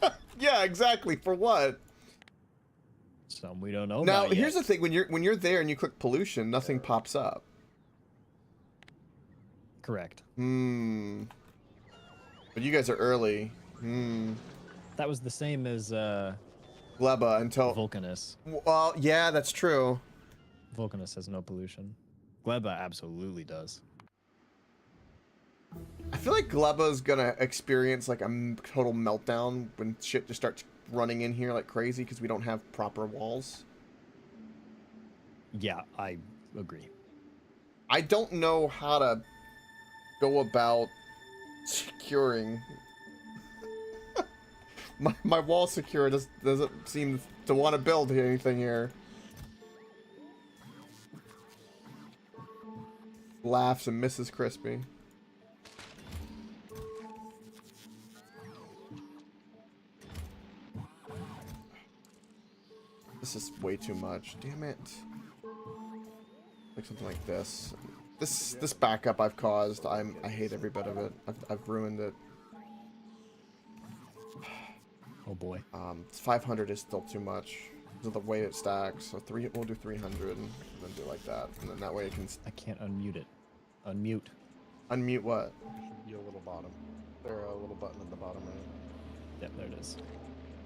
what? Yeah, exactly. For what? Some we don't know Now, about here's the yet. thing: when you're there and you click pollution, nothing pops up. Correct. Hmm. But you guys are early. Hmm. That was the same as Gleba until. Vulcanus. Well, yeah, that's true. Vulcanus has no pollution. Gleba absolutely does. I feel like Gleba's gonna experience like a total meltdown when shit just starts running in here like crazy because we don't have proper walls. Yeah, I agree. I don't know how to go about securing. my wall secure doesn't seem to want to build anything here. Laughs and misses Crispy. This is way too much. Damn it. Like something like this. This backup I've caused. I hate every bit of it. I've ruined it. Oh boy. 500 is still too much. Because of the way it stacks. So we'll do 300 and then do like that. And then that way it can I can't unmute it. Unmute. unmute what? Should be a little bottom. There a little button at the bottom right. Yep, there it is.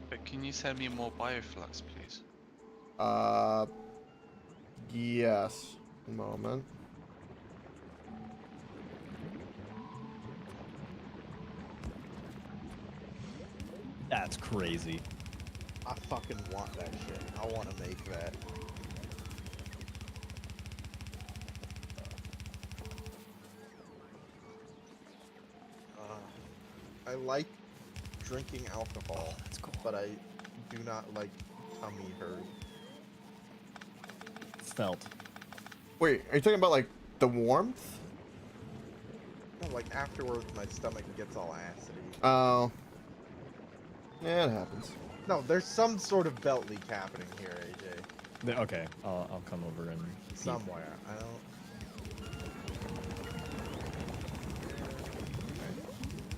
But can you send me more bioflux, please? Yes. Moment. That's crazy. I fucking want that shit. I want to make that. I like drinking alcohol, That's cool. but I do not like tummy hurt. Felt. Wait, are you talking about like the warmth? No, like afterwards, my stomach gets all acidy. Oh. Yeah, it happens. No, there's some sort of belt leak happening here, AJ. Okay, I'll come over and Somewhere. I don't.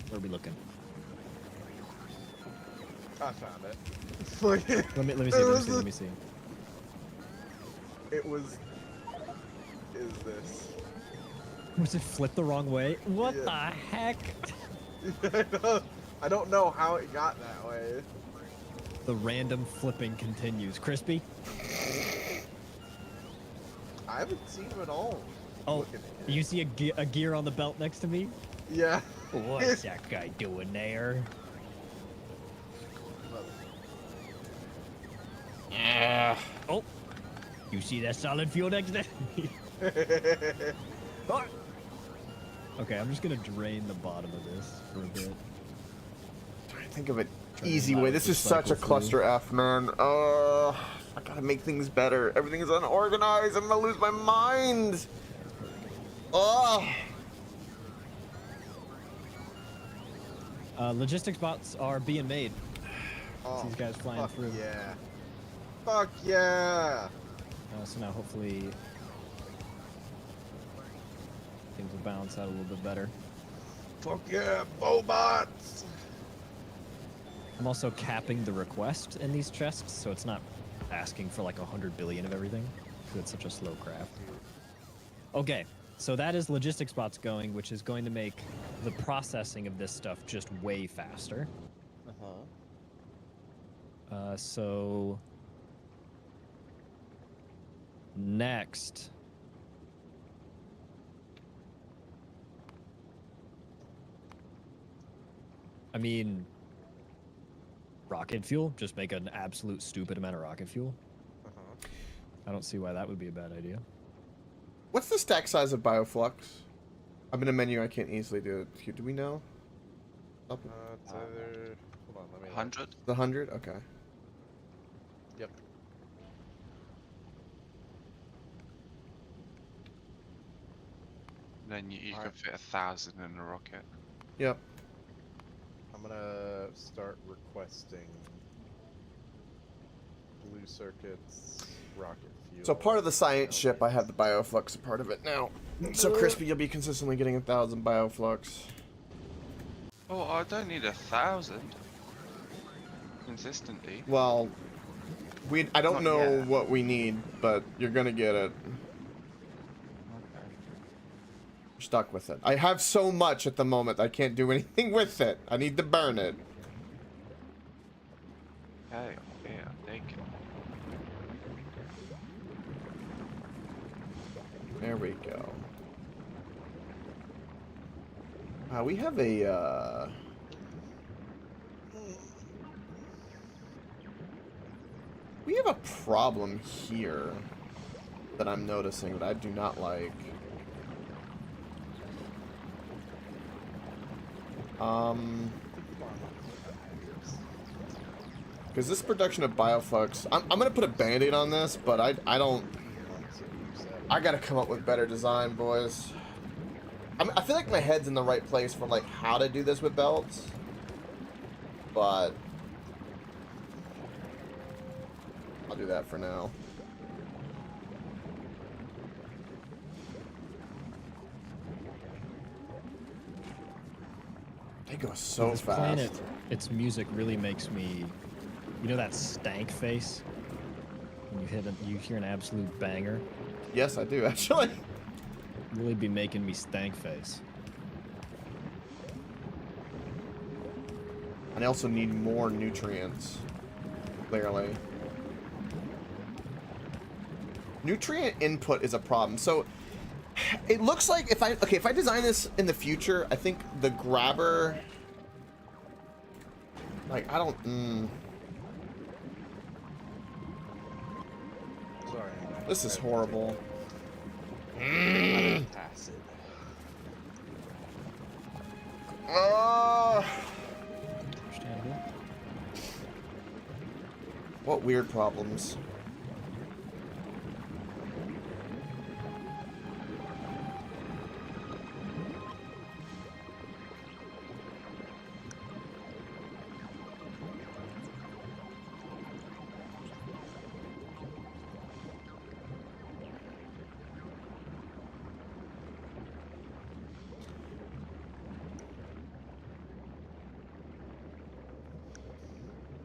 Where are we looking? I found it. It's like, Let me see. Let me see. It was. Is this? Was it flipped the wrong way? What Yeah. the heck? I don't know how it got that way. The random flipping continues. Crispy? I haven't seen him at all. Oh, Looking at it. you see a gear on the belt next to me? Yeah. What's that guy doing there? Oh, you see that solid fuel next to me? Oh. Okay, I'm just gonna drain the bottom of this for a bit. Trying to think of an Trying to easy allow way. it This to is such a cycle cluster F, man. I gotta make things better. Everything is unorganized. I'm gonna lose my mind. Oh. Logistics bots are being made. Oh, These guys flying fuck through. Yeah. Fuck yeah. So now hopefully things will balance out a little bit better. Fuck yeah, Bobots. I'm also capping the request in these chests, so it's not asking for like 100 billion of everything, because it's such a slow craft. Okay, so that is logistics bots going, which is going to make the processing of this stuff just way faster. So next, I mean, rocket fuel. Just make an absolute stupid amount of rocket fuel. I don't see why that would be a bad idea. What's the stack size of Bioflux? I'm in a menu. I can't easily do it. Do we know? It's either... Hold on, let me... 100? The 100? Okay. Yep. Then you can Alright. fit 1,000 in a rocket. Yep. I'm gonna start requesting blue circuits, rocket fuel. So part of the science ship, I have the Bioflux a part of it now. So Crispy, you'll be consistently getting 1,000 Bioflux. Oh, I don't need 1,000. Consistently. Well, I don't Not know yet. what we need, but you're gonna get it. You're stuck with it. I have so much at the moment, I can't do anything with it. I need to burn it. Okay, yeah, take it. There we go. We have a, we have a problem here that I'm noticing that I do not like. Because this production of Bioflux, I'm gonna put a band-aid on this, but I don't, I gotta come up with better design, boys. I feel like my head's in the right place for like how to do this with belts, but I'll do that for now. They go so This fast. planet, its music really makes me, you know that stank face? When you hear an absolute banger? Yes, I do actually. Really be making me stank face. And I also need more nutrients. Clearly. Nutrient input is a problem. So it looks like if I design this in the future, I think the grabber, like I don't Sorry. this is horrible. Acid. Understandable. What weird problems.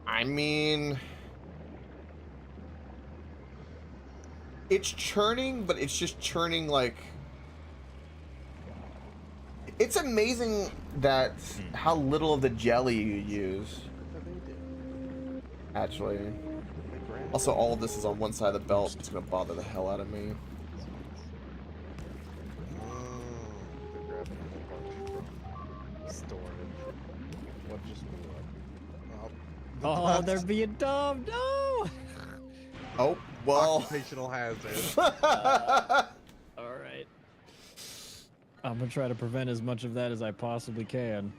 I mean, it's churning, but it's just churning like, it's amazing that how little of the jelly you use. Actually. Also, all of this is on one side of the belt. It's gonna bother the hell out of me. They're grabbing a bunch from storage. What just blew up? Oh, they're being dumb. No. Oh, well. Occupational hazard. All right. I'm gonna try to prevent as much of that as I possibly can.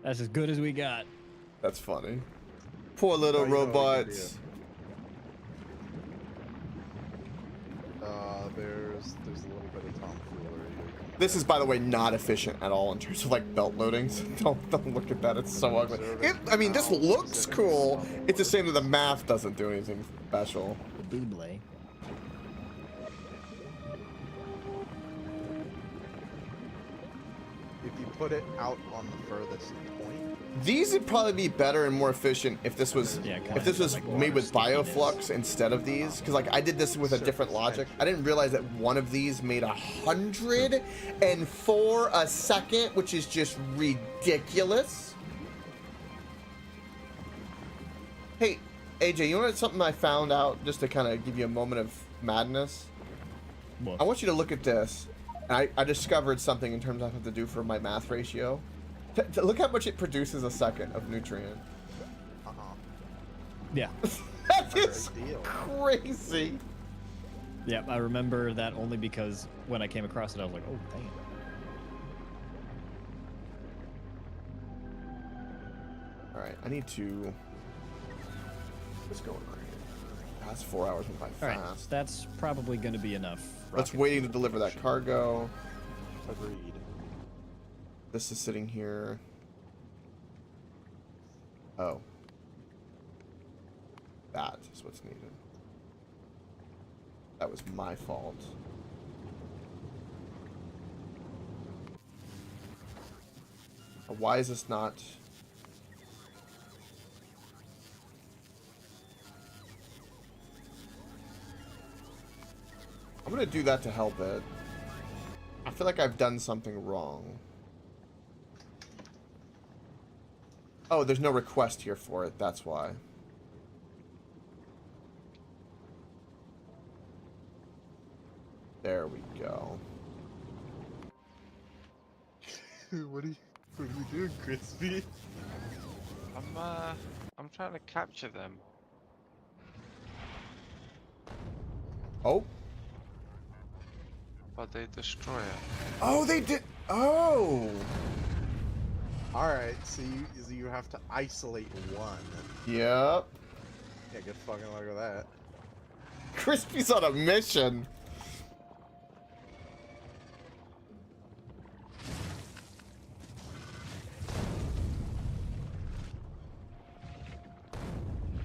That's as good as we got. That's funny. Poor little Oh, you know what we can robots. There's a little bit of tomfoolery. This is, by the way, not efficient at all in terms of like belt loadings. Don't look at that. It's so ugly. I mean, this looks cool. It's a shame that the math doesn't do anything special. The Beyblade. If you put it out on the furthest point, These would probably be better and more efficient if this was Yeah, if this was like made with water bioflux instead of these, because like I did this with a different logic. I didn't realize that one of these made 104 a second, which is just ridiculous. Hey, AJ, you know something I found out just to kind of give you a moment of madness? What? I want you to look at this. I discovered something in terms of what I have to do for my math ratio. Look how much it produces a second of nutrient. Yeah. That is Deal. crazy. Yeah, I remember that only because when I came across it, I was like, oh, damn. All right, I need to. What's going on here? Past 4 hours went by All right, fast. that's probably going to be enough. Let's waiting to deliver that cargo. Agreed. This is sitting here. Oh. That is what's needed. That was my fault. Why is this not... I'm gonna do that to help it. I feel like I've done something wrong. Oh, there's no request here for it, that's why. There we go. What are you doing, Crispy? I'm trying to capture them. Oh. But they destroy it. Oh, they did. Oh. Alright, so you have to isolate one. Yep. Yeah, good fucking luck with that. Crispy's on a mission.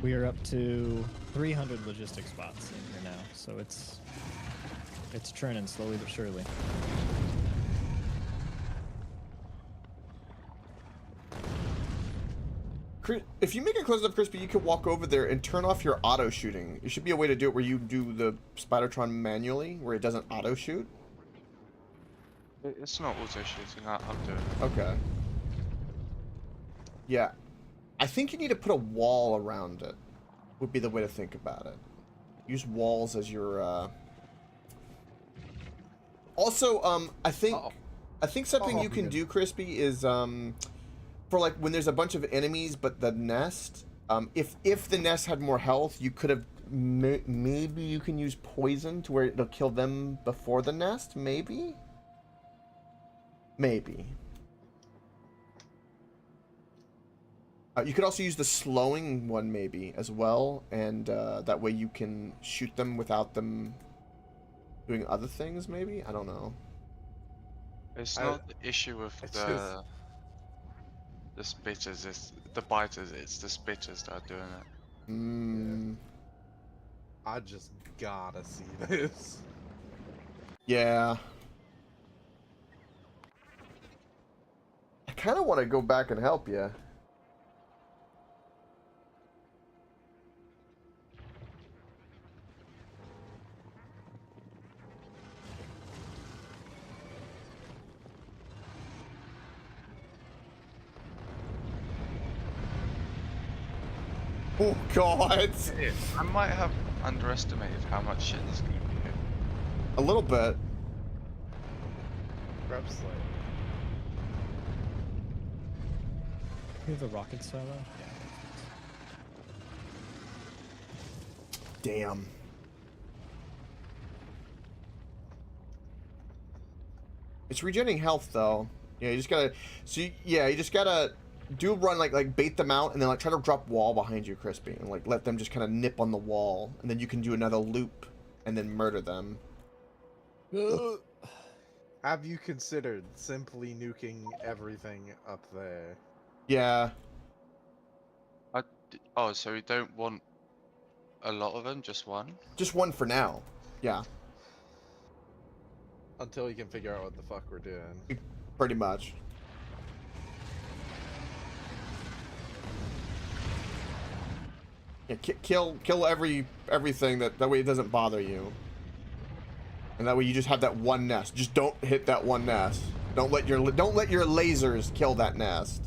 We are up to 300 logistic spots in here now, so it's churning slowly but surely. If you make it close enough, Crispy, you can walk over there and turn off your auto shooting. There should be a way to do it where you do the Spidertron manually, where it doesn't auto shoot. It's not auto shooting. I'll do it. Okay. Yeah. I think you need to put a wall around it, would be the way to think about it. Use walls as your, Also, I think something you can do, Crispy, is, for like when there's a bunch of enemies, but the nest, if the nest had more health, you could have, maybe you can use poison to where it'll kill them before the nest, maybe? Maybe. You could also use the slowing one maybe as well, and that way you can shoot them without them doing other things maybe? I don't know. It's not the issue with the spitters, it's the biters, it's the spitters that are doing it. Mm, I just gotta see this. yeah. I kind of want to go back and help you. Oh God! I might have underestimated how much shit there's gonna be here. A little bit. Grab slate. You have a rocket silo? Yeah. Damn. It's regenerating health though. Yeah, you just gotta. So you just gotta do run like bait them out and then like try to drop wall behind you, Crispy, and like let them just kind of nip on the wall, and then you can do another loop and then murder them. Have you considered simply nuking everything up there? Yeah. Oh, so we don't want a lot of them, just one? Just one for now. Yeah. Until you can figure out what the fuck we're doing. Pretty much. Yeah, kill everything that way it doesn't bother you. And that way you just have that one nest. Just don't hit that one nest. Don't let your lasers kill that nest.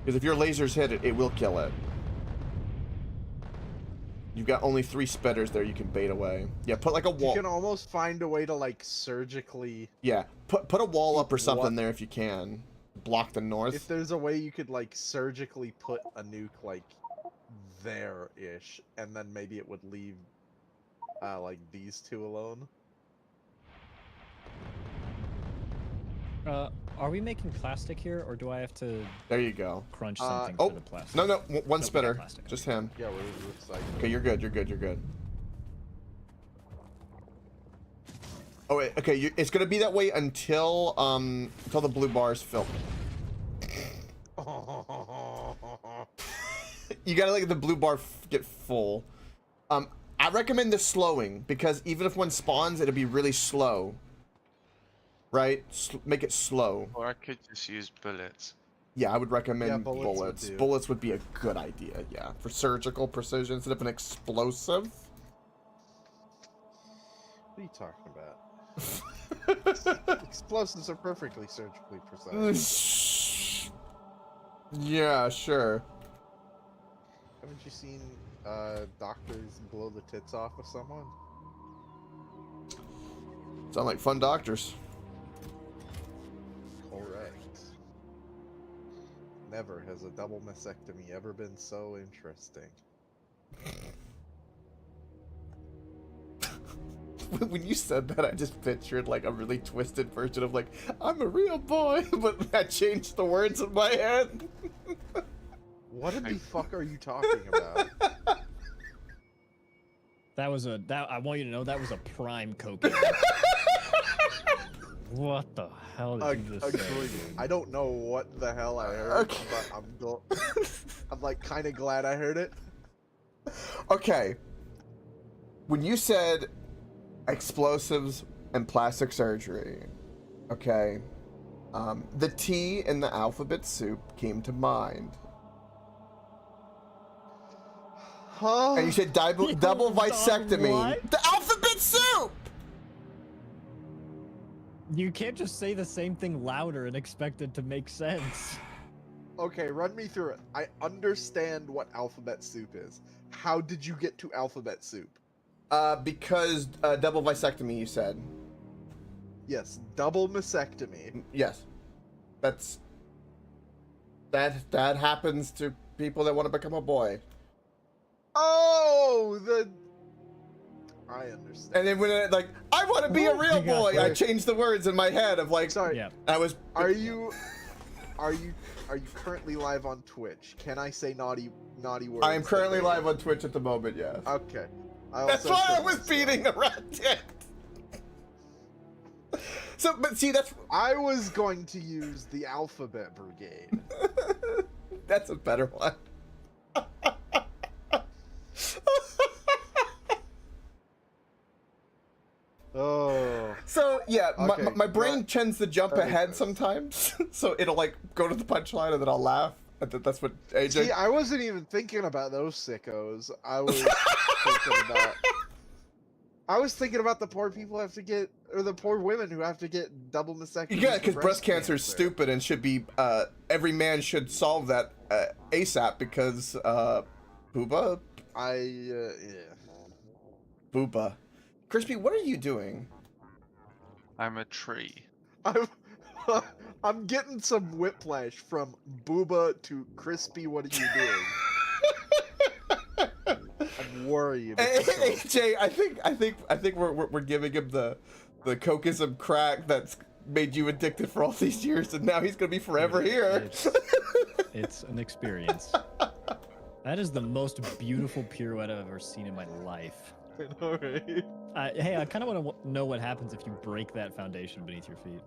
Because if your lasers hit it, it will kill it. You've got only 3 spitters there you can bait away. Yeah, put like a wall. You can almost find a way to like surgically. Yeah, put a wall up or something there if you can. Block the north. If there's a way you could like surgically put a nuke like there-ish, and then maybe it would leave like these 2 alone. Are we making plastic here, or do I have to There you go. crunch something Oh, for the plastic? no, one we got spitter. plastic. Just him. Yeah, we're recycling. Okay, you're good. You're good. Oh wait, okay. It's gonna be that way until the blue bars fill. You gotta let the blue bar get full. I recommend the slowing because even if one spawns, it'll be really slow. Right? Make it slow. Or I could just use bullets. Yeah, I would recommend Yeah, bullets. would do. Bullets would be a good idea. Yeah, for surgical precision instead of an explosive. What are you talking about? Explosives are perfectly surgically precise. Yeah, sure. Haven't you seen doctors blow the tits off of someone? Sound like fun doctors. Correct. Never has a double mastectomy ever been so interesting. When you said that, I just pictured like a really twisted version of like, I'm a real boy, but that changed the words in my head. What in the fuck are you talking about? That was I want you to know that was a prime cocaine. What the hell did you just say? I don't know what the hell I heard, Okay. but I'm like kind of glad I heard it. Okay. When you said explosives and plastic surgery, okay, the T in the alphabet soup came to mind. Huh? And you said double vasectomy. what? The alphabet soup! You can't just say the same thing louder and expect it to make sense. Okay, run me through it. I understand what alphabet soup is. How did you get to alphabet soup? Because double vasectomy, you said. Yes, double mastectomy. Yes. That happens to people that want to become a boy. Oh, I understand. And then when I want to be a real boy, I Wait. changed the words in my head of like, Sorry. Yeah. I was. Are you currently live on Twitch? Can I say naughty words? I am currently live on Twitch at the moment, yes. Okay. That's why I was beating around it. So, but see, I was going to use the Alphabet Brigade. that's a better one. Oh. So yeah, Okay, my brain that- tends to jump that makes ahead sense. sometimes, so it'll like go to the punchline and then I'll laugh. And that's what AJ. See, I wasn't even thinking about those sickos. I was thinking about. I was thinking about the poor people who have to get, or the poor women who have to get double mastectomy. Yeah, because breast cancer is stupid and should be. Every man should solve that ASAP because booba. Yeah. Booba. Crispy, what are you doing? I'm a tree. I'm getting some whiplash from Booba to Crispy. What are you doing? I'm worried. AJ, I think we're giving him the cokeism crack that's made you addicted for all these years, and now he's gonna be forever here. It's an experience. That is the most beautiful pirouette I've ever seen in my life. All right. Hey, I kind of want to know what happens if you break that foundation beneath your feet.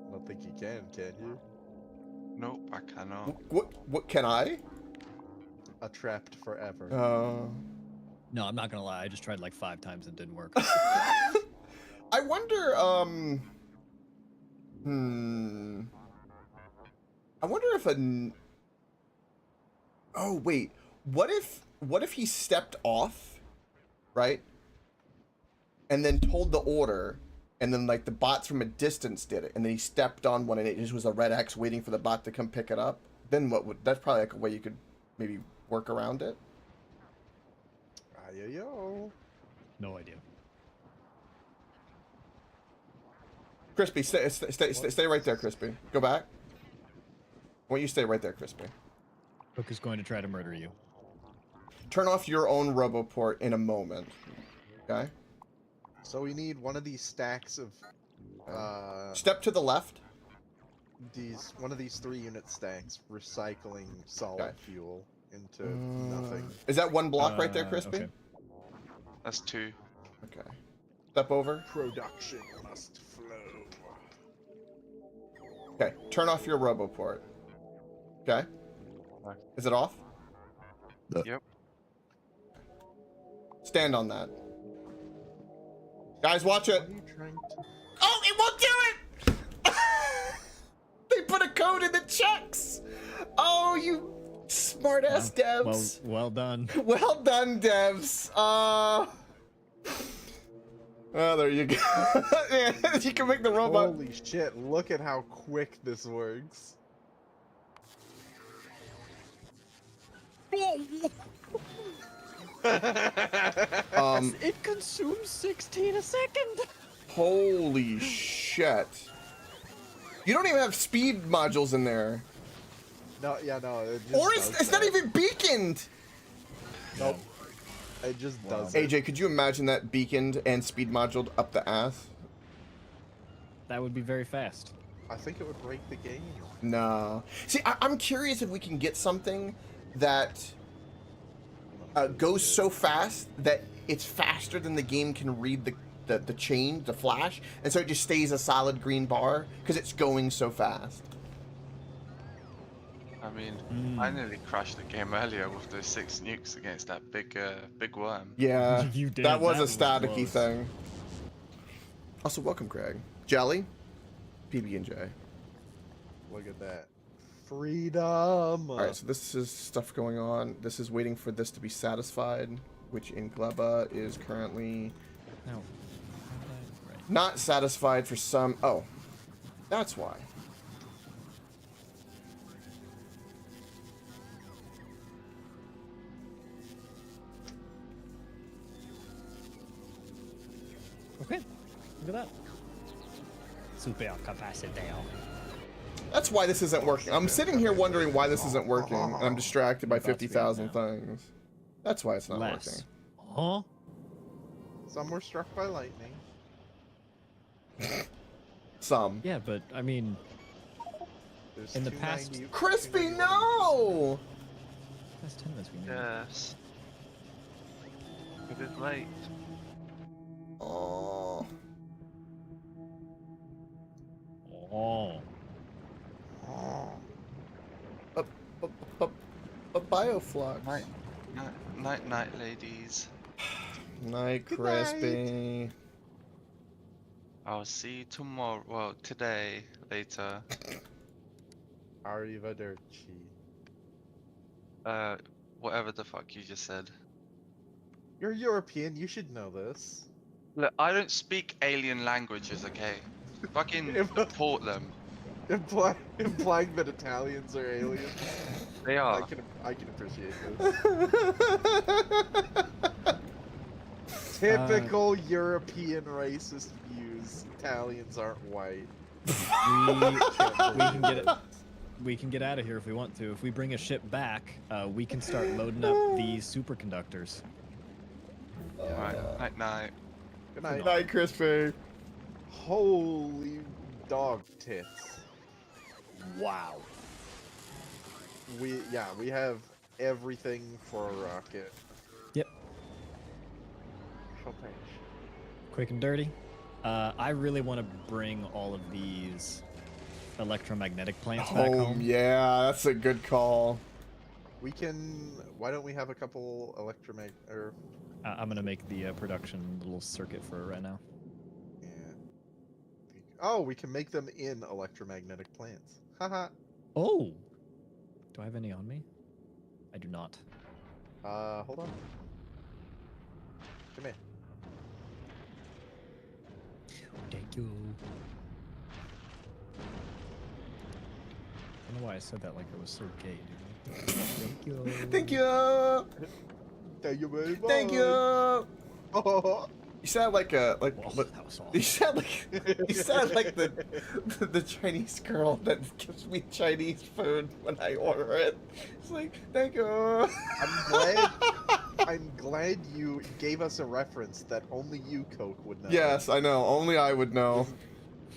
I don't think you can you? Nope, I cannot. What can I? Trapped forever. No, I'm not gonna lie. I just tried like 5 times and it didn't work. I wonder. I wonder if Oh wait, What if he stepped off, right? And then told the order, and then like the bots from a distance did it, and then he stepped on one and it just was a red X waiting for the bot to come pick it up. Then what would, that's probably like a way you could maybe work around it. Yo. No idea. Crispy, stay right there, Crispy. Go back. I want you to stay right there, Crispy. Hook is going to try to murder you. Turn off your own roboport in a moment. Okay? So we need one of these stacks of Step to the left. one of these 3-unit stacks recycling solid Okay. fuel into nothing. Is that one block right there, Crispy? Okay. That's 2. Okay. Step over. Production must flow. Okay. Turn off your roboport. Okay. Right. Is it off? Yep. Stand on that. Guys, watch it. What are you trying to... Oh, it won't do it! They put a code in the checks! Oh, you smart-ass devs. Well done. Well done, devs. Oh, there you go. Yeah, you can make the robot. Holy shit, look at how quick this works. It consumes 16 a second. Holy shit. You don't even have speed modules in there. No, yeah, no. It just Or does it's not that. even beaconed. Nope. It just does it. AJ, could you imagine that beaconed and speed moduled up the ass? That would be very fast. I think it would break the game. No. See, I'm curious if we can get something that goes so fast that it's faster than the game can read the change, the flash, and so it just stays a solid green bar because it's going so fast. I mean, I nearly crashed the game earlier with those 6 nukes against that big worm. Yeah, You did. that was That a was staticky close. thing. Also, welcome, Craig. Jelly, PB&J. Look at that. Freedom! All right, so this is stuff going on. This is waiting for this to be satisfied, which in Gleba is currently No. Right. not satisfied for some. Oh, that's why. Okay. Look at that. Super capacity. That's why this isn't working. I'm sitting here wondering why this isn't working, and I'm distracted by 50,000 things. That's why it's not Less. working. Huh? Some were struck by lightning. Some. Yeah, but I mean, There's In the 290 past- Crispy, no! that's 10 minutes we need. Yes. A bit late. Oh. Oh. A bioflux. Night, ladies. Night, Good Crispy. I'll see you tomorrow. Well, today, later. Arrivederci. Whatever the fuck you just said. You're European, you should know this. Look, I don't speak alien languages, okay? Fucking deport them. Implying that Italians are aliens. They I are. can appreciate this. Typical European racist views. Italians aren't white. We can get out of here if we want to. If we bring a ship back, we can start loading up these superconductors. Alright, night. Good night. Night, Crispy. Holy dog tits. Wow. We have everything for a rocket. Yep. Okay. Quick and dirty. I really want to bring all of these electromagnetic plants back home. Yeah, that's a good call. We can. Why don't we have a couple or I'm gonna make the production little circuit for it right now. yeah. Oh, we can make them in electromagnetic plants. Haha. Oh! Do I have any on me? I do not. Hold on. Come here. Thank you. I don't know why I said that like it was so gay, dude. Thank you. Thank you. Thank you very much. Thank you. Oh. You sound like a Well, that was awful. you sound like the Chinese girl that gives me Chinese food when I order it. It's like, thank you. I'm glad you gave us a reference that only you, Coke, would know. Yes, I know. Only I would know.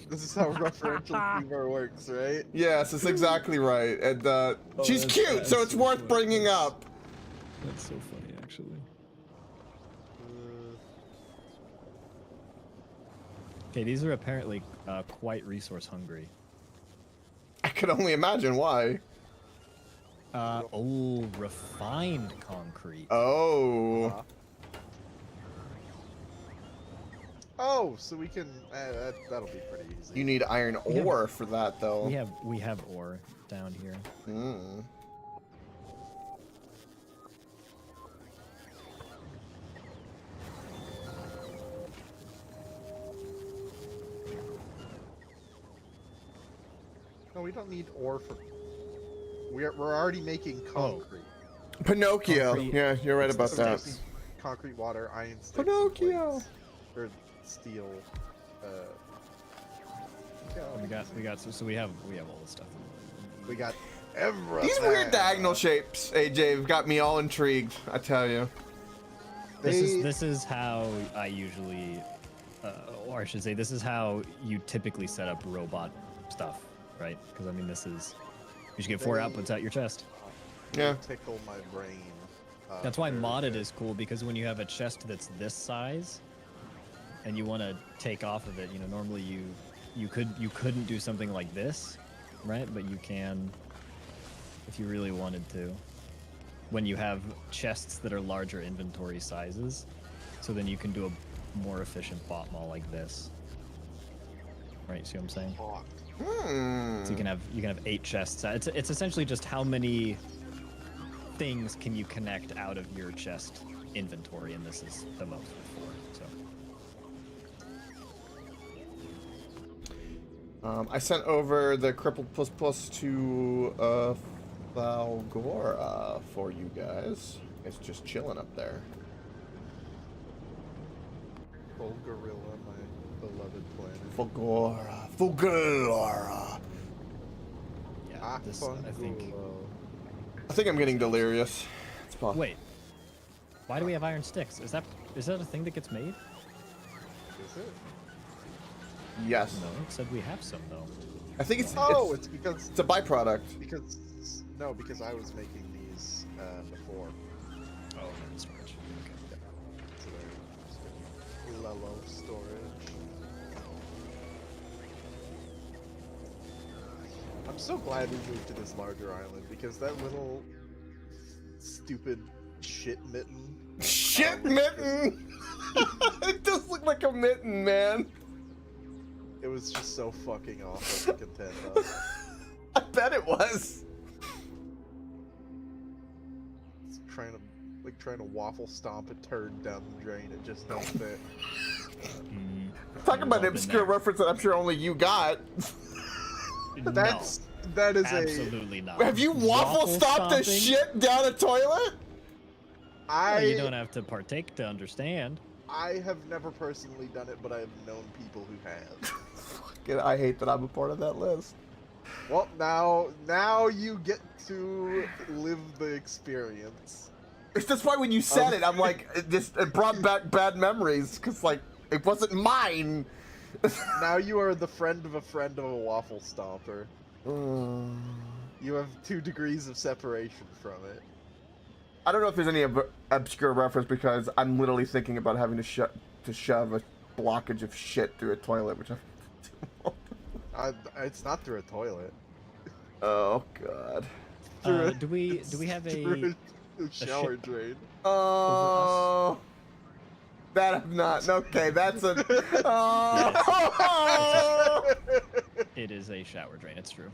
This is how referential humor works, right? Yes, that's exactly right. And she's that's- cute, that's so it's so worth funny. bringing That's- up. That's so funny, actually. Okay, these are apparently quite resource hungry. I could only imagine why. Oh, refined concrete. Oh. Oh, so we can. That'll be pretty easy. You need iron Yeah. ore for that, though. We have ore down here. Mm. No, we don't need ore for. We're already making concrete. Pinocchio. Concrete. Yeah, you're right about So that. just concrete, water, iron sticks, and Pinocchio. plates. Or steel. We got so we have all this stuff. We got everything. These weird diagonal shapes, AJ, have got me all intrigued, I tell you. This is how I usually, or I should say, this is how you typically set up robot stuff, right? Because I mean, this is you should get 4 outputs out your chest. Yeah. Tickle my brain. That's why very modded good. is cool, because when you have a chest that's this size, and you want to take off of it, you know, normally you couldn't do something like this, right? But you can, if you really wanted to, when you have chests that are larger inventory sizes, so then you can do a more efficient bot mall like this. Right, see what I'm saying? Fuck. So you can have 8 chests. It's essentially just how many things can you connect out of your chest inventory, and this is the most with 4. So I sent over the crippled plus plus to Falgora for you guys. It's just chilling up there. Old gorilla, my beloved planet. Falgora. yeah, this I think. I think I'm getting delirious. It's possible. Wait, why do we have iron sticks? Is that a thing that gets made? Is it? Yes. No, it said we have some though. I think it's Oh, it's because it's a byproduct. because I was making these before. Oh, that's storage. Okay. So they're low storage. I'm so glad we moved to this larger island because that little stupid shit mitten. Shit mitten! It does look like a mitten, man. It was just so fucking awesome to contend on. I bet it was. It's trying to waffle stomp a turd down the drain. It just don't fit. Talk about an obscure reference that I'm sure only you got. That is absolutely not. Have you waffle stomped a stomping? shit down a toilet? Well, you don't have to partake to understand. I have never personally done it, but I have known people who have. I hate that I'm a part of that list. Well, now you get to live the experience. It's just why when you said it, I'm like, it brought back bad memories, because, like, it wasn't mine. Now you are the friend of a waffle stomper. You have 2 degrees of separation from it. I don't know if there's any obscure reference, because I'm literally thinking about having to shove a blockage of shit through a toilet, which It's not through a toilet. Oh god. Do we have a shower drain? Oh, that I'm not. Okay, that's a. Oh. It is a shower drain. It's true.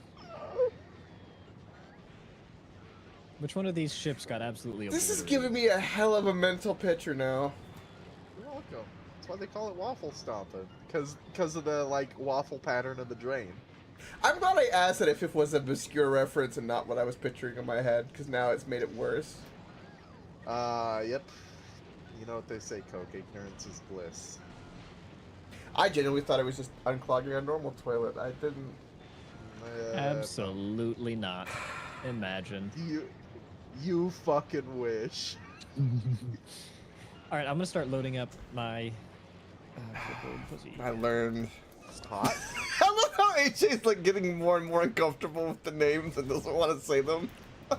Which one of these ships got absolutely This is obliterated? giving me a hell of a mental picture now. You're welcome. That's why they call it waffle stomping, because of the like waffle pattern of the drain. I'm glad I asked it if it was an obscure reference and not what I was picturing in my head, because now it's made it worse. Yep. You know what they say, Coke, ignorance is bliss. I genuinely thought it was just unclogging a normal toilet. I didn't. Absolutely not. Imagine. You fucking wish. All right, I'm gonna start loading up my crippled pussy. I learned. Hot? I love how AJ's like getting more and more uncomfortable with the names and doesn't want to say them. I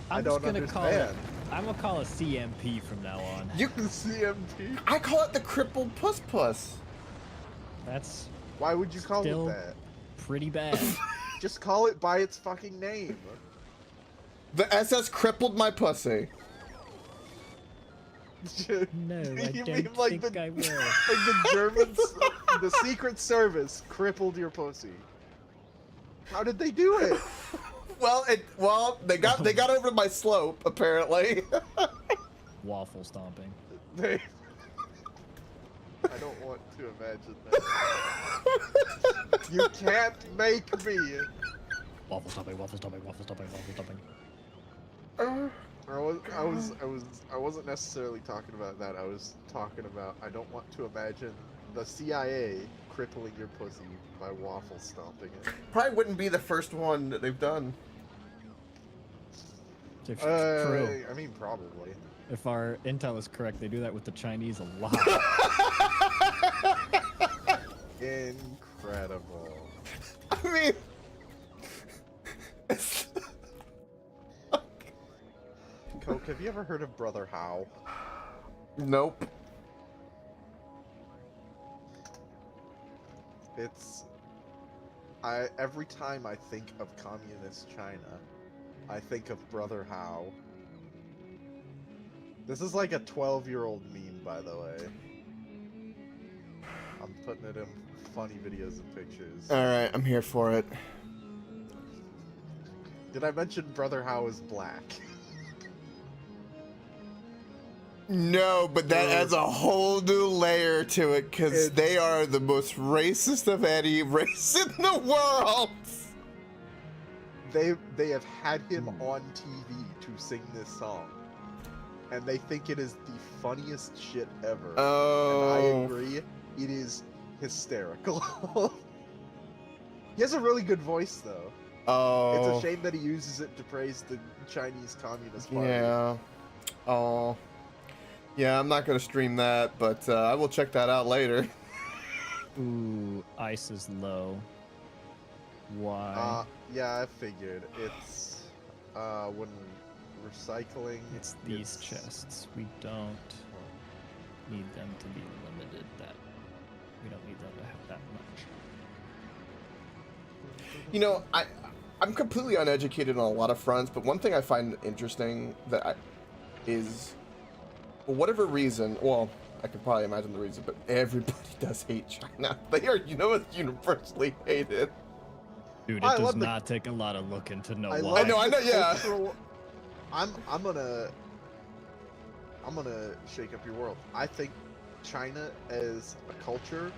I'm don't just gonna call it. understand. I'm gonna call it CMP from now on. You, CMP? I call it the crippled puss puss. That's Why would you call Still- it that? pretty bad. Just call it by its fucking name. The SS crippled my pussy. No, I You don't mean like think the- I will. Like the Germans, the Secret Service crippled your pussy. How did they do it? Well, they got over my slope apparently. Waffle stomping. They... I don't want to imagine that. You can't make me. Waffle stomping, waffle stomping, waffle stomping, waffle stomping. I wasn't necessarily talking about that. I was talking about I don't want to imagine the CIA crippling your pussy by waffle stomping it. Probably wouldn't be the first one that they've done. If, true. I mean, probably. If our intel is correct, they do that with the Chinese a lot. Incredible. I mean, it's... Coke, have you ever heard of Brother How? Nope. It's... every time I think of communist China, I think of Brother How. This is like a 12-year-old meme, by the way. I'm putting it in funny videos and pictures. Alright, I'm here for it. Did I mention Brother How is black? No, but that adds a whole new layer to it, because It's- they are the most racist of any race in the world! They have had him on TV to sing this song. And they think it is the funniest shit ever. Oh. And I agree, it is hysterical. He has a really good voice, though. Oh. It's a shame that he uses it to praise the Chinese Communist Party. Yeah. Oh. Yeah, I'm not gonna stream that, but I will check that out later. Ooh, ice is low. Why? Yeah, I figured. It's, when recycling... It's these chests. We don't need them to be limited. We don't need them to have that much. You know, I'm completely uneducated on a lot of fronts, but one thing I find interesting is, for whatever reason, well, I can probably imagine the reason, but everybody does hate China. They are, universally hated. Dude, I it does love the- not take a lot of looking to know I why. know, the yeah. cultural- I'm gonna shake up your world. I think China as a culture,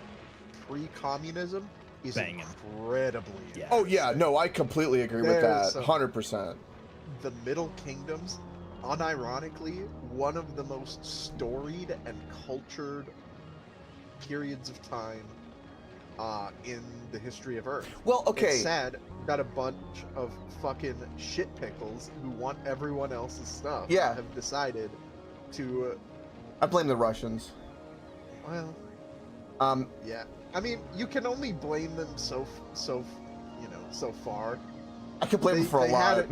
pre-communism, is Banging. incredibly. Yeah. Oh yeah, no, I completely agree with There's that, some- 100%. The Middle Kingdoms, unironically, one of the most storied and cultured periods of time in the history of Earth. Well, okay. It's sad, got a bunch of fucking shit pickles who want everyone else's stuff. Yeah. Have decided to, I blame the Russians. well, Um, yeah. I mean, you can only blame them so far. I can blame them for a They lot.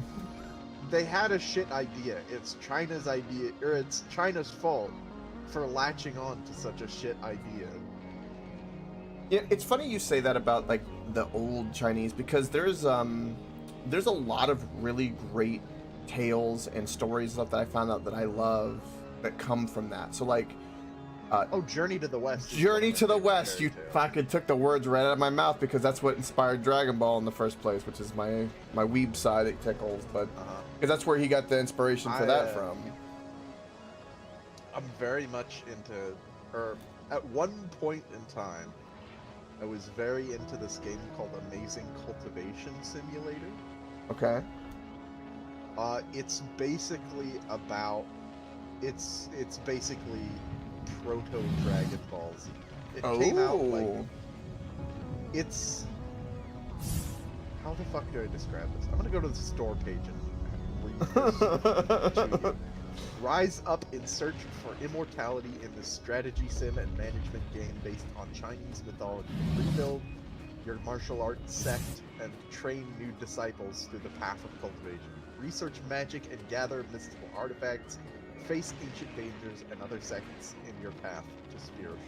they had a shit idea. It's China's idea, or it's China's fault for latching on to such a shit idea. Yeah, it's funny you say that about like the old Chinese, because there's a lot of really great tales and stories and stuff that I found out that I love that come from that. So like Oh, Journey to the West. is Journey one of to my the favorite West. You too. fucking took the words right out of my mouth because that's what inspired Dragon Ball in the first place, which is my weeb side. It tickles, but because that's where he got the inspiration for that from. I'm very much into, or at one point in time, I was very into this game called Amazing Cultivation Simulator. Okay. It's basically about, it's basically proto Dragon Ball Z. It came out like, it's, how the fuck do I describe this? I'm gonna go to the store page and read this to you. Rise up in search for immortality in this strategy sim and management game based on Chinese mythology. Rebuild your martial arts sect and train new disciples through the path of cultivation. Research magic and gather mystical artifacts. Face ancient dangers and other sects in your path to spiritual.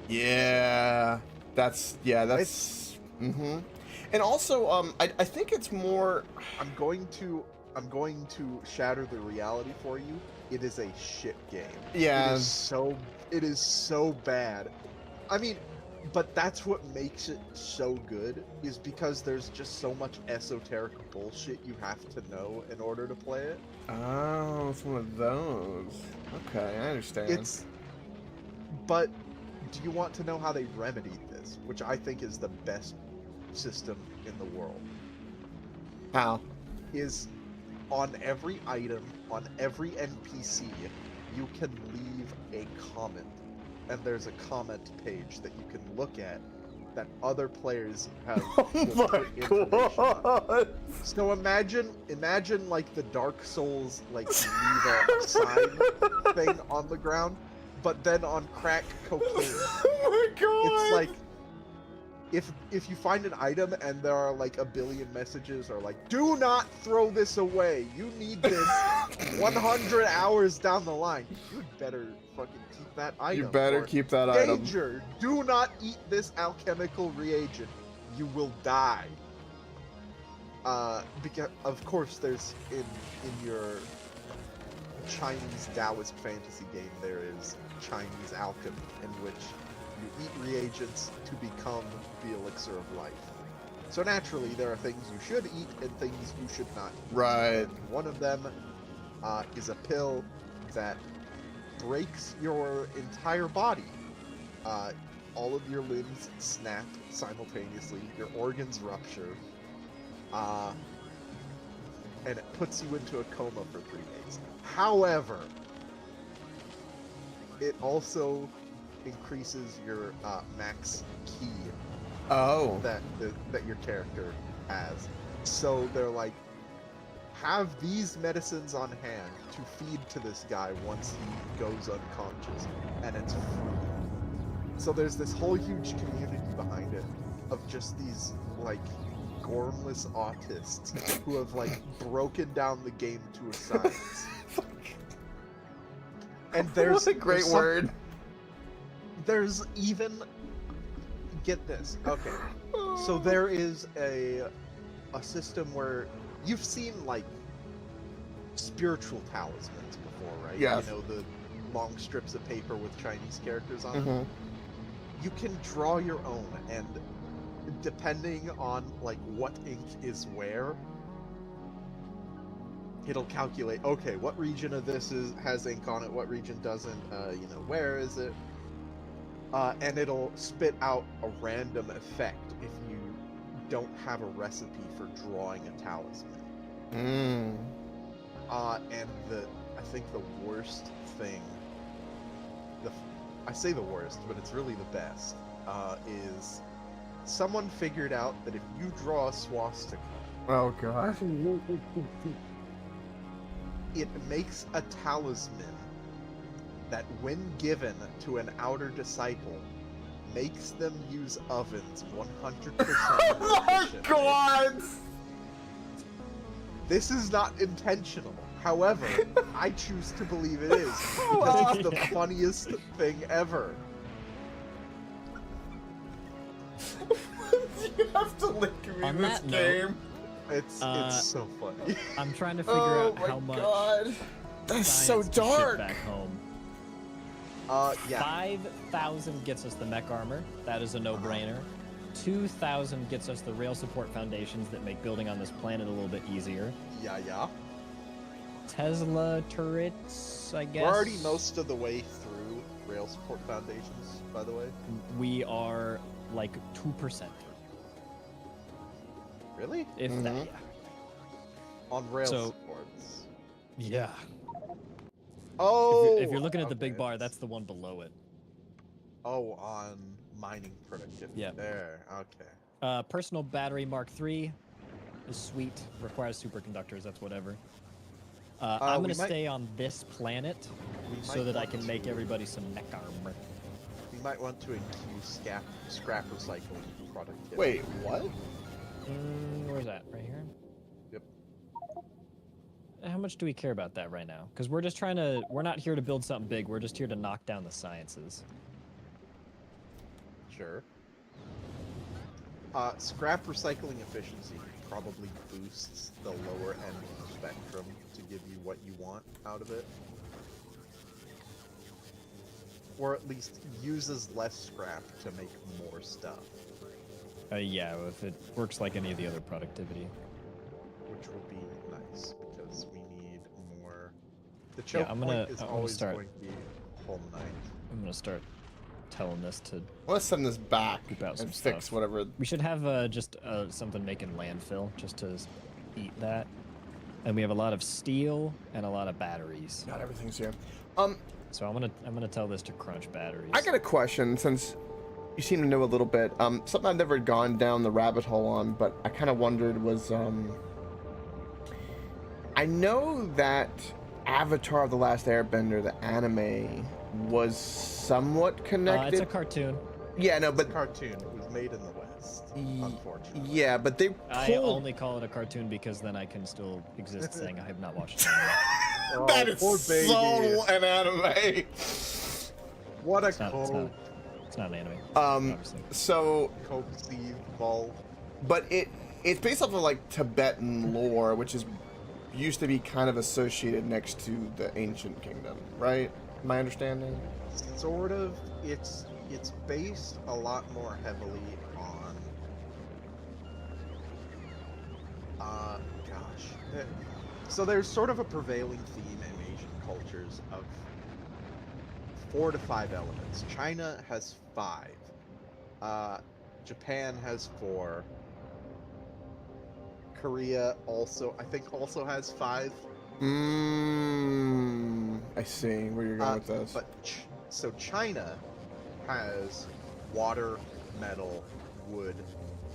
Yeah, that's mm-hmm. And also, I think it's more. I'm going to shatter the reality for you. It is a shit game. Yeah. It is so bad. I mean, but that's what makes it so good, is because there's just so much esoteric bullshit you have to know in order to play it. Oh, it's one of those. Okay, I understand. But do you want to know how they remedied this, which I think is the best system in the world? How? Is on every item, on every NPC, you can leave a comment. And there's a comment page that you can look at that other players have put information on. So imagine like the Dark Souls like leave a sign thing on the ground, but then on crack cocaine. Oh my god! It's like if you find an item and there are like a billion messages or like, do not throw this away, you need this 100 hours down the line, you'd better fucking keep that item. You better keep that item. Danger! Do not eat this alchemical reagent. You will die. Because of course there's in your Chinese Taoist fantasy game there is Chinese alchemy in which you eat reagents to become the elixir of life. So naturally, there are things you should eat and things you should not eat. Right. And one of them is a pill that breaks your entire body. All of your limbs snap simultaneously, your organs rupture, and it puts you into a coma for 3 days. However, it also increases your max ki that your character has. So they're like, have these medicines on hand to feed to this guy once he goes unconscious, and it's free. So there's this whole huge community behind it of just these like gormless autists who have like broken down the game to a science. And there's what a great word. There's even, get this, okay, so there is a system where you've seen like spiritual talismans before, right? Yes. You know, the long strips of paper with Chinese characters on Mm-hmm. them. You can draw your own, and depending on like what ink is where, it'll calculate, okay, what region of this has ink on it, what region doesn't, you know, where is it? And it'll spit out a random effect if you don't have a recipe for drawing a talisman. Mm. And I think the worst thing, I say the worst, but it's really the best, is someone figured out that if you draw a swastika, Oh god. it makes a talisman that, when given to an outer disciple, makes them use ovens 100% Oh my efficiently. god! This is not intentional. However, I choose to believe it is because it's the funniest thing ever. You have to link me On this that note, game. It's so funny. I'm trying to figure Oh out my how much god. That's so science to ship dark. back home. Yeah. 5,000 gets us the mech armor. That is a no-brainer. 2,000 gets us the rail support foundations that make building on this planet a little bit easier. Yeah. Tesla turrets, I guess. We're already most of the way through rail support foundations, by the way. We are like 2%. Really? If that, yeah. On rail So- supports. Yeah. Oh! If you're looking at the big okay. bar, that's the one below it. Oh, on mining productivity. Yeah. There, okay. Personal battery Mark III is sweet. Requires superconductors, that's whatever. I'm we gonna might- stay on this planet We so might that I want can make to- everybody some mech armor. We might want to infuse scrap recycling productivity. Wait, what? Where's that? Right here? Yep. How much do we care about that right now? Because we're just trying to... We're not here to build something big. We're just here to knock down the sciences. Sure. Scrap recycling efficiency probably boosts the lower end of the spectrum to give you what you want out of it. Or at least uses less scrap to make more stuff, Yeah, if it works like any of the other productivity. which will be nice because we need more. The Yeah, choke I'm point gonna- is I'm gonna always start- going to be Holmite. I'm gonna start telling this to... Let's send this back Scoop out some and fix stuff. whatever. We should have just something making landfill just to eat that. And we have a lot of steel and a lot of batteries. God, everything's here. So I'm gonna tell this to crunch batteries. I got a question since you seem to know a little bit. Something I've never gone down the rabbit hole on, but I kind of wondered was, I know that Avatar of the Last Airbender, the anime, was somewhat connected. It's a cartoon. Yeah, no, It's but a cartoon. It was made in the West, unfortunately. yeah, but they I pulled... only call it a cartoon because then I can still exist saying I have not watched it. Oh, that is poor baby. so an anime. What a It's not an anime. Obviously. So, Coke Steve Ball. but it's based off of like Tibetan lore, which is used to be kind of associated next to the ancient kingdom, right? My understanding. Sort of. It's based a lot more heavily on. So there's sort of a prevailing theme in Asian cultures of 4 to 5 elements. China has 5. Japan has 4. Korea I think also has 5. I see where you're going with this. But so China has water, metal, wood,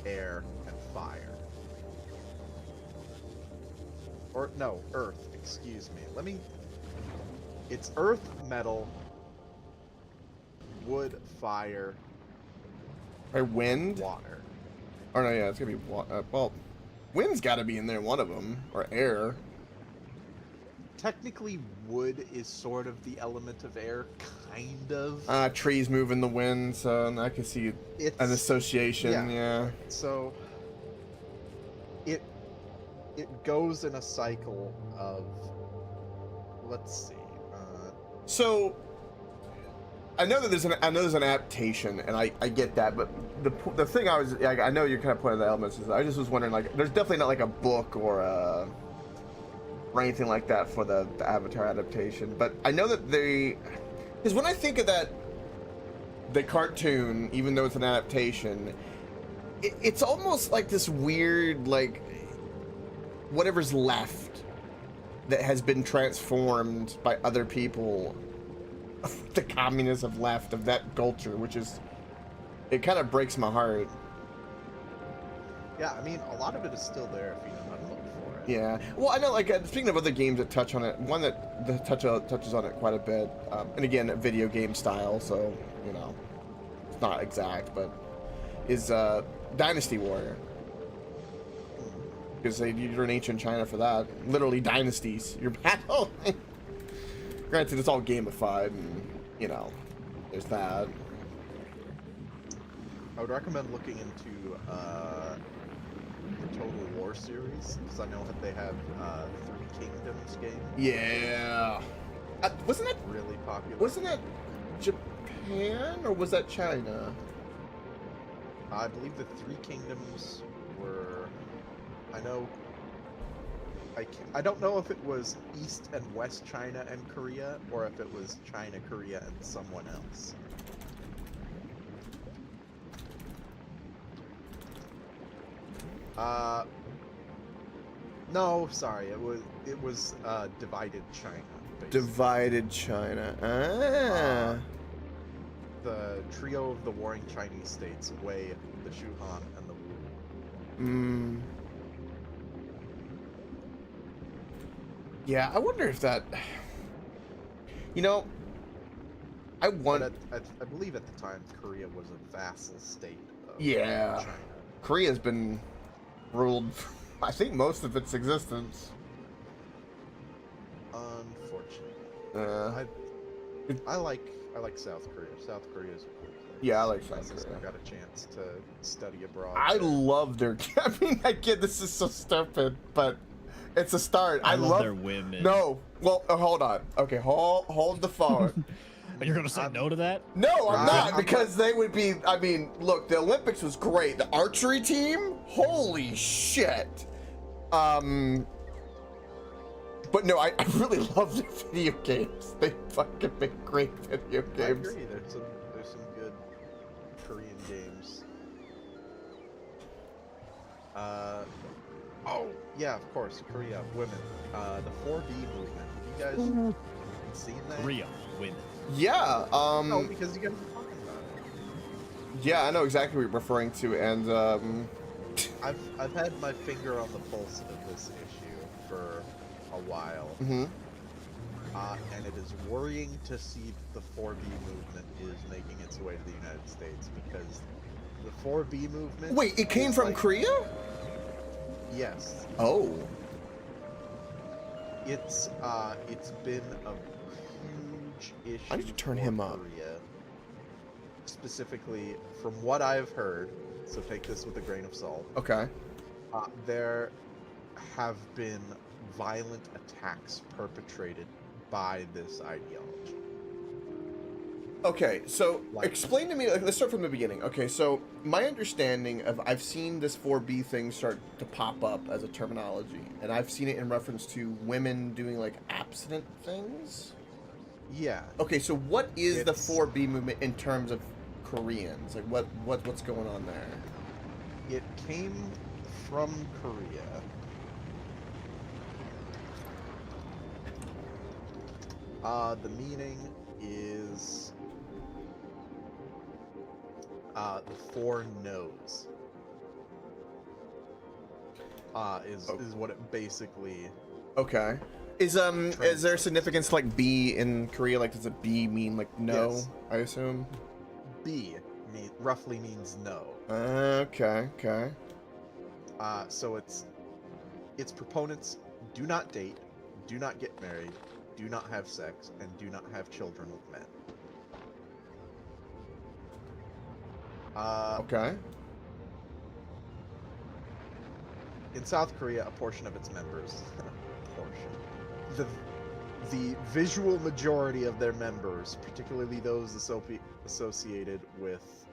air, and fire. Or no, earth. Excuse me. It's earth, metal, wood, fire, Or wind? water. Or no, yeah, it's gonna be well, wind's got to be in there, one of them, or air. Technically, wood is sort of the element of air, kind of. Trees move in the wind, so I can see It's an association. yeah. Yeah. So it goes in a cycle of, let's see. So I know that there's an adaptation, and I get that, but the thing I know you're kind of pointing the elements is I just was wondering, like, there's definitely not like a book or anything like that for the Avatar adaptation, but I know that because when I think of the cartoon, even though it's an adaptation, it's almost like this weird, like, whatever's left that has been transformed by other people, the communists have left of that culture, which is, it kind of breaks my heart. Yeah, I mean, a lot of it is still there if you know how to look for it. Yeah. Well, I know, like, speaking of other games that touch on it, one that touches on it quite a bit, and again, video game style, so, you know, it's not exact, but is Dynasty Warrior. Because you're in ancient China for that. Literally dynasties. You're battling. Granted, it's all gamified, and, you know, there's that. I would recommend looking into the Total War series, because I know that they have Three Kingdoms game. Yeah. Wasn't that Really popular. Wasn't that Japan, or was that China? I believe the Three Kingdoms were. I know. I don't know if it was East and West China and Korea, or if it was China, Korea, and someone else. No, sorry, it was divided China. Basically. Divided China. Ah. The trio of the warring Chinese states: Wei, the Shuhan, and the Wu. Hmm. Yeah, I wonder if that. You know, I want. But I believe at the time Korea was a vassal state of Yeah. China. Korea's been ruled, I think, most of its existence. Unfortunately. I like South Korea. South Korea is a cool place. Yeah, I like My South sister Korea. got a chance to study abroad. I there. love their. I mean, I get this is so stupid, but it's a start. I love their women. No, well, hold on. Okay, hold the phone. You're gonna say no to that? No, I'm not, I'm because they would be. I mean, look, the Olympics was great. The archery team, holy shit. But no, I really love the video games. They fucking make great video games. I agree. There's some good Korean games. Oh yeah, of course, Korea women. The 4B movement. Have you guys seen that? Korea women. Yeah. No, because you guys were talking about it. Yeah, I know exactly what you're referring to, and I've had my finger on the pulse of this issue for a while. mhm. And it is worrying to see the 4B movement is making its way to the United States, because the 4B movement. Wait, it came is from like- Korea? Yes, Oh. it's been a huge issue. I need to turn for him up. Korea. Specifically, from what I've heard, so take this with a grain of salt. Okay. There have been violent attacks perpetrated by this ideology. Okay, so Like- explain to me, like, let's start from the beginning. Okay, so my understanding of, I've seen this 4B thing start to pop up as a terminology, and I've seen it in reference to women doing, like, abstinent things. Yeah. Okay, so what is the It's- 4B movement in terms of Koreans? Like, what's going on there? It came from Korea. The meaning is the 4 no's. Is what it basically. Okay. Is there significance to, like, B in Korea? Like, does a B mean, like, no, Yes. I assume? B roughly means no. Okay. So its proponents do not date, do not get married, do not have sex, and do not have children with men. Okay. In South Korea, a portion of its members, the visual majority of their members, particularly those associated with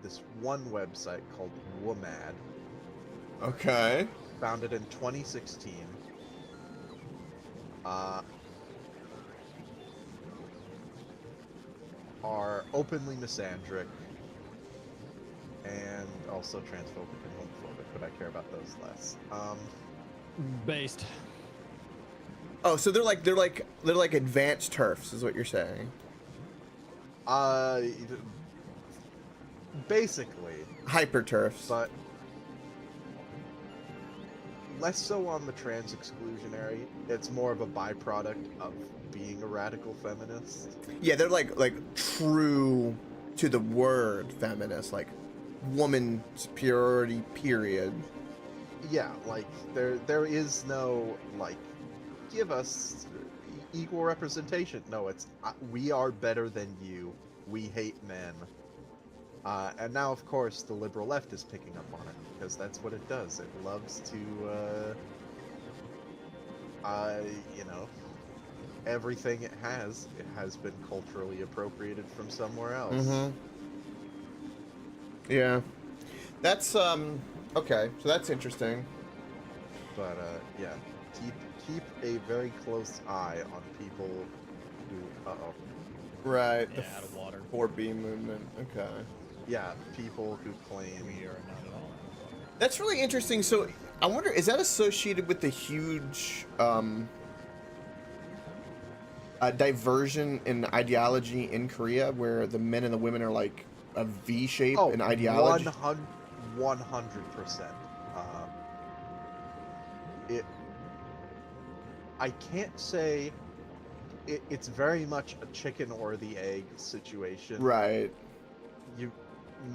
this one website called WOMAD, Okay. founded in 2016, are openly misandric and also transphobic and homophobic, but I care about those less. Based. Oh, so they're like advanced turfs, is what you're saying? Basically, Hyper turfs. but less so on the trans exclusionary. It's more of a byproduct of being a radical feminist. Yeah, they're like true to the word feminist, like woman superiority. Period. Yeah, like there is no like give us equal representation. No, it's we are better than you. We hate men. And now, of course, the liberal left is picking up on it, because that's what it does. It loves to, everything it has been culturally appropriated from somewhere else. Mm-hmm. Yeah. That's okay, so that's interesting. But yeah, keep a very close eye on people who Right, Yeah, out of water. 4B movement. Okay. yeah, people who claim We are not at all out of water. That's really interesting. So I wonder, is that associated with the huge diversion in ideology in Korea, where the men and the women are like a V shape in ideology? 100%. It. I can't say. It's very much a chicken or the egg situation. Right.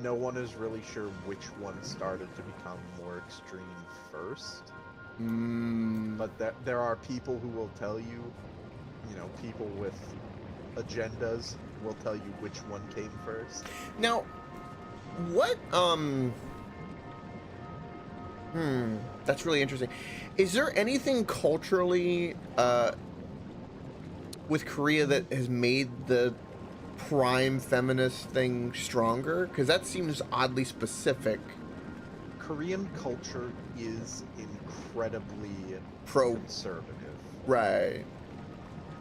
No one is really sure which one started to become more extreme first. But there are people who will tell you, people with agendas will tell you which one came first. Now, what that's really interesting. Is there anything culturally with Korea that has made the prime feminist thing stronger? Because that seems oddly specific. Korean culture is incredibly conservative. Right.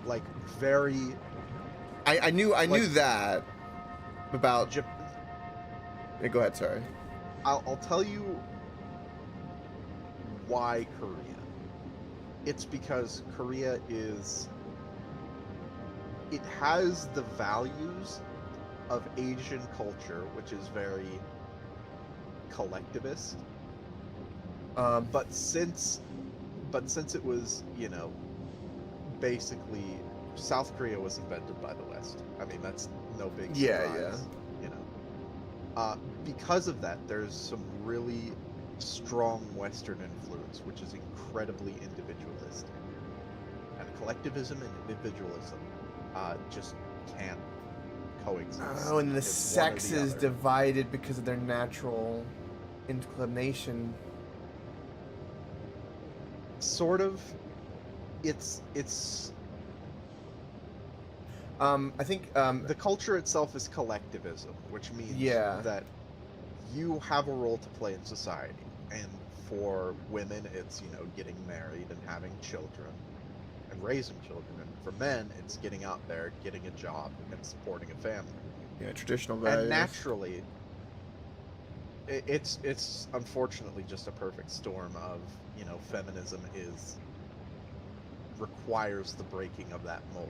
Like very. I knew that about. Yeah, go ahead. Sorry. I'll tell you why Korea. It's because Korea it has the values of Asian culture, which is very collectivist. But since it was, basically South Korea was invented by the West. I mean, that's no big surprise. Because of that, there's some really strong Western influence, which is incredibly individualistic. And collectivism and individualism just can't coexist. Oh, and the It's sex one or the is other. divided because of their natural inclination. Sort of. It's I think the culture itself is collectivism, which means that you have a role to play in society. And for women, it's, getting married and having children and raising children. And for men, it's getting out there, getting a job, and supporting a family. Yeah, traditional values. And naturally, it's unfortunately just a perfect storm of, feminism requires the breaking of that mold.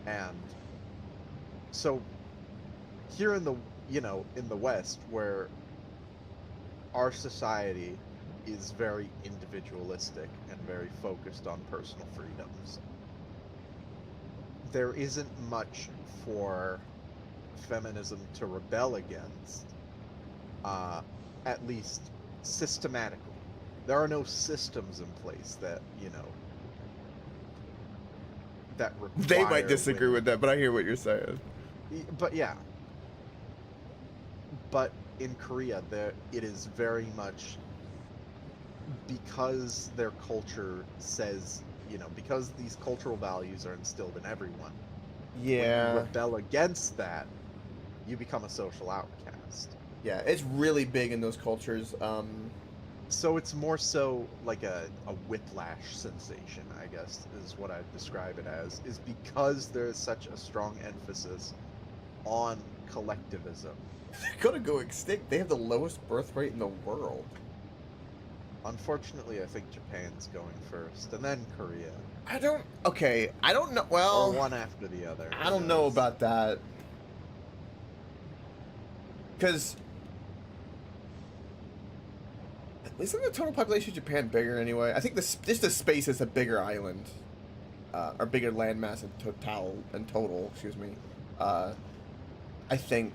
And so here in the West, where our society is very individualistic and very focused on personal freedoms, there isn't much for feminism to rebel against, at least systematically. There are no systems in place that, that require They might disagree women. with that, but I hear what you're saying. But yeah. But in Korea, it is very much because their culture says, because these cultural values are instilled in everyone. Yeah. When you rebel against that, you become a social outcast. Yeah, it's really big in those cultures. So it's more so like a whiplash sensation, I guess, is what I'd describe it as, is because there is such a strong emphasis on collectivism. They're gonna go extinct. They have the lowest birth rate in the world. Unfortunately, I think Japan's going first, and then Korea. I don't know. Or Well, one after the other. I don't know about that. Because isn't the total population of Japan bigger anyway? I think the space is a bigger island, or bigger landmass in total. Excuse me. I think.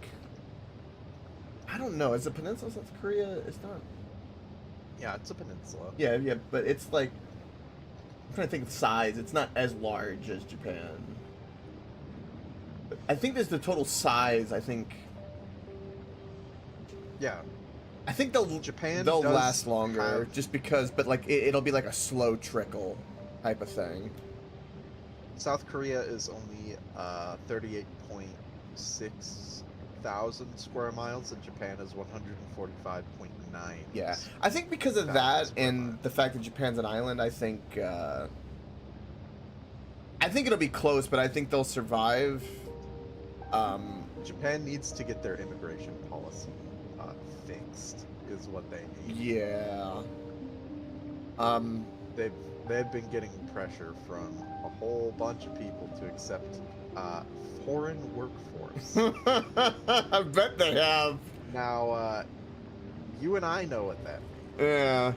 I don't know. Is the peninsula South Korea? It's not. Yeah, it's a peninsula. Yeah, but it's like. I'm trying to think of size. It's not as large as Japan. But I think there's the total size. I think Yeah. Japan they'll does last longer have- just because, but like it'll be like a slow trickle type of thing. South Korea is only 38.6 thousand square miles, and Japan is 145.9. Yeah, I think because of thousand that square and miles. the fact that Japan's an island, I think it'll be close, but I think they'll survive. Japan needs to get their immigration policy fixed, is what they need. Yeah. They've been getting pressure from a whole bunch of people to accept foreign workforce. I bet they have. Now, you and I know what that means, Yeah.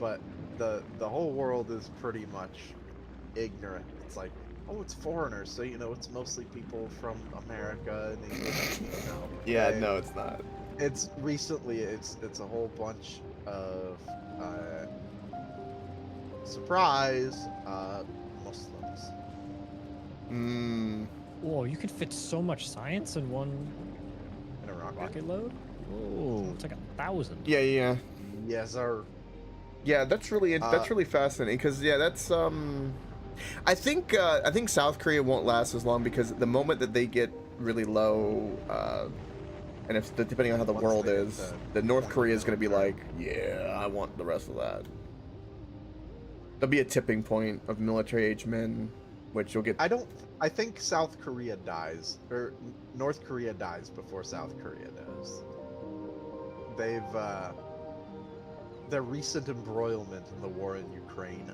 but the whole world is pretty much ignorant. It's like, oh, it's foreigners, so it's mostly people from America and England. Yeah, They- no, it's not. It's recently it's a whole bunch of surprise Muslims. Whoa, you can fit so much science in one In a rocket load? Whoa, it's like 1,000. Yeah, yeah. Yes, sir. Yeah, that's really fascinating because that's I think South Korea won't last as long because the moment that they get really low and if depending on how the Once world they get is, to the North Korea is going to be 20 like, yeah, I want the rest of that. There'll be a tipping point of military age men, which you'll get. I think South Korea dies, or North Korea dies before South Korea does. Their recent embroilment in the war in Ukraine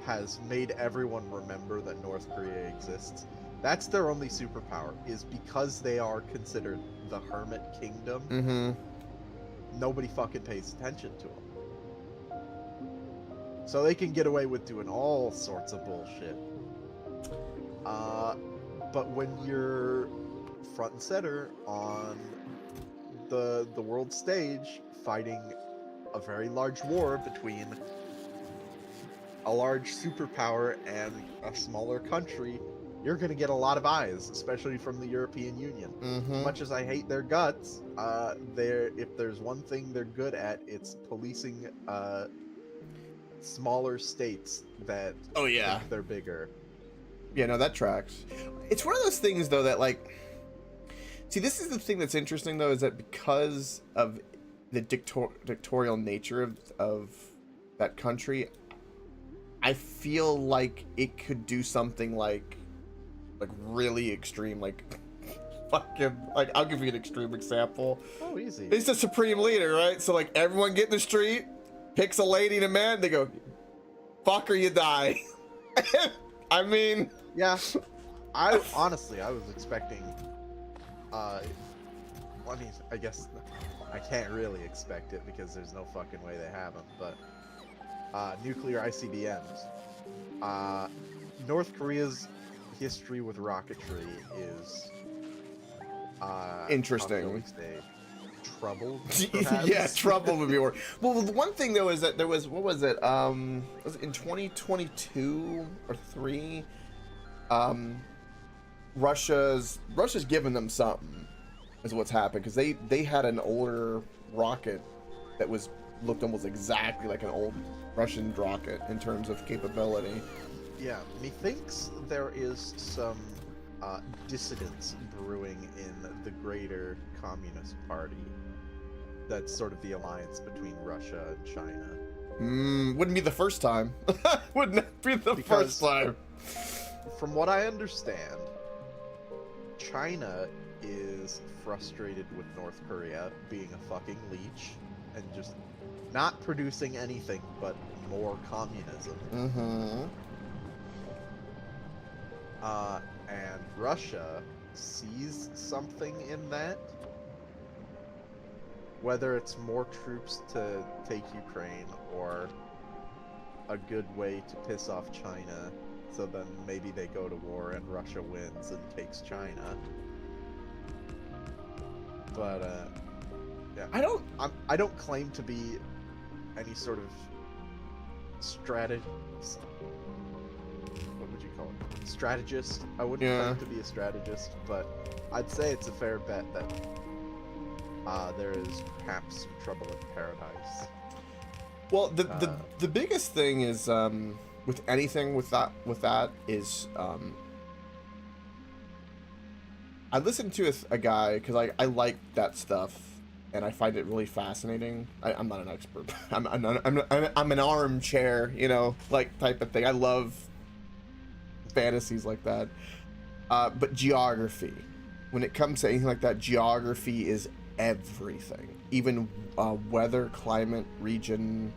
has made everyone remember that North Korea exists. That's their only superpower, is because they are considered the Hermit Kingdom. Mm-hmm. Nobody fucking pays attention to them. So they can get away with doing all sorts of bullshit. But when you're front and center on the world stage, fighting a very large war between a large superpower and a smaller country, you're gonna get a lot of eyes, especially from the European Union. Mm-hmm. As much as I hate their guts, if there's one thing they're good at, it's policing smaller states that Oh, yeah. think they're bigger. Yeah, no, that tracks. It's one of those things, though, that, like... See, this is the thing that's interesting, though, is that because of the dictatorial nature of that country, I feel like it could do something, like really extreme, like... Fucking... Like, I'll give you an extreme example. Oh, easy. It's the supreme leader, right? So, like, everyone get in the street, picks a lady and a man, they go, fuck or you die. I mean... Yeah. I was expecting... I guess I can't really expect it because there's no fucking way they have them, but... nuclear ICBMs. North Korea's history with rocketry is... Interesting. how shall we say, troubled, Yeah, perhaps? trouble would be more. Well, the one thing though is that there was was it in 2022 or 3? Russia's given them something, is what's happened, because they had an older rocket that looked almost exactly like an old Russian rocket in terms of capability. Yeah, methinks there is some dissidence brewing in the greater Communist Party. That's sort of the alliance between Russia and China. Wouldn't be the first time. Wouldn't be the Because- first time. From what I understand, China is frustrated with North Korea being a fucking leech and just not producing anything but more communism. Mm-hmm. And Russia sees something in that. Whether it's more troops to take Ukraine or a good way to piss off China, so then maybe they go to war and Russia wins and takes China. But yeah, I don't claim to be any sort of strategist. What would you call it? Strategist. I wouldn't Yeah. claim to be a strategist, but I'd say it's a fair bet that there is perhaps some trouble in paradise. Well, the biggest thing is with anything with that is I listened to a guy because I like that stuff and I find it really fascinating. I'm not an expert. I'm an armchair, you know, like type of thing. I love fantasies like that. But geography, when it comes to anything like that, geography is everything. Even weather, climate, region,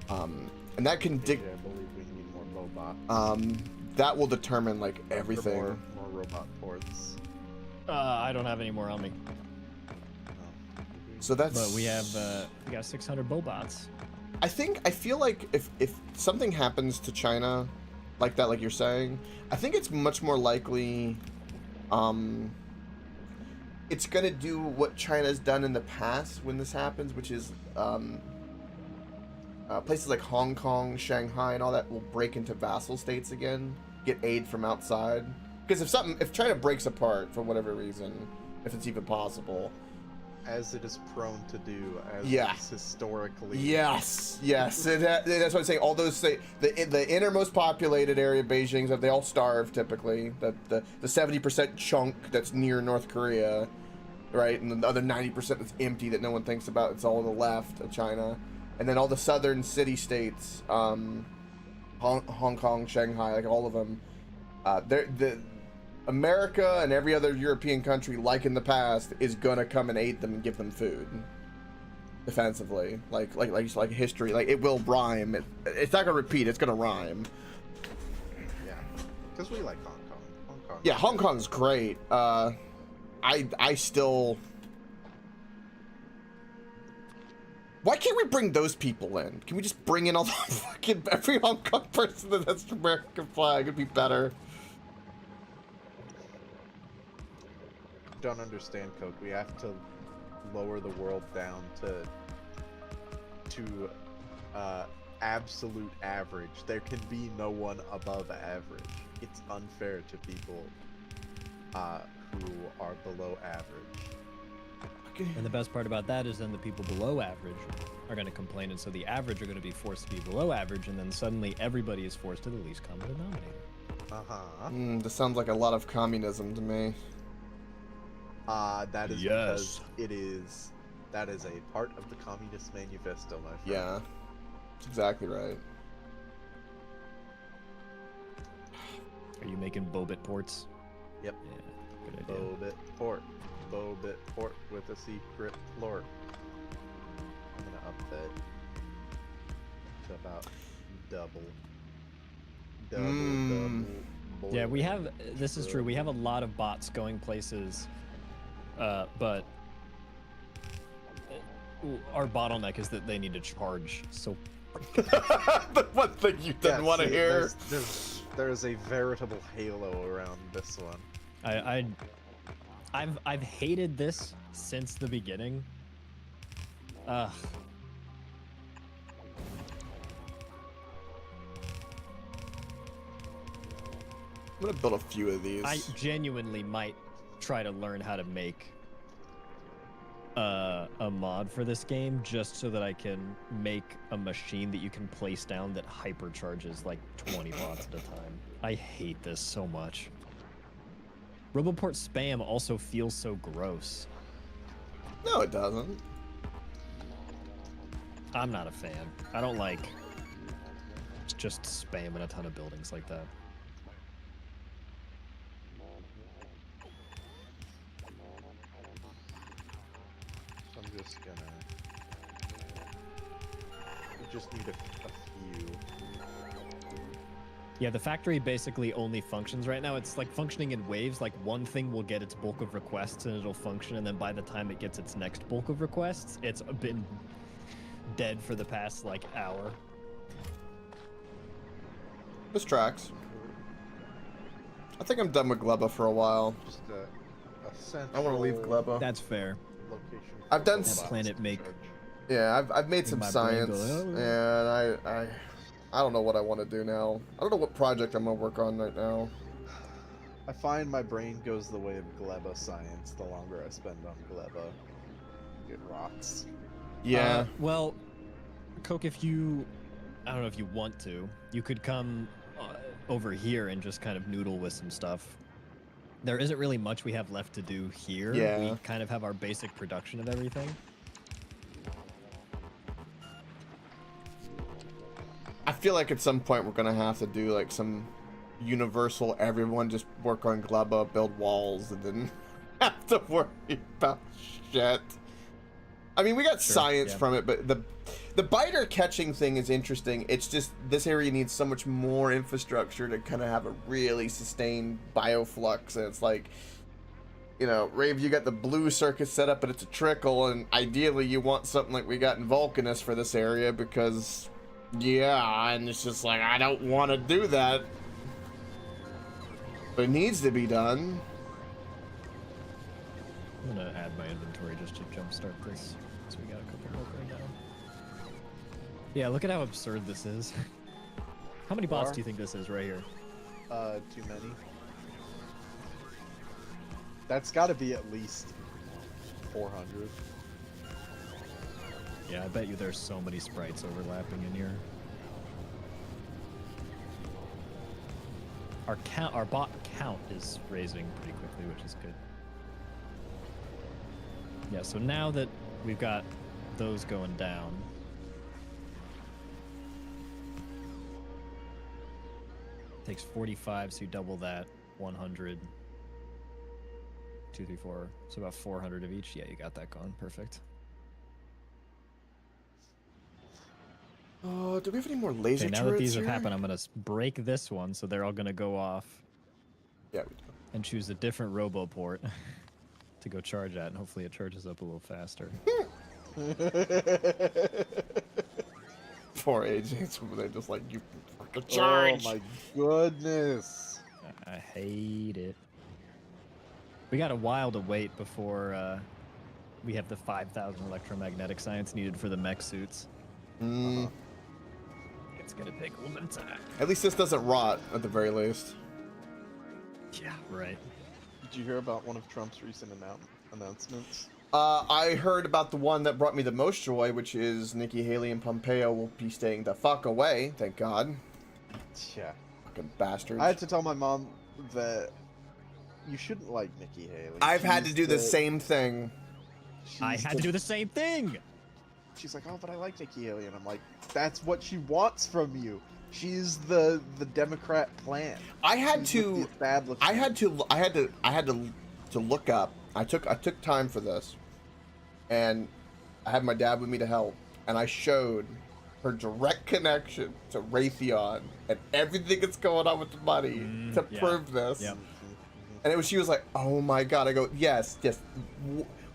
and that can I believe we need more robots. that will determine like everything. More robot ports. I don't have any more on me. So that's. But we got 600 bobots. I feel like if something happens to China, like that, like you're saying, I think it's much more likely, it's gonna do what China's done in the past when this happens, which is places like Hong Kong, Shanghai, and all that will break into vassal states again, get aid from outside. Because if China breaks apart for whatever reason, if it's even possible, as it is prone to do, as Yeah. it's historically. yes, that's what I'm saying. All those the innermost populated area of Beijing, they all starve typically. The 70% chunk that's near North Korea, right, and the other 90% that's empty that no one thinks about. It's all the left of China, and then all the southern city-states, Hong Kong, Shanghai, like all of them. America and every other European country, like in the past, is gonna come and aid them and give them food defensively, like history, like it will rhyme. It's not gonna repeat. It's gonna rhyme. Yeah, because we like Hong Kong. Hong Kong. Yeah, Hong Kong's great. I still. Why can't we bring those people in? Can we just bring in all the fucking every Hong Kong person that has the American flag? It'd be better. Don't understand, Coke. We have to lower the world down to absolute average. There can be no one above average. It's unfair to people who are below average. And the best part about that is then the people below average are going to complain, and so the average are going to be forced to be below average, and then suddenly everybody is forced to the least common denominator. This sounds like a lot of communism to me. That is Yes. because that is a part of the Communist Manifesto, my friend. Yeah, that's exactly right. Are you making Bobit ports? Yep. Yeah, good idea. Bobit port with a secret floor. I'm gonna up that to about double. Yeah, we have. This is true. We have a lot of bots going places, but our bottleneck is that they need to charge. So The one thing you didn't want to hear. There's a veritable halo around this one. I've hated this since the beginning. I'm gonna build a few of these. I genuinely might try to learn how to make a mod for this game just so that I can make a machine that you can place down that hypercharges like 20 bots at a time. I hate this so much. Roboport spam also feels so gross. No, it doesn't. I'm not a fan. I don't like just spamming a ton of buildings like that. So I'm just gonna. We just need a few. Yeah, the factory basically only functions right now. It's like functioning in waves. Like one thing will get its bulk of requests and it'll function, and then by the time it gets its next bulk of requests, it's been dead for the past like hour. This tracks. I think I'm done with Gleba for a while. Just a central. I want to leave Gleba. That's fair. Location. I've done for s- bots Planet to make- charge. Yeah, I've made some my brain science, go, "Oh." and I don't know what I want to do now. I don't know what project I'm gonna work on right now. I find my brain goes the way of Gleba science the longer I spend on Gleba. It rots. Yeah. Well, Coke, if you, I don't know if you want to, you could come over here and just kind of noodle with some stuff. There isn't really much we have left to do here. Yeah. We kind of have our basic production of everything. I feel like at some point we're gonna have to do like some universal, everyone just work on Glubba, build walls, and then have to worry about shit. I mean, we got science from it, but the biter catching thing is interesting. It's just this area needs so much more infrastructure to kind of have a really sustained bioflux, and it's like, you know, Rave, you got the blue circuit set up, but it's a trickle, and ideally you want something like we got in Vulcanus for this area because, yeah, and it's just like, I don't want to do that, but it needs to be done. I'm gonna add my inventory just to jumpstart this. So we got a couple more right now. Yeah, look at how absurd this is. How many bots do you think this is right here? Too many. That's got to be at least 400. Yeah, I bet you there's so many sprites overlapping in here. Our bot count is raising pretty quickly, which is good. Yeah, so now that we've got those going down, takes 45, so you double that, 100, 2, 3, 4, so about 400 of each. Yeah, you got that going, perfect. Do we have any more laser Okay, now turrets that these here? have happened, I'm gonna break this one, so they're all gonna go off. Yeah, we do. And choose a different RoboPort to go charge at, and hopefully it charges up a little faster. Poor agents, they're just like, you fucking charge. Oh my goodness. I hate it. We got a while to wait before we have the 5,000 electromagnetic science needed for the mech suits. It's gonna take a little bit of time. At least this doesn't rot, at the very least. Yeah, right. Did you hear about one of Trump's recent announcements? I heard about the one that brought me the most joy, which is Nikki Haley and Pompeo will be staying the fuck away, thank God. Yeah. Fucking bastards. I had to tell my mom that you shouldn't like Nikki Haley. I've had to do the same thing. I had to do the same thing! She's like, oh, but I like Nikki Haley, and I'm like, that's what she wants from you. She's the Democrat plan. I had She's to. with the establishment. I had to look up. I took time for this, and I had my dad with me to help, and I showed her direct connection to Raytheon and everything that's going on with the money to prove this. Yep. And she was like, oh my God. I go, yes.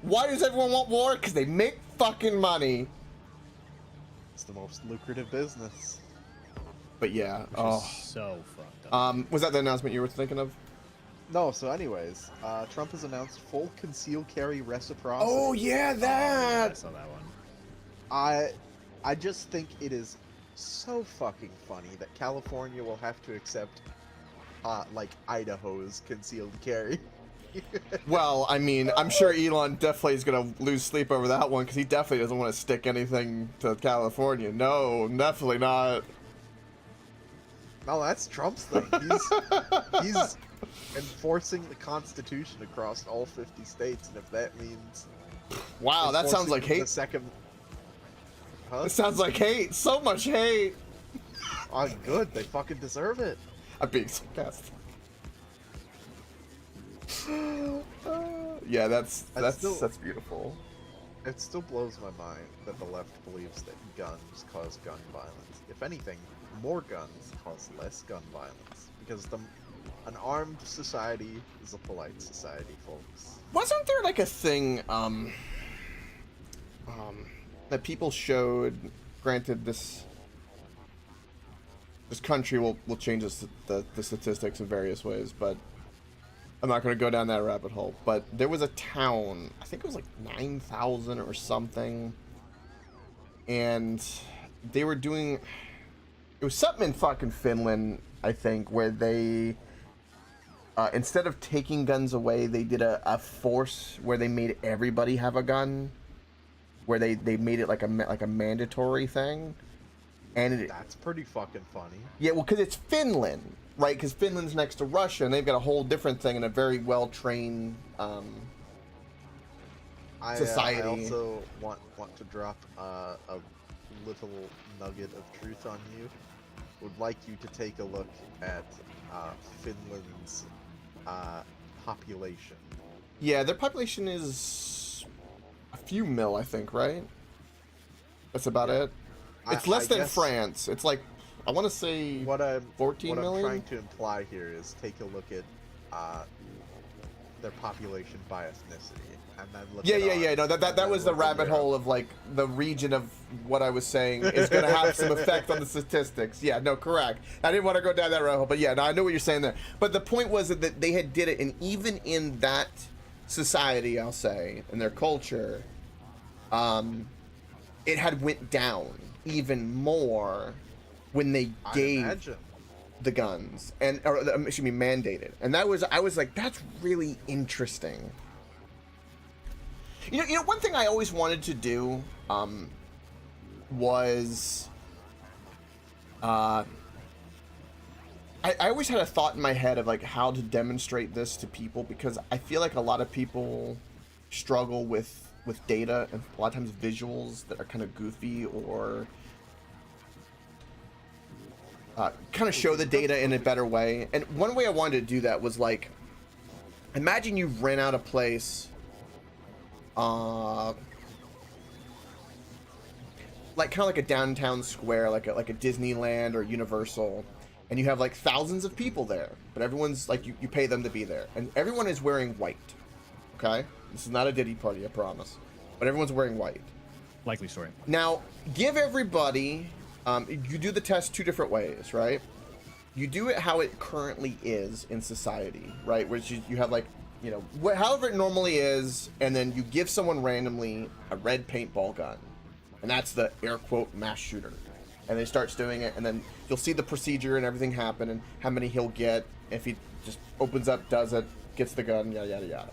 Why does everyone want war? Because they make fucking money. It's the most lucrative business. But yeah. Which is so fucked up. Was that the announcement you were thinking of? No, so anyways, Trump has announced full concealed carry reciprocity. Oh yeah, I that. saw that one. I just think it is so fucking funny that California will have to accept like Idaho's concealed carry. Well, I mean, I'm sure Elon definitely is gonna lose sleep over that one because he definitely doesn't want to stick anything to California. No, definitely not. No, that's Trump's thing. He's enforcing the Constitution across all 50 states, and if that means Wow, that sounds like the hate. second. Huh? It sounds like hate. So much hate. Oh, good. They fucking deserve it. I'm being sarcastic. Yeah, that's beautiful. It still blows my mind that the left believes that guns cause gun violence. If anything, more guns cause less gun violence. Because an armed society is a polite society, folks. Wasn't there like a thing that people showed? Granted, this country will change the statistics in various ways, but I'm not going to go down that rabbit hole. But there was a town, I think it was like 9,000 or something, and they were doing, it was something in fucking Finland, I think, where they instead of taking guns away, they did a force where they made everybody have a gun, where they made it like a mandatory thing, and That's pretty fucking funny. yeah, well, because it's Finland, right? Because Finland's next to Russia, and they've got a whole different thing and a very well trained society. I also want to drop a little nugget of truth on you. Would like you to take a look at Finland's population. Yeah, their population is a few mil, I think, right? That's about it. It's less than guess France. It's like, I want to say what I'm 14 what million? I'm trying to imply here is take a look at their population by ethnicity, and then look Yeah, at yeah, yeah. ours, No, and that then was the look at rabbit Europe. hole of like the region of what I was saying is going to have some effect on the statistics. Yeah, no, correct. I didn't want to go down that rabbit hole, but yeah, no, I know what you're saying there. But the point was that they had did it, and even in that society, I'll say, in their culture, it had went down even more when they I gave imagine. the guns or excuse me, mandated. And I was like, that's really interesting. You know, one thing I always wanted to do was I always had a thought in my head of like how to demonstrate this to people, because I feel like a lot of people struggle with data and a lot of times visuals that are kind of goofy or kind of show the data in a better way. And one way I wanted to do that was like, imagine you rent out a place, like kind of like a downtown square, like a Disneyland or Universal, and you have like thousands of people there, but everyone's like, you pay them to be there, and everyone is wearing white. Okay, this is not a Diddy party, I promise, but everyone's wearing white. Likely story. Now, give everybody, you do the test two different ways, right? You do it how it currently is in society, right? Which you have like, you know, however it normally is, and then you give someone randomly a red paintball gun, and that's the air quote mass shooter. And they starts doing it, and then you'll see the procedure and everything happen, and how many he'll get if he just opens up, does it, gets the gun, yada yada yada.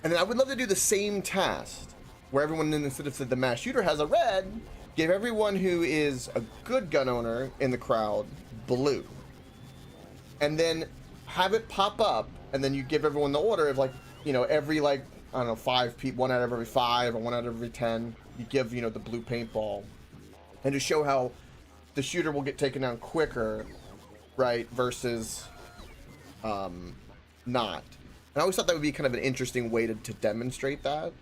And then I would love to do the same test, where everyone, instead of the mass shooter has a red, give everyone who is a good gun owner in the crowd blue. And then have it pop up, and then you give everyone the order of like, you know, every like, I don't know, 5 people, 1 out of every 5 or 1 out of every 10, you give, you know, the blue paintball. And to show how the shooter will get taken down quicker, right, versus not. And I always thought that would be kind of an interesting way to demonstrate that.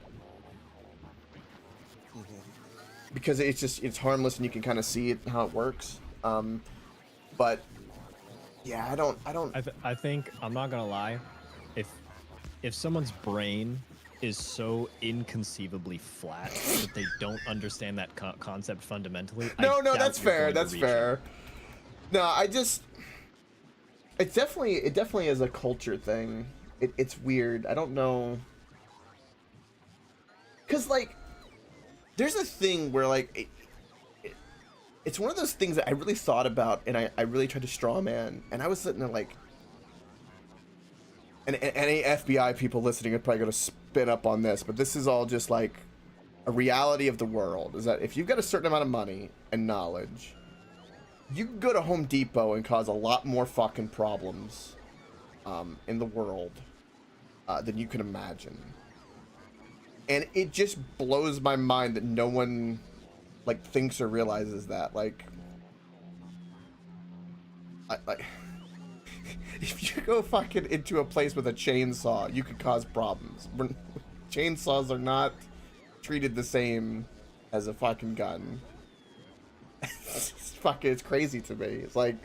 Because it's just, it's harmless and you can kind of see it, how it works. But yeah, I think, I'm not gonna lie, if someone's brain is so inconceivably flat that they don't understand that concept fundamentally, no, I doubt that's you're fair. going to That's reach fair. it. No, it definitely is a culture thing. It's weird. I don't know. Cause like, there's a thing where like, it's one of those things that I really thought about, and I really tried to straw man, and I was sitting there like, and any FBI people listening are probably gonna spin up on this, but this is all just like a reality of the world, is that if you've got a certain amount of money and knowledge, you can go to Home Depot and cause a lot more fucking problems in the world than you can imagine. And it just blows my mind that no one like thinks or realizes that. Like if you go fucking into a place with a chainsaw, you could cause problems. Chainsaws are not treated the same as a fucking gun. It's crazy to me. It's like,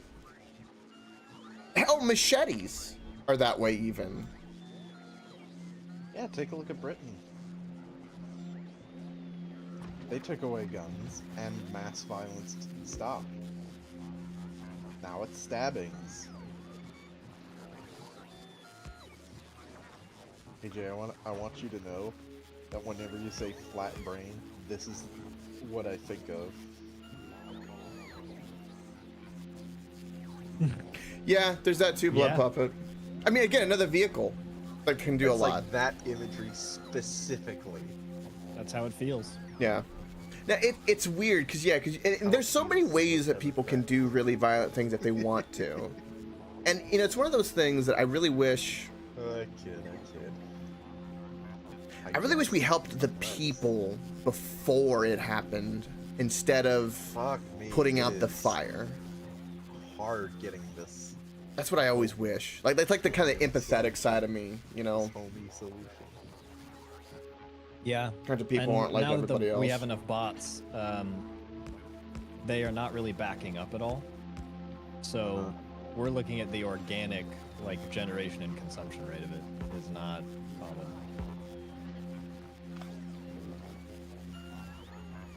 hell, machetes are that way even. Yeah, take a look at Britain. They took away guns and mass violence stopped. Now it's stabbings. AJ, I want you to know that whenever you say flat brain, this is what I think of. Yeah, there's that too, Blood Yeah. Puppet. I mean, again, another vehicle that can do It's a lot. like that imagery specifically. That's how it feels. Yeah. Now it's weird because and there's so many ways that people can do really violent things if they want to, and it's one of those things that I really wish. I kid. I really wish we helped the people before it happened instead of Fuck me, putting it out the is fire. Hard getting this. That's what I always wish. Like that's like the kind of empathetic side of me, This homie solution. Yeah. Kinds of people And aren't like now that everybody else. we have enough bots, they are not really backing up at all. So we're looking at the organic, like, generation and consumption rate of it is not common.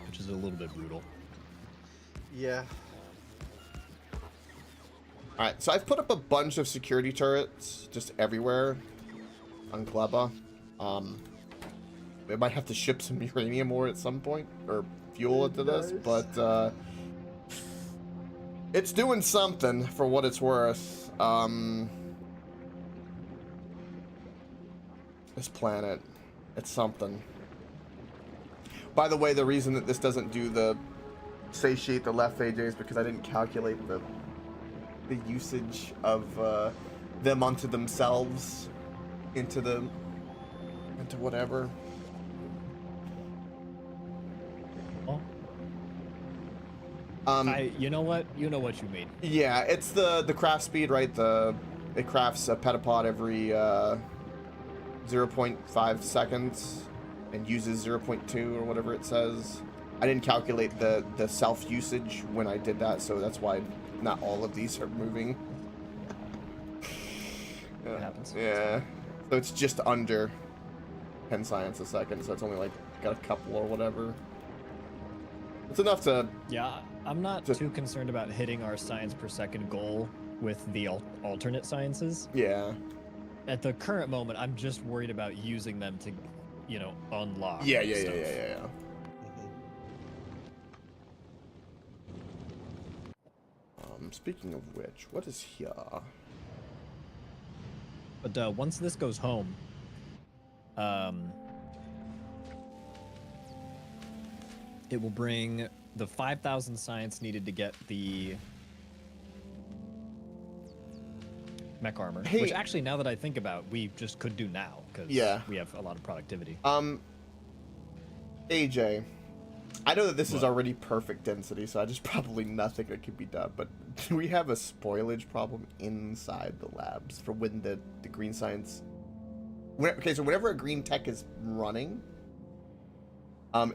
Which is a little bit brutal. Yeah. Alright, so I've put up a bunch of security turrets just everywhere on Kleba. We might have to ship some uranium ore at some point, or fuel into this, but it's doing something for what it's worth. This planet, it's something. By the way, the reason that this doesn't do the satiate the left AJ is because I didn't calculate the usage of them onto themselves into whatever. You know what you mean. Yeah, it's the craft speed, right? It crafts a petapod every 0.5 seconds and uses 0.2 or whatever it says. I didn't calculate the self usage when I did that, so that's why not all of these are moving. It happens. Yeah, so it's just under 10 science a second, so it's only like got a couple or whatever. It's enough to. Yeah, I'm not too concerned about hitting our science per second goal with the alternate sciences. Yeah. At the current moment, I'm just worried about using them to, unlock. Yeah. Mm-hmm. Speaking of which, what is here? But once this goes home, it will bring the 5,000 science needed to get the mech armor. Hey. Which actually, now that I think about, we just could do now because we have a lot of productivity. AJ, I know that this is already perfect density, so there's probably nothing that can be done, but do we have a spoilage problem inside the labs for when the green science... so whenever a green tech is running,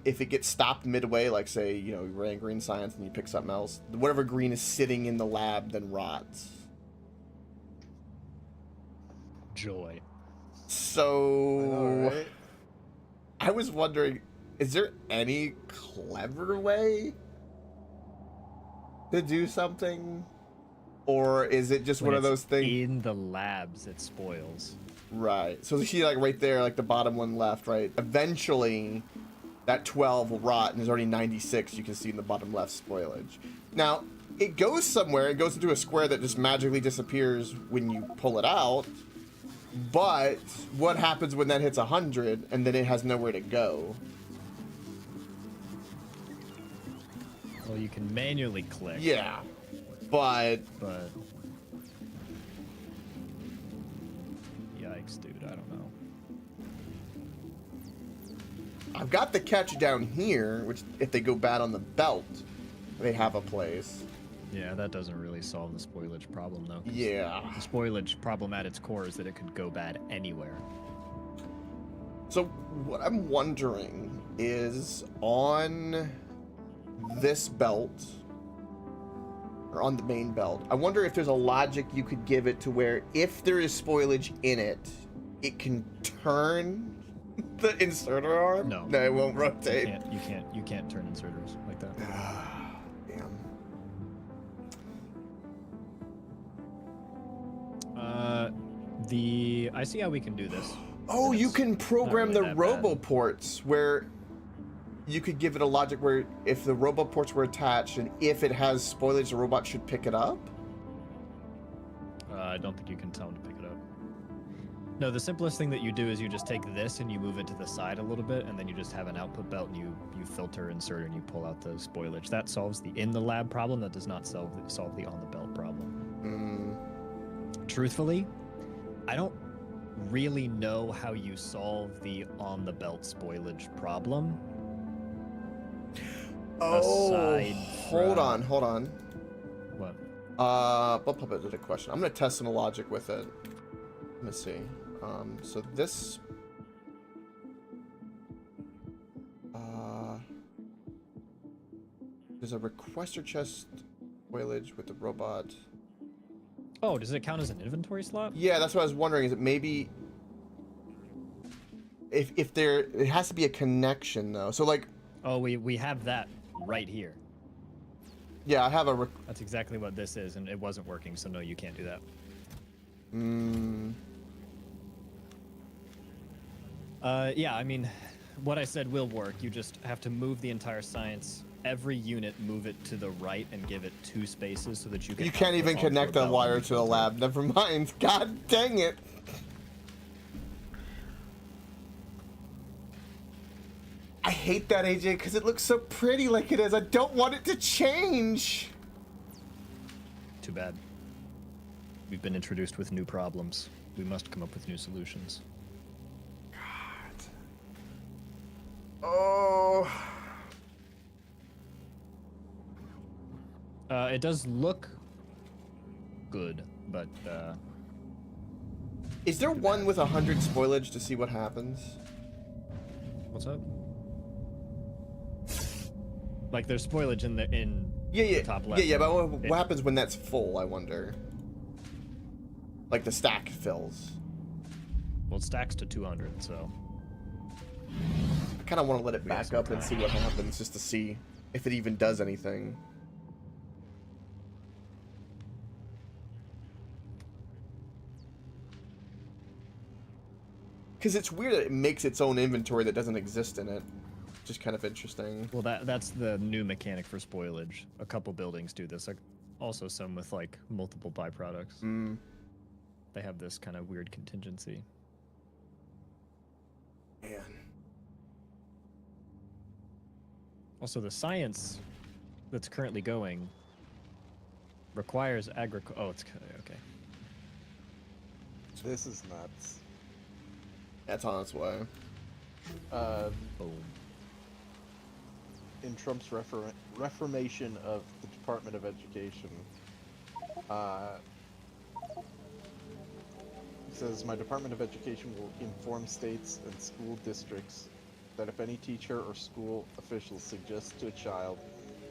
if it gets stopped midway, like say, you ran green science and you pick something else, whatever green is sitting in the lab then rots. Joy. So... Right? I was wondering, is there any clever way to do something? Or is it just When one of those it's things? in the labs, it spoils. Right. So you see, like, right there, like, the bottom one left, right? Eventually, that 12 will rot, and there's already 96 you can see in the bottom left spoilage. Now, it goes somewhere. It goes into a square that just magically disappears when you pull it out. But what happens when that hits 100, and then it has nowhere to go? Well, you can manually click. Yeah, but yikes, dude, I don't know. I've got the catch down here, which if they go bad on the belt, they have a place. Yeah, that doesn't really solve the spoilage problem, though. 'cause Yeah. The spoilage problem at its core is that it could go bad anywhere. So what I'm wondering is on this belt, or on the main belt, I wonder if there's a logic you could give it to where if there is spoilage in it, it can turn the inserter arm? No. No, it won't rotate. You can't turn inserters like that. Damn. I see how we can do this. Oh, And you it's can not program really the that bad. roboports where you could give it a logic where if the roboports were attached and if it has spoilage, the robot should pick it up? I don't think you can tell him to pick it up. No, the simplest thing that you do is you just take this and you move it to the side a little bit, and then you just have an output belt, and you filter, insert, and you pull out the spoilage. That solves the in the lab problem. That does not solve the on the belt problem. Truthfully, I don't really know how you solve the on the belt spoilage problem. Oh, hold from- on. What? Puppet did a question. I'm gonna test some logic with it. Let me see. So this. There's a requester chest spoilage with the robot. Oh, does it count as an inventory slot? Yeah, that's what I was wondering. Is it maybe if there it has to be a connection though? So like. Oh, we have that right here. Yeah, I have a. That's exactly what this is, and it wasn't working, so no, you can't do that. Yeah, I mean, what I said will work. You just have to move the entire science. Every unit, move it to the right and give it 2 spaces so that you can. You can't even connect a wire to the lab. Never mind. God dang it. I hate that, AJ, because it looks so pretty like it is. I don't want it to change. Too bad. We've been introduced with new problems. We must come up with new solutions. God. Oh. It does look good, but Is there one with 100 spoilage to see what happens? what's up? Like there's spoilage in the Yeah. top left. Yeah, but what happens when that's full, I wonder? Like the stack fills. Well, it stacks to 200, so. I kind of want to let it back up and see what happens, just to see if it even does anything. Because it's weird that it makes its own inventory that doesn't exist in it. Just kind of interesting. Well, that's the new mechanic for spoilage. A couple buildings do this. Like, also some with like multiple byproducts. They have this kind of weird contingency. Man. Also, the science that's currently going requires Oh, it's okay. This is nuts. That's on its way. Boom. In Trump's reformation of the Department of Education, it says, my Department of Education will inform states and school districts that if any teacher or school official suggests to a child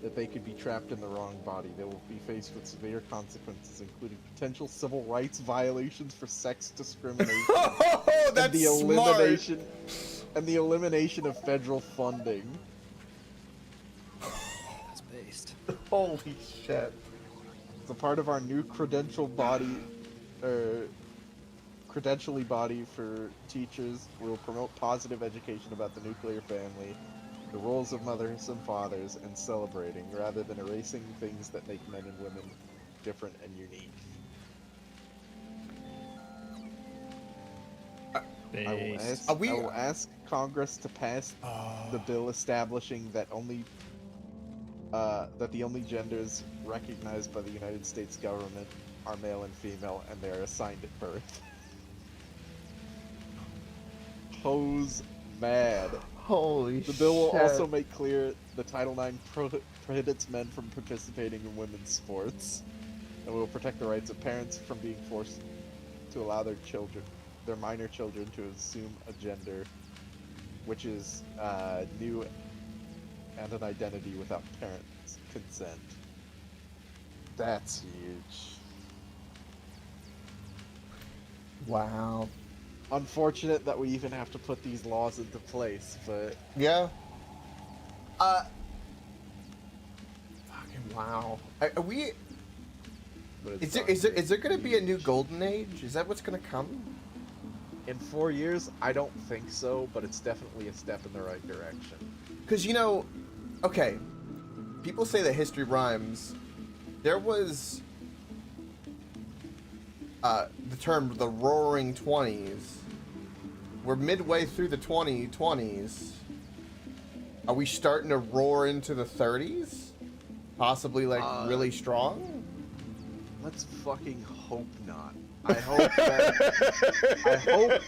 that they could be trapped in the wrong body, they will be faced with severe consequences, including potential civil rights violations for sex discrimination. Oh, that's And the elimination of federal funding. That's based. Holy shit. It's a part of our new credentially body for teachers. We will promote positive education about the nuclear family, the roles of mothers and fathers, and celebrating, rather than erasing things that make men and women different and unique. I will ask Congress to pass the bill establishing that the only genders recognized by the United States government are male and female, and they are assigned at birth. Hose mad. Holy The bill will also make clear the Title IX prohibits men from participating in women's sports, and will protect the rights of parents from being forced to allow their minor children to assume a gender, which is new and an identity without parents' consent. That's huge. Wow. Unfortunate that we even have to put these laws into place, but Yeah. Fucking wow. Are we? but Is it's there gonna be a new golden age? Is that what's gonna come? in 4 years, I don't think so, but it's definitely a step in the right direction. Because okay, people say that history rhymes. There was the term the Roaring 20s. We're midway through the 2020s. Are we starting to roar into the 30s? Possibly like really strong? Let's fucking hope not. I hope that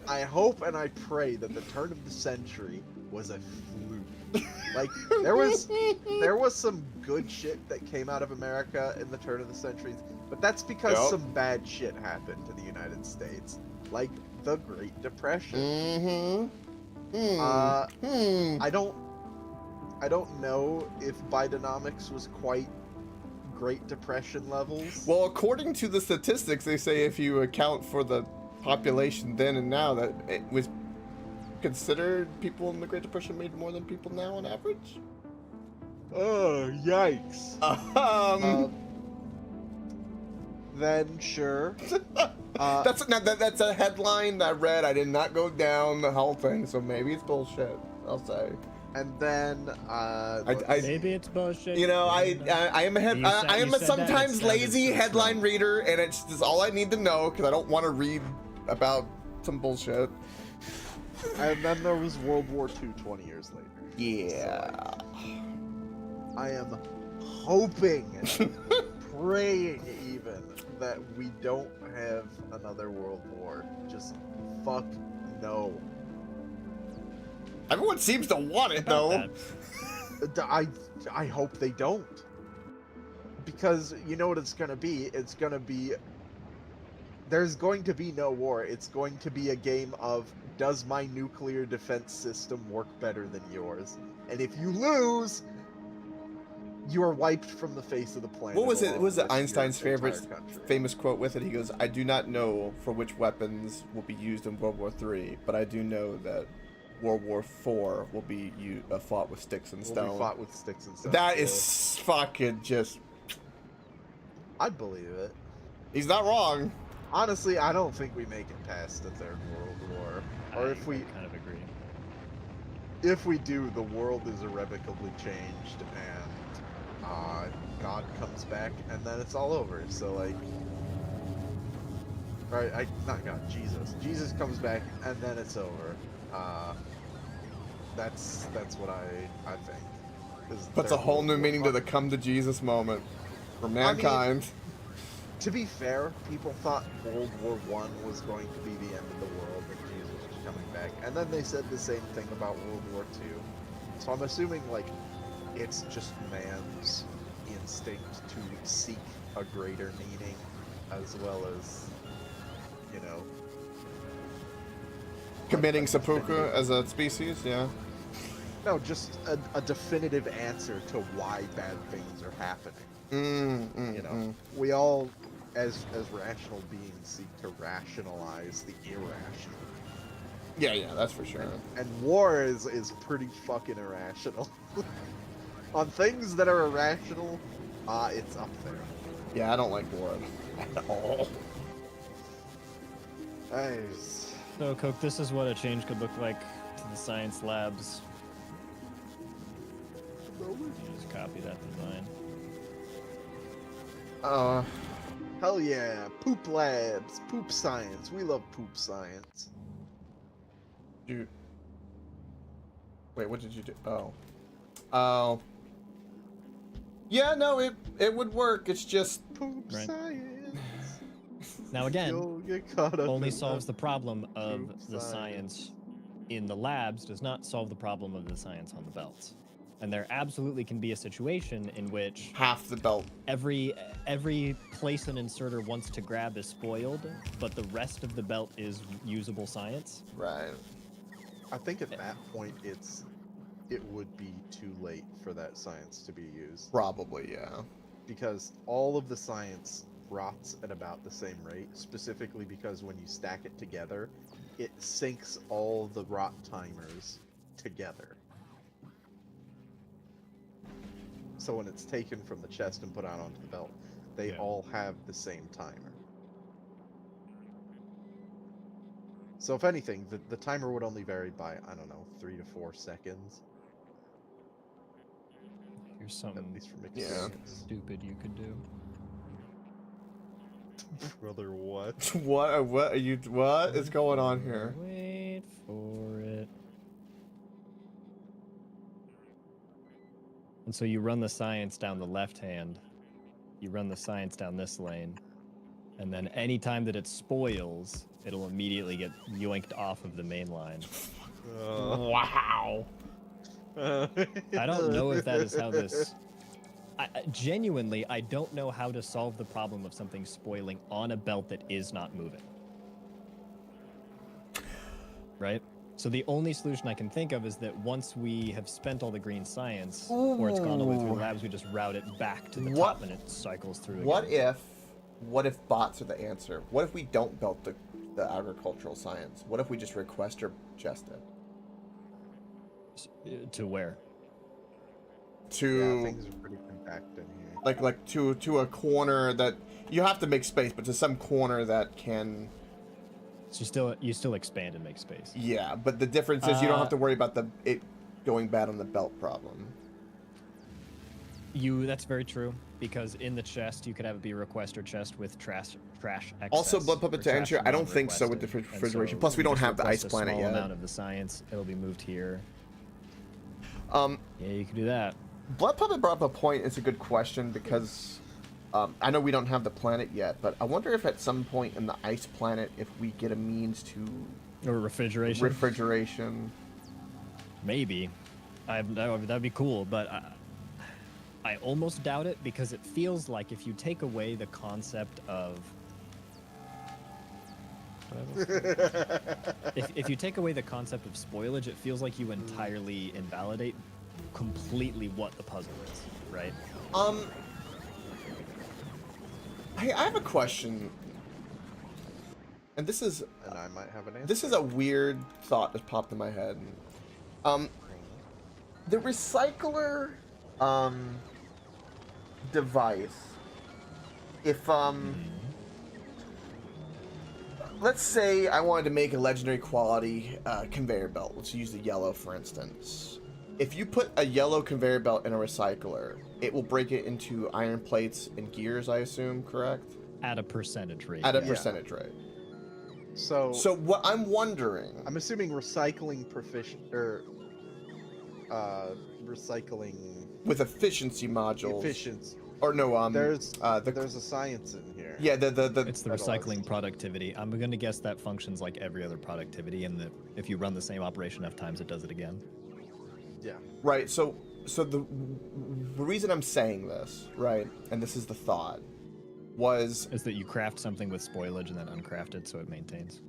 I hope and I pray that the turn of the century was a fluke. Like there was some good shit that came out of America in the turn of the century, but that's because some bad shit happened to the United States, like the Great Depression. I don't know if Bidenomics was quite Great Depression levels. Well, according to the statistics, they say if you account for the population then and now, that it was considered people in the Great Depression made more than people now on average. Oh, yikes. Then sure. That's a headline that I read. I did not go down the whole thing, so maybe it's bullshit. I'll say. And then Maybe it's bullshit. You know, I am a sometimes lazy so headline strong. reader, and it's just all I need to know because I don't want to read about some bullshit. And then there was World War II 20 years later. Yeah. So, I am hoping, praying even, that we don't have another world war. Just fuck no. Everyone seems to want it though. I hope they don't. Because you know what it's gonna be? It's gonna be... There's going to be no war. It's going to be a game of, does my nuclear defense system work better than yours? And if you lose, you are wiped from the face of the planet. What was it? along Was it with Einstein's your entire favorite country. famous quote with it? He goes, "I do not know for which weapons will be used in World War III, but I do know that World War IV will be fought with sticks and We'll stone." be fought with sticks and stones. That yeah. is fucking just... I'd believe it. He's not wrong. Honestly, I don't think we make it past the Third World War. Or I if we kind of agree. if we do, the world is irrevocably changed and God comes back and then it's all over. So like not God, Jesus. Jesus comes back and then it's over. That's what I think. Puts a whole new meaning to the come to Jesus moment for mankind. To be fair, people thought World War I was going to be the end of the world and Jesus was coming back. And then they said the same thing about World War II. So I'm assuming, like, it's just man's instinct to seek a greater meaning as well as, you know... Committing seppuku as a species, yeah. No, just a definitive answer to why bad things are happening. You know, we all, as rational beings, seek to rationalize the irrational. Yeah, that's for sure. And war is pretty fucking irrational. On things that are irrational, it's up there. Yeah, I don't like war at all. Nice. So, Coke, this is what a change could look like to the science labs. Just copy that design. Hell yeah, poop labs, poop science. We love poop science. Wait, what did you do? Oh. Yeah, no, it would work. It's just Poop Right. science. Now again, You'll get caught up only in solves that the problem of poop the science in the labs, does not solve the problem of the science on the belts. And there absolutely can be a situation in which half the belt. every place an inserter wants to grab is spoiled, but the rest of the belt is usable science. Right. I think at that point it would be too late for that science to be used. Probably, yeah. Because all of the science rots at about the same rate, specifically because when you stack it together, it syncs all the rot timers together. So when it's taken from the chest and put out onto the belt, they all have the same timer. So if anything, the timer would only vary by, I don't know, 3 to 4 seconds. Here's something At least from Yeah. experience. stupid you could do. Brother, what? What are you? What is going on here? Wait for it. And so you run the science down the left hand, you run the science down this lane, and then anytime that it spoils, it'll immediately get yoinked off of the main line. Wow. I don't know if that is how this... genuinely, I don't know how to solve the problem of something spoiling on a belt that is not moving. Right? So the only solution I can think of is that once we have spent all the green science, or it's gone all the way through the labs, we just route it back to the top and it cycles through again. What if bots are the answer? What if we don't belt the agricultural science? What if we just request or just it? To where? Yeah, things are pretty compact in here. Like to a corner that you have to make space, but to some corner that can. So you still expand and make space. Yeah, but the difference is you don't have to worry about it going bad on the belt problem. That's very true, because in the chest you could have it be a requester chest with trash excess. Also, blood puppet to enter. I don't think so with the refrigeration. Plus, we don't have the ice planet yet. A small amount of the science, it'll be moved here. Yeah, you can do that. Blood Puppet brought up a point. It's a good question because I know we don't have the planet yet, but I wonder if at some point in the ice planet, if we get a means to or refrigeration. Maybe, that'd be cool, but I almost doubt it, because it feels like if you take away the concept of if you take away the concept of spoilage, it feels like you entirely invalidate completely what the puzzle is, right? Hey, I have a question, and this is, and I might have an answer. This is a weird thought that popped in my head. The recycler device, if let's say I wanted to make a legendary quality conveyor belt. Let's use the yellow, for instance. If you put a yellow conveyor belt in a recycler, it will break it into iron plates and gears, I assume, correct? At a percentage rate. At a percentage rate. So what I'm wondering... I'm assuming recycling recycling... With efficiency modules. Efficiency. Or no, there's a science in here. Yeah, it's the recycling productivity. I'm gonna guess that functions like every other productivity, and that if you run the same operation enough times, it does it again. Yeah. Right. So the reason I'm saying this, right, and this is the thought, is that you craft something with spoilage and then uncraft it so it maintains.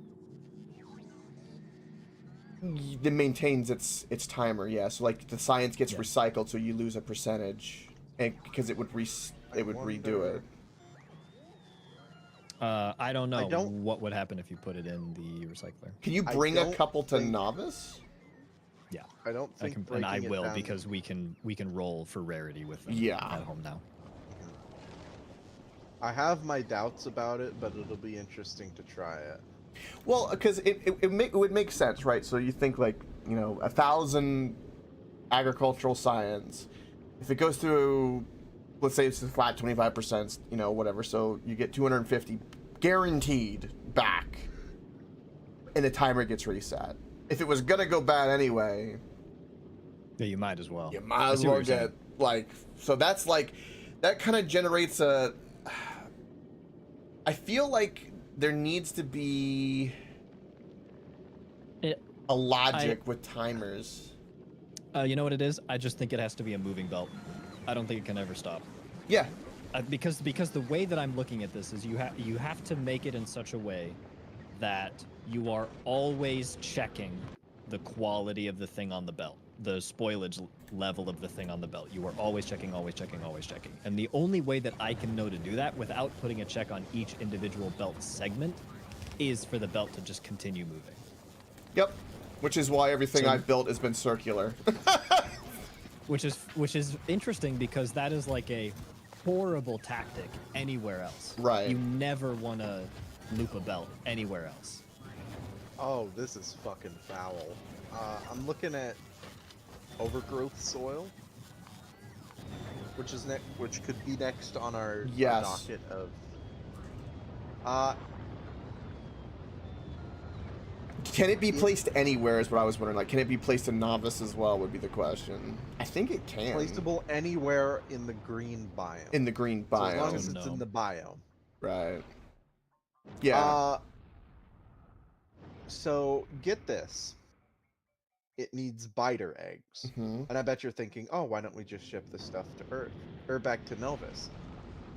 It maintains its timer, yeah. So like the science gets recycled, so you lose a percentage, and because it would redo it. I don't know what would happen if you put it in the recycler. Can you bring a couple to novice? Yeah, I don't think, and I will, because we can roll for rarity with them at home now. I have my doubts about it, but it'll be interesting to try it. Well, because it would make sense, right? So you think like 1,000 agricultural science, if it goes through, let's say it's a flat 25%, whatever, so you get 250 guaranteed back, and the timer gets reset. If it was gonna go bad anyway, yeah, you might as well. You might as well get so that's that kind of generates a. I feel like there needs to be a logic with timers. You know what it is? I just think it has to be a moving belt. I don't think it can ever stop. Yeah. Because the way that I'm looking at this is you have to make it in such a way that you are always checking the quality of the thing on the belt, the spoilage level of the thing on the belt. You are always checking, always checking, always checking. And the only way that I can know to do that without putting a check on each individual belt segment is for the belt to just continue moving. Yep. Which is why everything I've built has been circular. which is interesting, because that is like a horrible tactic anywhere else. Right. You never want to loop a belt anywhere else. Oh, this is fucking foul. I'm looking at overgrowth soil, which could be next on our docket of Uh, Can it be placed anywhere is what I was wondering. Like, can it be placed in novice as well would be the question. I think it can. placeable anywhere in the green biome. In the green So as long as biome. it's in the biome. Right. Yeah. So get this. It needs biter eggs. Mhm. And I bet you're thinking, oh, why don't we just ship this stuff to Earth? Or back to Novus.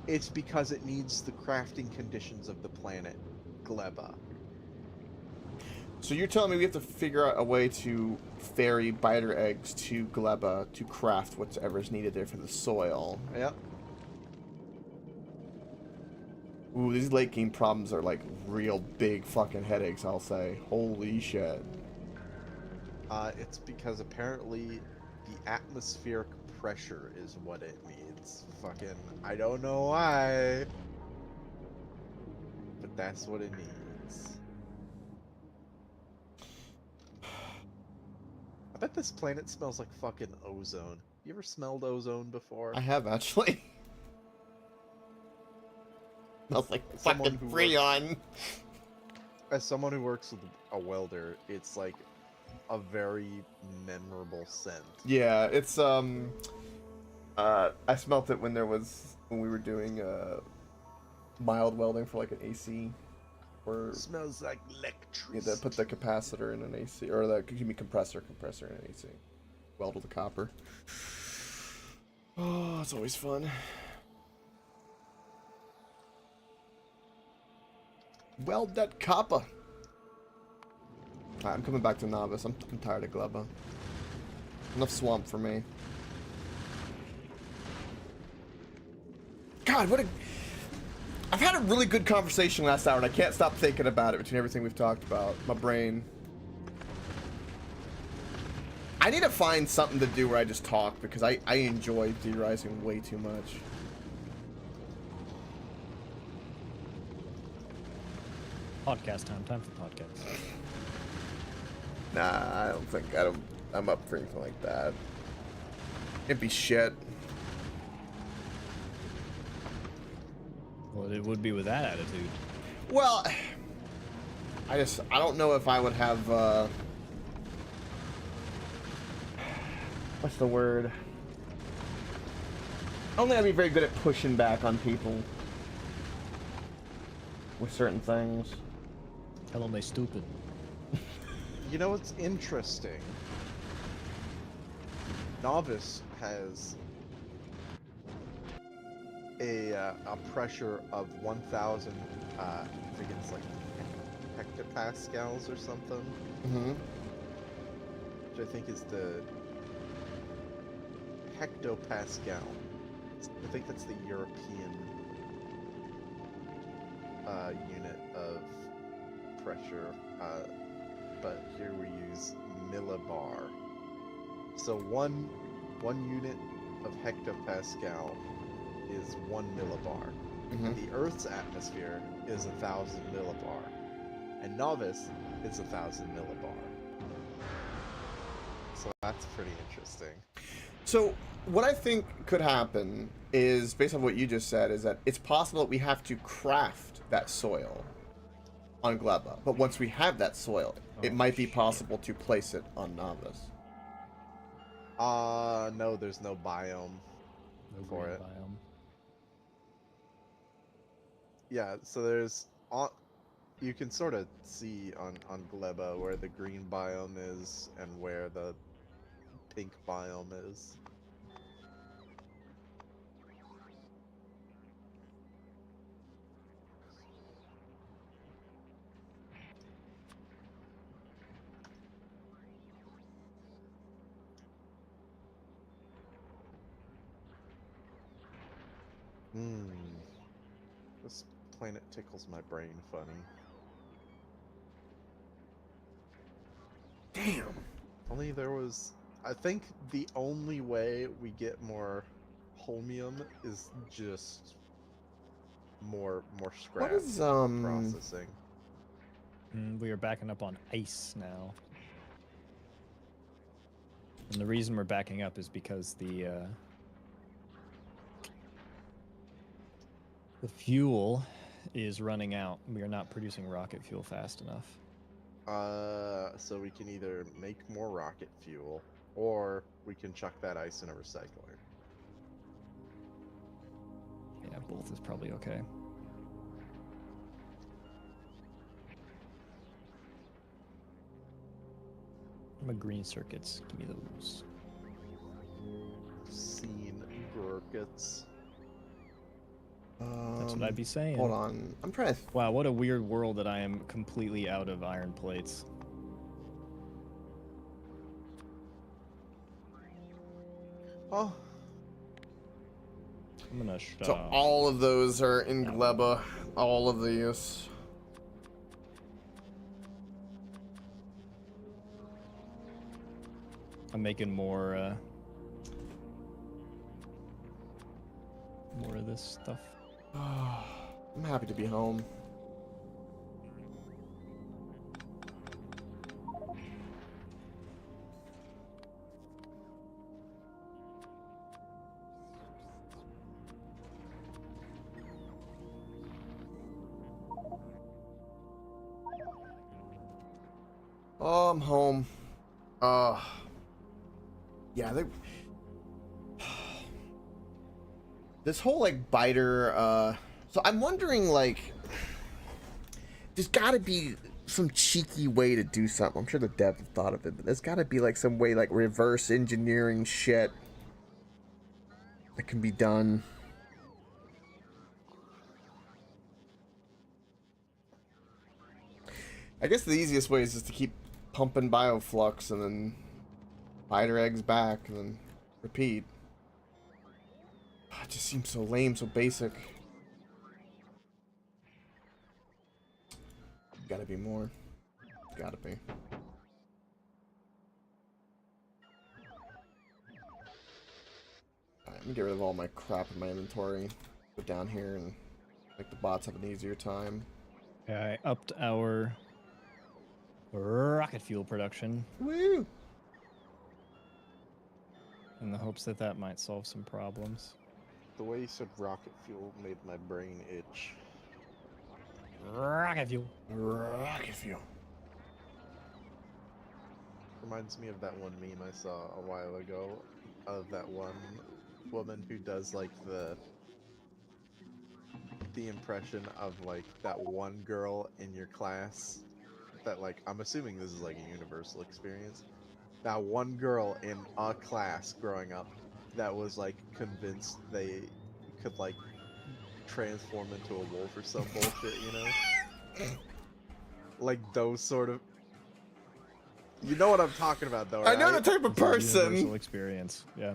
It's because it needs the crafting conditions of the planet Gleba. So you're telling me we have to figure out a way to ferry biter eggs to Gleba to craft whatever's needed there for the soil. Yep. Ooh, these late game problems are like real big fucking headaches, I'll say. Holy shit. It's because apparently the atmospheric pressure is what it needs. Fucking, I don't know why. But that's what it needs. I bet this planet smells like fucking ozone. You ever smelled ozone before? I have actually. Smells like Someone fucking who Freon. As someone who works with a welder, it's like a very memorable scent. Yeah, it's I smelt it when we were doing mild welding for like an AC. Or Smells like you electricity. had to put the capacitor in an AC, or the compressor in an AC. Weld with the copper. Oh, it's always fun. Weld that copper. Alright, I'm coming back to novice. I'm tired of Gleba. Enough swamp for me. God, I've had a really good conversation last hour, and I can't stop thinking about it between everything we've talked about. My brain. I need to find something to do where I just talk, because I enjoy theorizing way too much. Podcast time. Time for podcast. Nah, I'm up for anything like that. It'd be shit. Well, it would be with that attitude. Well, I don't know if I would have, what's the word? I don't think I'd be very good at pushing back on people with certain things. Tell them they stupid. You know what's interesting? Novice has a pressure of 1,000, I think it's like hectopascals or something. Mm-hmm. Which I think is the hectopascal. I think that's the European unit of pressure, but here we use millibar. So one unit of hectopascal is 1 millibar. Mm-hmm. The Earth's atmosphere is 1,000 millibar, and Novice is 1,000 millibar. So that's pretty interesting. So what I think could happen is, based on what you just said, is that it's possible that we have to craft that soil on Gleba. But once we have that soil, it might be possible to place it on Novice. No, there's no biome for green it. biome. Yeah, so you can sort of see on Gleba where the green biome is and where the pink biome is. This planet tickles my brain funny. Damn. Only there was... I think the only way we get more holmium is just more scrap What is, processing. We are backing up on ice now. And the reason we're backing up is because the fuel is running out. We are not producing rocket fuel fast enough. So we can either make more rocket fuel, or we can chuck that ice in a recycler. Yeah, both is probably okay. I'm a green circuits. Give me those. Seen Gurkits. That's what I'd be saying. Hold on. I'm trying to... Wow, what a weird world that I am completely out of iron plates. Oh, I'm gonna So all of those are in Gleba. All of these. I'm making more of this stuff. I'm happy to be home. Oh, I'm home. Yeah, this whole like biter, so I'm wondering, like, there's gotta be some cheeky way to do something. I'm sure the devs have thought of it, but there's gotta be like some way, like reverse engineering shit that can be done. I guess the easiest way is just to keep pumping bioflux and then biter eggs back and then repeat. It just seems so lame, so basic. Gotta be more. Gotta be. Alright, let me get rid of all my crap in my inventory. Put down here and make the bots have an easier time. I upped our rocket fuel production Woo! in the hopes that that might solve some problems. the way you said rocket fuel made my brain itch. Rocket fuel. Rocket fuel. Reminds me of that one meme I saw a while ago of that one woman who does like the impression of like that one girl in your class that, like, I'm assuming this is like a universal experience. That one girl in a class growing up that was like convinced they could like transform into a wolf or some bullshit, you know? Like those sort of... You know what I'm talking about, though, right? I know the type of It's a universal person. experience. Yeah.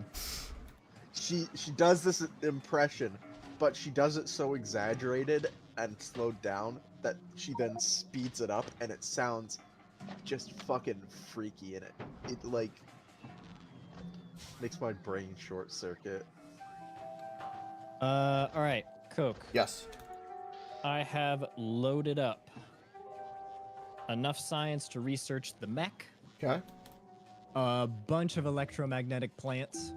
She does this impression, but she does it so exaggerated and slowed down that she then speeds it up, and it sounds just fucking freaky, and it like makes my brain short circuit. All right, Coke. Yes. I have loaded up enough science to research the mech, Okay. a bunch of electromagnetic plants.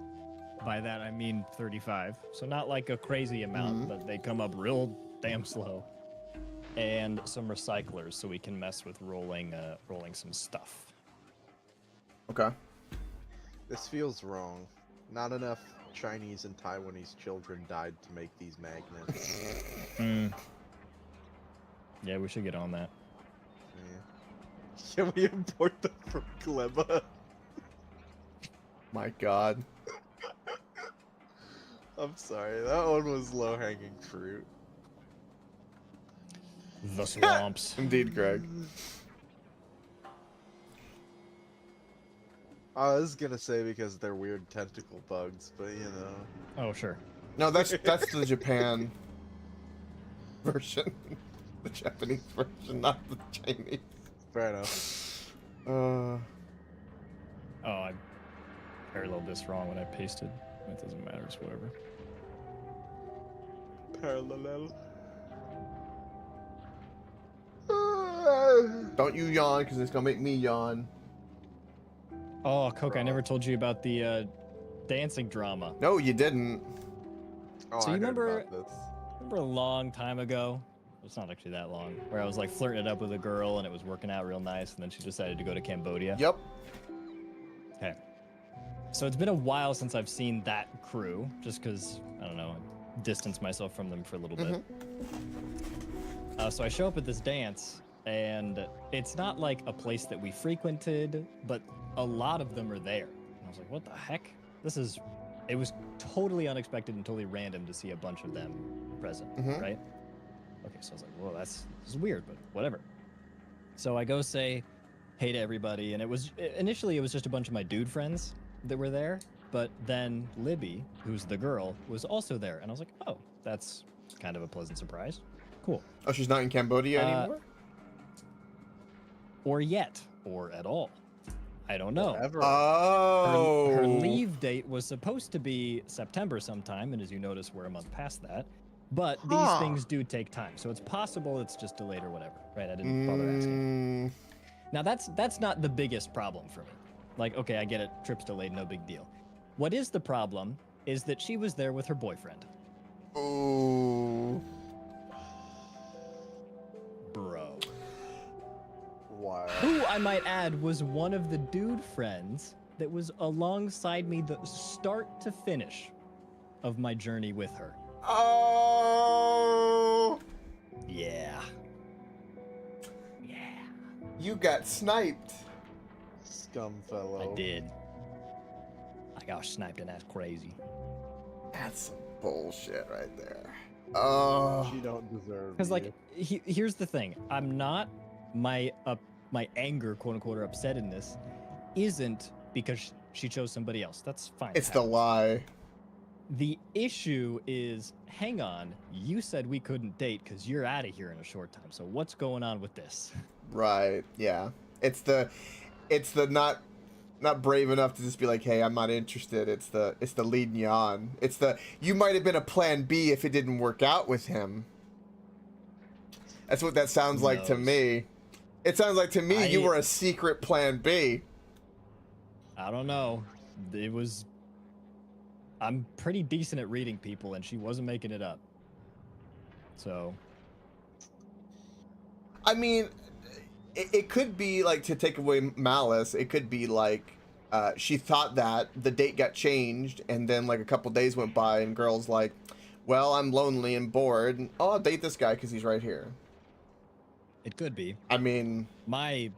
By that I mean 35. So not like a crazy amount, but they come up real damn slow. And some recyclers so we can mess with rolling some stuff. Okay. This feels wrong. Not enough Chinese and Taiwanese children died to make these magnets. Yeah, we should get on that. Yeah. Can we import them from Gleba? My God. I'm sorry, that one was low-hanging fruit. The swamps. Indeed, Greg. I was gonna say because they're weird tentacle bugs, but you know. Oh, sure. No, that's the Japan version. The Japanese version, not the Chinese. Fair enough. Oh, I paralleled this wrong when I pasted. It doesn't matter, it's whatever. Parallel. Don't you yawn, because it's gonna make me yawn. Oh, Coke, I never told you about the dancing drama. No, you didn't. Oh, So I you heard remember- about this. Remember a long time ago, It's not actually that long. Where I was like flirting it up with a girl and it was working out real nice, and then she decided to go to Cambodia. Yep. Okay. So it's been a while since I've seen that crew, just because, I don't know, I distanced myself from them for a little bit. So I show up at this dance, and it's not like a place that we frequented, but a lot of them are there. And I was like, what the heck? It was totally unexpected and totally random to see a bunch of them present, right? Okay, so I was like, whoa, this is weird, but whatever. So I go say hey to everybody, and initially it was just a bunch of my dude friends that were there, but then Libby, who's the girl, was also there, and I was like, oh, that's kind of a pleasant surprise. Cool. Oh, she's not in Cambodia anymore? Or yet, or at all. I don't know. Whatever. Oh. Her leave date was supposed to be September sometime, and as you notice, we're a month past that. But these things do take time, so it's possible it's just delayed or whatever, right? I didn't bother asking. Now that's not the biggest problem for me. Like, okay, I get it, trip's delayed, no big deal. What is the problem is that she was there with her boyfriend. Ooh. Bro. Wow. Who, I might add, was one of the dude friends that was alongside me the start to finish of my journey with her. Oh. Yeah. You got sniped. Scum fellow. I did. I got sniped, and that's crazy. That's some bullshit right there. Oh. You don't deserve. Because like, here's the thing: I'm not my anger, quote unquote, or upsetness, isn't because she chose somebody else. That's fine. It's the lie. The issue is, hang on, you said we couldn't date because you're out of here in a short time. So what's going on with this? Right. Yeah. It's the not brave enough to just be like, hey, I'm not interested. It's the leading you on. It's the, you might have been a plan B if it didn't work out with him. That's what that sounds like to me. It sounds like to me you were a secret plan B. I don't know. I'm pretty decent at reading people, and she wasn't making it up. So. I mean, it could be like, to take away malice, it could be like she thought that the date got changed, and then like a couple days went by, and girl's like, well, I'm lonely and bored. Oh, I'll date this guy because he's right here. It could be. I mean, My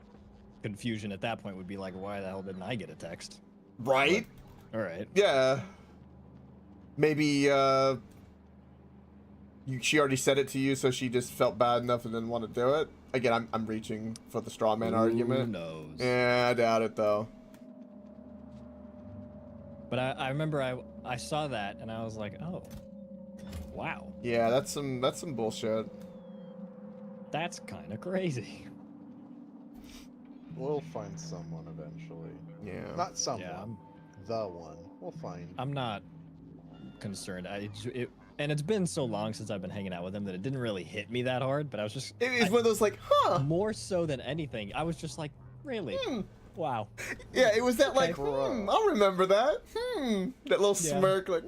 confusion at that point would be like, why the hell didn't I get a text? right? All right. Yeah. Maybe she already said it to you, so she just felt bad enough and didn't want to do it. Again, I'm reaching for the straw man argument. Who knows? Yeah, I doubt it though. But I remember I saw that and I was like, oh, wow. Yeah, that's some bullshit. That's kind of crazy. We'll find someone eventually. Yeah. Not someone. Yeah, The one. We'll find. I'm not concerned. And it's been so long since I've been hanging out with him that it didn't really hit me that hard. But I was just It's one of those like, huh? more so than anything. I was just like, really? Wow. Yeah, it was that Okay. like, I'll remember that. That little Yeah. smirk, like,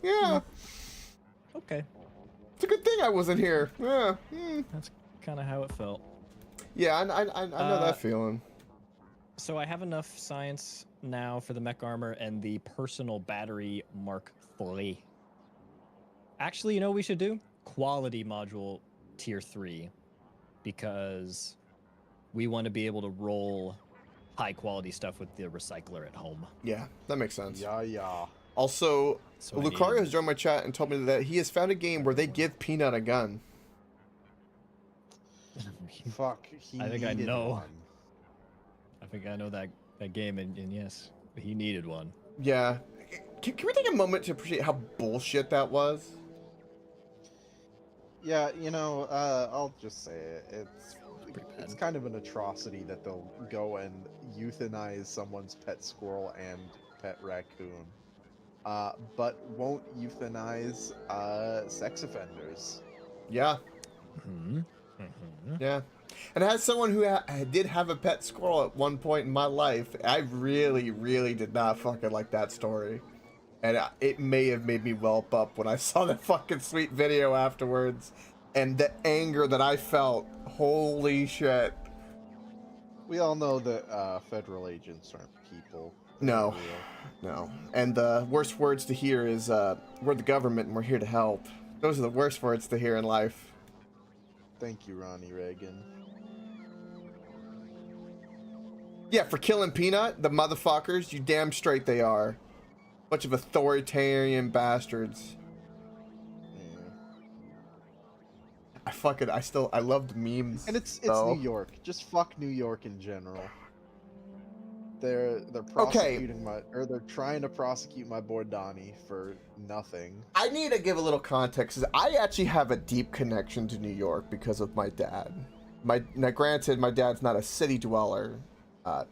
yeah. Okay. It's a good thing I wasn't here. Yeah. That's kind of how it felt. Yeah, I know that feeling. So I have enough science now for the mech armor and the personal battery Mark III. Actually, you know what we should do? Quality module tier 3. Because we want to be able to roll high quality stuff with the recycler at home. Yeah, that makes sense. Yeah. Also, So I Lucario need- has joined my chat and told me that he has found a game where they give Peanut a gun. Fuck. He I think I needed know. one. I think I know that game, and yes, he needed one. Yeah. Can we take a moment to appreciate how bullshit that was? Yeah, you know, I'll just say it. Pretty It's bad. kind of an atrocity that they'll go and euthanize someone's pet squirrel and pet raccoon, but won't euthanize sex offenders. Yeah. Yeah. And as someone who did have a pet squirrel at one point in my life, I really, really did not fucking like that story. And it may have made me whelp up when I saw that fucking sweet video afterwards. and the anger that I felt, holy shit. We all know that federal agents aren't people. They're No. not real. No. And the worst words to hear is, we're the government and we're here to help. Those are the worst words to hear in life. Thank you, Ronnie Reagan. Yeah, for killing Peanut, the motherfuckers, you damn straight they are. Bunch of authoritarian bastards. Yeah. I love the memes. And it's though. New York. Just fuck New York in general. They're prosecuting they're trying to prosecute my boy Donnie for nothing. I need to give a little context. 'Cause I actually have a deep connection to New York because of my dad. Now granted, my dad's not a city dweller. But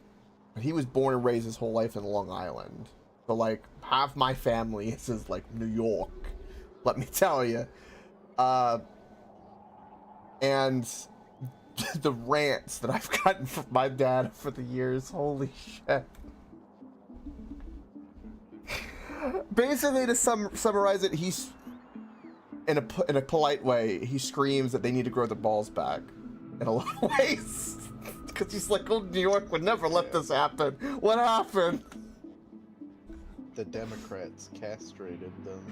he was born and raised his whole life in Long Island. So like half my family is like New York. Let me tell you. And the rants that I've gotten from my dad for the years, holy shit. Basically, to summarize it, he's in a polite way, he screams that they need to grow their balls back in a lot of ways. Because he's like, oh, New York would never let this happen. What happened? The Democrats castrated them.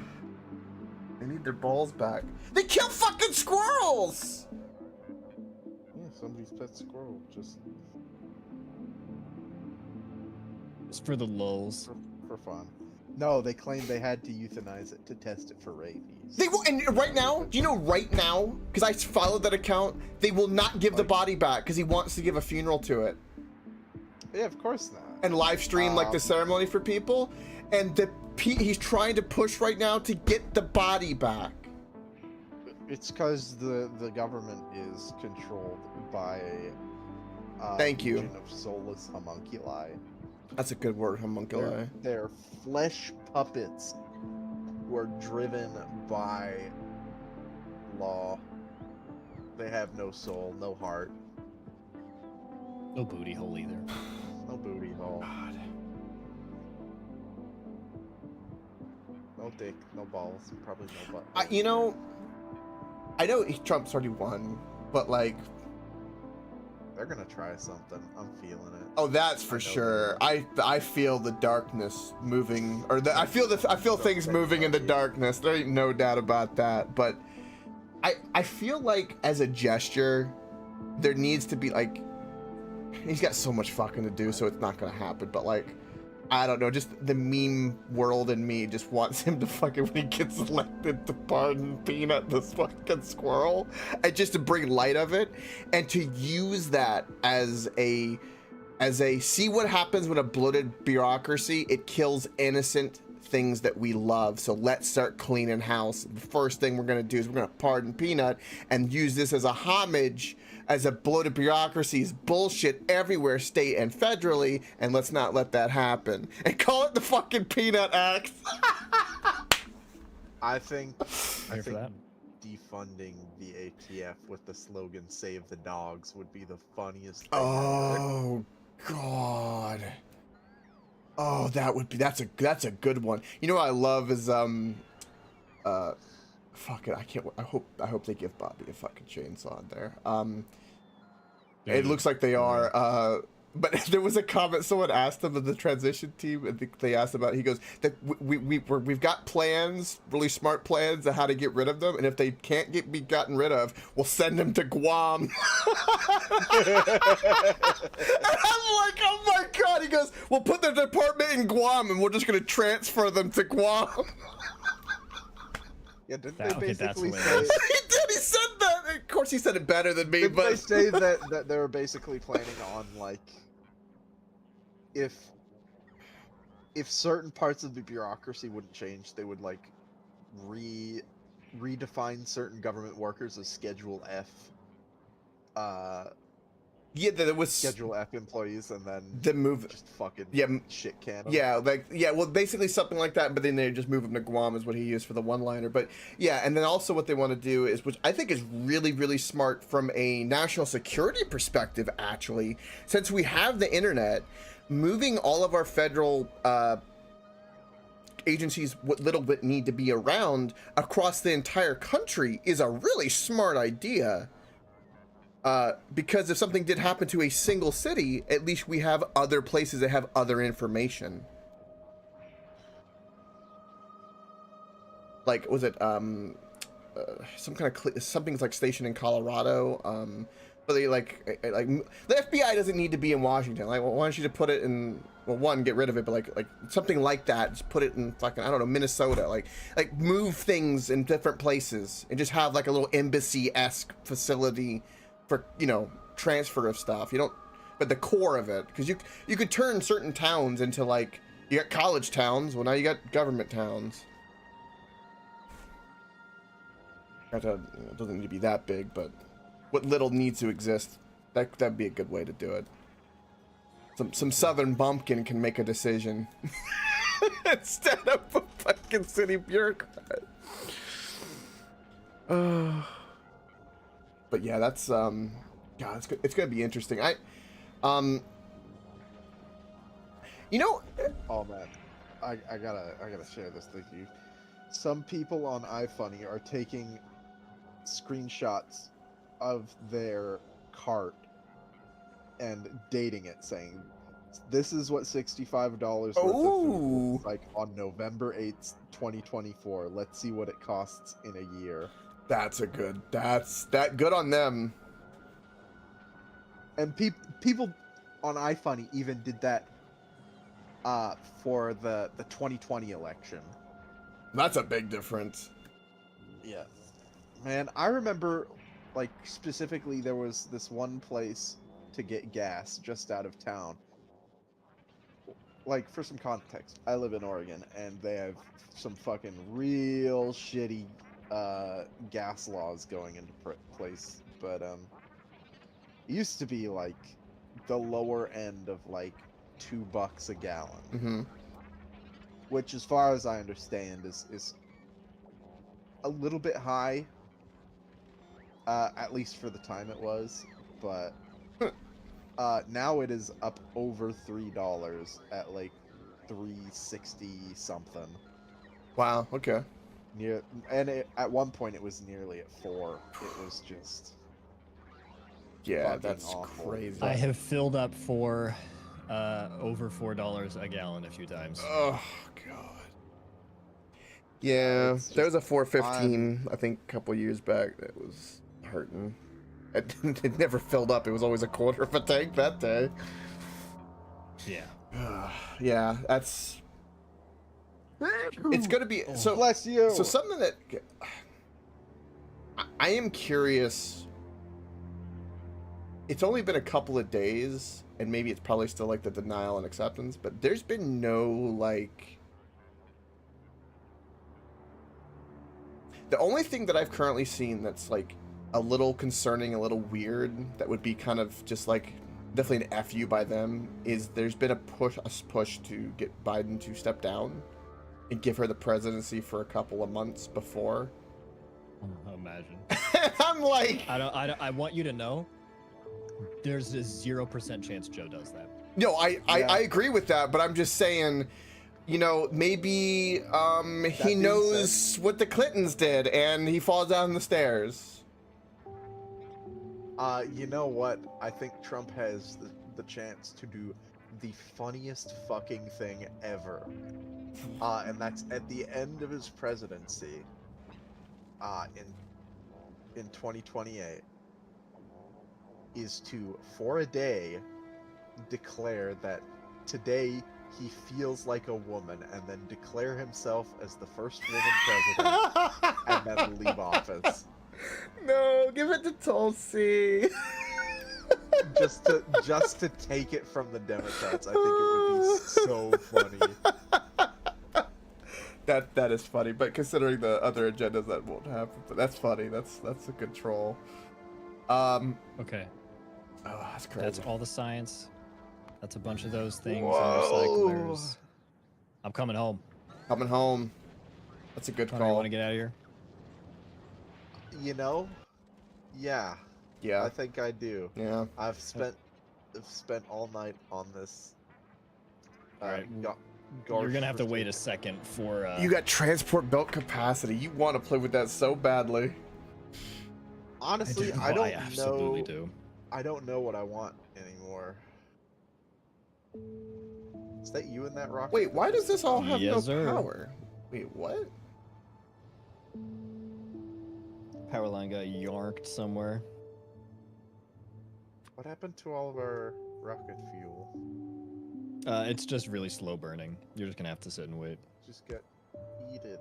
They need their balls back. They kill fucking squirrels! Yeah, somebody's pet squirrel. Just for the lulz. for fun. No, they claimed they had to euthanize it to test it for rabies. They will, and right now, do you know right now, because I followed that account, they will not give the body back because he wants to give a funeral to it. Yeah, of course not. And live stream like the ceremony for people. And he's trying to push right now to get the body back. It's because the government is controlled by Thank you. legion of soulless homunculi. That's a good word, homunculi. They're flesh puppets who are driven by law. They have no soul, no heart, No booty hole either. no booty hole, God. no dick, no balls, probably no butt. You know, I know Trump's already won, but like, They're gonna try something. I'm feeling it. oh, that's for sure. I feel the darkness moving, or I feel things moving in the darkness. There ain't no doubt about that. But I feel like as a gesture, there needs to be like, he's got so much fucking to do, so it's not gonna happen. But like, I don't know, just the meme world in me just wants him to fucking, when he gets elected, to pardon Peanut, this fucking squirrel, and just to bring light of it, and to use that as a see what happens when a bloated bureaucracy, it kills innocent things that we love. So let's start cleaning house. The first thing we're gonna do is we're gonna pardon Peanut and use this as a homage, as a bloated bureaucracy's bullshit everywhere, state and federally, and let's not let that happen. And call it the fucking Peanut Act. I think Here for that. defunding the ATF with the slogan "Save the Dogs" would be the funniest thing ever. Oh God. Oh, that's a good one. You know what I love is fuck it, I hope they give Bobby a fucking chainsaw in there. It looks like they are. But there was a comment someone asked him of the transition team, and they asked about. He goes that we've got plans, really smart plans on how to get rid of them, and if they can't be gotten rid of, we'll send them to Guam. And I'm like, oh my God! He goes, we'll put their department in Guam, and we're just gonna transfer them to Guam. Yeah, didn't Okay, they that's basically say? hilarious. He did. He said that. Of course, he said it better than me, Did but they say that they were basically planning on, like, if certain parts of the bureaucracy wouldn't change, they would like redefine certain government workers as Schedule F. yeah, there was Schedule F employees, and then the move. just fucking shit can 'em. Yeah, well, basically something like that, but then they just move him to Guam is what he used for the one-liner. But yeah, and then also what they want to do is, which I think is really, really smart from a national security perspective, actually, since we have the internet, moving all of our federal agencies what little bit need to be around across the entire country is a really smart idea. Because if something did happen to a single city, at least we have other places that have other information. Like, was it some kind of something's like stationed in Colorado? But they like the FBI doesn't need to be in Washington. Like, well, why don't you just put it in? Well, one, get rid of it, but like something like that, just put it in fucking, I don't know, Minnesota. Like move things in different places and just have like a little embassy-esque facility for, you know, transfer of stuff. You don't, but the core of it, because you could turn certain towns into, like, you got college towns. Well, now you got government towns. It doesn't need to be that big, but what little needs to exist, that'd be a good way to do it. Some southern bumpkin can make a decision instead of a fucking city bureaucrat. But yeah, that's God, it's gonna be interesting. You know, Oh man, I gotta share this with you. Some people on iFunny are taking screenshots of their cart and dating it, saying, "This is what $65 worth of food looks like on November 8th, 2024. Let's see what it costs in a year." That's good on them. And people on iFunny even did that for the 2020 election. That's a big difference. Yeah. Man, I remember, like, specifically there was this one place to get gas just out of town. Like, for some context, I live in Oregon, and they have some fucking real shitty gas laws going into place. But, it used to be, like, the lower end of, like, $2 a gallon. Mm-hmm. Which, as far as I understand, is a little bit high. At least for the time it was. But now it is up over $3 at like $3.60 something. Wow. Okay. At one point it was nearly at $4. It was just Yeah, fucking that's awful. crazy. I have filled up for over $4 a gallon a few times. Oh god. Yeah, It's there was a just- 415 I think a couple years back that was hurting. It never filled up. It was always a quarter of a tank that day. Yeah. Yeah, that's. It's gonna be so. Bless you. So something that I am curious. It's only been a couple of days, and maybe it's probably still like the denial and acceptance, but there's been no like. The only thing that I've currently seen that's like a little concerning, a little weird, that would be kind of just like definitely an FU by them, is there's been a push to get Biden to step down and give her the presidency for a couple of months before. Imagine. I'm like, I want you to know, there's a 0% chance Joe does that. no, I agree with that, but I'm just saying, you know, maybe he knows what the Clintons did and he falls down the stairs. You know what? I think Trump has the chance to do the funniest fucking thing ever. And that's at the end of his presidency, in 2028, is to, for a day, declare that today he feels like a woman, and then declare himself as the first woman president, and then leave office. No, give it to Tulsi. just to take it from the Democrats. I think it would be so funny. That is funny, but considering the other agendas, that won't happen. But that's funny. That's a good troll. Okay. Oh, that's crazy. That's all the science. That's a bunch of those things. Whoa. And recyclers. I'm coming home. Coming home. That's a good Connor, you call. want to get out of here? You know? Yeah. Yeah. I think I do. Yeah. I've spent all night on this. All right. You're gonna have to wait a second for. You got transport belt capacity. You want to play with that so badly. Honestly, I I don't absolutely know. do. I don't know what I want anymore. Is that you in that rocket? Wait, why does this all have no Yes, sir. power? Wait, what? Power line got yarked somewhere. What happened to all of our rocket fuel? It's just really slow burning. You're just gonna have to sit and wait. Just got heated.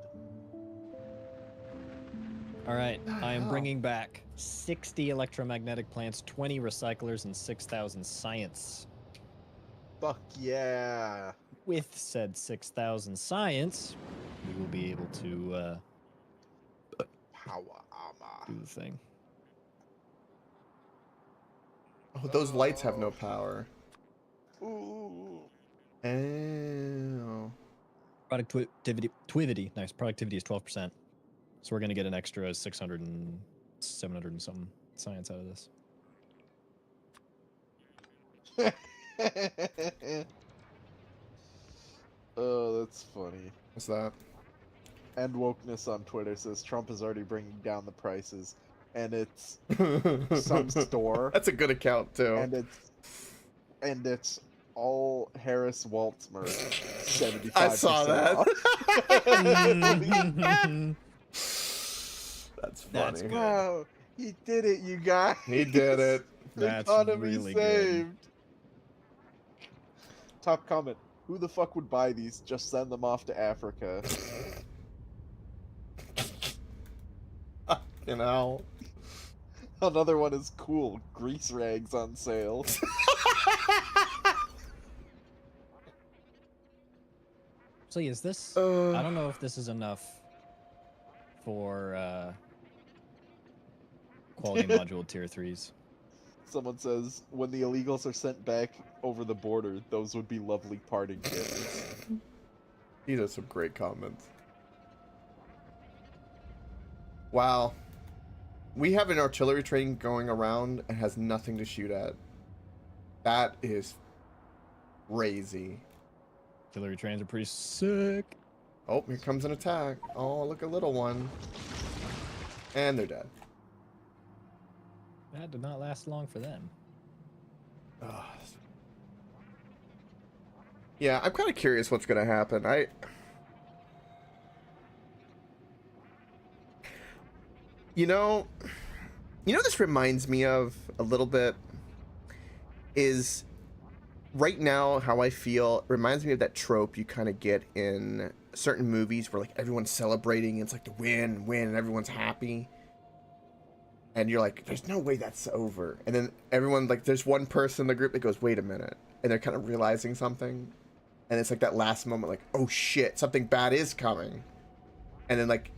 All right, I am hell? bringing back 60 electromagnetic plants, 20 recyclers, and 6,000 science. Fuck yeah! With said 6,000 science, we will be able to Power armor. do the thing. Oh, those lights have no power. Ooh. Oh. Productivity, nice. Productivity is 12%. So we're gonna get an extra 600 and 700 and something science out of this. Oh, that's funny. What's that? And Wokeness on Twitter says Trump is already bringing down the prices, and it's some store, That's a good account too. and it's all Harris Waltz merch, 75%. I saw that. off. That's funny. That's good. Wow, he did it, you guys. He did it. The That's economy really saved. Top comment. Who the fuck would buy these? Just send them off to Africa. You know. Another one is cool. Grease rags on sale. So is this? Uh, I don't know if this is enough for quality module tier 3s. Someone says, when the illegals are sent back over the border, those would be lovely parting gifts. He does some great comments. Wow. We have an artillery train going around and has nothing to shoot at. That is crazy. Artillery trains are pretty sick. Oh, here comes an attack. Oh, look, a little one. And they're dead. That did not last long for them. Ugh. Yeah, I'm kind of curious what's going to happen. You know, this reminds me of a little bit is right now how I feel reminds me of that trope you kind of get in certain movies where like everyone's celebrating and it's like the win, and everyone's happy. And you're like, there's no way that's over. And then everyone, like, there's one person in the group that goes, wait a minute. And they're kind of realizing something. And it's like that last moment, like, oh shit, something bad is coming. And then, like,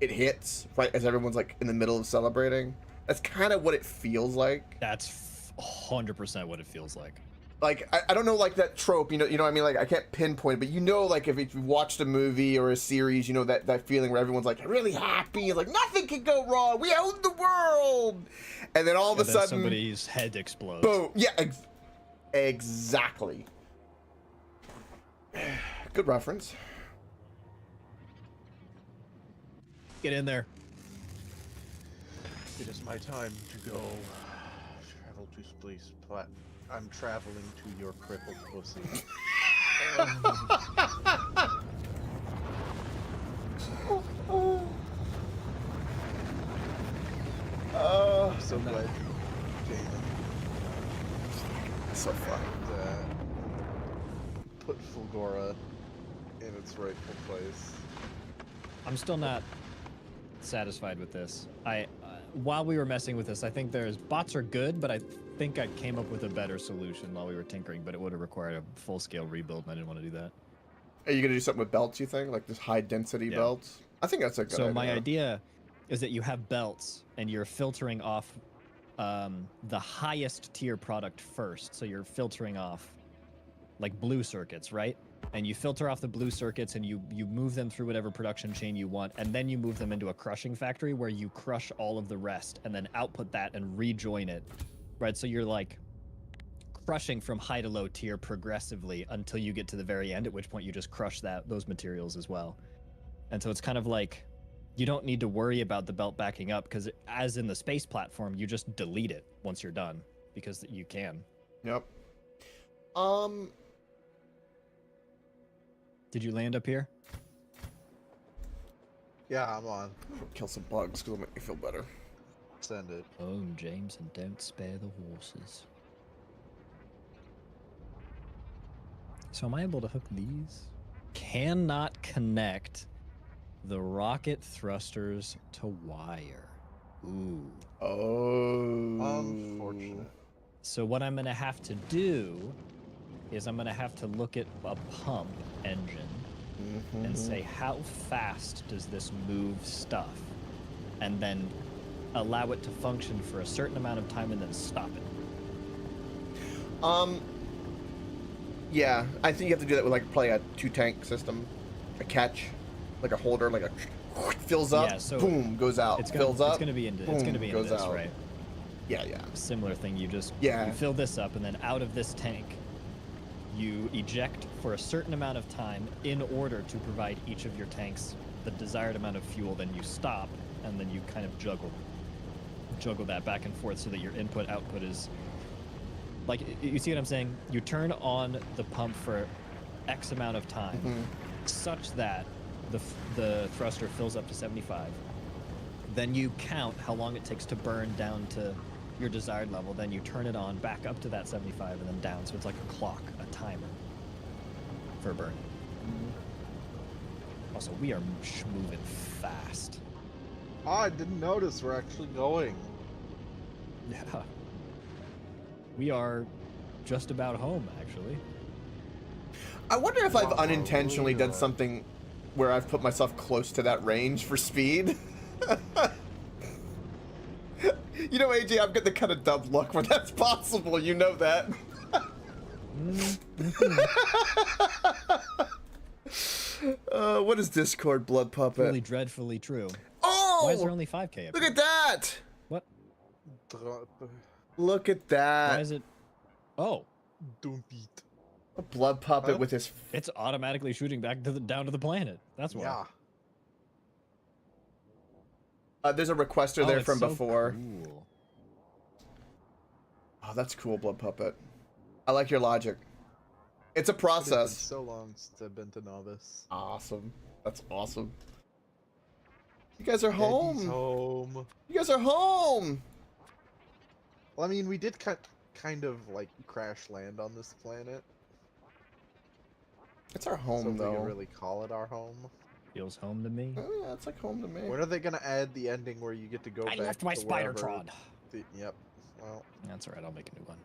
it hits right as everyone's, like, in the middle of celebrating. That's kind of what it feels like. That's 100% what it feels like. Like, I don't know, like, that trope, you know what I mean? Like, I can't pinpoint it, but you know, like, if you watched a movie or a series, you know, that feeling where everyone's, like, really happy, like, nothing can go wrong, we own the world! And then all of a sudden... somebody's head explodes. Boom! Yeah, exactly. Good reference. Get in there. It is my time to go. Travel to space. I'm traveling to your crippled pussy. I'm so glad you came So fun. and put Fulgora in its rightful place. I'm still not satisfied with this. While we were messing with this, I think bots are good, but I think I came up with a better solution while we were tinkering, but it would have required a full-scale rebuild, and I didn't want to do that. Are you gonna do something with belts, you think? Like this high-density belts? I think that's a good idea. So my idea is that you have belts, and you're filtering off the highest tier product first. So you're filtering off like blue circuits, right? And you filter off the blue circuits and you move them through whatever production chain you want, and then you move them into a crushing factory where you crush all of the rest and then output that and rejoin it, right? So you're like crushing from high to low tier progressively until you get to the very end, at which point you just crush those materials as well. And so it's kind of like you don't need to worry about the belt backing up, because as in the space platform, you just delete it once you're done, because you can. Yep. Did you land up here? Yeah, I'm on. Kill some bugs, because it'll make me feel better. Send it. Oh, James, and don't spare the horses. So am I able to hook these? Cannot connect the rocket thrusters to wire. Ooh. Oh. Unfortunate. So what I'm going to have to do is I'm going to have to look at a pump engine and say, how fast does this move stuff? And then allow it to function for a certain amount of time and then stop it. Yeah, I think you have to do that with like probably a 2-tank system, a catch, like a holder, like a fills up, Yeah, so boom, goes out. It's gonna, fills up, it's gonna be into, boom, it's gonna be into goes this, out. right? Yeah, yeah. Similar thing. You just Yeah. you fill this up, and then out of this tank, you eject for a certain amount of time in order to provide each of your tanks the desired amount of fuel. Then you stop, and then you kind of juggle that back and forth so that your input output is like, you see what I'm saying? You turn on the pump for X amount of time, such that the thruster fills up to 75. Then you count how long it takes to burn down to your desired level. Then you turn it on back up to that 75 and then down. So it's like a clock, a timer for burn. Also, we are moving fast. Oh, I didn't notice we're actually going. Yeah. We are just about home, actually. I wonder if I've Wow, unintentionally really done something where I've put myself close to that range for speed. You know, AJ, I've got the kind of dumb luck where that's possible. You know that. What is Discord, Blood Puppet? Really dreadfully true. Oh! Why is there only 5k up Look here? at that! What? Look at that. Why is it? Oh, Don't beat. A Blood Puppet Huh? with his... it's automatically shooting back to down to the planet. That's why. Yeah. there's a requester Oh, there it's from so before. cool. Oh, that's cool, Blood Puppet. I like your logic. It's a It has been process. so long since I've been to Novice. Awesome. That's awesome. You guys are Eddie's home. home. You guys are home. Well, I mean, we did kind of like crash land on this planet. It's our So home, if we though. could really call it our home. Feels home to me. Oh, yeah, it's like home to me. When are they gonna add the ending where you get to go I back left my to wherever Spidertron. Yep. Well, That's alright. I'll make a new one.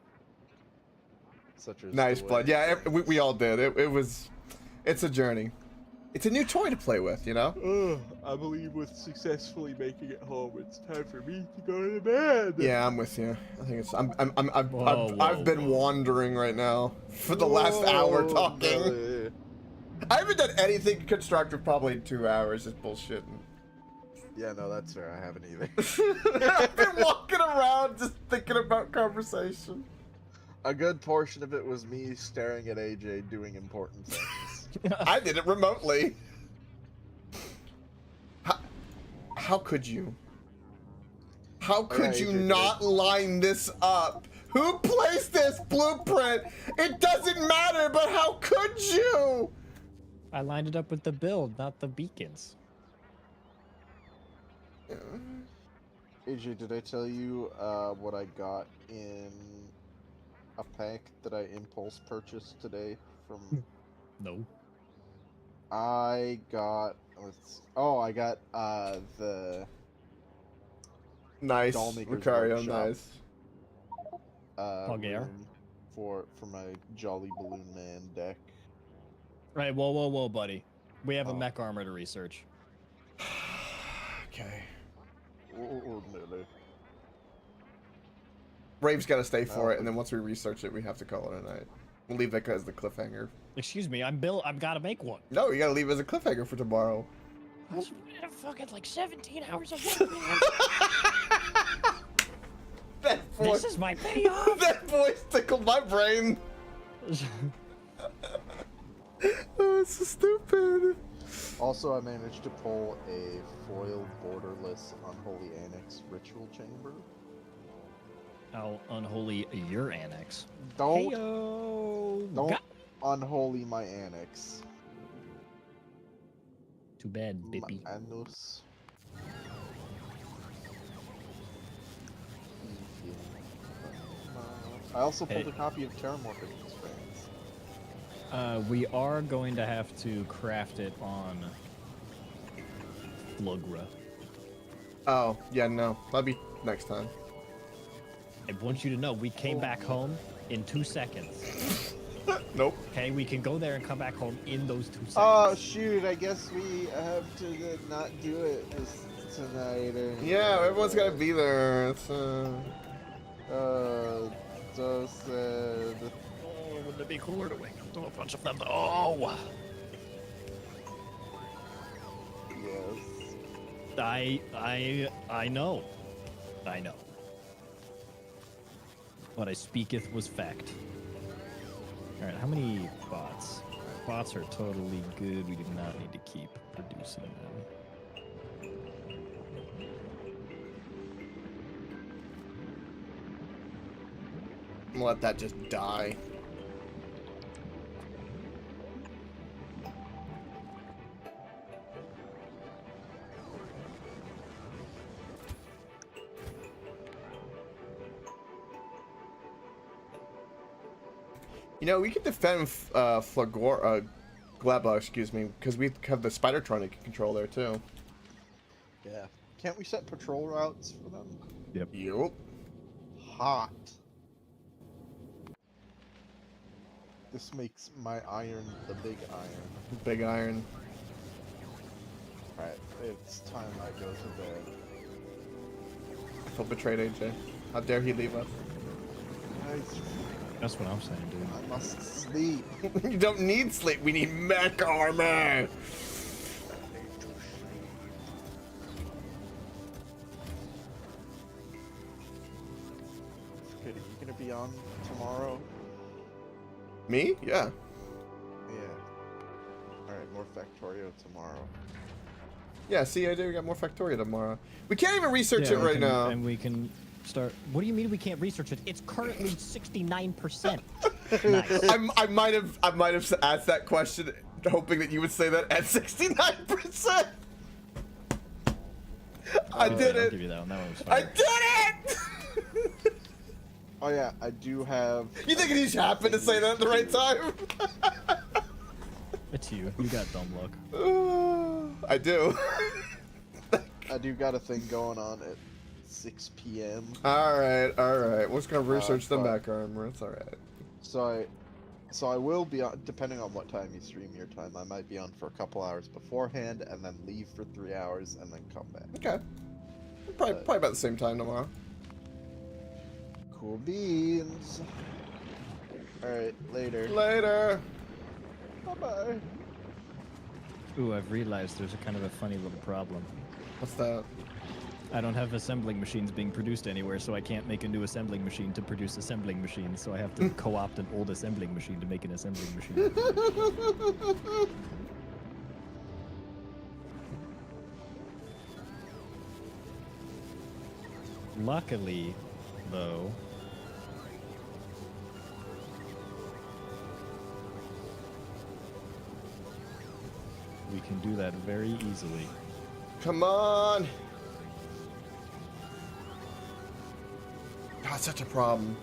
such as Nice, the way Blood. Yeah, things- we all did. It was... It's a journey. It's a new toy to play with, you know? I believe with successfully making it home, it's time for me to go to bed. Yeah, I'm with you. I think it's... Whoa, I've been whoa. wandering right now for the last hour Whoa, talking. brother. I haven't done anything constructive probably in 2 hours, just bullshitting. Yeah, no, that's fair. I haven't either. I've been walking around just thinking about conversation. A good portion of it was me staring at AJ doing important things. I did it remotely. How could you? How could Yeah, you you did. not line this up? Who placed this blueprint? It doesn't matter, but how could you? I lined it up with the build, not the beacons. AJ, did I tell you what I got in a pack that I impulse purchased today from... No. I got... I got the Nice, Dollmaker's Lucario, Workshop. nice. Pog-air? room for my Jolly Balloon Man deck. Right. Whoa, buddy. We have a Oh. mech armor to research. Okay. Oh, no. Rave's got to stay for Oh. it, and then once we research it, we have to call it a night. We'll leave that as the cliffhanger. Excuse me. I'm Bill. I've got to make one. No, you got to leave it as a cliffhanger for tomorrow. I was fucking like 17 hours of work, man. That voice, This is my payoff. that voice tickled my brain. Oh, it's so stupid. Also, I managed to pull a foil borderless Unholy Annex ritual chamber. How unholy your annex. Don't Heyo! Got- unholy my annex. Too bad, Bippy. My anus. I also pulled Hey. a copy of Terramorphic Strands. We are going to have to craft it on Flugra. Oh, yeah, no. That'll be next time. I want you to know we came back home in 2 seconds. Nope. Okay, we can go there and come back home in those 2 seconds. Oh shoot! I guess we have to not do it tonight. Yeah, everyone's gotta be there. It's, So sad. Oh, wouldn't it be cooler to wake up to a bunch of them? Oh! Yes. I know. I know. What I speaketh was fact. Alright, how many bots? Bots are totally good. We do not need to keep producing them. let that just die. You know, we could defend Gleba, excuse me, because we have the Spidertronic control there too. Yeah. Can't we set patrol routes for them? Yup. Hot. This makes my iron the big iron. Big iron. Alright, it's time I go to bed. I feel betrayed, AJ. How dare he leave us? That's what I'm saying, dude. I must sleep. You don't need sleep. We need mech armor. Good, are you gonna be on tomorrow? Me? Yeah. Yeah. Alright, more Factorio tomorrow. Yeah, see, AJ, we got more Factorio tomorrow. We can't even research Yeah, it we right can- now. And we can start. What do you mean we can't research it? It's currently 69%. Nice. I might have asked that question hoping that you would say that at 69%. I did I'll it. give you that one. That one was I fire. did it. Oh yeah, I do have... You think he just happened to say that at the right time? It's you. You got dumb luck. I do. I do got a thing going on at 6 p.m. All right. We're just gonna research the but- mech armor. It's all right. So I will be on, depending on what time you stream your time, I might be on for a couple hours beforehand and then leave for 3 hours and then come back. Okay. Probably about the same time tomorrow. Cool beans. Alright, later. Later. Bye-bye. Ooh, I've realized there's a kind of a funny little problem. What's that? I don't have assembling machines being produced anywhere, so I can't make a new assembling machine to produce assembling machines, so I have to co-opt an old assembling machine to make an assembling machine. Luckily, though, we can do that very easily. Come on. God, such a problem.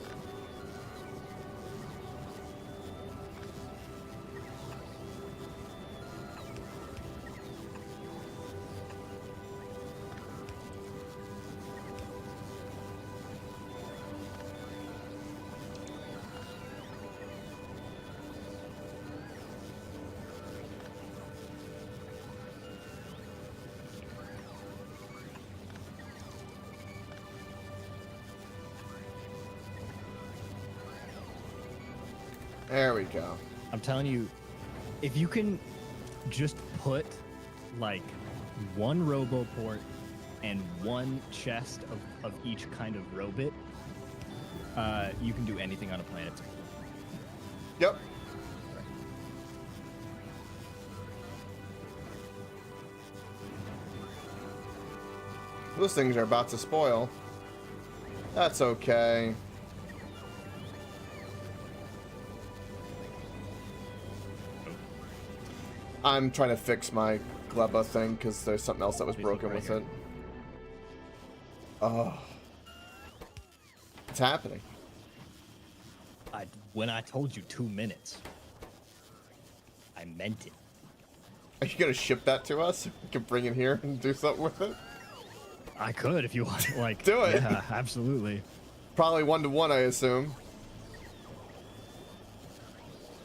There we go. I'm telling you, if you can just put like one roboport and one chest of each kind of robot You can do anything on a planet. Yep. Those things are about to spoil. That's okay. I'm trying to fix my Gleba thing because there's something else that was broken with it. Oh. What's happening? When I told you 2 minutes, I meant it. Are you gonna ship that to us? We can bring it here and do something with it? I could if you want. Like, Do it. Yeah, absolutely. Probably 1-to-1, I assume.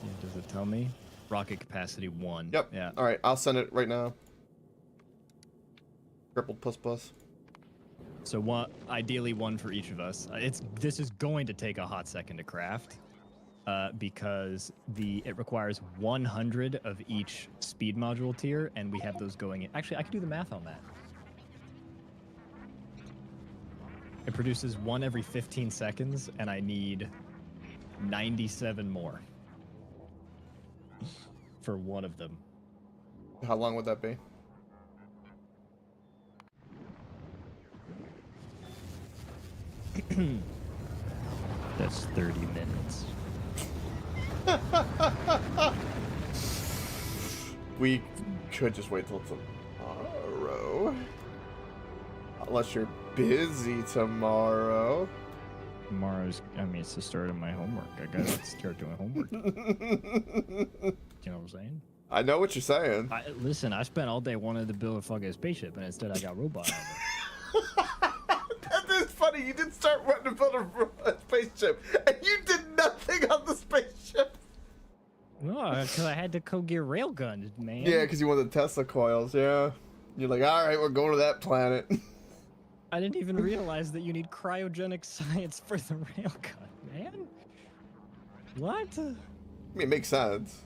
Yeah, does it tell me? Rocket capacity 1. Yep. Yeah. All right, I'll send it right now. Triple plus plus. So one, ideally one for each of us. This is going to take a hot second to craft, because it requires 100 of each speed module tier, and we have those going in. Actually, I can do the math on that. It produces 1 every 15 seconds, and I need 97 more for one of them. How long would that be? That's 30 minutes. We could just wait till tomorrow. Unless you're busy tomorrow. Tomorrow's, it's the start of my homework. I gotta start doing homework. You know what I'm saying? I know what you're saying. Listen, I spent all day wanting to build a fucking spaceship, and instead I got robot armor. That is funny. You did start wanting to build a spaceship, and you did nothing on the spaceship. No, because I had to go get railguns, man. Yeah, because you wanted the Tesla coils. Yeah. You're like, all right, we're going to that planet. I didn't even realize that you need cryogenic science for the railgun, man. What? I mean, it makes sense.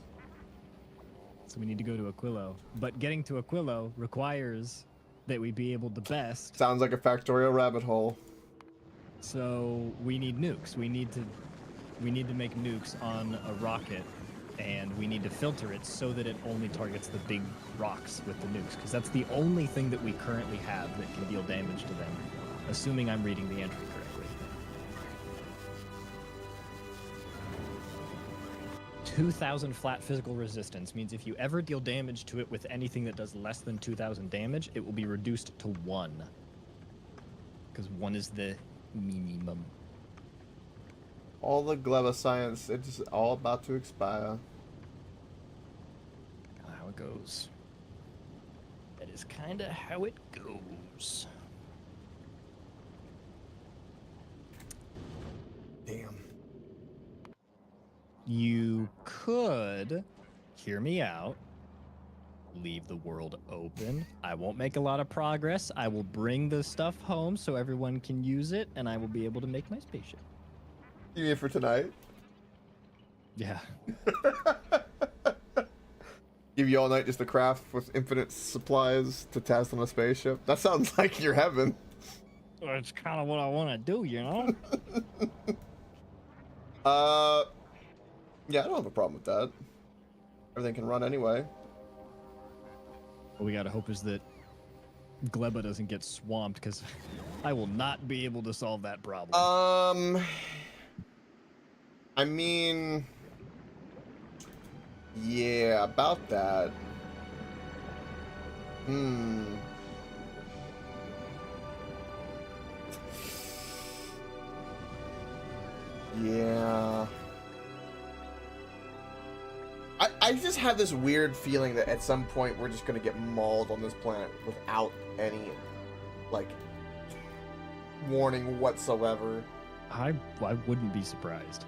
So we need to go to Aquilo. But getting to Aquilo requires that we be able to best. Sounds like a Factorio rabbit hole. So we need nukes. We need to make nukes on a rocket, and we need to filter it so that it only targets the big rocks with the nukes, because that's the only thing that we currently have that can deal damage to them, assuming I'm reading the entry correctly. 2,000 flat physical resistance means if you ever deal damage to it with anything that does less than 2,000 damage, it will be reduced to 1. Because 1 is the minimum. All the Gleba science, it's all about to expire. How it goes. That is kind of how it goes. Damn. You could hear me out. Leave the world open. I won't make a lot of progress. I will bring the stuff home so everyone can use it, and I will be able to make my spaceship. You mean for tonight? Yeah. Give you all night just to craft with infinite supplies to test on a spaceship? That sounds like your heaven. That's kind of what I want to do, you know? Yeah, I don't have a problem with that. Everything can run anyway. What we gotta hope is that Gleba doesn't get swamped, because I will not be able to solve that problem. I mean... Yeah, about that. Yeah. I just have this weird feeling that at some point we're just gonna get mauled on this planet without any, like, warning whatsoever. I wouldn't be surprised.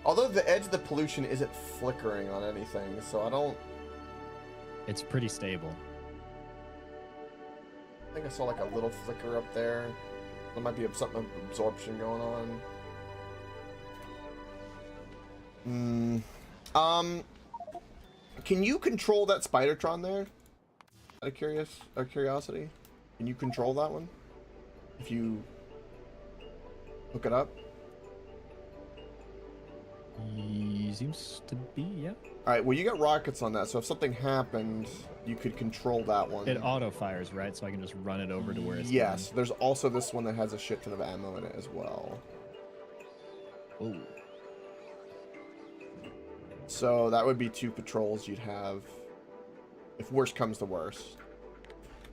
Although the edge of the pollution isn't flickering on anything, so I don't... It's pretty stable. I think I saw like a little flicker up there. There might be something absorption going on. Can you control that Spidertron there? Out of curiosity, can you control that one? If you hook it up. He seems to be, yeah. All right. Well, you got rockets on that, so if something happened, you could control that one. It auto fires, right? So I can just run it over to where it's Yes. going. There's also this one that has a shit ton of ammo in it as well. Oh. So that would be 2 patrols you'd have. If worst comes to worst.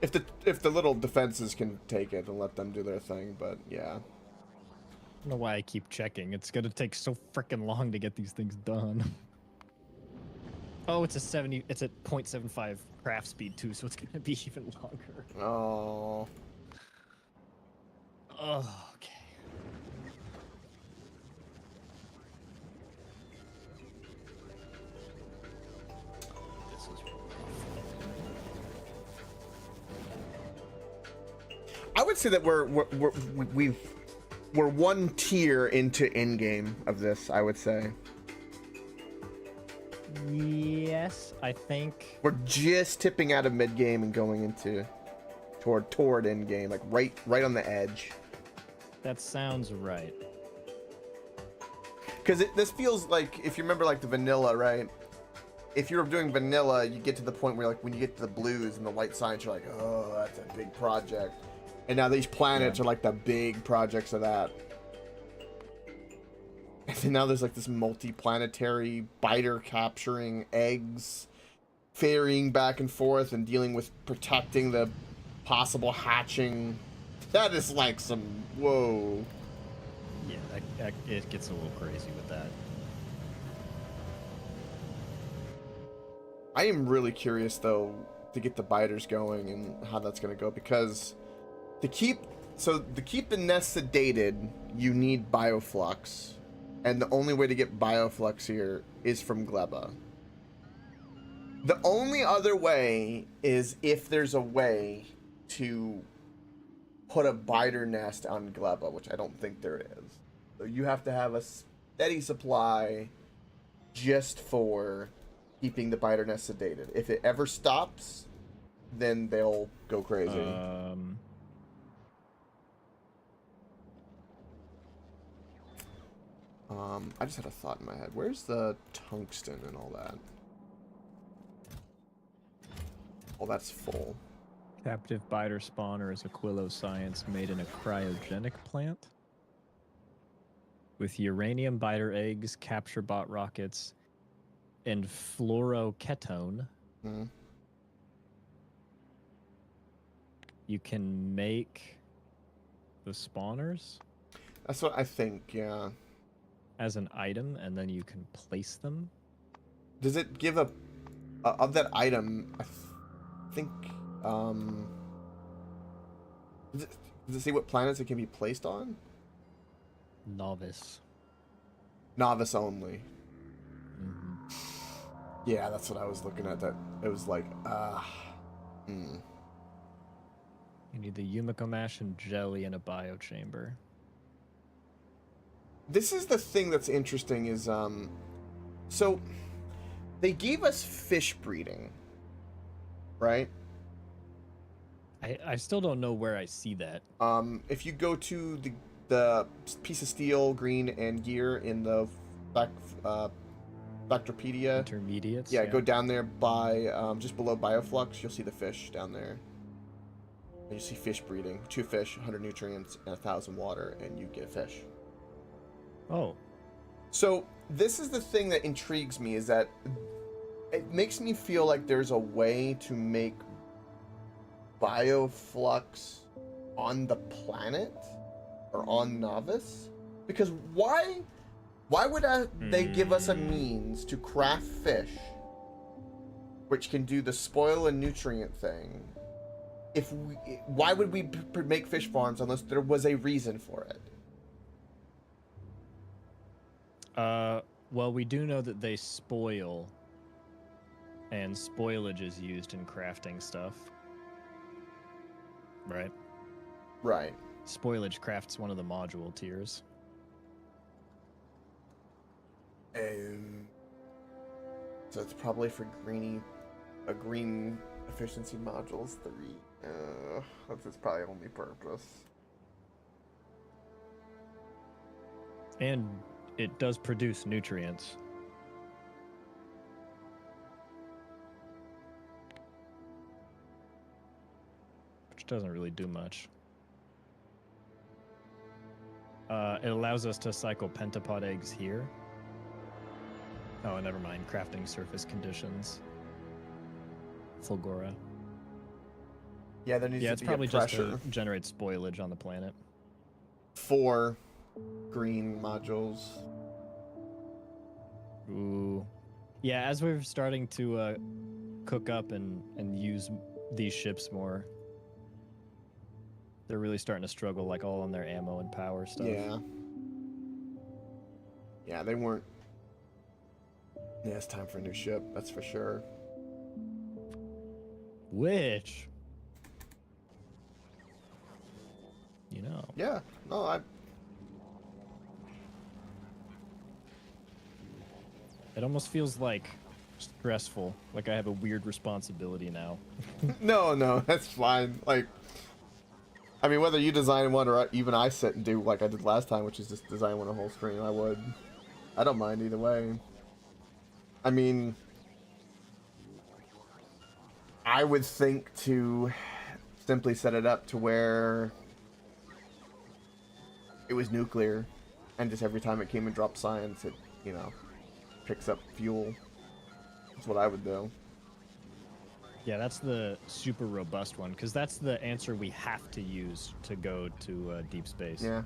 If the little defenses can take it and let them do their thing, but yeah. I don't know why I keep checking. It's gonna take so freaking long to get these things done. Oh, it's a 0.75 craft speed too, so it's gonna be even longer. Oh. Oh, okay. This is rough. I would say that we're one tier into in-game of this, I would say. Yes, I think. We're just tipping out of mid-game and going into toward in-game, like right on the edge. That sounds right. Because this feels like, if you remember like the vanilla, right? If you were doing vanilla, you get to the point where like when you get to the blues and the white signs, you're like, oh, that's a big project. And now these planets are like the big projects of that. And then now there's like this multi-planetary biter capturing eggs, ferrying back and forth and dealing with protecting the possible hatching. That is like some, whoa. Yeah, it gets a little crazy with that. I am really curious though to get the biters going and how that's going to go, because to keep the nest sedated, you need bioflux. And the only way to get bioflux here is from Gleba. The only other way is if there's a way to put a biter nest on Gleba, which I don't think there is. So you have to have a steady supply just for keeping the biter nest sedated. If it ever stops, then they'll go crazy. I just had a thought in my head. Where's the tungsten and all that? Oh, that's full. Captive biter spawner is Aquilo science made in a cryogenic plant with uranium biter eggs, capture bot rockets, and fluoroketone. Hmm. You can make the spawners That's what I think, yeah. as an item, and then you can place them. Does it give a of that item, I think, does it say what planets it can be placed on? Novice. Novice only. Mm-hmm. Yeah, that's what I was looking at. That it was like, You need the Yumiko mash and jelly in a biochamber. This is the thing that's interesting is, so they gave us fish breeding, right? I still don't know where I see that. If you go to the piece of steel, green, and gear in the Factopedia, Intermediates. yeah, go down there by just below Bioflux. You'll see the fish down there. And you see fish breeding. 2 fish, 100 nutrients, and 1,000 water, and you get a fish. Oh. So this is the thing that intrigues me, is that it makes me feel like there's a way to make bioflux on the planet or on Novice, because why would they give us a means to craft fish which can do the spoil and nutrient thing? Why would we make fish farms unless there was a reason for it? Well, we do know that they spoil, and spoilage is used in crafting stuff. Right? Right. Spoilage crafts one of the module tiers. So it's probably for green efficiency modules 3. That's its probably only purpose. And it does produce nutrients. Which doesn't really do much. It allows us to cycle pentapod eggs here. Oh, never mind. Crafting surface conditions. Fulgora. Yeah, there needs Yeah, to it's be probably a just pressure to generate spoilage on the planet. for green modules. Ooh. Yeah, as we're starting to cook up and use these ships more, they're really starting to struggle, like all on their ammo and power stuff. Yeah. Yeah, they weren't. Yeah, it's time for a new ship, that's for sure. Which, you know, Yeah, no, it almost feels like stressful. Like I have a weird responsibility now. no, that's fine. Like, I mean, whether you design one or even I sit and do like I did last time, which is just design one a whole screen, I don't mind either way. I mean, I would think to simply set it up to where it was nuclear, and just every time it came and dropped science, it, you know, picks up fuel. That's what I would do. Yeah, that's the super robust one, because that's the answer we have to use to go to deep space. Yeah.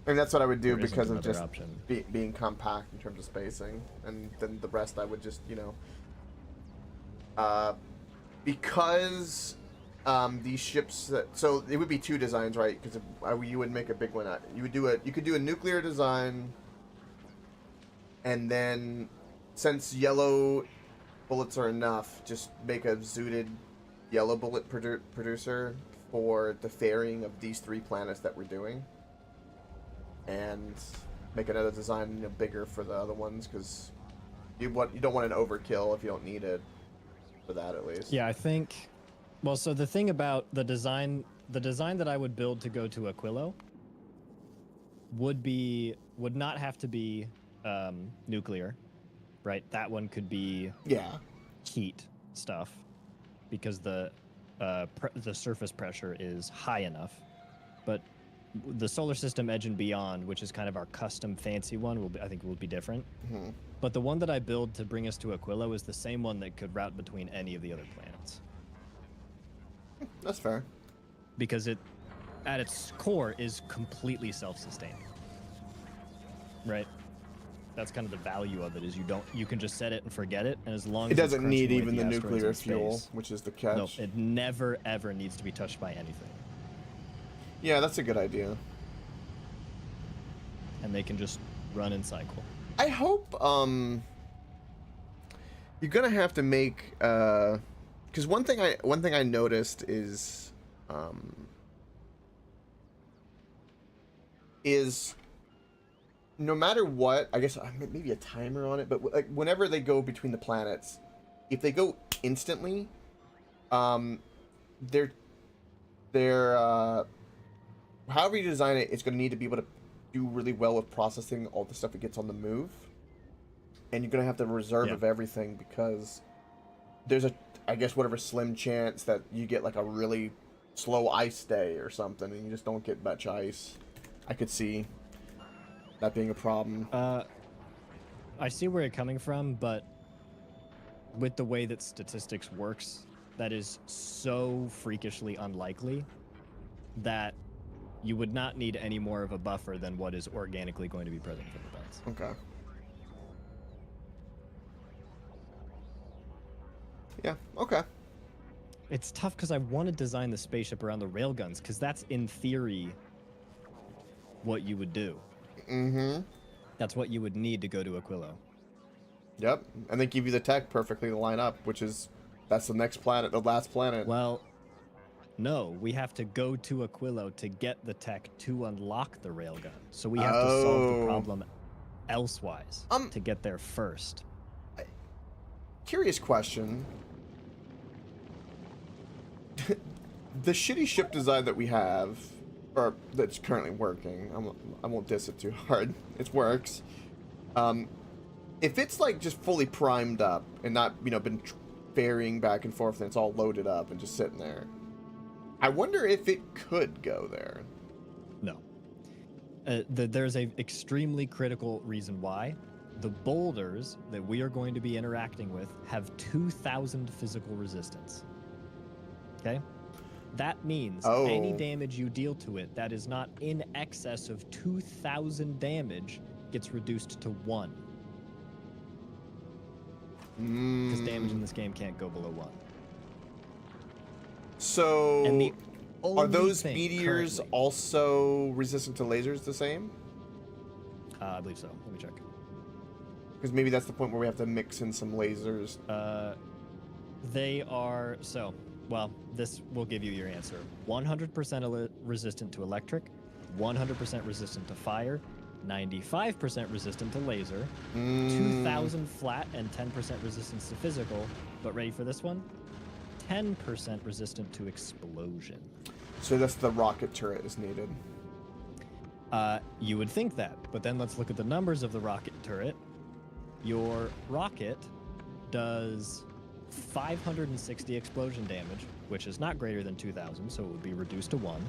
I mean, that's what I would do There isn't because of another just option. being compact in terms of spacing, and then the rest I would just, you know, because these ships. So it would be two designs, right? Because you would make a big one. You could do a nuclear design, and then since yellow bullets are enough, just make a zooted yellow bullet producer for the ferrying of these 3 planets that we're doing. And make another design, you know, bigger for the other ones, because you don't want an overkill if you don't need it, for that at least. Yeah, I think. Well, so the thing about the design that I would build to go to Aquilo would not have to be nuclear, right? That one could be Yeah. heat stuff, because the surface pressure is high enough. But the solar system edge and beyond, which is kind of our custom fancy one, I think will be different. Mm-hmm. But the one that I build to bring us to Aquilo is the same one that could route between any of the other planets, That's fair. because it, at its core, is completely self-sustaining. Right? That's kind of the value of it, is you can just set it and forget it, and as long as It doesn't it's need crunching away even at the asteroids nuclear in fuel, space, which is the catch. no, it never ever needs to be touched by anything. Yeah, that's a good idea. And they can just run and cycle. I hope you're gonna have to make because one thing I noticed is no matter what, I guess maybe a timer on it, but like whenever they go between the planets, if they go instantly, they're however you design it, it's gonna need to be able to do really well with processing all the stuff it gets on the move. And you're gonna have to reserve Yeah. of everything, because there's I guess whatever slim chance that you get like a really slow ice day or something, and you just don't get much ice. I could see that being a problem. I see where you're coming from, but with the way that statistics works, that is so freakishly unlikely that you would not need any more of a buffer than what is organically going to be present for the beds. Okay. Yeah. Okay. It's tough because I want to design the spaceship around the railguns, because that's in theory what you would do. Mm-hmm. That's what you would need to go to Aquilo. Yep. And they give you the tech perfectly to line up, that's the next planet, the last planet. Well, no, we have to go to Aquilo to get the tech to unlock the railgun. So we have to solve the problem elsewise to get there first. Curious question. The shitty ship design that we have, or that's currently working. I won't diss it too hard. It works. If it's like just fully primed up and not, you know, been varying back and forth and it's all loaded up and just sitting there, I wonder if it could go there. No. There's a extremely critical reason why. The boulders that we are going to be interacting with have 2,000 physical resistance. Okay? That means any damage you deal to it that is not in excess of 2,000 damage gets reduced to 1. Because damage in this game can't go below 1. So, And the are those thing meteors currently- also resistant to lasers the same? I believe so. Let me check. Because maybe that's the point where we have to mix in some lasers. They are so. Well, this will give you your answer. 100% resistant to electric, 100% resistant to fire, 95% resistant to laser, 2,000 flat, and 10% resistance to physical. But ready for this one? 10% resistant to explosion. So that's the rocket turret is needed. You would think that, but then let's look at the numbers of the rocket turret. Your rocket does 560 explosion damage, which is not greater than 2,000, so it would be reduced to 1.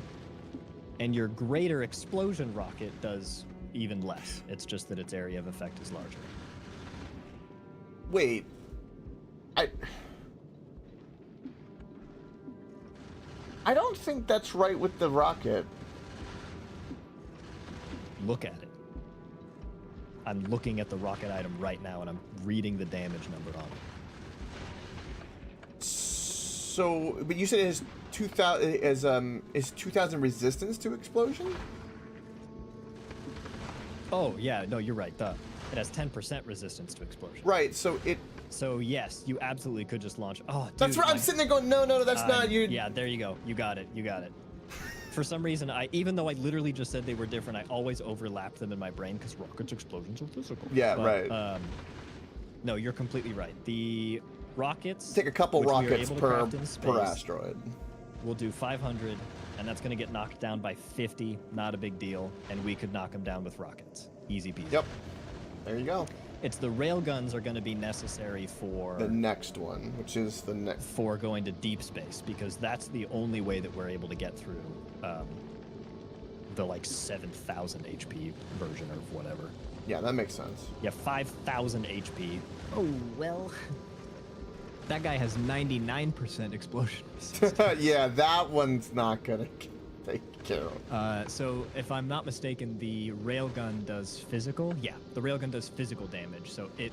And your greater explosion rocket does even less. It's just that its area of effect is larger. Wait. I don't think that's right with the rocket. Look at it. I'm looking at the rocket item right now, and I'm reading the damage number on it. So, but you said it has 2,000 is 2,000 resistance to explosion? Oh, yeah, no, you're right. Duh. It has 10% resistance to explosion. Right. So it. So yes, you absolutely could just launch. Oh, dude, That's right. I'm sitting there going, no, that's not you. Yeah, there you go. You got it. For some reason, even though I literally just said they were different, I always overlapped them in my brain because rockets, explosions are physical. Yeah, But, right. No, you're completely right. The rockets. Take a couple which we are rockets able to per craft in space, asteroid. We'll do 500, and that's going to get knocked down by 50. Not a big deal, and we could knock them down with rockets. Easy peasy. Yep. There you go. It's the railguns are going to be necessary for The next one, which is the next. for going to deep space, because that's the only way that we're able to get through the like 7,000 HP version or whatever. Yeah, that makes sense. Yeah, 5,000 HP. Oh well. That guy has 99% explosion resistance. Yeah, that one's not gonna take care of. So if I'm not mistaken, the railgun does physical. Yeah, the railgun does physical damage. So the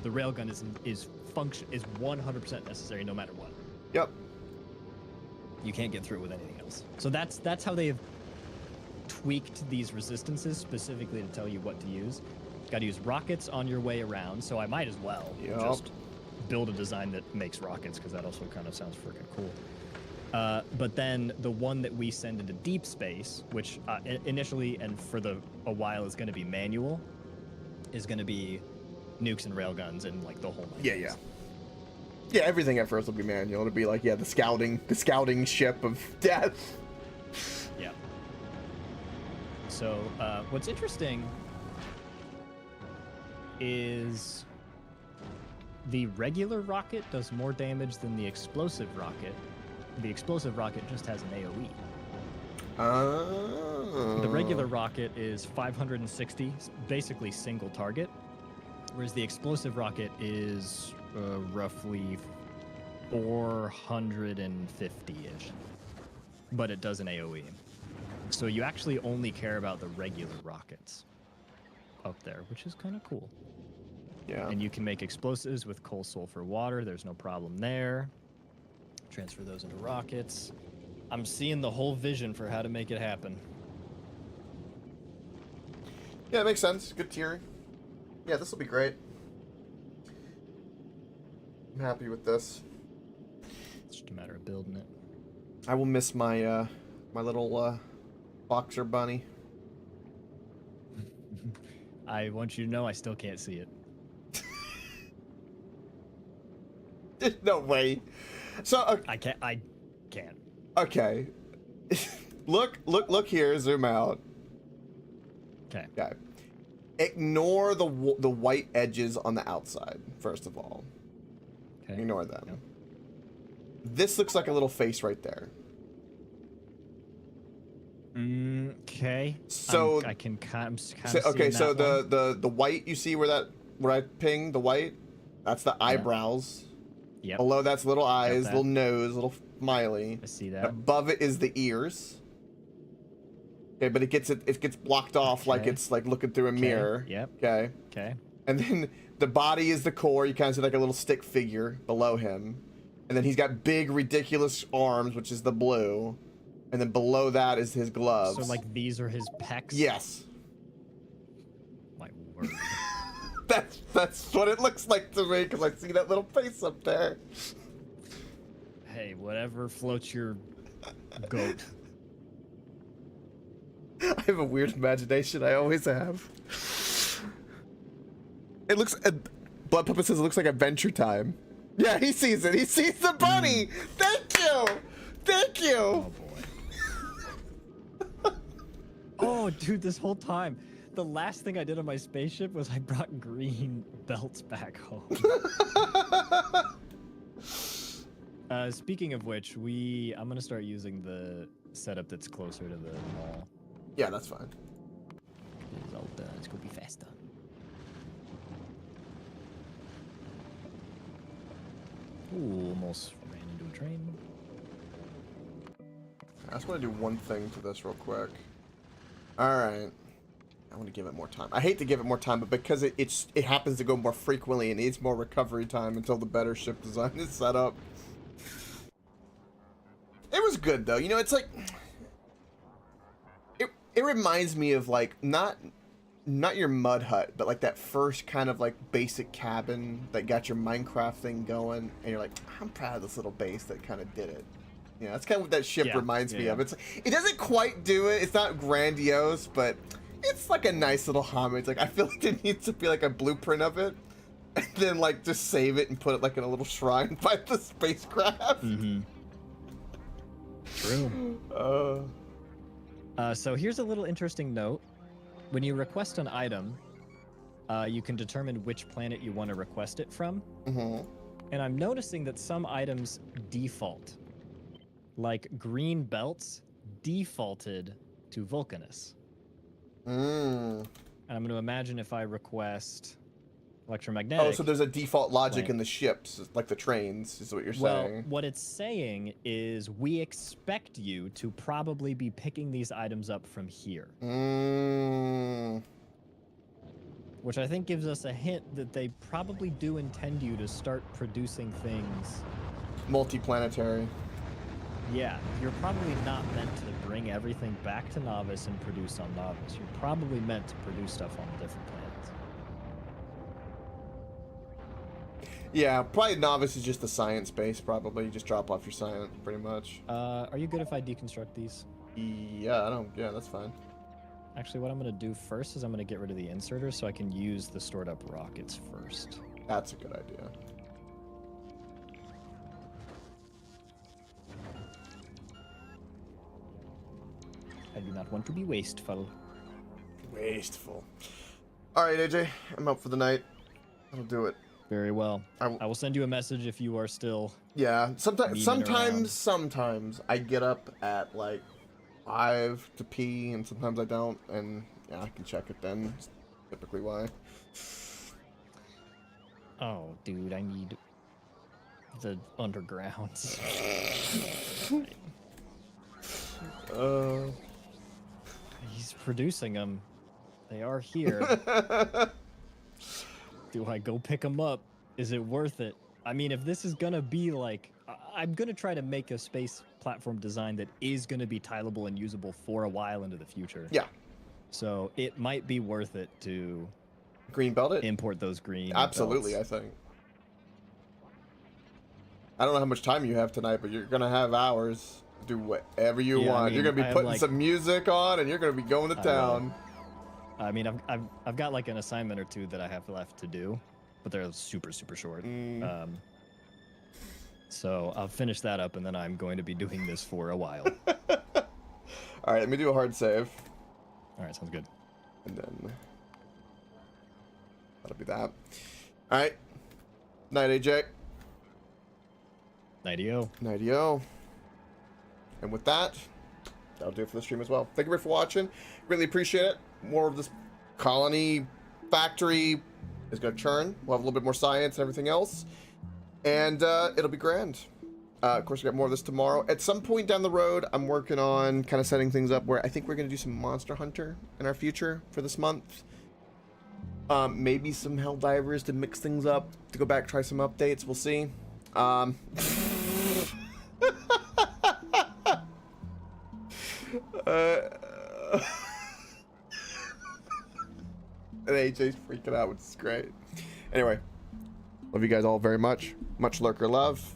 railgun is 100% necessary no matter what. Yep. You can't get through it with anything else. So that's how they've tweaked these resistances specifically to tell you what to use. Got to use rockets on your way around. So I might as well Yep. just build a design that makes rockets, because that also kind of sounds freaking cool. But then the one that we send into deep space, which initially and for a while is going to be manual, is going to be nukes and railguns and like the whole nine Yeah, yards. yeah. Yeah, everything at first will be manual. It'll be like, yeah, the scouting ship of death. Yeah. So what's interesting is the regular rocket does more damage than the explosive rocket. The explosive rocket just has an AoE. Oh. The regular rocket is 560, basically single target, whereas the explosive rocket is roughly 450-ish, but it does an AoE. So you actually only care about the regular rockets up there, which is kind of cool. Yeah. And you can make explosives with coal, sulfur, water. There's no problem there. Transfer those into rockets. I'm seeing the whole vision for how to make it happen. Yeah, it makes sense. Good tiering. Yeah, this will be great. I'm happy with this. It's just a matter of building it. I will miss my my little boxer bunny. I want you to know I still can't see it. There's no way. So I can't. okay. Look here. Zoom out. Okay. Okay. Ignore the white edges on the outside, first of all. Okay. Ignore them. Yep. This looks like a little face right there. Okay. So I can kind of okay, so that one. the white you see where I pinged the white, that's the eyebrows. Yep. Below that's little eyes, that. little nose, little smiley. I see that. Above it is the ears. Okay, but it gets blocked off like Okay. it's like looking through a mirror. Yep. Okay. Okay. And then the body is the core. You kind of see like a little stick figure below him. And then he's got big, ridiculous arms, which is the blue. And then below that is his gloves. So like these are his pecs. Yes. My word. That's what it looks like to me, because I see that little face up there. Hey, whatever floats your goat. I have a weird imagination. I always have. It looks... Blood Puppet says it looks like Adventure Time. Yeah, he sees it. He sees the bunny. Thank you. Thank you. Oh boy. Oh, dude, this whole time, the last thing I did on my spaceship was I brought green belts back home. Speaking of which, I'm gonna start using the setup that's closer to the mall. Yeah, that's fine. It's all done. It's gonna be faster. Ooh, almost ran into a train. I just want to do one thing to this real quick. Alright. I want to give it more time. I hate to give it more time, but because it happens to go more frequently, it needs more recovery time until the better ship design is set up. It was good, though. You know, it's like... It reminds me of, like, not your mud hut, but, like, that first kind of, like, basic cabin that got your Minecraft thing going, and you're like, I'm proud of this little base that kind of did it. Yeah, that's kind of what that ship reminds me of. It doesn't quite do it. It's not grandiose, but it's like a nice little homage. Like, I feel like there needs to be like a blueprint of it, and then like just save it and put it like in a little shrine by the spacecraft. Mm-hmm. True. So here's a little interesting note. When you request an item, you can determine which planet you want to request it from. Mm-hmm. And I'm noticing that some items default. Like green belts defaulted to Vulcanus. And I'm going to imagine if I request electromagnetic. Oh, so there's a default logic planet. in the ships, like the trains, is what you're Well, saying. what it's saying is we expect you to probably be picking these items up from here. Which I think gives us a hint that they probably do intend you to start producing things. Multiplanetary. Yeah, you're probably not meant to bring everything back to Novice and produce on Novice. You're probably meant to produce stuff on different planets. Yeah, probably Novice is just the science base, probably. You just drop off your science, pretty much. Are you good if I deconstruct these? Yeah, that's fine. Actually, what I'm going to do first is I'm going to get rid of the inserters so I can use the stored up rockets first. That's a good idea. I do not want to be wasteful. Wasteful. Alright, AJ, I'm up for the night. I'll do it. Very well. I will send you a message if you are still... Yeah, memeing around. sometimes I get up at like 5 to pee, and sometimes I don't, and yeah, I can check it then. That's typically why. Oh, dude, I need the undergrounds. He's producing them. They are here. Do I go pick them up? Is it worth it? I mean, if this is gonna be like... I'm gonna try to make a space platform design that is gonna be tileable and usable for a while into the future. Yeah. So it might be worth it to... Green belt it? Import those green Absolutely, belts. I think. I don't know how much time you have tonight, but you're gonna have hours. Do whatever you want. I mean, you're gonna be I have, putting like, some music on, and you're gonna be going to town. I mean, I've got like an assignment or two that I have left to do, but they're super short. So I'll finish that up, and then I'm going to be doing this for a while. All All right, let me do a hard save, All right, sounds good. and then that'll be that. All right. Night, AJ. Night-o. Night-o. And with that, that'll do it for the stream as well. Thank you very much for watching. Really appreciate it. More of this colony factory is going to churn. We'll have a little bit more science and everything else. And it'll be grand. Of course, we got more of this tomorrow. At some point down the road, I'm working on kind of setting things up where I think we're going to do some Monster Hunter in our future for this month. Maybe some Helldivers to mix things up, to go back, try some updates. We'll see. And AJ's freaking out, which is great. Anyway, love you guys all very much. Much lurker love.